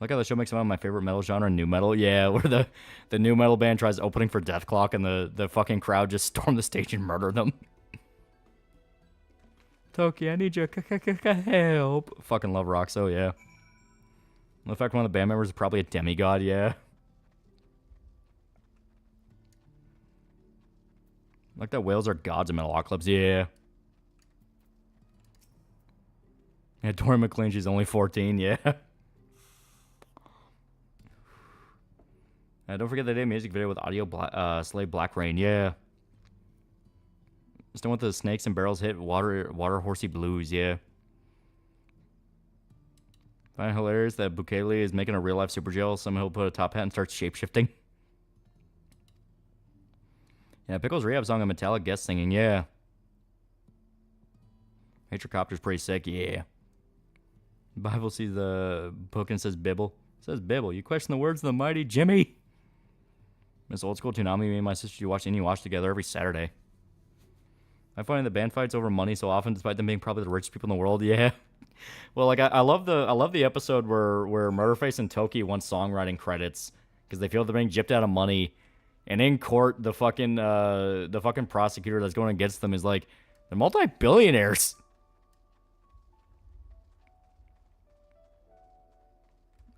Like how the show makes fun of my favorite metal genre, new metal. Yeah, where the new metal band tries opening for Death Clock and the fucking crowd just storm the stage and murder them. Toki, I need your help. Fucking love Roxo, yeah. In fact, one of the band members is probably a demigod, yeah. Like that whales are gods in Metalocalypse, yeah. Yeah, Tori McLean, she's only 14, yeah. Don't forget the day music video with Audio Slave Black Rain, yeah. Still with the Snakes and Barrels hit Water Horsey Blues, yeah. I find it hilarious that Bukele is making a real-life super jail. Somehow he'll put a top hat and start shape-shifting. Yeah, Pickles Rehab song and Metallic guest singing, yeah. Matricopter's pretty sick, yeah. Bible sees the book and says Bibble. It says Bibble. You question the words of the mighty Jimmy. Miss Old School Toonami, me and my sister watch together every Saturday. I find the band fights over money so often, despite them being probably the richest people in the world, yeah. Well, like I love the episode where Murderface and Toki want songwriting credits because they feel they're being gypped out of money, and in court the fucking prosecutor that's going against them is like, they're multi-billionaires.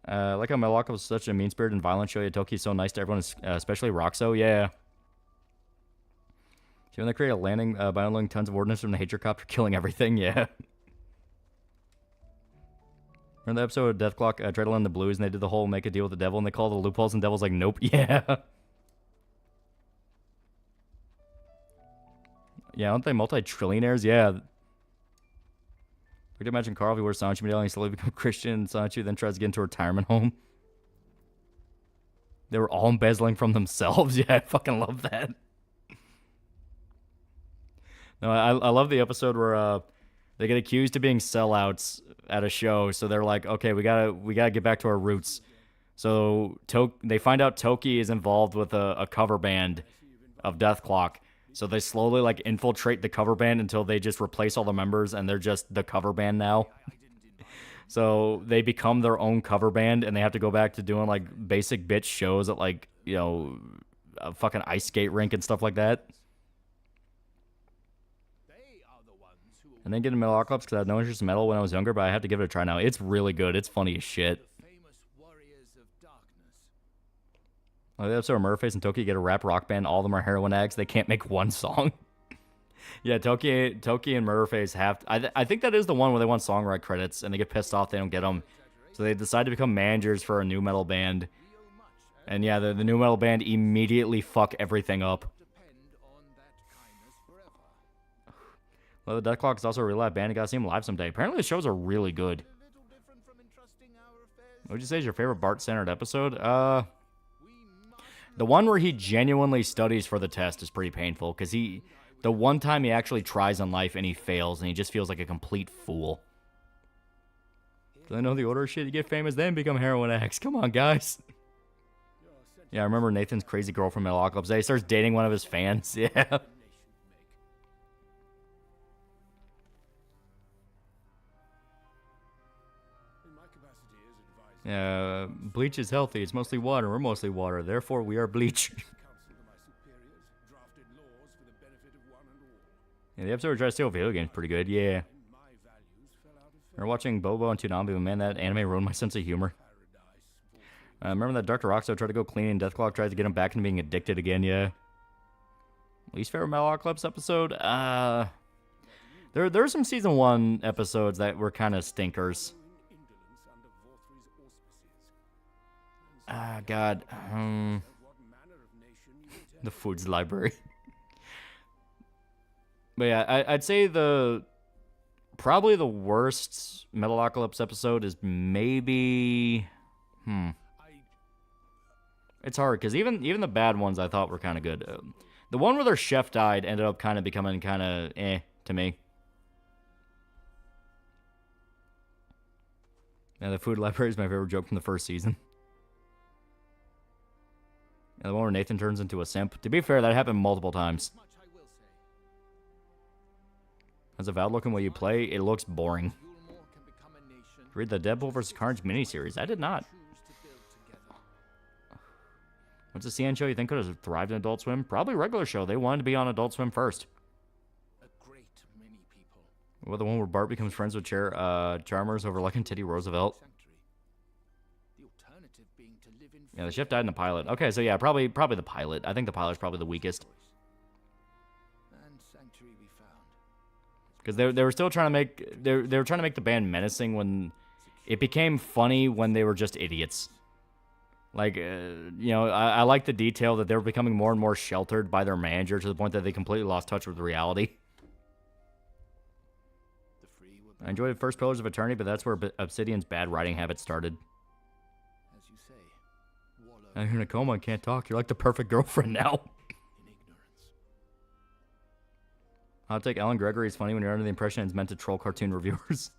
Like how Melaka was such a mean-spirited and violent show, yet Toki's so nice to everyone, especially Roxo, yeah. So when they create a landing by unloading tons of ordnance from the Hatricopter, killing everything, yeah. Remember the episode of Death Clock, tried to learn the blues, and they did the whole make a deal with the devil, and they called the loopholes, and the devil's like, nope, yeah. Yeah, aren't they multi-trillionaires? Yeah. We could imagine Carl if he wears Sancho medallion, he slowly become Christian, Sancho then tries to get into a retirement home. They were all embezzling from themselves. Yeah, I fucking love that. No, I love the episode where they get accused of being sellouts at a show, so they're like, okay, we gotta get back to our roots. So they find out Toki is involved with a cover band of Death Clock. So they slowly like infiltrate the cover band until they just replace all the members and they're just the cover band now. So they become their own cover band and they have to go back to doing like basic bitch shows at like, you know, a fucking ice skate rink and stuff like that. And then get into Metalocalypse because I had no interest in metal when I was younger, but I have to give it a try now. It's really good. It's funny as shit. Like the episode of Murderface and Toki get a rap rock band. All of them are heroin addicts. They can't make one song. Yeah, Toki and Murderface have to, I think that is the one where they want songwrite credits and they get pissed off they don't get them. So they decide to become managers for a new metal band. And yeah, the new metal band immediately fuck everything up. Well, the Death Clock is also a real live band. You gotta see them live someday. Apparently the shows are really good. What would you say is your favorite Bart-centered episode? The one where he genuinely studies for the test is pretty painful, because the one time he actually tries in life and he fails, and he just feels like a complete fool. Do I know the order of shit? You get famous, then become heroin addicts. Come on, guys. Yeah, I remember Nathan's crazy girlfriend Metalocalypse. He starts dating one of his fans. Yeah. Bleach is healthy. It's mostly water. We're mostly water. Therefore, we are bleach. Yeah, the episode where we try to steal video games is pretty good. Yeah. We're watching Bobo and Toonami, but man, that anime ruined my sense of humor. Remember that Dr. Roxo tried to go clean and Death Clock tries to get him back into being addicted again, yeah. Least favorite Metalocalypse episode? There are some Season 1 episodes that were kind of stinkers. God. The Foods Library. But yeah, I'd say probably the worst Metalocalypse episode is maybe... It's hard, because even the bad ones I thought were kind of good. The one where their chef died ended up kind of becoming kind of to me. Yeah, the Food Library is my favorite joke from the first season. Yeah, the one where Nathan turns into a simp. To be fair, that happened multiple times. As a Valve looking way you play, it looks boring. Read the Deadpool vs. Carnage miniseries. I did not. What's a CN show you think could have thrived in Adult Swim? Probably regular show. They wanted to be on Adult Swim first. Well, the one where Bart becomes friends with Chalmers over Luck and Teddy Roosevelt. Yeah, the chef died in the pilot. Okay, so yeah, probably the pilot. I think the pilot's probably the weakest. Because they were still trying to make they were trying to make the band menacing when it became funny when they were just idiots. Like, you know, I like the detail that they were becoming more and more sheltered by their manager to the point that they completely lost touch with reality. I enjoyed First Pillars of Eternity, but that's where Obsidian's bad writing habits started. Now you're in a coma and can't talk. You're like the perfect girlfriend now. I'll take Ellen Gregory. It's funny when you're under the impression it's meant to troll cartoon reviewers.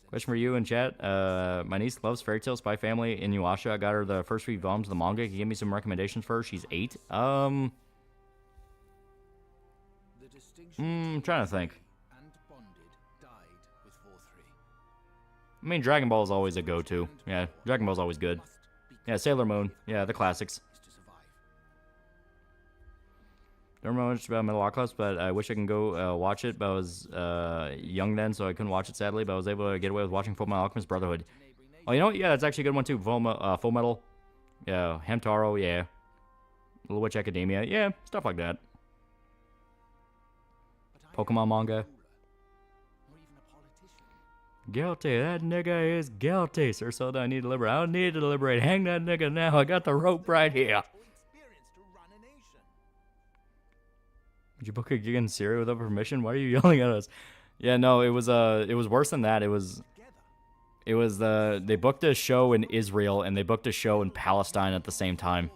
Question for you in chat. My niece loves Fairy Tail Spy Family in Inuyasha. I got her the first 3 volumes of the manga. Can you give me some recommendations for her? She's 8. I'm trying to think. I mean, Dragon Ball is always a go-to. Yeah, Dragon Ball's always good. Yeah, Sailor Moon. Yeah, the classics. Don't remember much about Metalocalypse, but I wish I can go watch it. But I was young then, so I couldn't watch it, sadly. But I was able to get away with watching Full Metal Alchemist Brotherhood. Oh, you know what? Yeah, that's actually a good one, too. Full Metal. Yeah, Hamtaro, yeah. Little Witch Academia. Yeah, stuff like that. Pokemon manga. Guilty. That nigga is guilty. Sir Soda, I need to liberate. I don't need to liberate. Hang that nigga now. I got the rope right here. Did you book a gig in Syria without permission? Why are you yelling at us? Yeah, no, it was worse than that. It was they booked a show in Israel and they booked a show in Palestine at the same time.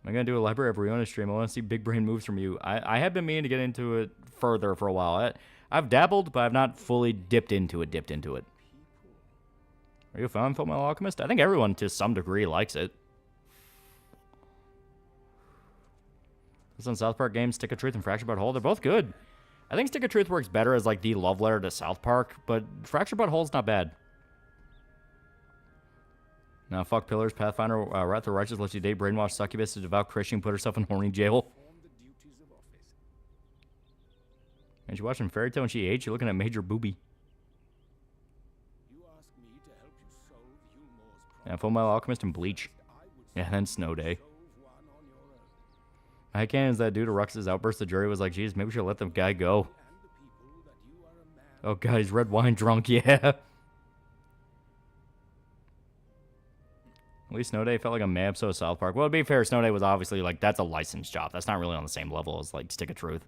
I'm gonna do a Library of Riona stream. I want to see big brain moves from you. I have been meaning to get into it further for a while. I've dabbled, but I've not fully dipped into it. Are you a fan of Fullmetal Alchemist? I think everyone to some degree likes it. This on South Park games, Stick of Truth and Fractured But Whole, they're both good. I think Stick of Truth works better as like the love letter to South Park, but Fractured But Whole's not bad. Now, fuck Pillars, Pathfinder, Wrath of the Righteous lets you date brainwashed succubus to devout Christian, put herself in horny jail. And she watching Fairy Tale and she ate, you're looking at Major Booby. Yeah, Fullmetal Alchemist and Bleach. Yeah, then Snow Day. My headcanon is that due to Rux's outburst, the jury was like, geez, maybe we should let the guy go. Oh god, he's red wine drunk, yeah. At least Snow Day felt like a mad episode of South Park. Well, to be fair, Snow Day was obviously, like, that's a licensed job. That's not really on the same level as, like, Stick of Truth.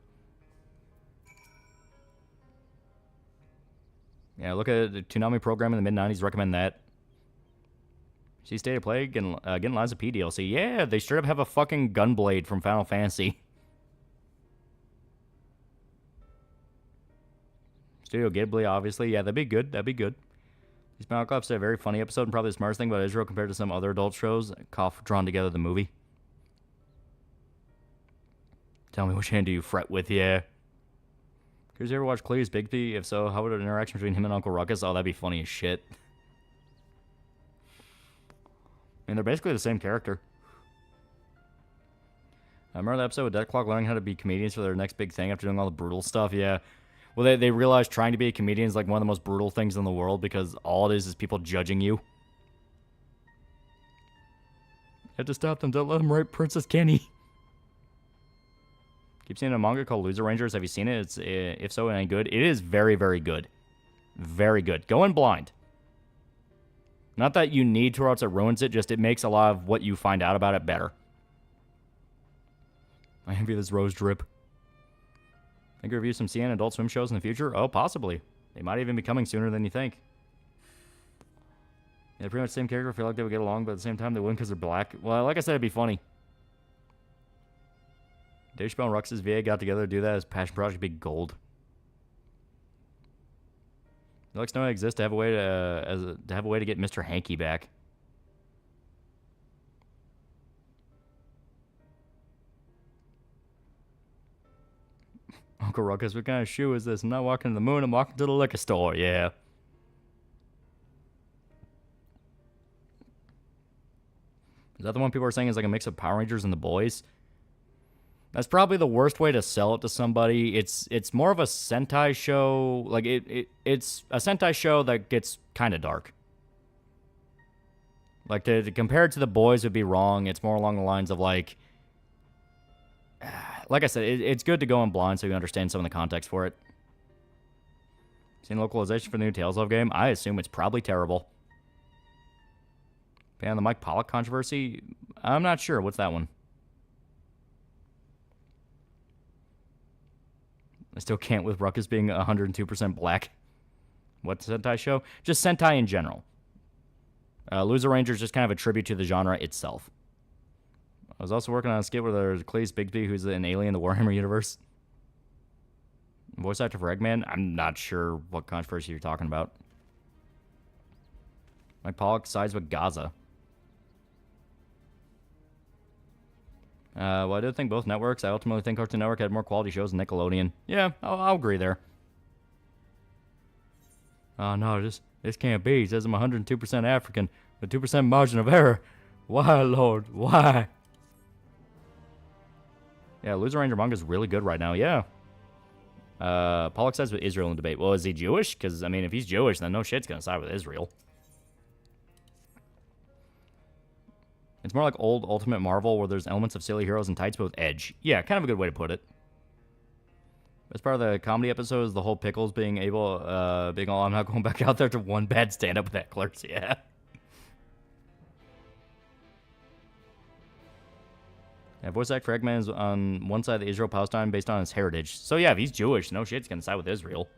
Yeah, look at the Toonami program in the mid-90s. Recommend that. See State of Play getting Liza P DLC. Yeah, they straight up have a fucking Gunblade from Final Fantasy. Studio Ghibli, obviously. Yeah, that'd be good. These Battle Clubs had a very funny episode, and probably the smartest thing about Israel compared to some other adult shows. Cough, Drawn Together, the movie. Tell me which hand do you fret with, yeah. Did you ever watch Cleese Bigby? If so, how would an interaction between him and Uncle Ruckus? Oh, that'd be funny as shit. I mean, they're basically the same character. I remember the episode with Dead Clock learning how to be comedians for their next big thing after doing all the brutal stuff, yeah. Well, they realized trying to be a comedian is like one of the most brutal things in the world because all it is people judging you. You have to stop them. Don't let them rape Princess Kenny. Keep seeing a manga called Loser Rangers. Have you seen it? It's if so, it ain't good. It is very, very good. Very good. Go in blind. Not that you need to or else it ruins it. Just it makes a lot of what you find out about it better. I envy this rose drip. Think review some CN Adult Swim shows in the future? Oh, possibly. They might even be coming sooner than you think. Yeah, they're pretty much the same character. I feel like they would get along, but at the same time, they wouldn't because they're black. Well, like I said, it'd be funny. Dave Chappelle and Rux's VA got together to do that as passion project Big Gold. Alex Snow exists to have a way to get Mr. Hanky back. Uncle Ruckus, what kind of shoe is this? I'm not walking to the moon, I'm walking to the liquor store, yeah. Is that the one people are saying is like a mix of Power Rangers and The Boys? That's probably the worst way to sell it to somebody. It's more of a Sentai show. Like, it's a Sentai show that gets kind of dark. Like, to compare it to The Boys would be wrong. It's more along the lines of, like I said, it's good to go in blind so you understand some of the context for it. Seen localization for the new Tales of game? I assume it's probably terrible. And the Mike Pollock controversy? I'm not sure. What's that one? I still can't with Ruckus being 102% black. What Sentai show? Just Sentai in general. Loser Ranger is just kind of a tribute to the genre itself. I was also working on a skit where there's Cleese Bigby, who's an alien in the Warhammer universe. Voice actor for Eggman? I'm not sure what controversy you're talking about. Mike Pollock sides with Gaza. Well, I did think both networks. I ultimately think Cartoon Network had more quality shows than Nickelodeon. Yeah, I'll agree there. Oh, no, this can't be. It says I'm 102% African, with 2% margin of error. Why, Lord? Why? Yeah, Loser Ranger manga is really good right now, yeah. Pollock sides with Israel in debate. Well, is he Jewish? Because, I mean, if he's Jewish, then no shit's going to side with Israel. It's more like old Ultimate Marvel where there's elements of silly heroes and tights but with edge. Yeah, kind of a good way to put it. Best part of the comedy episode is the whole Pickles being able, being all, I'm not going back out there to one bad stand-up with that clerks. Yeah. Yeah, voice act for Eggman is on one side of the Israel-Palestine based on his heritage. So yeah, if he's Jewish, no shit, he's gonna side with Israel.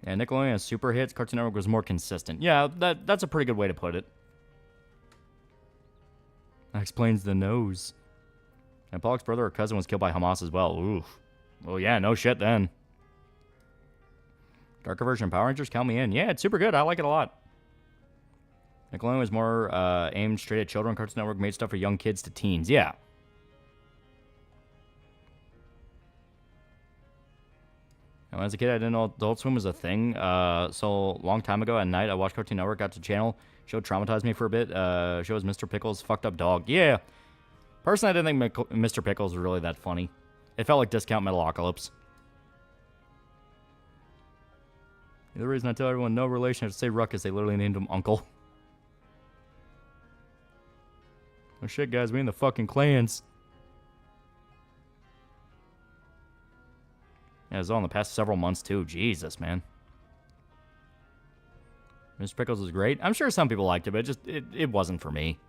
Yeah, Nickelodeon has super hits. Cartoon Network was more consistent. Yeah, that's a pretty good way to put it. That explains the nose. And Pollock's brother or cousin was killed by Hamas as well. Oof. Well, yeah, no shit then. Darker version of Power Rangers, count me in. Yeah, it's super good. I like it a lot. Nickelodeon was more aimed straight at children. Cartoon Network made stuff for young kids to teens. Yeah. And when I was a kid, I didn't know Adult Swim was a thing. So long time ago at night, I watched Cartoon Network, got to channel. Show traumatized me for a bit. Show was Mr. Pickles' fucked up dog. Yeah. Personally, I didn't think Mr. Pickles was really that funny. It felt like Discount Metalocalypse. The reason I tell everyone no relation, I have to say Ruckus. They literally named him Uncle. Oh shit, guys, we in the fucking clans. Yeah, it was all in the past several months, too. Jesus, man. Mr. Pickles was great. I'm sure some people liked it, but it wasn't for me.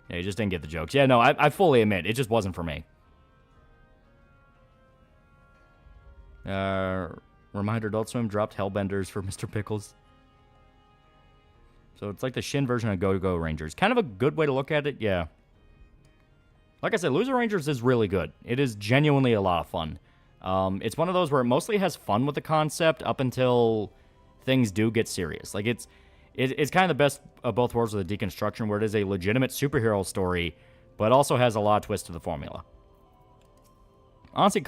Yeah, you just didn't get the jokes. Yeah, no, I fully admit, it just wasn't for me. Reminder, Adult Swim dropped Hellbenders for Mr. Pickles. So it's like the Shin version of Go-Go Rangers. Kind of a good way to look at it, yeah. Like I said, Loser Rangers is really good. It is genuinely a lot of fun. It's one of those where it mostly has fun with the concept up until things do get serious. Like, it's kind of the best of both worlds with the deconstruction, where it is a legitimate superhero story, but also has a lot of twists to the formula. Honestly,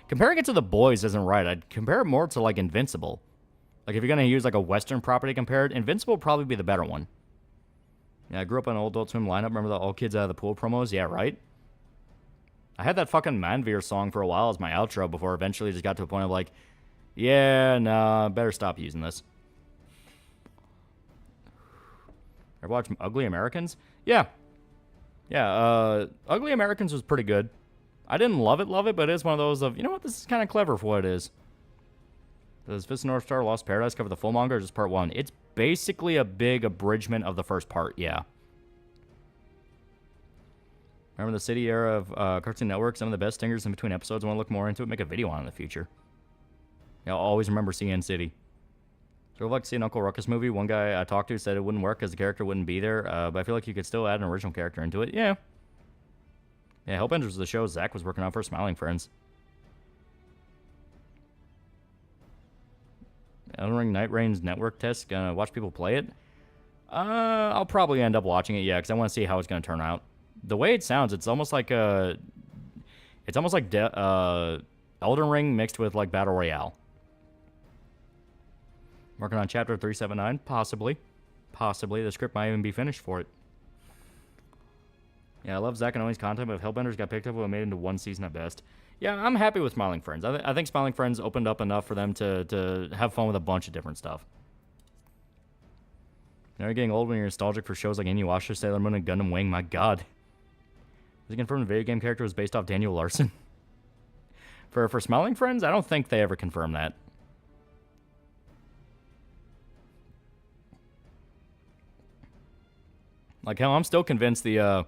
comparing it to The Boys isn't right. I'd compare it more to, like, Invincible. Like, if you're going to use, like, a Western property to compare it, Invincible would probably be the better one. Yeah, I grew up on an old Adult Swim lineup. Remember the All Kids Out of the Pool promos? Yeah, right? I had that fucking Manveer song for a while as my outro before eventually just got to a point of, like, yeah, nah, better stop using this. Ever watch Ugly Americans? Yeah. Yeah, Ugly Americans was pretty good. I didn't love it, but it's one of those of, you know what, this is kind of clever for what it is. Does Fist of North Star Lost Paradise cover the full manga or just part one? It's basically a big abridgment of the first part, yeah. Remember the City era of Cartoon Network? Some of the best stingers in between episodes. I want to look more into it, make a video on it in the future. Yeah, I'll always remember CN City. So I'd like to see an Uncle Ruckus movie. One guy I talked to said it wouldn't work because the character wouldn't be there, but I feel like you could still add an original character into it. Yeah. Yeah, Hellbenders was the show Zach was working on for Smiling Friends. Elden Ring Night Rain's network test. Gonna watch people play it? I'll probably end up watching it, yeah, because I want to see how it's gonna turn out. The way it sounds, it's almost like Elden Ring mixed with like Battle Royale. Working on chapter 379, possibly. Possibly. The script might even be finished for it. Yeah, I love Zack and Oni's content, but if Hellbenders got picked up, it would have made it into one season at best. Yeah, I'm happy with Smiling Friends. I think Smiling Friends opened up enough for them to have fun with a bunch of different stuff. Now you're getting old when you're nostalgic for shows like Inuyasha, Sailor Moon, and Gundam Wing. My god. Is it confirmed the video game character was based off Daniel Larson? For Smiling Friends, I don't think they ever confirmed that. Like, hell, I'm still convinced the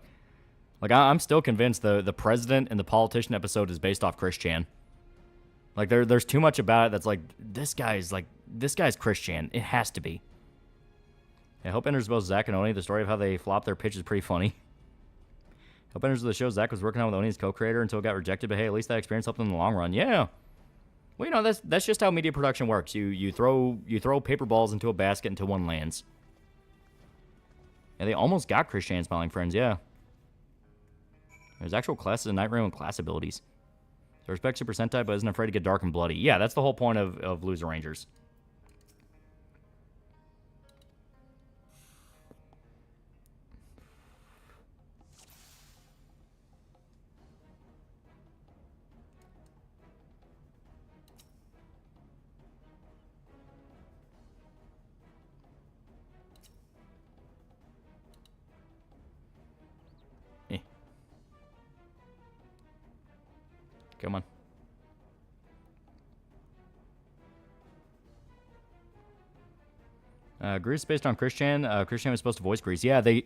president and the politician episode is based off Chris Chan. Like, there's too much about it that's like, this guy's Chris Chan. It has to be. Yeah, Hellbenders both Zack and Oni. The story of how they flopped their pitch is pretty funny. Hellbenders is the show Zack was working on with Oni as co-creator until it got rejected, but hey, at least that experience helped them in the long run. Yeah. Well, you know, that's just how media production works. You throw paper balls into a basket until one lands. Yeah, they almost got Chris Chan Smiling Friends, yeah. There's actual classes in Night Rain with class abilities. So respect Super Sentai, but isn't afraid to get dark and bloody. Yeah, that's the whole point of Loser Rangers. Come on. Grease based on Christian. Christian was supposed to voice Grease. Yeah, they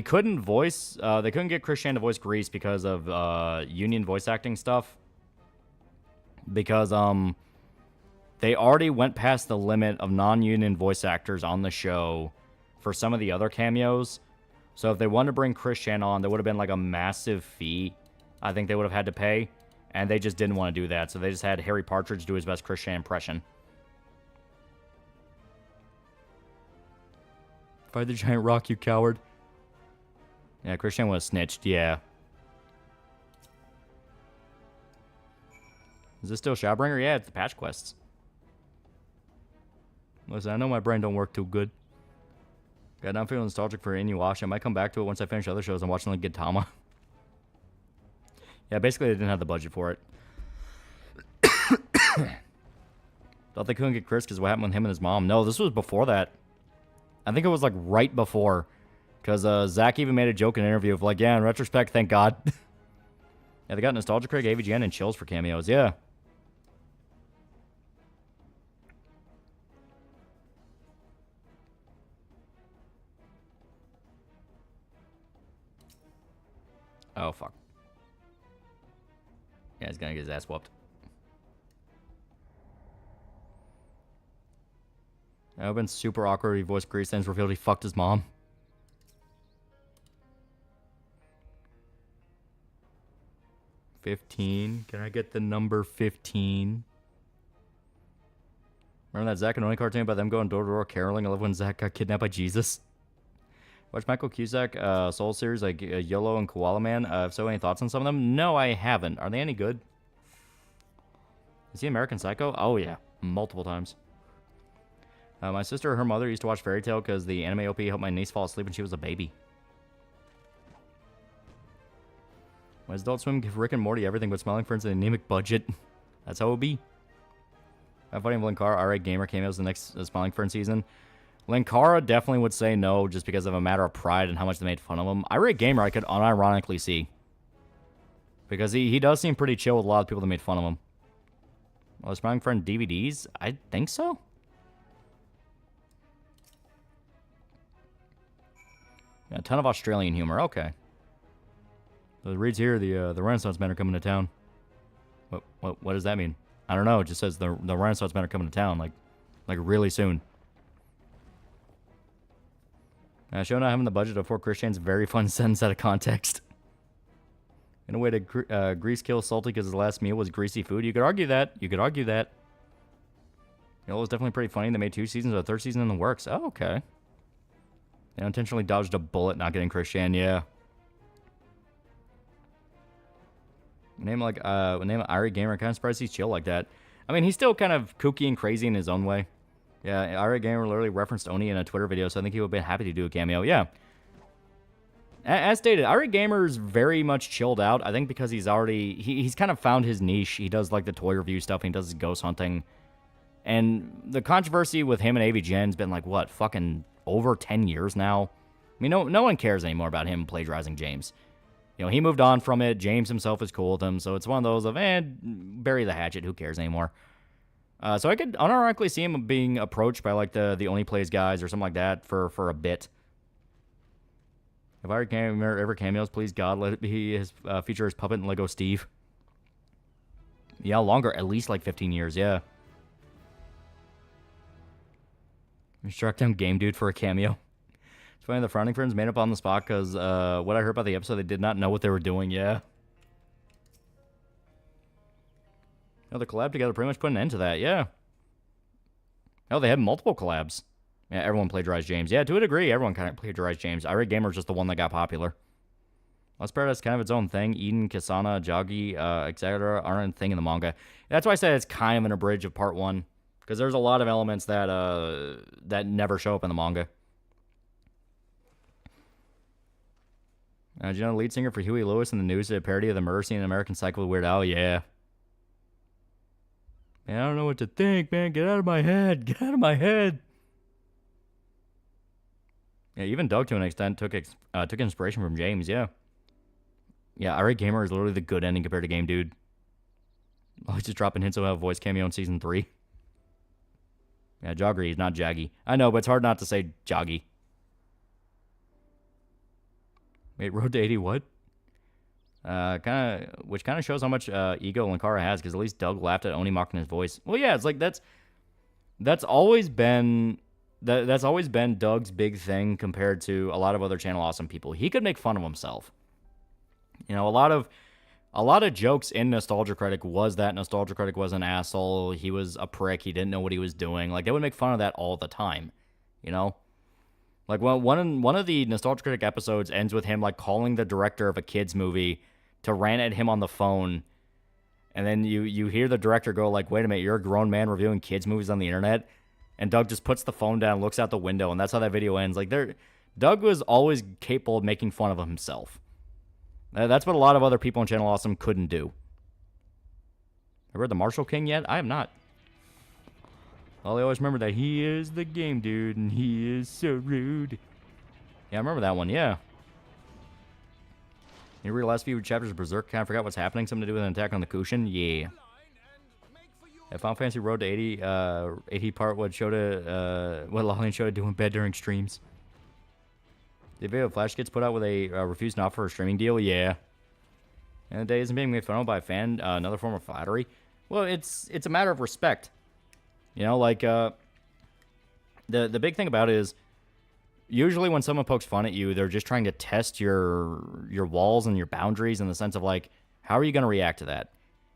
couldn't voice. They couldn't get Christian to voice Grease because of union voice acting stuff. Because they already went past the limit of non-union voice actors on the show for some of the other cameos. So if they wanted to bring Christian on, there would have been like a massive fee I think they would have had to pay. And they just didn't want to do that. So they just had Harry Partridge do his best Christian impression. Fight the giant rock, you coward. Yeah, Christian was snitched, yeah. Is this still Shadowbringer? Yeah, it's the patch quests. Listen, I know my brain don't work too good. God, I'm feeling nostalgic for Inuyasha. I might come back to it once I finish other shows. I'm watching like Gintama. Yeah, basically they didn't have the budget for it. Thought they couldn't get Chris because what happened with him and his mom. No, this was before that. I think it was like right before. Because Zach even made a joke in an interview of like, yeah, in retrospect, thank God. Yeah, they got Nostalgia Craig, AVGN, and Chills for cameos. Yeah. Oh, fuck. Yeah, he's gonna get his ass whooped. That would have been super awkward if he voiced Grease and revealed he fucked his mom. $15. Can I get the number 15? Remember that Zack and Oni cartoon about them going door to door caroling? I love when Zack got kidnapped by Jesus. Watch Michael Cusack Soul series like YOLO and Koala Man. If so, any thoughts on some of them? No, I haven't. Are they any good? Is he American Psycho? Oh, yeah. Multiple times. My sister and her mother used to watch Fairy Tail because the anime OP helped my niece fall asleep when she was a baby. Why does Adult Swim give Rick and Morty everything but Smiling Friends an anemic budget? That's how it would be. I'm fighting Linkara, alright, Gamer cameos the next Smiling Friends season. Linkara definitely would say no just because of a matter of pride and how much they made fun of him. Irate Gamer I could unironically see. Because he does seem pretty chill with a lot of people that made fun of him. Well, Smiling Friend DVDs? I think so. Yeah, a ton of Australian humor. Okay. So it reads here, the Renaissance men are coming to town. What does that mean? I don't know. It just says the Renaissance men are coming to town, like really soon. Show not having the budget of 4 Christians, very fun sentence out of context. In a way to Grease kill Salty because his last meal was greasy food. You could argue that. You could argue that. You know, it was definitely pretty funny. They made 2 seasons, a 3rd season in the works. Oh, okay. They unintentionally dodged a bullet not getting Christian, yeah. Name Irie Gamer, kind of surprised he's chill like that. I mean, he's still kind of kooky and crazy in his own way. Yeah, Irie Gamer literally referenced Oni in a Twitter video, so I think he would have been happy to do a cameo. Yeah. As stated, Irie Gamer's very much chilled out. I think because he's already... He's kind of found his niche. He does, like, the toy review stuff, and he does his ghost hunting. And the controversy with him and AVGN's been, like, what, fucking over 10 years now? I mean, no one cares anymore about him plagiarizing James. You know, he moved on from it. James himself is cool with him. So it's one of those of, bury the hatchet. Who cares anymore? So I could unironically see him being approached by, like, the Only Plays guys or something like that for a bit. If I ever cameos, please, God, let it be his feature his puppet in Lego Steve. Yeah, longer. At least, like, 15 years, yeah. Struck down Game Dude for a cameo. It's funny, the Frowning Friends made up on the spot because what I heard about the episode, they did not know what they were doing, yeah. No, the collab together pretty much put an end to that, yeah. Oh, they had multiple collabs. Yeah, everyone plagiarized James. Yeah, to a degree, everyone kind of plagiarized James. Irate Gamer's just the one that got popular. Lost Paradise is kind of its own thing. Eden, Kasana, Joggy, etc. aren't a thing in the manga. That's why I said it's kind of an abridged of part 1. Because there's a lot of elements that that never show up in the manga. Do you know the lead singer for Huey Lewis in the News did a parody of the murder scene in American Psycho with Weird Al? Yeah. Man, I don't know what to think, man. Get out of my head. Get out of my head. Yeah, even Doug, to an extent, took inspiration from James, yeah. Yeah, Irate Gamer is literally the good ending compared to Game Dude. Oh, he's just dropping hints about a voice cameo in season 3. Yeah, Joggery, not Jaggy. I know, but it's hard not to say Joggy. Wait, Road to 80 what? Which kind of shows how much ego Linkara has, because at least Doug laughed at Oni mocking his voice. Well, yeah, it's like that's always been Doug's big thing compared to a lot of other Channel Awesome people. He could make fun of himself. You know, a lot of jokes in Nostalgia Critic was that Nostalgia Critic was an asshole. He was a prick. He didn't know what he was doing. Like, they would make fun of that all the time. You know? Like, one of the Nostalgia Critic episodes ends with him, like, calling the director of a kid's movie to rant at him on the phone. And then you hear the director go, like, wait a minute, you're a grown man reviewing kids' movies on the internet? And Doug just puts the phone down, looks out the window, and that's how that video ends. Like, Doug was always capable of making fun of himself. That's what a lot of other people on Channel Awesome couldn't do. Have you read The Marshall King yet? I have not. Well, I always remember that he is the game dude, and he is so rude. Yeah, I remember that one, yeah. You read the last few chapters of Berserk, kind of forgot what's happening, something to do with an attack on the Kushin? Yeah. Final Fantasy Road to 80 part what Lollian showed to do in bed during streams. The video Flash gets put out with a refused an offer for a streaming deal? Yeah. And the day isn't being made fun of by a fan, another form of flattery? Well, it's a matter of respect. You know, like, the big thing about it is, usually when someone pokes fun at you, they're just trying to test your walls and your boundaries in the sense of, like, how are you going to react to that?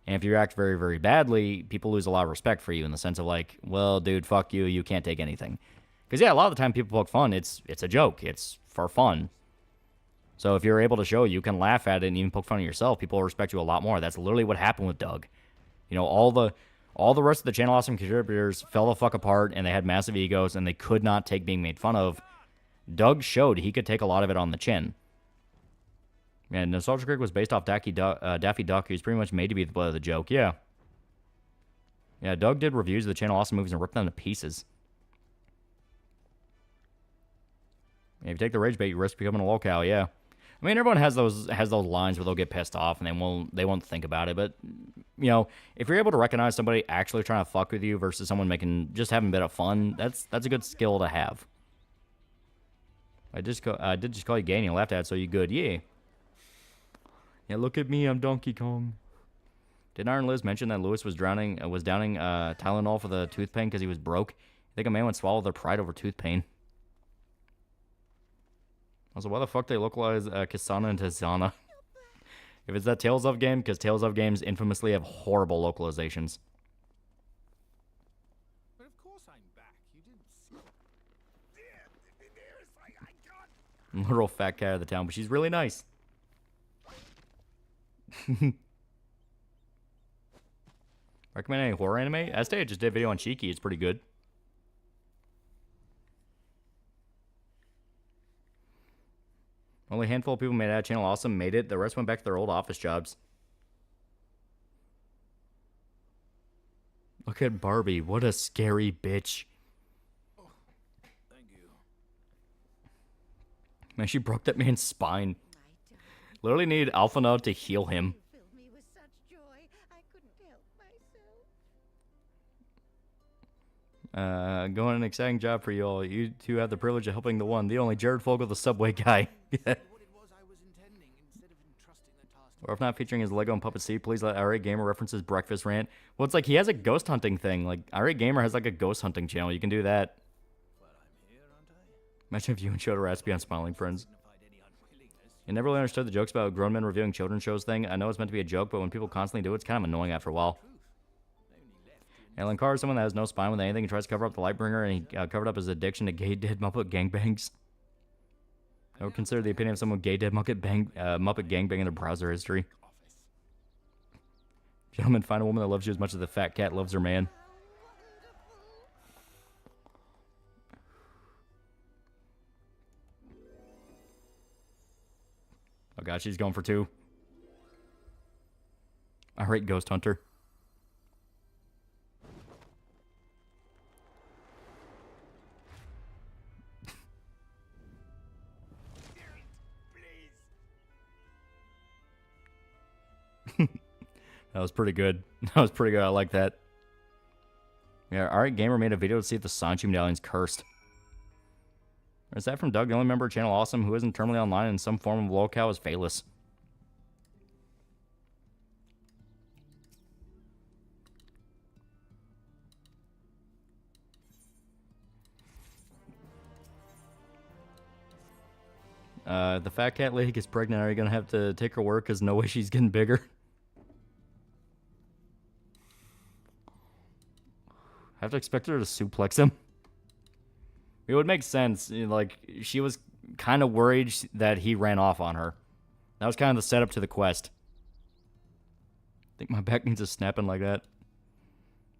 And if you react very, very badly, people lose a lot of respect for you in the sense of, like, well, dude, fuck you, you can't take anything. Because, yeah, a lot of the time people poke fun, it's a joke. It's for fun. So if you're able to show you can laugh at it and even poke fun of yourself, people will respect you a lot more. That's literally what happened with Doug. You know, all the rest of the Channel Awesome contributors fell the fuck apart, and they had massive egos, and they could not take being made fun of. Doug showed he could take a lot of it on the chin. And Nostalgia Critic was based off Daffy Duck, who's pretty much made to be the butt of the joke. Yeah. Yeah, Doug did reviews of the Channel Awesome movies and ripped them to pieces. If you take the rage bait, you risk becoming a lolcow, yeah. I mean, everyone has those lines where they'll get pissed off and they won't think about it. But, you know, if you're able to recognize somebody actually trying to fuck with you versus someone just having a bit of fun, that's a good skill to have. I did just call you gay and you laughed at it, so you good. Yeah. Yeah, look at me, I'm Donkey Kong. Did Iron Liz mention that Lewis was downing Tylenol for the tooth pain because he was broke? I think a man would swallow their pride over tooth pain. Also, why the fuck they localize Kisana and Tizana? If it's that Tales of game, because Tales of games infamously have horrible localizations. But of course I'm back. You didn't see. Literal fat cat of the town, but she's really nice. Recommend any horror anime? I just did a video on Shiki. It's pretty good. Only a handful of people made it out of Channel Awesome made it. The rest went back to their old office jobs. Look at Barbie. What a scary bitch. Oh, thank you. Man, she broke that man's spine. Literally needed Alpha Node to heal him. Filled me with such joy, I couldn't help myself. Going an exciting job for you all. You two have the privilege of helping the one, the only Jared Fogle, the subway guy. What it was I was intending instead of entrusting the task to Or if not featuring his Lego and Puppet Steve, please let Irate Gamer reference his breakfast rant. Well, it's like he has a ghost hunting thing. Like, Irate Gamer has like a ghost hunting channel. You can do that. Well, I'm here, aren't I? Imagine if you and Shota Raspy on Smiling Friends. Signified any unwillingness. I never really understood the jokes about grown men reviewing children's shows thing. I know it's meant to be a joke, but when people constantly do it, it's kind of annoying after a while. Alan Carr is someone that has no spine with anything and tries to cover up the Lightbringer, and he covered up his addiction to gay dead Muppet gangbangs. I would consider the opinion of someone with gay dead Muppet gangbang in their browser history. Gentlemen, find a woman that loves you as much as the fat cat loves her man. Oh god, she's going for 2. I rate Ghost Hunter. That was pretty good. That was pretty good. I like that. Yeah, Alright Gamer made a video to see if the Sanchi medallion's cursed. Or is that from Doug, the only member of Channel Awesome who isn't terminally online in some form of locale is Phalus? The fat cat lady gets pregnant. Are you going to have to take her work? Because no way she's getting bigger. I have to expect her to suplex him. It would make sense. Like, she was kind of worried that he ran off on her. That was kind of the setup to the quest. I think my back needs a snapping like that.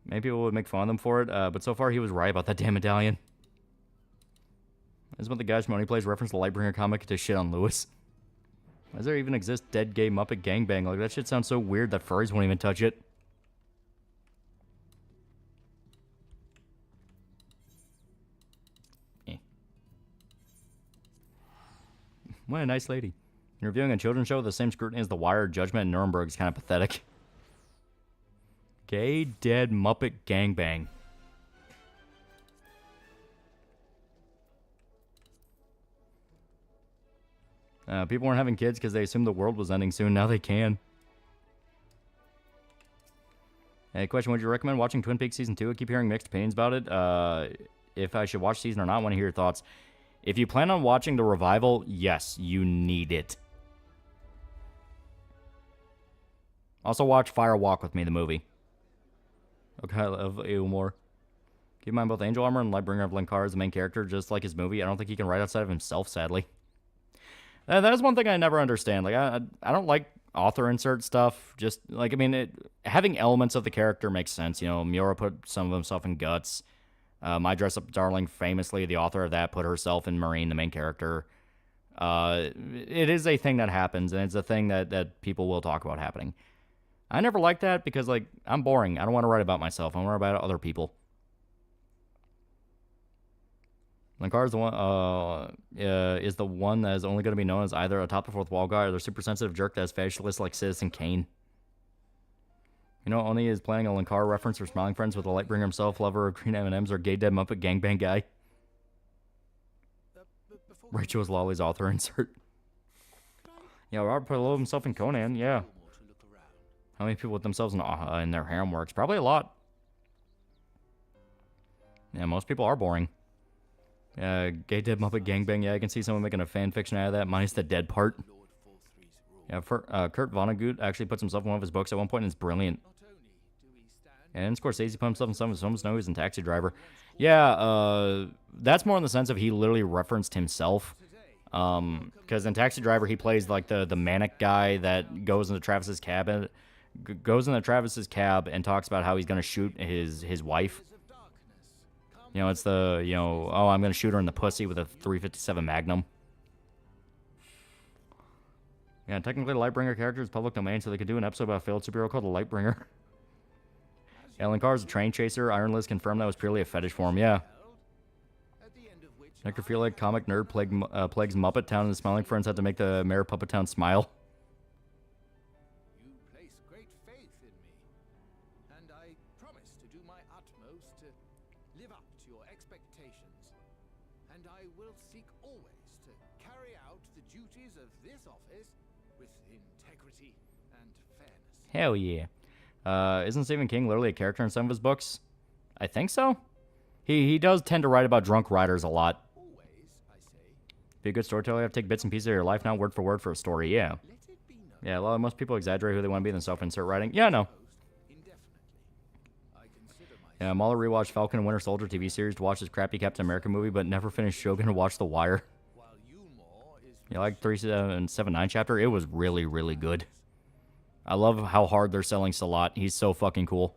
Maybe people would make fun of them for it, but so far he was right about that damn medallion. This is what the guys from Only Plays reference the Lightbringer comic to shit on Lewis. Why does there even exist Dead Gay Muppet Gangbang? Like, that shit sounds so weird that furries won't even touch it. What a nice lady. And reviewing a children's show with the same scrutiny as The Wire, Judgment, and Nuremberg is kind of pathetic. Gay Dead Muppet Gangbang. People weren't having kids because they assumed the world was ending soon. Now they can. Hey, question, would you recommend watching Twin Peaks Season 2? I keep hearing mixed opinions about it. If I should watch season or not, I want to hear your thoughts. If you plan on watching the revival, yes, you need it. Also watch Fire Walk with Me, the movie. Okay, I love more. Keep in mind both Angel Armor and Lightbringer of Linkar as the main character, just like his movie. I don't think he can write outside of himself, sadly. That is one thing I never understand. Like, I don't like author insert stuff. Just, like, I mean, having elements of the character makes sense. You know, Miura put some of himself in Guts. My Dress Up Darling, famously, the author of that, put herself in Marine, the main character. It is a thing that happens, and it's a thing that people will talk about happening. I never liked that because, like, I'm boring. I don't want to write about myself. I want to write about other people. Linkar is the one that is only going to be known as either a top the fourth wall guy or the super sensitive jerk that is fascist like Citizen Kane. You know, Oni is planning a Linkar reference for Smiling Friends with a Lightbringer himself, lover of green M&Ms, or gay dead Muppet gangbang guy. Rachel's Lolly's author insert. Yeah, Robert put a little of himself in Conan, yeah. How many people with themselves in their harem works? Probably a lot. Yeah, most people are boring. Gay dead Muppet gangbang, yeah, I can see someone making a fan fiction out of that, minus the dead part. Yeah, Kurt Vonnegut actually puts himself in one of his books at one point, and it's brilliant. And Scorsese put himself in some of his films. No, he was in Taxi Driver. Yeah, that's more in the sense of he literally referenced himself. Because in Taxi Driver, he plays like the manic guy that goes into Travis's cab and talks about how he's gonna shoot his wife. You know, it's the, you know, oh, I'm gonna shoot her in the pussy with a .357 Magnum. Yeah, technically the Lightbringer character is public domain, so they could do an episode about a failed superhero called the Lightbringer. Yeah, Linkar is a train chaser. Iron Liz confirmed that was purely a fetish for him, yeah. Necrophiliac comic nerd plagues Muppet Town, and the Smiling Friends had to make the mayor of Puppet Town smile. You place great faith in me, and I promise to do my utmost to live up to your expectations. And I will seek always to carry out the duties of this office with integrity and fairness. Hell yeah. Isn't Stephen King literally a character in some of his books? I think so. He does tend to write about drunk writers a lot. Always, I say. Be a good storyteller, you have to take bits and pieces of your life, not word for word for a story, yeah. Let it be known. Yeah, most people exaggerate who they want to be in the self-insert writing. Yeah, no. Indefinitely. I consider myself Yeah, Mahler rewatched Falcon and Winter Soldier TV series to watch his crappy Captain America movie, but never finished Shogun to watch The Wire. while Yulmore is Yeah, like 3779 chapter, it was really, really good. I love how hard they're selling Salat. He's so fucking cool.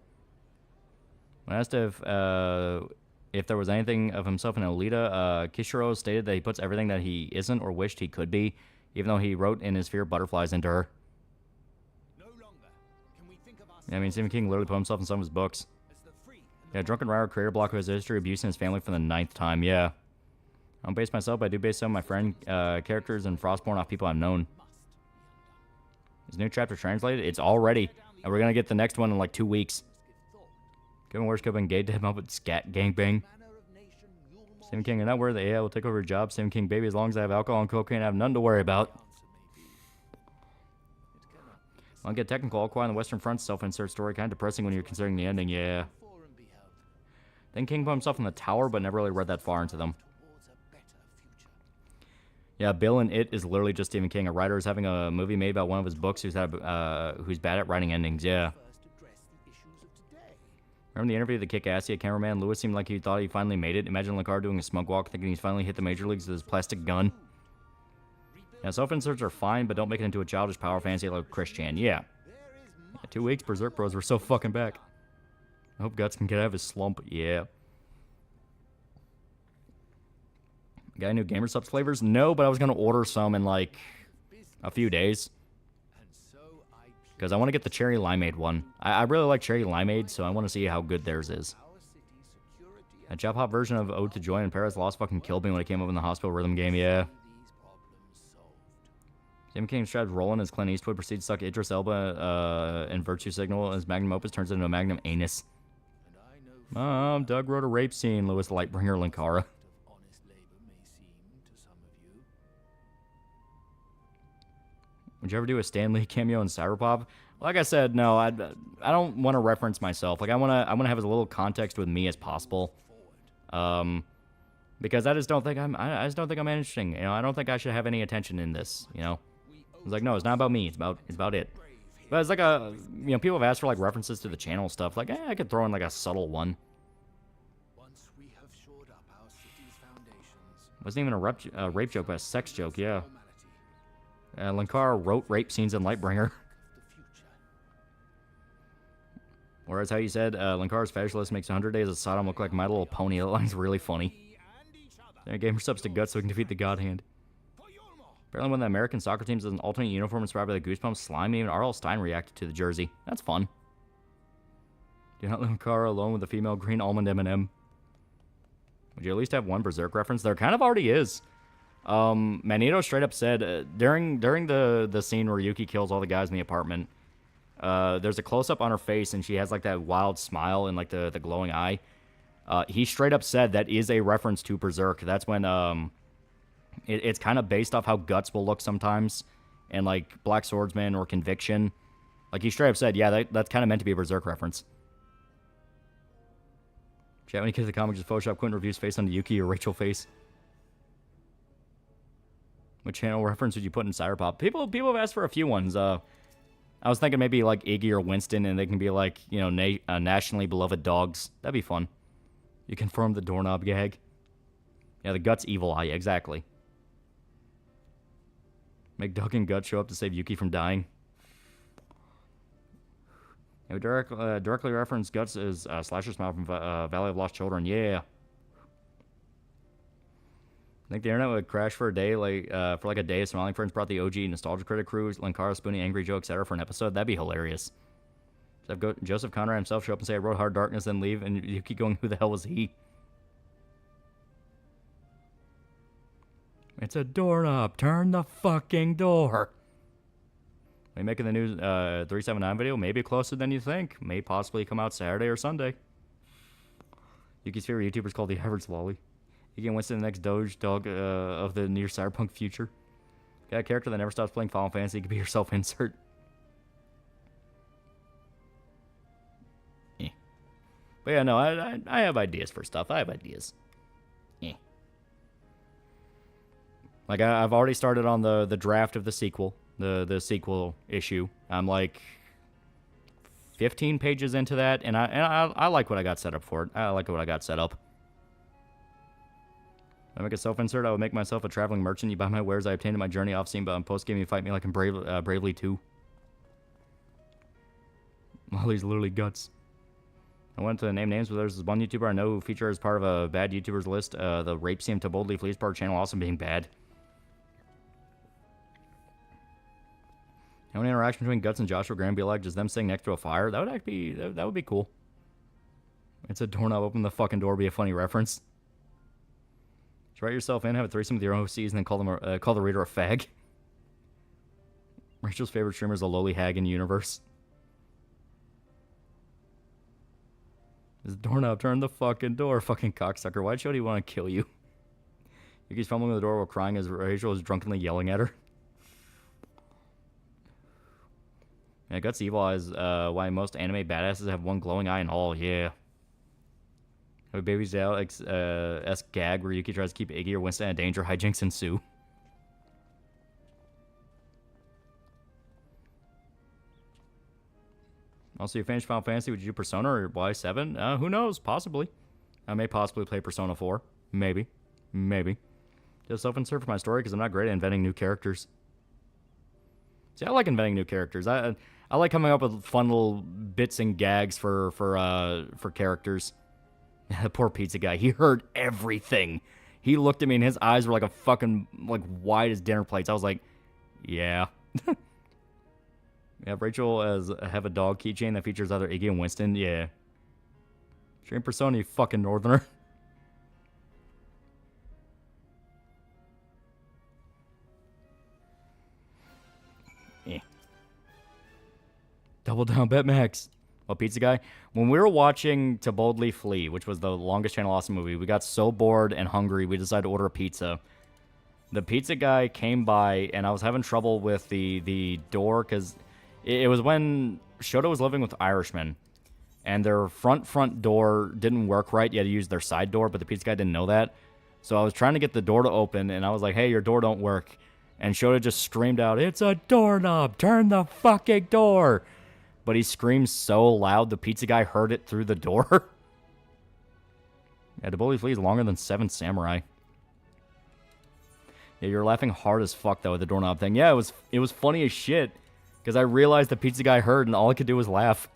When asked if there was anything of himself in Alita, Kishiro stated that he puts everything that he isn't or wished he could be, even though he wrote in his fear butterflies into her. no longer can we think of ourselves Yeah, I mean, Stephen King literally put himself in some of his books. as the free and Yeah, Drunken Rider creator block of his history abusing his family for the 9th time, yeah. I don't base myself, but I do base some of my friend characters and Frostborn off people I've known. must be undone. Is new chapter translated? It's already. Down And we're gonna get the next one in like 2 weeks. Kevin Worship and Gay to him up with Scat Gangbang. Stephen King, and not worry, the AI will take over your job. Stephen King, baby, as long as I have alcohol and cocaine, I have none to worry about. I'll get technical. All Quiet on the Western Front self-insert story. Kind of depressing when you're considering the ending, yeah. Then King put himself in the tower, but never really read that far into them. Yeah, Bill and It is literally just Stephen King. A writer is having a movie made about one of his books who's bad at writing endings, yeah. Remember the interview with the Kick-Assy cameraman? Lewis seemed like he thought he finally made it. Imagine Lecard doing a smug walk thinking he's finally hit the major leagues with his plastic gun. Yeah, self-inserts are fine, but don't make it into a childish power fantasy like Christian. Yeah. 2 weeks, Berserk Bros. We're so fucking back. I hope Guts can get out of his slump. Yeah. Got any new Gamer Subs flavors? No, but I was going to order some in like a few days. Because I want to get the Cherry Limeade one. I really like Cherry Limeade, so I want to see how good theirs is. A Chop Hop version of Ode to Joy in Paris Lost fucking killed me when it came up in the hospital rhythm game, yeah. Stephen King describes Roland as Clint Eastwood proceeds to suck Idris Elba in Virtue Signal as Magnum Opus turns into a Magnum Anus. Doug wrote a rape scene, Lewis Lightbringer Linkara. Would you ever do a Stan Lee cameo in Cyberpop? Like I said, no, I don't want to reference myself. Like I want to have as little context with me as possible. Because I just don't think I'm interesting. You know, I don't think I should have any attention in this, you know. It's like, no, it's not about me. It's about it. But it's like people have asked for like references to the channel stuff. Like, I could throw in like a subtle one. Wasn't even a rape joke, but a sex joke, yeah. Linkara wrote rape scenes in Lightbringer. Whereas how you said, Linkara's fetish list makes 100 Days of Sodom look like My Little Pony. That line's really funny. Then Gamer Subs to Guts so we can defeat the God Hand. Apparently when the American soccer team does an alternate uniform inspired by the Goosebumps slime, even R.L. Stein reacted to the jersey. That's fun. Do not leave Linkara alone with the female green almond M&M. Would you at least have one Berserk reference? There kind of already is. Magneto straight up said, during the scene where Yuki kills all the guys in the apartment, there's a close-up on her face, and she has, like, that wild smile and, like, the glowing eye. He straight up said that is a reference to Berserk. That's when, it's kind of based off how Guts will look sometimes, and, like, Black Swordsman or Conviction. Like, he straight up said, yeah, that's kind of meant to be a Berserk reference. Chat, when you get the comic, just Photoshop Quentin Review's face onto Yuki or Rachel face. What channel reference would you put in Cyberpop? People have asked for a few ones. I was thinking maybe like Iggy or Winston, and they can be like, you know, nationally beloved dogs. That'd be fun. You confirm the doorknob gag. Yeah, the Guts evil eye, exactly. Make Doug and Guts show up to save Yuki from dying. Yeah, we directly reference Guts as Slasher Smile from Valley of Lost Children. Yeah. I think the internet would crash for a day, for like a day. Smiling Friends brought the OG Nostalgia Critic crew, Linkara, Spoonie, Angry Joe, etc. for an episode. That'd be hilarious. So have Joseph Conrad himself show up and say, I wrote Hard Darkness, then leave, and you keep going, who the hell was he? It's a doorknob. Turn the fucking door. Are you making the new 379 video? Maybe closer than you think. May possibly come out Saturday or Sunday. Yuki's favorite YouTuber is called TheAlmightyLoli. You can Winston the next Doge dog of the near cyberpunk future. Got a character that never stops playing Final Fantasy. You could be your self-insert. Eh. But yeah, no, I have ideas for stuff. I have ideas. Eh. Like, I've already started on the draft of the sequel. The sequel issue. I'm like 15 pages into that, and I like what I got set up for it. I like what I got set up. I make a self-insert, I would make myself a traveling merchant. You buy my wares I obtained in my journey off-scene, but on post-game you fight me like in Bravely 2. Molly's literally Guts. I went to name names, but there's this one YouTuber I know who featured as part of a bad YouTubers list. The rape scene to boldly flees part channel also being bad. How many interaction between Guts and Joshua Graham be like? Just them sitting next to a fire? That would actually be, that would be cool. It's a doorknob, open the fucking door, be a funny reference. Just write yourself in, have a threesome with your OCs, and then call the reader a fag. Rachel's favorite streamer is a lowly hag in the universe. This doorknob, turn the fucking door, fucking cocksucker. Why should he want to kill you? Yuki's fumbling with the door while crying as Rachel is drunkenly yelling at her. Yeah, Guts Evil Eyes, why most anime badasses have one glowing eye and all, yeah. A Baby's Alex-esque gag where Yuki tries to keep Iggy or Winston in danger, hijinks ensue. Also, you finished Final Fantasy, would you do Persona or Y7? Who knows? Possibly. I may possibly play Persona 4. Maybe. Maybe. Just self-insert for my story because I'm not great at inventing new characters. See, I like inventing new characters. I like coming up with fun little bits and gags for characters. The poor pizza guy. He heard everything. He looked at me and his eyes were like a fucking wide as dinner plates. I was like, yeah. Yeah, Rachel have a dog keychain that features either Iggy and Winston. Yeah. Stream Persona, you fucking northerner. Yeah. Double down, bet max. Well, pizza guy, when we were watching To Boldly Flee, which was the longest Channel Awesome movie, we got so bored and hungry, we decided to order a pizza. The pizza guy came by, and I was having trouble with the door, because it was when Shota was living with Irishmen, and their front door didn't work right. You had to use their side door, but the pizza guy didn't know that. So I was trying to get the door to open, and I was like, hey, your door don't work. And Shota just screamed out, it's a doorknob, turn the fucking door. But he screamed so loud, the pizza guy heard it through the door. Yeah, To Boldly Flee is longer than Seven Samurai. Yeah, you're laughing hard as fuck, though, at the doorknob thing. Yeah, it was funny as shit. Because I realized the pizza guy heard, and all I could do was laugh.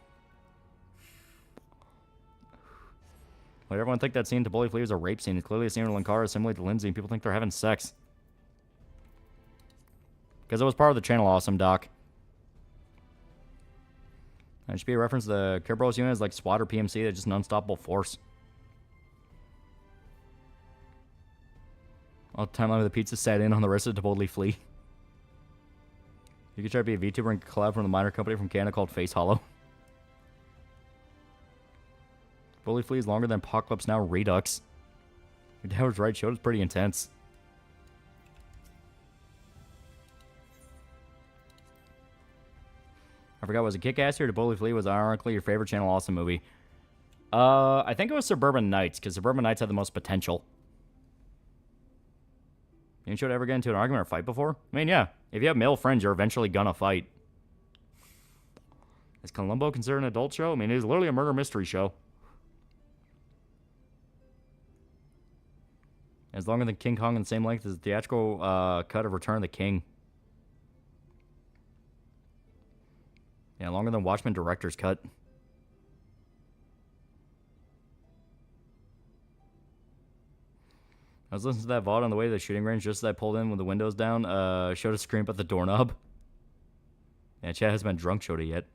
Why did everyone think that scene to Boldly Flee was a rape scene? It's clearly a scene where Linkara is similar to Lindsay, and people think they're having sex. Because it was part of the Channel Awesome doc. It should be a reference to the Kerberos unit as like SWAT or PMC. They're just an unstoppable force. All the timeline of the pizza sat in on the rest of To Boldly Flee. You could try to be a VTuber and collab from the minor company from Canada called Face Hollow. Boldly Flee is longer than Apocalypse Now Redux. Your dad was right, Shota's pretty intense. I forgot, was it Kick-Ass here? To Boldly Flee was ironically your favorite Channel Awesome movie. I think it was Suburban Nights, because Suburban Nights had the most potential. You should ever get into an argument or fight before? I mean, yeah. If you have male friends, you're eventually gonna fight. Is Columbo considered an adult show? I mean, it is literally a murder mystery show. It's longer than King Kong and the same length as the theatrical cut of Return of the King. Yeah, longer than Watchmen director's cut. I was listening to that VOD on the way to the shooting range just as I pulled in with the windows down. Showed a scream at the doorknob. Yeah, Chad hasn't been drunk Showed it yet.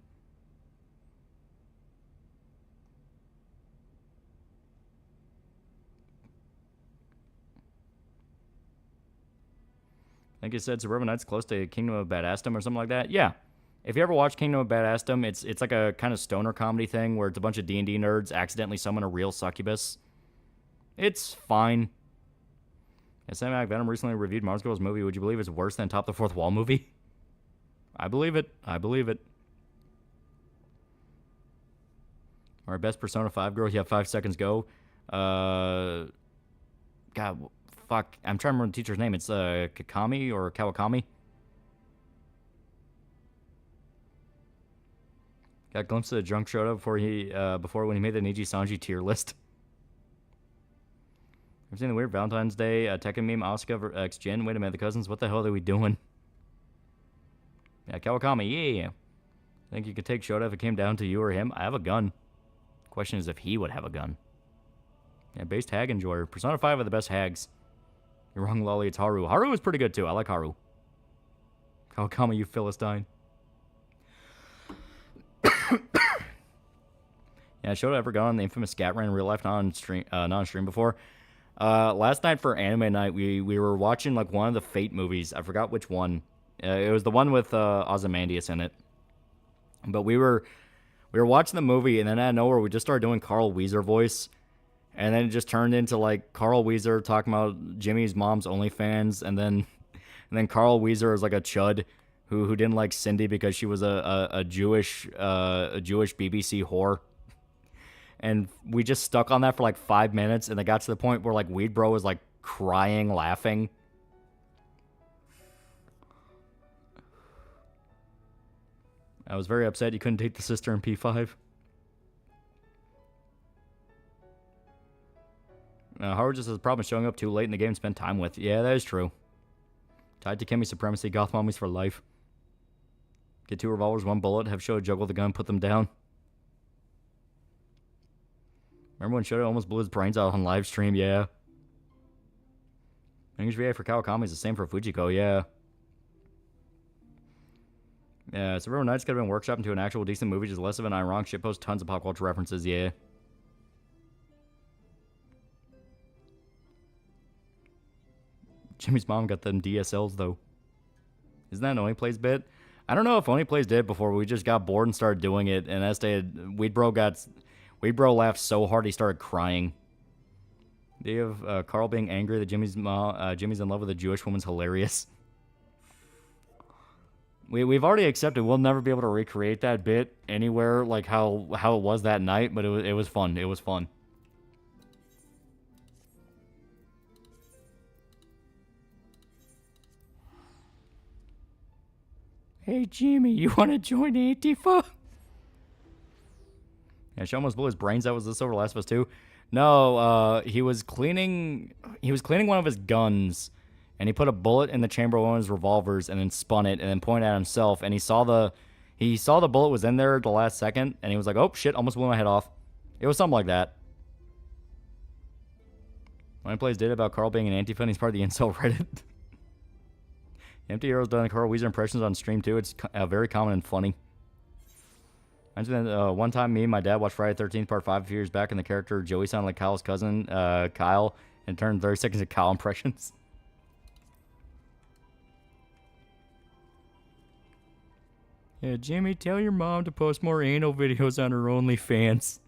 I think it said Suburban Nights close to Kingdom of Badassdom or something like that. Yeah. If you ever watch Kingdom of Badassdom, it's like a kind of stoner comedy thing where it's a bunch of D&D nerds accidentally summon a real succubus. It's fine. Yeah, Cinematic Venom recently reviewed Mars Girl's movie. Would you believe it's worse than Top the Fourth Wall movie? I believe it. I believe it. Our best Persona 5 girl. You have 5 seconds go. God, fuck. I'm trying to remember the teacher's name. It's Kakami or Kawakami. Got a glimpse of the drunk Shota before when he made the Niji Sanji tier list. I've seen the weird Valentine's Day Tekken meme, Asuka x Jin. Wait a minute, the cousins, what the hell are we doing? Yeah, Kawakami, yeah. I think you could take Shota if it came down to you or him. I have a gun. Question is if he would have a gun. Yeah, based hag enjoyer. Persona 5 are the best hags. You're wrong, Loli, it's Haru. Haru is pretty good too. I like Haru. Kawakami, you Philistine. Yeah, Shota ever gone on the infamous scat rant in real life, not on stream before? Last night for anime night, we were watching like one of the Fate movies. I forgot which one. It was the one with Ozymandias in it. But we were We were watching the movie, and then out of nowhere, we just started doing Carl Weezer voice. And then it just turned into, like, Carl Weezer talking about Jimmy's mom's OnlyFans. And then Carl Weezer is, like, a chud who didn't like Cindy because she was a Jewish BBC whore. And we just stuck on that for, like, 5 minutes. And it got to the point where, like, Weed Bro was, like, crying, laughing. I was very upset you couldn't take the sister in P5. Howard just has a problem showing up too late in the game to spend time with. Yeah, that is true. Tied to Kimmy's supremacy, goth mommies for life. Get 2 revolvers, 1 bullet, have Shoto juggle the gun, put them down. Remember when Shoto almost blew his brains out on live stream? Yeah. English VA for Kawakami is the same for Fujiko, yeah. Yeah, so River Nights could have been workshopped into an actual decent movie, just less of an ironic shitpost, tons of pop culture references, yeah. Jimmy's mom got them DSLs, though. Isn't that an Only Plays bit? I don't know if Only Plays did before. We just got bored and started doing it, and as they Weed Bro laughed so hard he started crying. They have Carl being angry that Jimmy's in love with a Jewish woman's hilarious. We've already accepted we'll never be able to recreate that bit anywhere like how it was that night, but it was fun. It was fun. Hey Jimmy, you want to join Antifa? Yeah, she almost blew his brains out. Was this over Last of Us 2? No, he was cleaning one of his guns, and he put a bullet in the chamber of one of his revolvers, and then spun it, and then pointed at himself, and he saw the bullet was in there at the last second, and he was like, "Oh shit, almost blew my head off." It was something like that. When I plays data about Carl being an antifa, he's part of the incel Reddit. Empty Arrow's done Carl Weezer impressions on stream too. It's very common and funny. One time, me and my dad watched Friday the 13th Part 5 a few years back, and the character Joey sounded like Kyle's cousin, Kyle, and turned 30 seconds of Kyle impressions. Yeah, Jimmy, tell your mom to post more anal videos on her OnlyFans.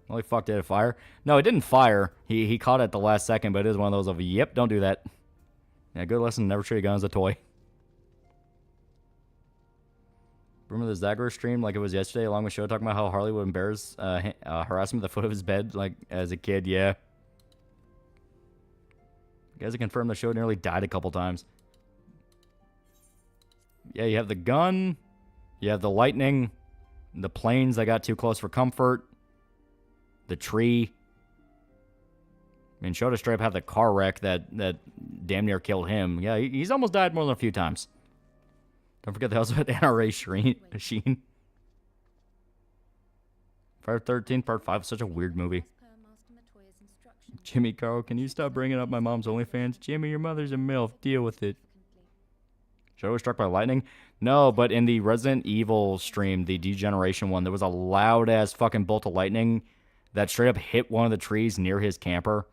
Holy fuck, did it fire? No, it didn't fire. He caught it at the last second, but it is one of those of, yep, don't do that. Yeah, good lesson, never show your gun as a toy. Remember the Zagor stream like it was yesterday, along with Show talking about how Harley would embarrass, harass him at the foot of his bed, like, as a kid, yeah. You guys have confirmed the Show nearly died a couple times. Yeah, you have the gun, you have the lightning, the planes that got too close for comfort, the tree. I mean, Shota straight up had the car wreck that damn near killed him. Yeah, he's almost died more than a few times. Don't forget they also had NRA Sheen. Friday the 13th Part 5 is such a weird movie. Jimmy, Carl, can you stop bringing up my mom's OnlyFans? Jimmy, your mother's a MILF. Deal with it. Shota was struck by lightning? No, but in the Resident Evil stream, the Degeneration one, there was a loud-ass fucking bolt of lightning that straight up hit one of the trees near his camper.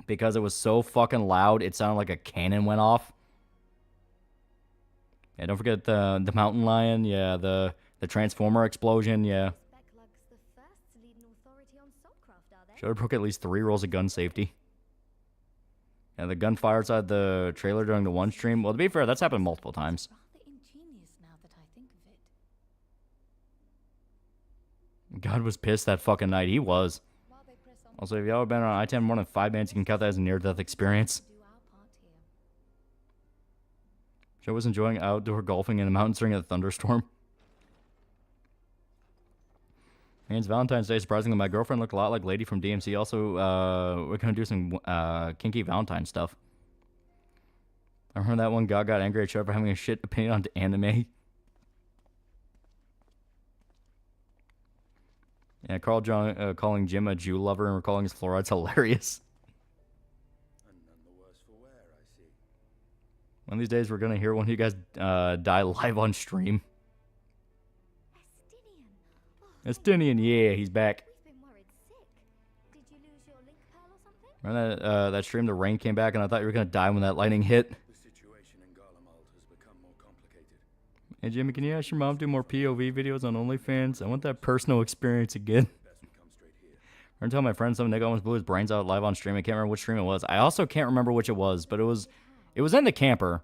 Because it was so fucking loud, it sounded like a cannon went off. Yeah, don't forget the mountain lion, yeah, the transformer explosion, yeah. Shota broke at least 3 rolls of gun safety. Yeah, the gunfire outside the trailer during the one stream. Well, to be fair, that's happened multiple times. God was pissed that fucking night. He was. Also, if y'all have been on I-10 more than 5 minutes, you can count that as a near-death experience. Joe was enjoying outdoor golfing in the mountains during a thunderstorm. And it's Valentine's Day. Surprisingly, my girlfriend looked a lot like Lady from DMC. Also, we're going to do some kinky Valentine stuff. I remember that one God got angry at Joe for having a shit opinion on anime. Yeah, Carl John calling Jim a Jew lover and recalling his fluoride's hilarious. And none the worse for wear, I see. One of these days, we're going to hear one of you guys die live on stream. Estinian, yeah, he's back. We've been worried sick. Did you lose your link pearl or something? Remember that stream, the rain came back, and I thought you were going to die when that lightning hit? The situation in Garlemald has become more complicated. Hey Jimmy, can you ask your mom to do more POV videos on OnlyFans? I want that personal experience again. I'm telling my friend some nigga almost blew his brains out live on stream. I can't remember which stream it was. I also can't remember which it was, but it was in the camper.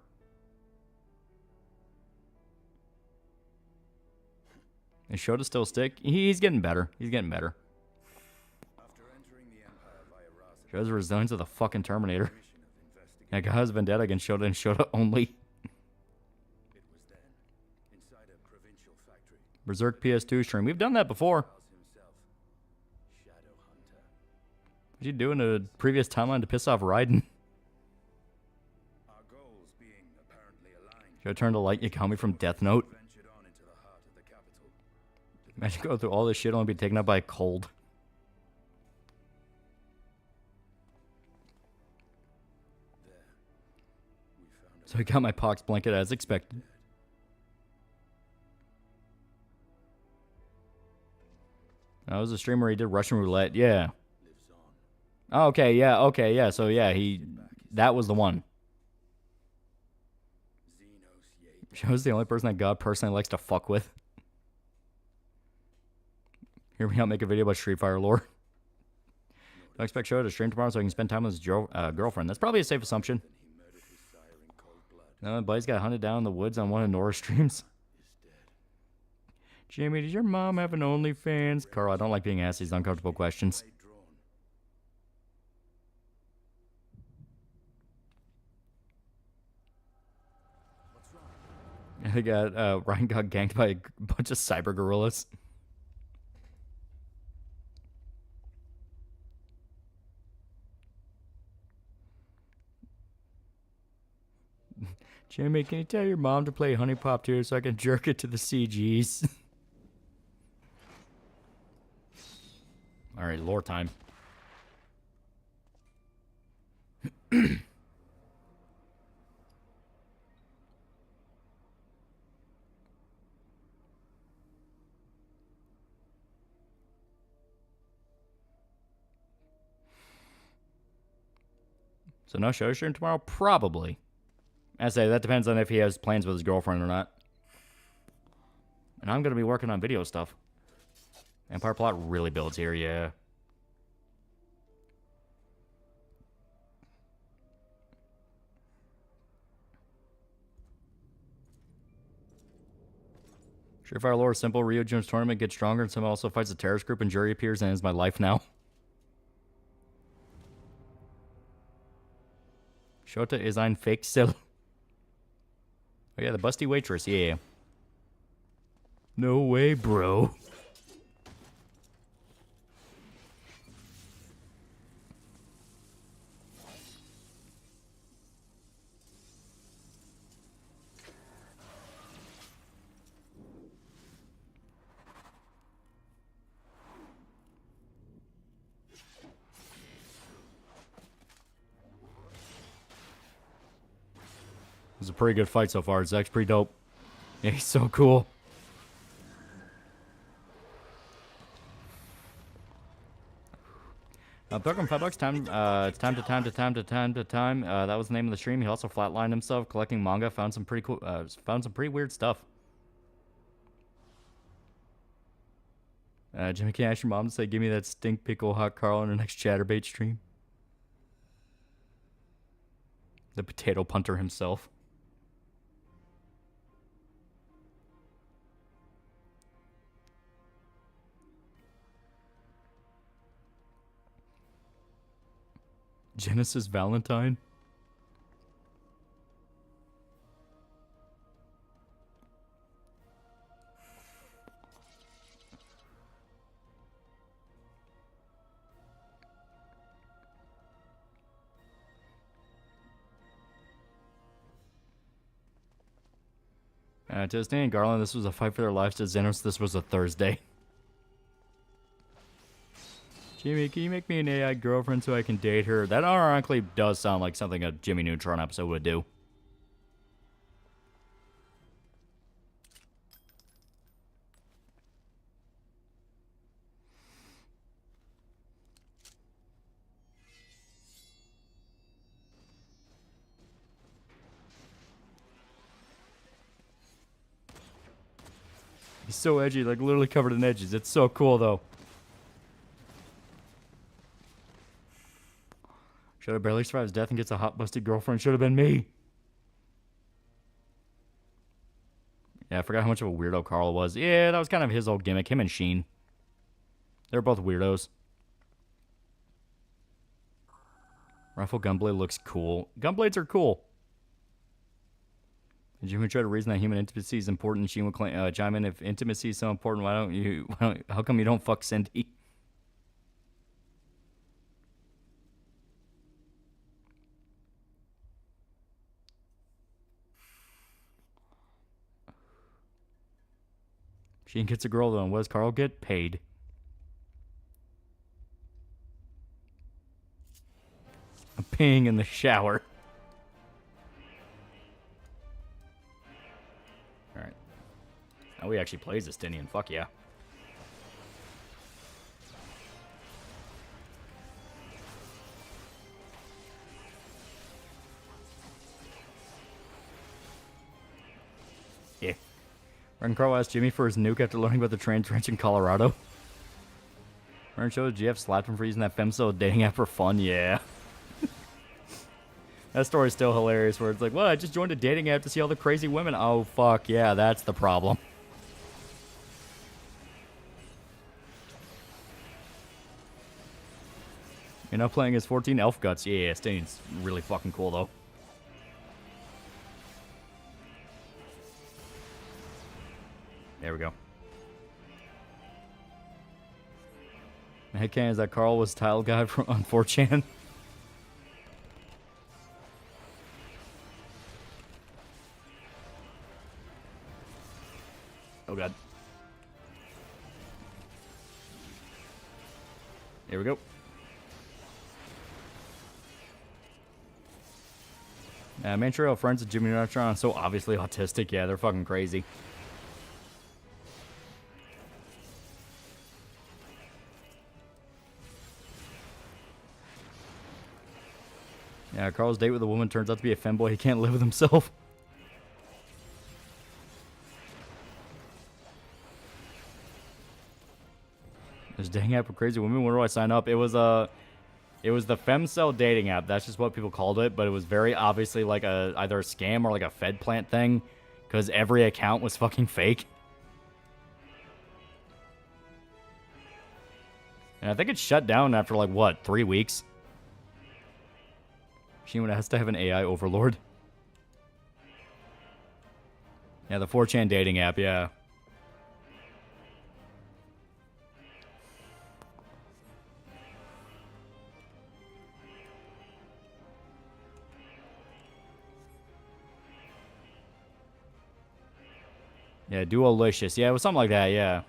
Is Shota still stick? He's getting better. He's getting better. Shows the resilience of the fucking Terminator. That guy has vendetta against Shota and Shota only. Berserk PS2 stream. We've done that before. What'd you do in a previous timeline to piss off Raiden? Should I turn to light Yakami from Death Note? Imagine going through all this shit and only be taken up by a cold. So I got my pox blanket as expected. That was a streamer he did Russian roulette. Yeah. Oh, okay, yeah. So yeah, that was the one. Shows the only person that God personally likes to fuck with. Hear me out, make a video about Street Fighter lore. I expect Show to stream tomorrow so I can spend time with his girlfriend. That's probably a safe assumption. No, my buddy's got hunted down in the woods on one of Nora's streams. Jimmy, does your mom have an OnlyFans? Carl, I don't like being asked these uncomfortable questions. I got Ryan got ganked by a bunch of cyber gorillas. Jimmy, can you tell your mom to play Honey Pop 2 so I can jerk it to the CGs? Alright, lore time. So no show stream tomorrow? Probably. I say that depends on if he has plans with his girlfriend or not. And I'm going to be working on video stuff. Empire Plot really builds here, yeah. Street Fighter lore is simple. Rio Jones tournament gets stronger and someone also fights a terrorist group and Jury appears and ends my life now. Shota is ein fake still. Oh yeah, the busty waitress, yeah. No way, bro. It was a pretty good fight so far. Zek's pretty dope. Yeah, he's so cool. Pilgrim $5. Time. That was the name of the stream. He also flatlined himself collecting manga. Found some pretty cool. Found some pretty weird stuff. Jimmy, can you ask your mom to say, "Give me that stink pickle hot Carl" in her next Chatterbait stream? The potato punter himself. Genesis Valentine. To Stan and Garland, this was a fight for their lives. To Xenos, this was a Thursday. Jimmy, can you make me an AI girlfriend so I can date her? That ironically does sound like something a Jimmy Neutron episode would do. He's so edgy, like literally covered in edges. It's so cool though. Should have barely survived his death and gets a hot busted girlfriend. Should have been me. Yeah, I forgot how much of a weirdo Carl was. Yeah, that was kind of his old gimmick. Him and Sheen. They're both weirdos. Rifle gunblade looks cool. Gunblades are cool. Did you try to reason that human intimacy is important? Sheen would chime in, if intimacy is so important, how come you don't fuck Cindy? Sheen gets a girl though, and what does Carl get? Paid. I'm peeing in the shower. Alright. Now he actually plays Estinian. Fuck yeah. Yeah. Reckon Carl asked Jimmy for his nuke after learning about the train trench in Colorado. Ryan shows GF slapped him for using that femcel dating app for fun. Yeah. That story's still hilarious where it's like, well, I just joined a dating app to see all the crazy women. Oh, fuck. Yeah, that's the problem. You're not playing as 14 elf guts. Yeah, Stain's really fucking cool, though. There we go. My headcanon is that Carl was title guy on 4chan. Oh god. Here we go. Main trio of friends of Jimmy Neutron, so obviously autistic. Yeah, they're fucking crazy. Yeah, Carl's date with a woman turns out to be a femboy. He can't live with himself. This dating app with crazy women. Where do I sign up? It was the femcel dating app. That's just what people called it, but it was very obviously like either a scam or like a Fed plant thing, because every account was fucking fake. And I think it shut down after like what, 3 weeks? She has to have an AI overlord. Yeah, the 4chan dating app. Yeah. Yeah, Duolicious. Yeah, it was something like that, yeah.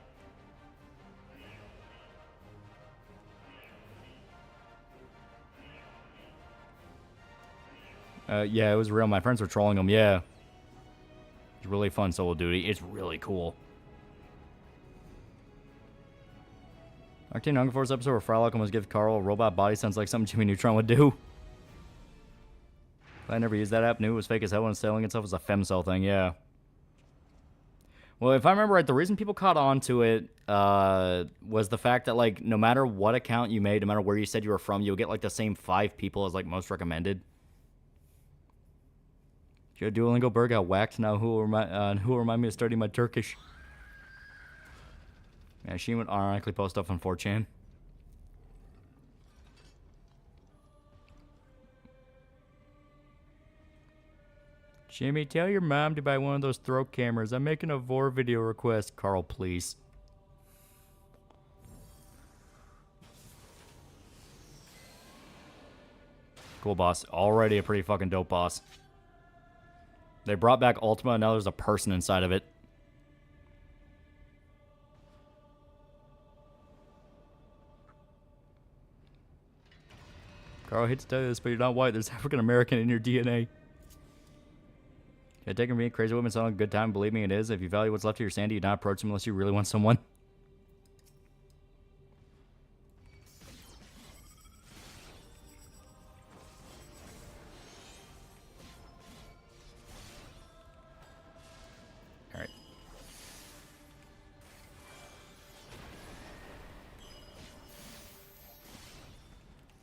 Yeah, it was real. My friends were trolling them, yeah. It's really fun, Solo Duty. It's really cool. Octane Hunger Force episode where Frylock almost gives Carl a robot body sounds like something Jimmy Neutron would do. I never used that app. Knew it was fake as hell when selling itself as a femcel thing, yeah. Well, if I remember right, the reason people caught on to it was the fact that, like, no matter what account you made, no matter where you said you were from, you'll get, like, the same 5 people as, like, most recommended. Your Duolingo bird got whacked. Now who will remind me of studying my Turkish? Yeah, she would ironically post stuff on 4chan. Jimmy, tell your mom to buy one of those throat cameras. I'm making a vor video request. Carl, please. Cool boss. Already a pretty fucking dope boss. They brought back Ultima, and now there's a person inside of it. Carl, I hate to tell you this, but you're not white. There's African American in your DNA. Yeah, taking me a crazy woman sounds like a good time. Believe me, it is. If you value what's left of your sanity, you do not approach them unless you really want someone.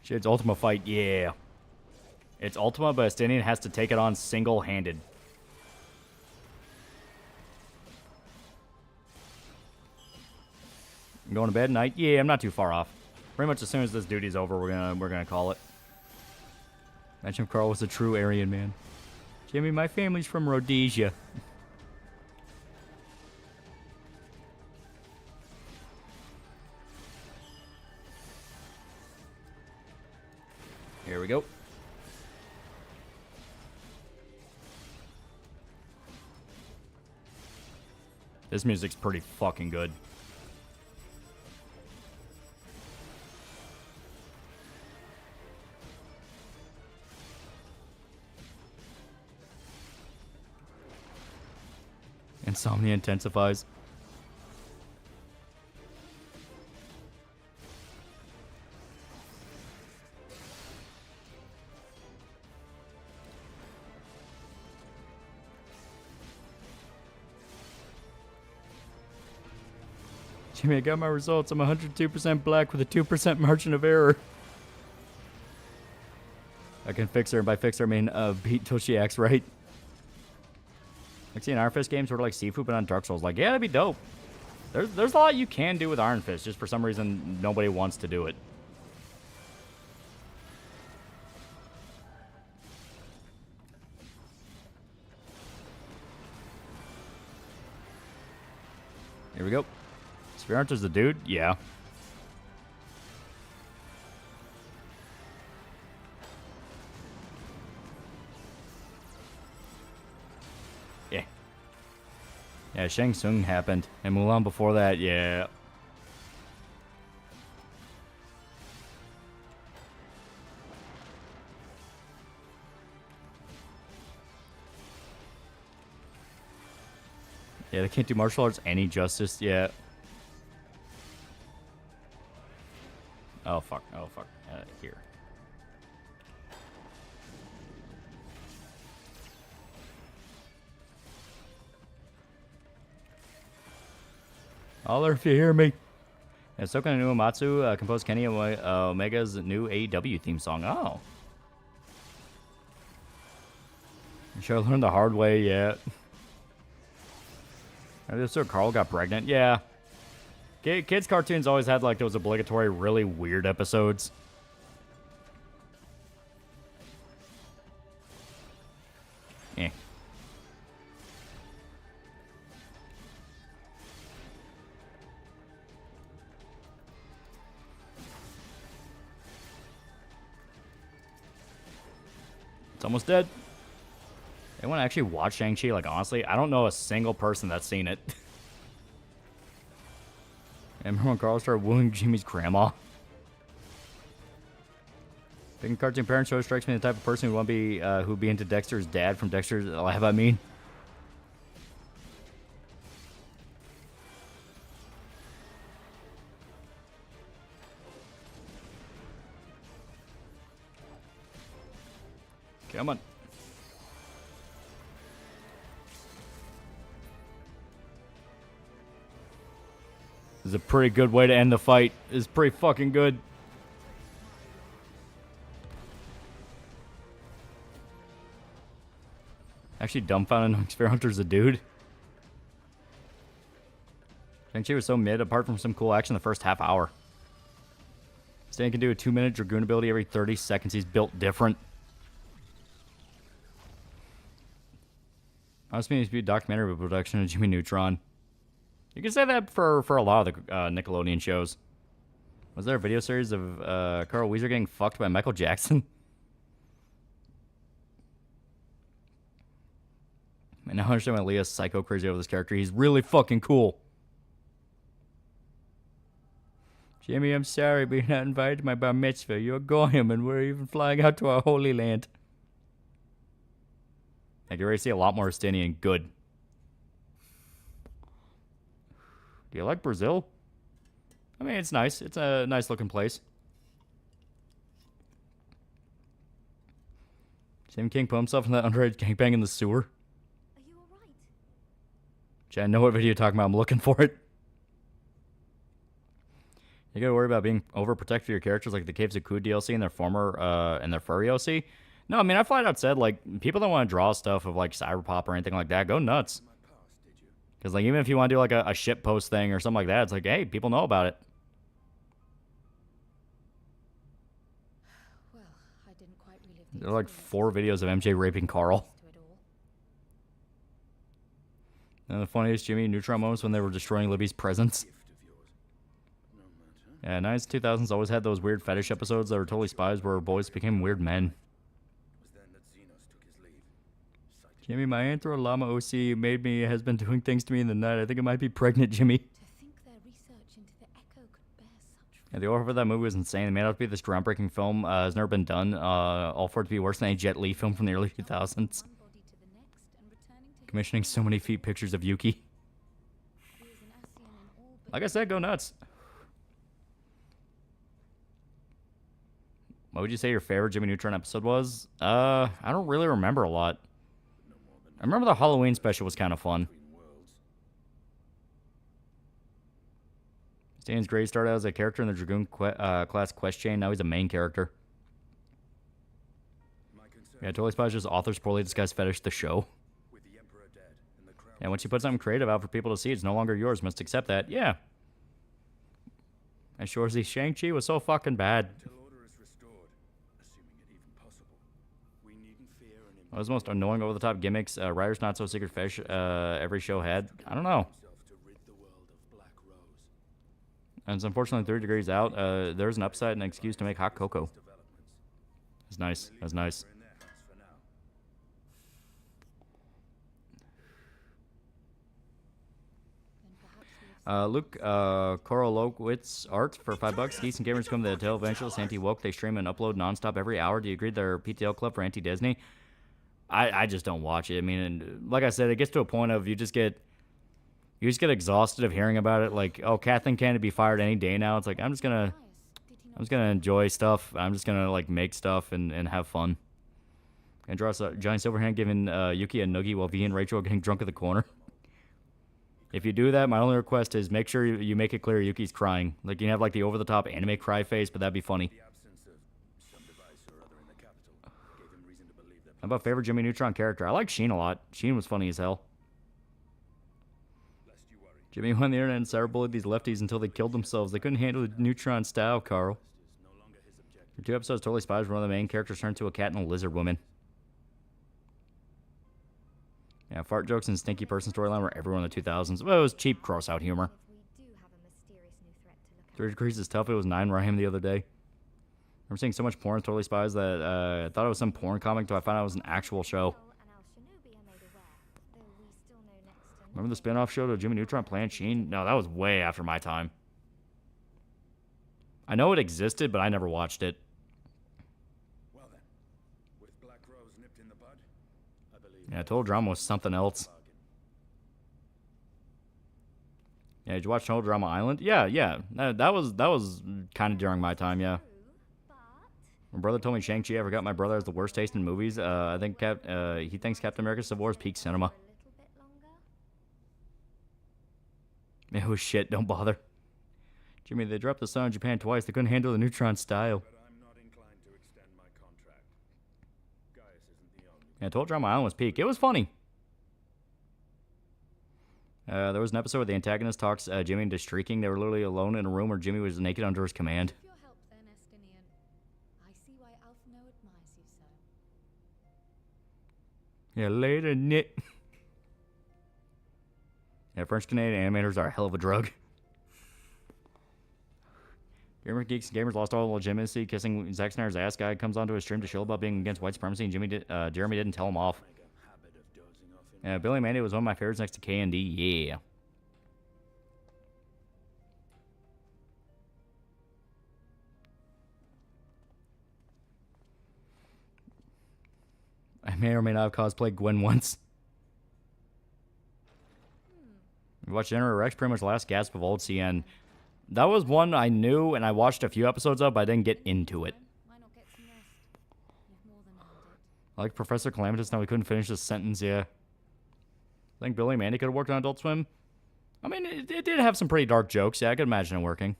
It's Ultima fight, yeah. It's Ultima, but Estinian has to take it on single-handed. I'm going to bed tonight? Yeah, I'm not too far off. Pretty much as soon as this duty's over, we're gonna call it. Imagine if Carl was a true Aryan man. Jimmy, my family's from Rhodesia. Here we go. This music's pretty fucking good. Insomnia intensifies. Jimmy, I got my results. I'm 102% black with a 2% margin of error. I can fix her, and by fix her I mean beat till she acts right. Like seeing Iron Fist games sort of like Sifu, but on Dark Souls. Like, yeah, that'd be dope. There's a lot you can do with Iron Fist, just for some reason nobody wants to do it. Here we go. Spear Hunter's the dude? Yeah. Yeah. Yeah, Shang Tsung happened. And Mulan before that, yeah. Yeah, they can't do martial arts any justice yet. Oh, fuck. Oh, fuck. Here. Holler if you hear me. And Sokana Uematsu composed Kenny Omega's new AEW theme song. Oh. You should have learned the hard way yet. So Carl got pregnant. Yeah. Kids' cartoons always had like those obligatory really weird episodes. Eh. It's almost dead. Anyone actually watch Shang-Chi? Like, honestly, I don't know a single person that's seen it. I remember when Carl started wooing Jimmy's grandma. Being a cartoon parent show strikes me the type of person who want to be, who'd be into Dexter's dad from Dexter's Lab, I mean. Come on. This is a pretty good way to end the fight. It's pretty fucking good. Actually dumbfounded knowing Spear Hunter's a dude. Shang-Chi was so mid apart from some cool action the first half hour. Stan can do a 2-minute Dragoon ability every 30 seconds. He's built different. Honestly, needs to be a documentary of production of Jimmy Neutron. You can say that for a lot of the Nickelodeon shows. Was there a video series of Carl Weezer getting fucked by Michael Jackson? And now I understand why Leah's psycho crazy over this character. He's really fucking cool. Jimmy, I'm sorry, but you're not invited to my bar mitzvah. You're Goyim, and we're even flying out to our Holy Land. I can already see a lot more Estinian. Good. Do you like Brazil? I mean, it's nice. It's a nice looking place. Sam King put himself in that underage gangbang in the sewer. Are you alright? Chad, I know what video you're talking about. I'm looking for it. You gotta worry about being overprotected of your characters like the Caves of Ku DLC and their former and their furry OC. No, I mean I flat out said like people that want to draw stuff of like cyberpop or anything like that, go nuts. Because like even if you want to do like a ship post thing or something like that, it's like hey, people know about it. Well, I didn't quite relive the There are like experience 4 videos of MJ raping Carl. to it all. And the funniest Jimmy Neutron moments when they were destroying Libby's presence. Yeah, 90s 2000s always had those weird fetish episodes that were totally spies where boys became weird men. Jimmy, my Anthro Llama OC has been doing things to me in the night. I think it might be pregnant, Jimmy. To think their research into the Echo could bear such Yeah, the offer for that movie was insane. It made out to be this groundbreaking film. Has never been done. All for it to be worse than a Jet Li film from the early 2000s. one body to the next and returning to Commissioning so many feet pictures of Yuki. he was an Ascian in all but Like I said, go nuts. What would you say your favorite Jimmy Neutron episode was? I don't really remember a lot. I remember the Halloween special was kind of fun. Stan's Gray started out as a character in the Dragoon class quest chain. Now he's a main character. Yeah, Totally Spies just author's poorly disguised fetish the show. And once you put something creative out for people to see, it's no longer yours. Must accept that. Yeah. And sure as the Shang-Chi was so fucking bad. What was the most annoying over-the-top gimmicks writers not so secret fish every show had? I don't know. And it's unfortunately 30 degrees out. There's an upside and an excuse to make hot cocoa. That's nice. That's nice. Luke Korolowitz art for $5. Geeks and gamers come to the Tail Evangelist anti-woke. They stream and upload nonstop every hour. Do you agree they're PTL club for anti-Disney? I just don't watch it. I mean, and like I said, it gets to a point of you just get exhausted of hearing about it. Like, oh, Kathleen Kennedy be fired any day now. It's like I'm just gonna enjoy stuff. I'm just gonna like make stuff and have fun. And draw Johnny Silverhand giving Yuki a noogie while V and Rachel are getting drunk at the corner. If you do that, my only request is make sure you make it clear Yuki's crying. Like you can have like the over-the-top anime cry face, but that'd be funny. How about favorite Jimmy Neutron character? I like Sheen a lot. Sheen was funny as hell. Jimmy went on the internet and cyberbullied these lefties until they killed themselves. They couldn't handle the Neutron style, Carl. For 2 episodes, Totally Spies, one of the main characters turned to a cat and a lizard woman. Yeah, fart jokes and stinky person storyline were everywhere in the 2000s. Well, it was cheap, cross-out humor. we do have a mysterious new threat to look out 3 Degrees is tough. It was 9 Rahim the other day. I'm seeing so much porn, Totally Spies, that I thought it was some porn comic until I found out it was an actual show. and Al Shinobi are made aware, though we still know next to Remember the spin-off show to Jimmy Neutron playing Sheen? No, that was way after my time. I know it existed, but I never watched it. Well then, with Black Rose nipped in the bud, I believe. Yeah, Total Drama was something else. Yeah, did you watch Total Drama Island? Yeah. That was kind of during my time, yeah. My brother told me Shang-Chi. I forgot my brother has the worst taste in movies. I think he thinks Captain America Civil War is peak cinema. Yeah, it was shit. Don't bother. Jimmy, they dropped the sun in Japan twice. They couldn't handle the Neutron style. But I'm not inclined to extend my contract. Gaius isn't the only. Yeah, Total Drama Island was peak. It was funny. There was an episode where the antagonist talks Jimmy into streaking. They were literally alone in a room where Jimmy was naked under his command. With your help then, Estinian. I see why Alphino admires you so. Yeah, later, Nick. Yeah, French-Canadian animators are a hell of a drug. Gamer Geeks and Gamers lost all legitimacy. Kissing Zack Snyder's ass guy comes onto his stream to show about being against white supremacy, and Jeremy didn't tell him off. Yeah, Billy Mandy was one of my favorites next to K&D. Yeah. I may or may not have cosplayed Gwen once. We watched General Rex, pretty much the last gasp of old CN. That was one I knew, and I watched a few episodes of, but I didn't get into it. Why not get some rest? You've more than earned it. I like Professor Calamitous, now we couldn't finish this sentence, yeah. I think Billy Mandy could have worked on Adult Swim. I mean, it did have some pretty dark jokes, yeah, I could imagine it working.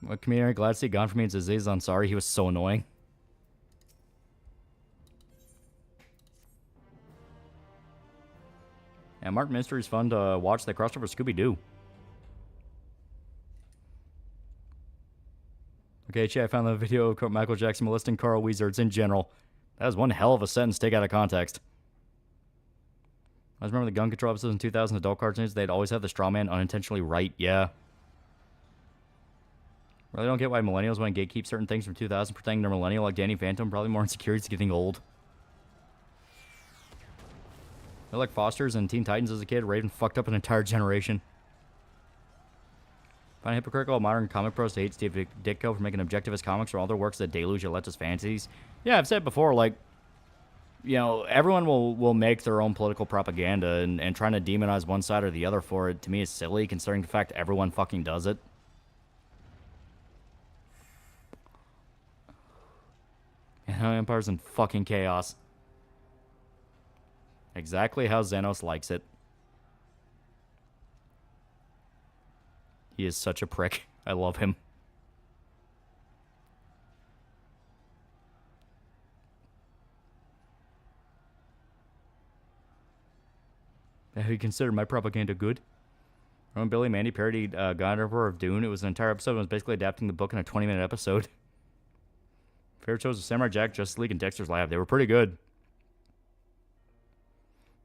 What comedian glad to see gone from me is Aziz Ansari. He was so annoying. And Martin Mystery's fun to watch. They crossed over Scooby-Doo. Okay, chat, I found the video of Michael Jackson molesting Carl Wizards in general. That was one hell of a sentence to take out of context. I remember the gun control episodes in 2000 adult cartoons. They'd always have the straw man unintentionally right. Yeah. Really don't get why millennials want to gatekeep certain things from 2000, pretending they're millennial like Danny Phantom. Probably more insecurities getting old. They're like Fosters and Teen Titans as a kid. Raven fucked up an entire generation. Find it hypocritical of modern comic pros to hate Steve Ditko for making objectivist comics or all their works that deluge your leftist fantasies. Yeah, I've said before, like, you know, everyone will make their own political propaganda, and trying to demonize one side or the other for it, to me, is silly, considering the fact everyone fucking does it. And Empire's in fucking chaos. Exactly how Xenos likes it. He is such a prick. I love him. Have you considered my propaganda good? When Billy and Mandy parodied God Emperor of Dune, it was an entire episode and was basically adapting the book in a 20-minute episode. Favorite shows of Samurai Jack, Justice League, and Dexter's Lab. They were pretty good.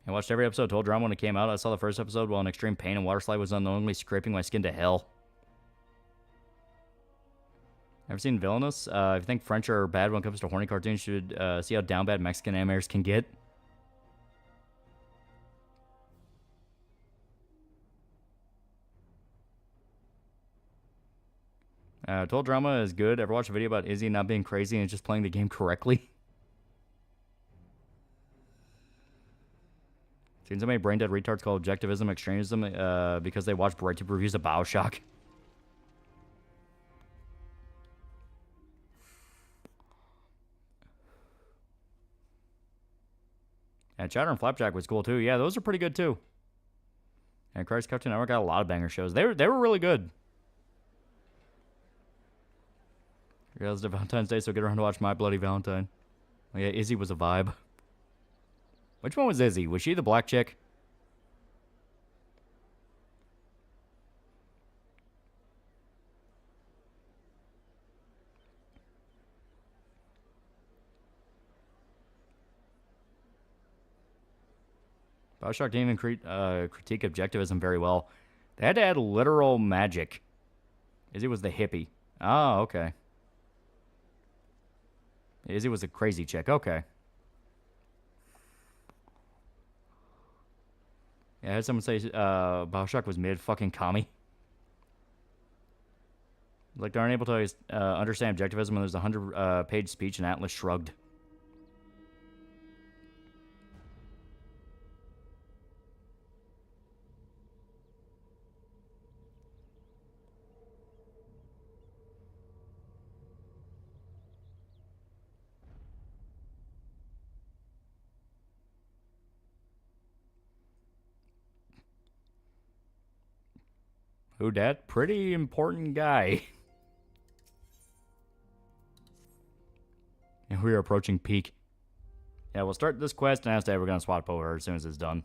I watched every episode of Total Drama when it came out. I saw the first episode while in extreme pain and water slide was unknowingly scraping my skin to hell. Ever seen Villainous? If you think French are bad when it comes to horny cartoons, you should see how down bad Mexican animators can get. Total Drama is good. Ever watch a video about Izzy not being crazy and just playing the game correctly? Seen so many brain dead retards called objectivism, extremism, because they watch BrightTube reviews of Bioshock. And Chatter and Flapjack was cool too. Yeah, those are pretty good too. And Christ Cartoon Network got a lot of banger shows. They were really good. Yeah, it's Valentine's Day, so get around to watch My Bloody Valentine. Oh yeah, Izzy was a vibe. Which one was Izzy? Was she the black chick? Bioshock didn't even critique objectivism very well. They had to add literal magic. Izzy was the hippie. Oh, okay. Izzy was a crazy chick. Okay. Yeah, I had someone say Bioshock was mid-fucking commie. Like, they aren't able to understand objectivism when there's a 100-page speech and Atlas Shrugged. Who dat? Pretty important guy. And we are approaching peak. Yeah, we'll start this quest, and after we're going to swap over as soon as it's done.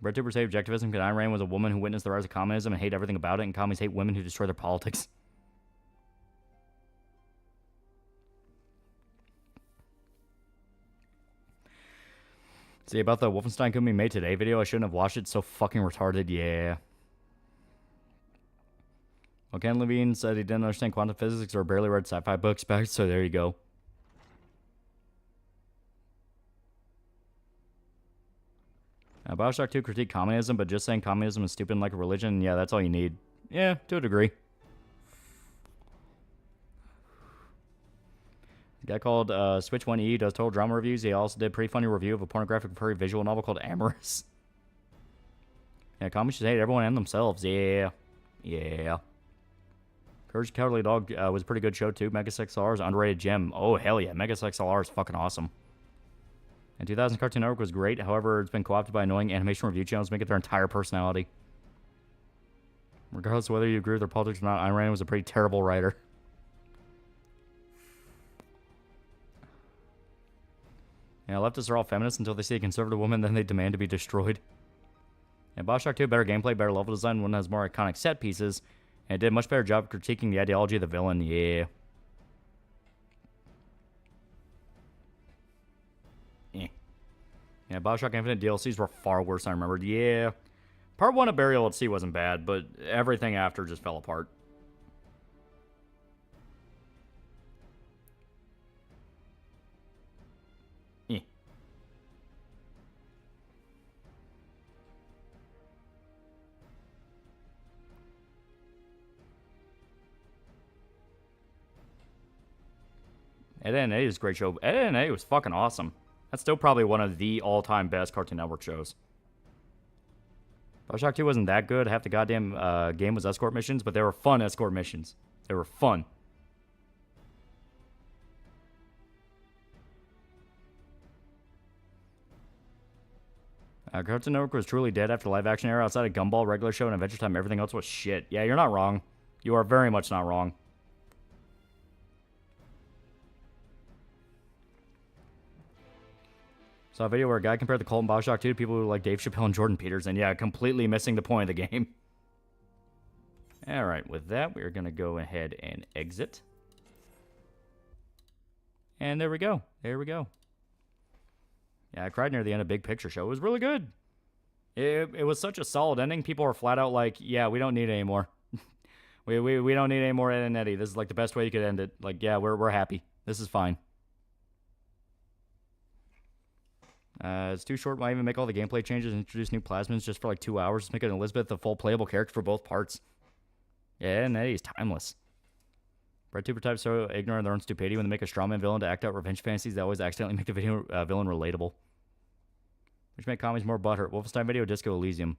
BreadTuber say objectivism because Ayn Rand was a woman who witnessed the rise of communism and hate everything about it, and commies hate women who destroy their politics. See, about the Wolfenstein Could Be Made Today video, I shouldn't have watched it. So fucking retarded, yeah. Well, Ken Levine said he didn't understand quantum physics or barely read sci-fi books back, so there you go. Bioshock 2 critique communism, but just saying communism is stupid like a religion, yeah, that's all you need. Yeah, to a degree. A guy called Switch1E does Total Drama reviews. He also did a pretty funny review of a pornographic furry visual novel called Amorous. Yeah, commies should hate everyone and themselves. Yeah. Yeah. Courage the Cowardly Dog was a pretty good show, too. Megasex LR is an underrated gem. Oh, hell yeah. Megasex LR is fucking awesome. And 2000 Cartoon Network was great. However, it's been co-opted by annoying animation review channels to make it their entire personality. Regardless of whether you agree with their politics or not, Ayn Rand was a pretty terrible writer. Yeah, leftists are all feminists until they see a conservative woman, then they demand to be destroyed. And BioShock 2, better gameplay, better level design, one has more iconic set pieces, and it did a much better job critiquing the ideology of the villain, yeah. Yeah, BioShock Infinite DLCs were far worse than I remembered, yeah. Part 1 of Burial at Sea wasn't bad, but everything after just fell apart. Ed, Edd n Eddy is a great show. Ed, Edd n Eddy was fucking awesome. That's still probably one of the all-time best Cartoon Network shows. BioShock 2 wasn't that good. Half the goddamn game was escort missions, but they were fun escort missions. They were fun. Cartoon Network was truly dead after the live-action era. Outside of Gumball, Regular Show, and Adventure Time, everything else was shit. Yeah, you're not wrong. You are very much not wrong. Saw a video where a guy compared the Colt and BioShock 2 to people who like Dave Chappelle and Jordan Peterson. Yeah, completely missing the point of the game. Alright, with that, we're going to go ahead and exit. And there we go. There we go. Yeah, I cried near the end of Big Picture Show. It was really good. It was such a solid ending. People were flat out like, yeah, we don't need it anymore. we don't need any more Ed and Eddy. This is like the best way you could end it. Like, yeah, we're happy. This is fine. It's too short. Why even make all the gameplay changes and introduce new plasmids just for like 2 hours? Just make it Elizabeth a full playable character for both parts. Yeah, Ed and Eddy is timeless. Breadtuber types so ignorant of their own stupidity when they make a strawman villain to act out revenge fantasies that always accidentally make the video villain relatable. Which make comedies more butthurt. Wolfenstein Video, Disco Elysium.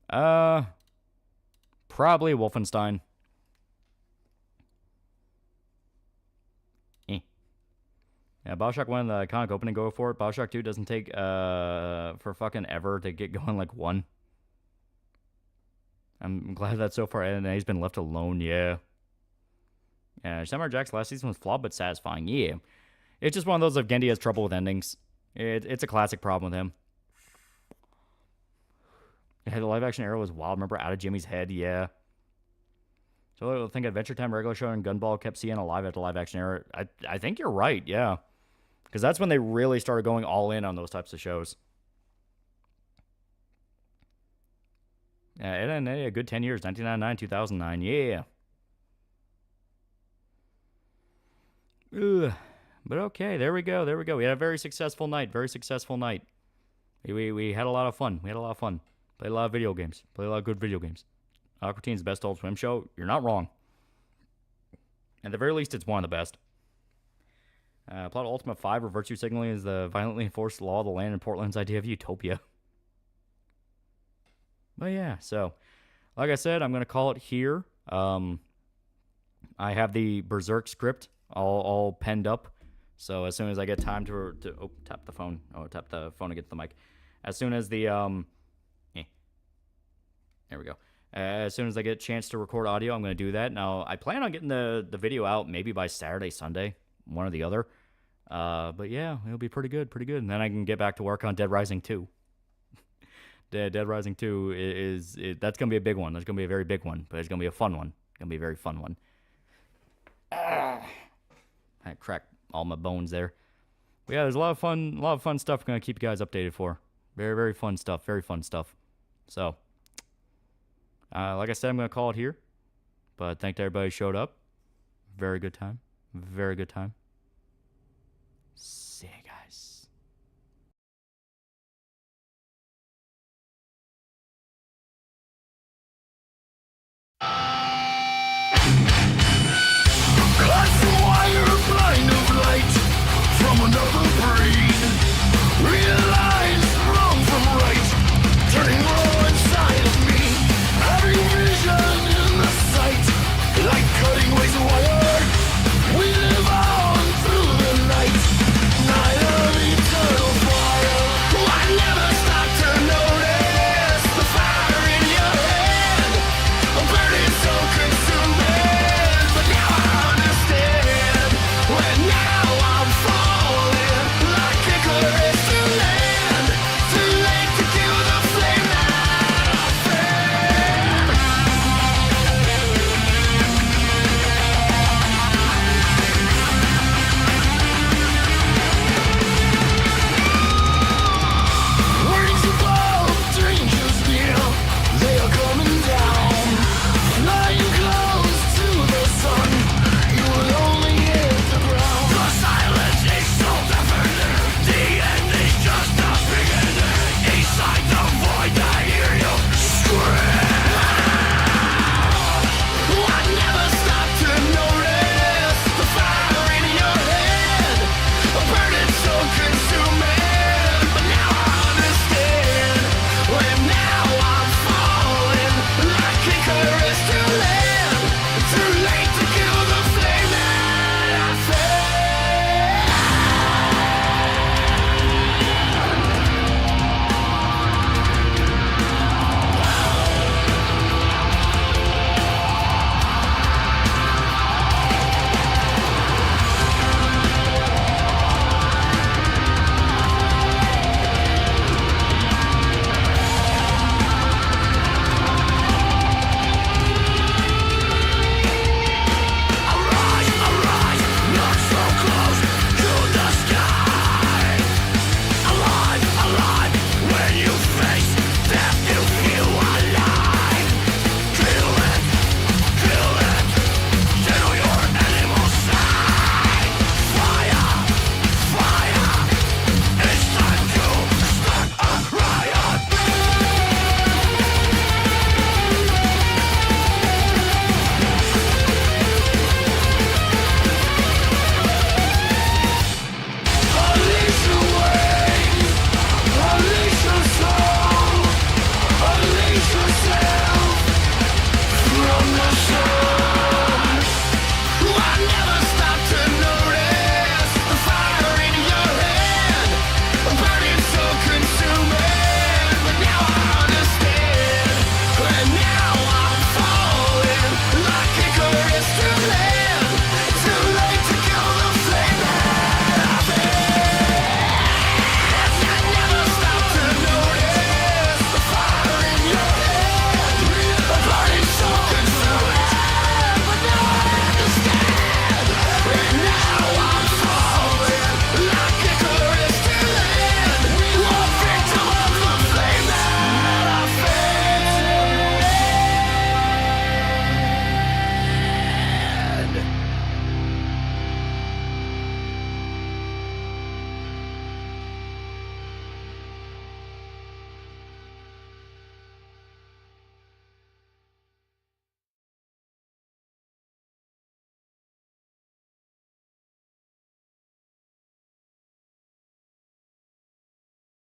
Probably Wolfenstein. Yeah, BioShock 1, the iconic opening, go for it. BioShock 2 doesn't take for fucking ever to get going like 1. I'm glad that so far Ed and Eddy's been left alone, yeah. Yeah, Samurai Jack's last season was flawed but satisfying, yeah. It's just one of those if Gendy has trouble with endings. It's a classic problem with him. Yeah, the live-action era was wild. Remember Out of Jimmy's Head, yeah. So I think Adventure Time, Regular Show, and Gunball kept seeing alive at the live-action era. I think you're right, yeah. Because that's when they really started going all in on those types of shows. Yeah, Ed and Eddy, a good 10 years, 1999, 2009, yeah. Ugh. But okay, there we go, there we go. We had a very successful night, very successful night. We had a lot of fun. We had a lot of fun. Played a lot of video games. Played a lot of good video games. Aqua Teen's best Adult Swim show. You're not wrong. At the very least, it's one of the best. Plot of Ultima 5, where virtue signaling is the violently enforced law of the land in Portland's idea of utopia. But yeah, so, like I said, I'm going to call it here. I have the Berserk script all penned up. So as soon as I get time to tap the phone. Oh, tap the phone to get to the mic. As soon as the, there we go. As soon as I get a chance to record audio, I'm going to do that. Now, I plan on getting the video out maybe by Saturday, Sunday, one or the other. But yeah, it'll be pretty good. And then I can get back to work on Dead Rising 2. Dead Rising 2 that's going to be a big one. That's going to be a very big one, but it's going to be a fun one. It's going to be a very fun one. I cracked all my bones there. But yeah, there's a lot of fun stuff I'm going to keep you guys updated for. Very, very fun stuff. Very fun stuff. So, like I said, I'm going to call it here. But thank everybody who showed up. Very good time. Very good time.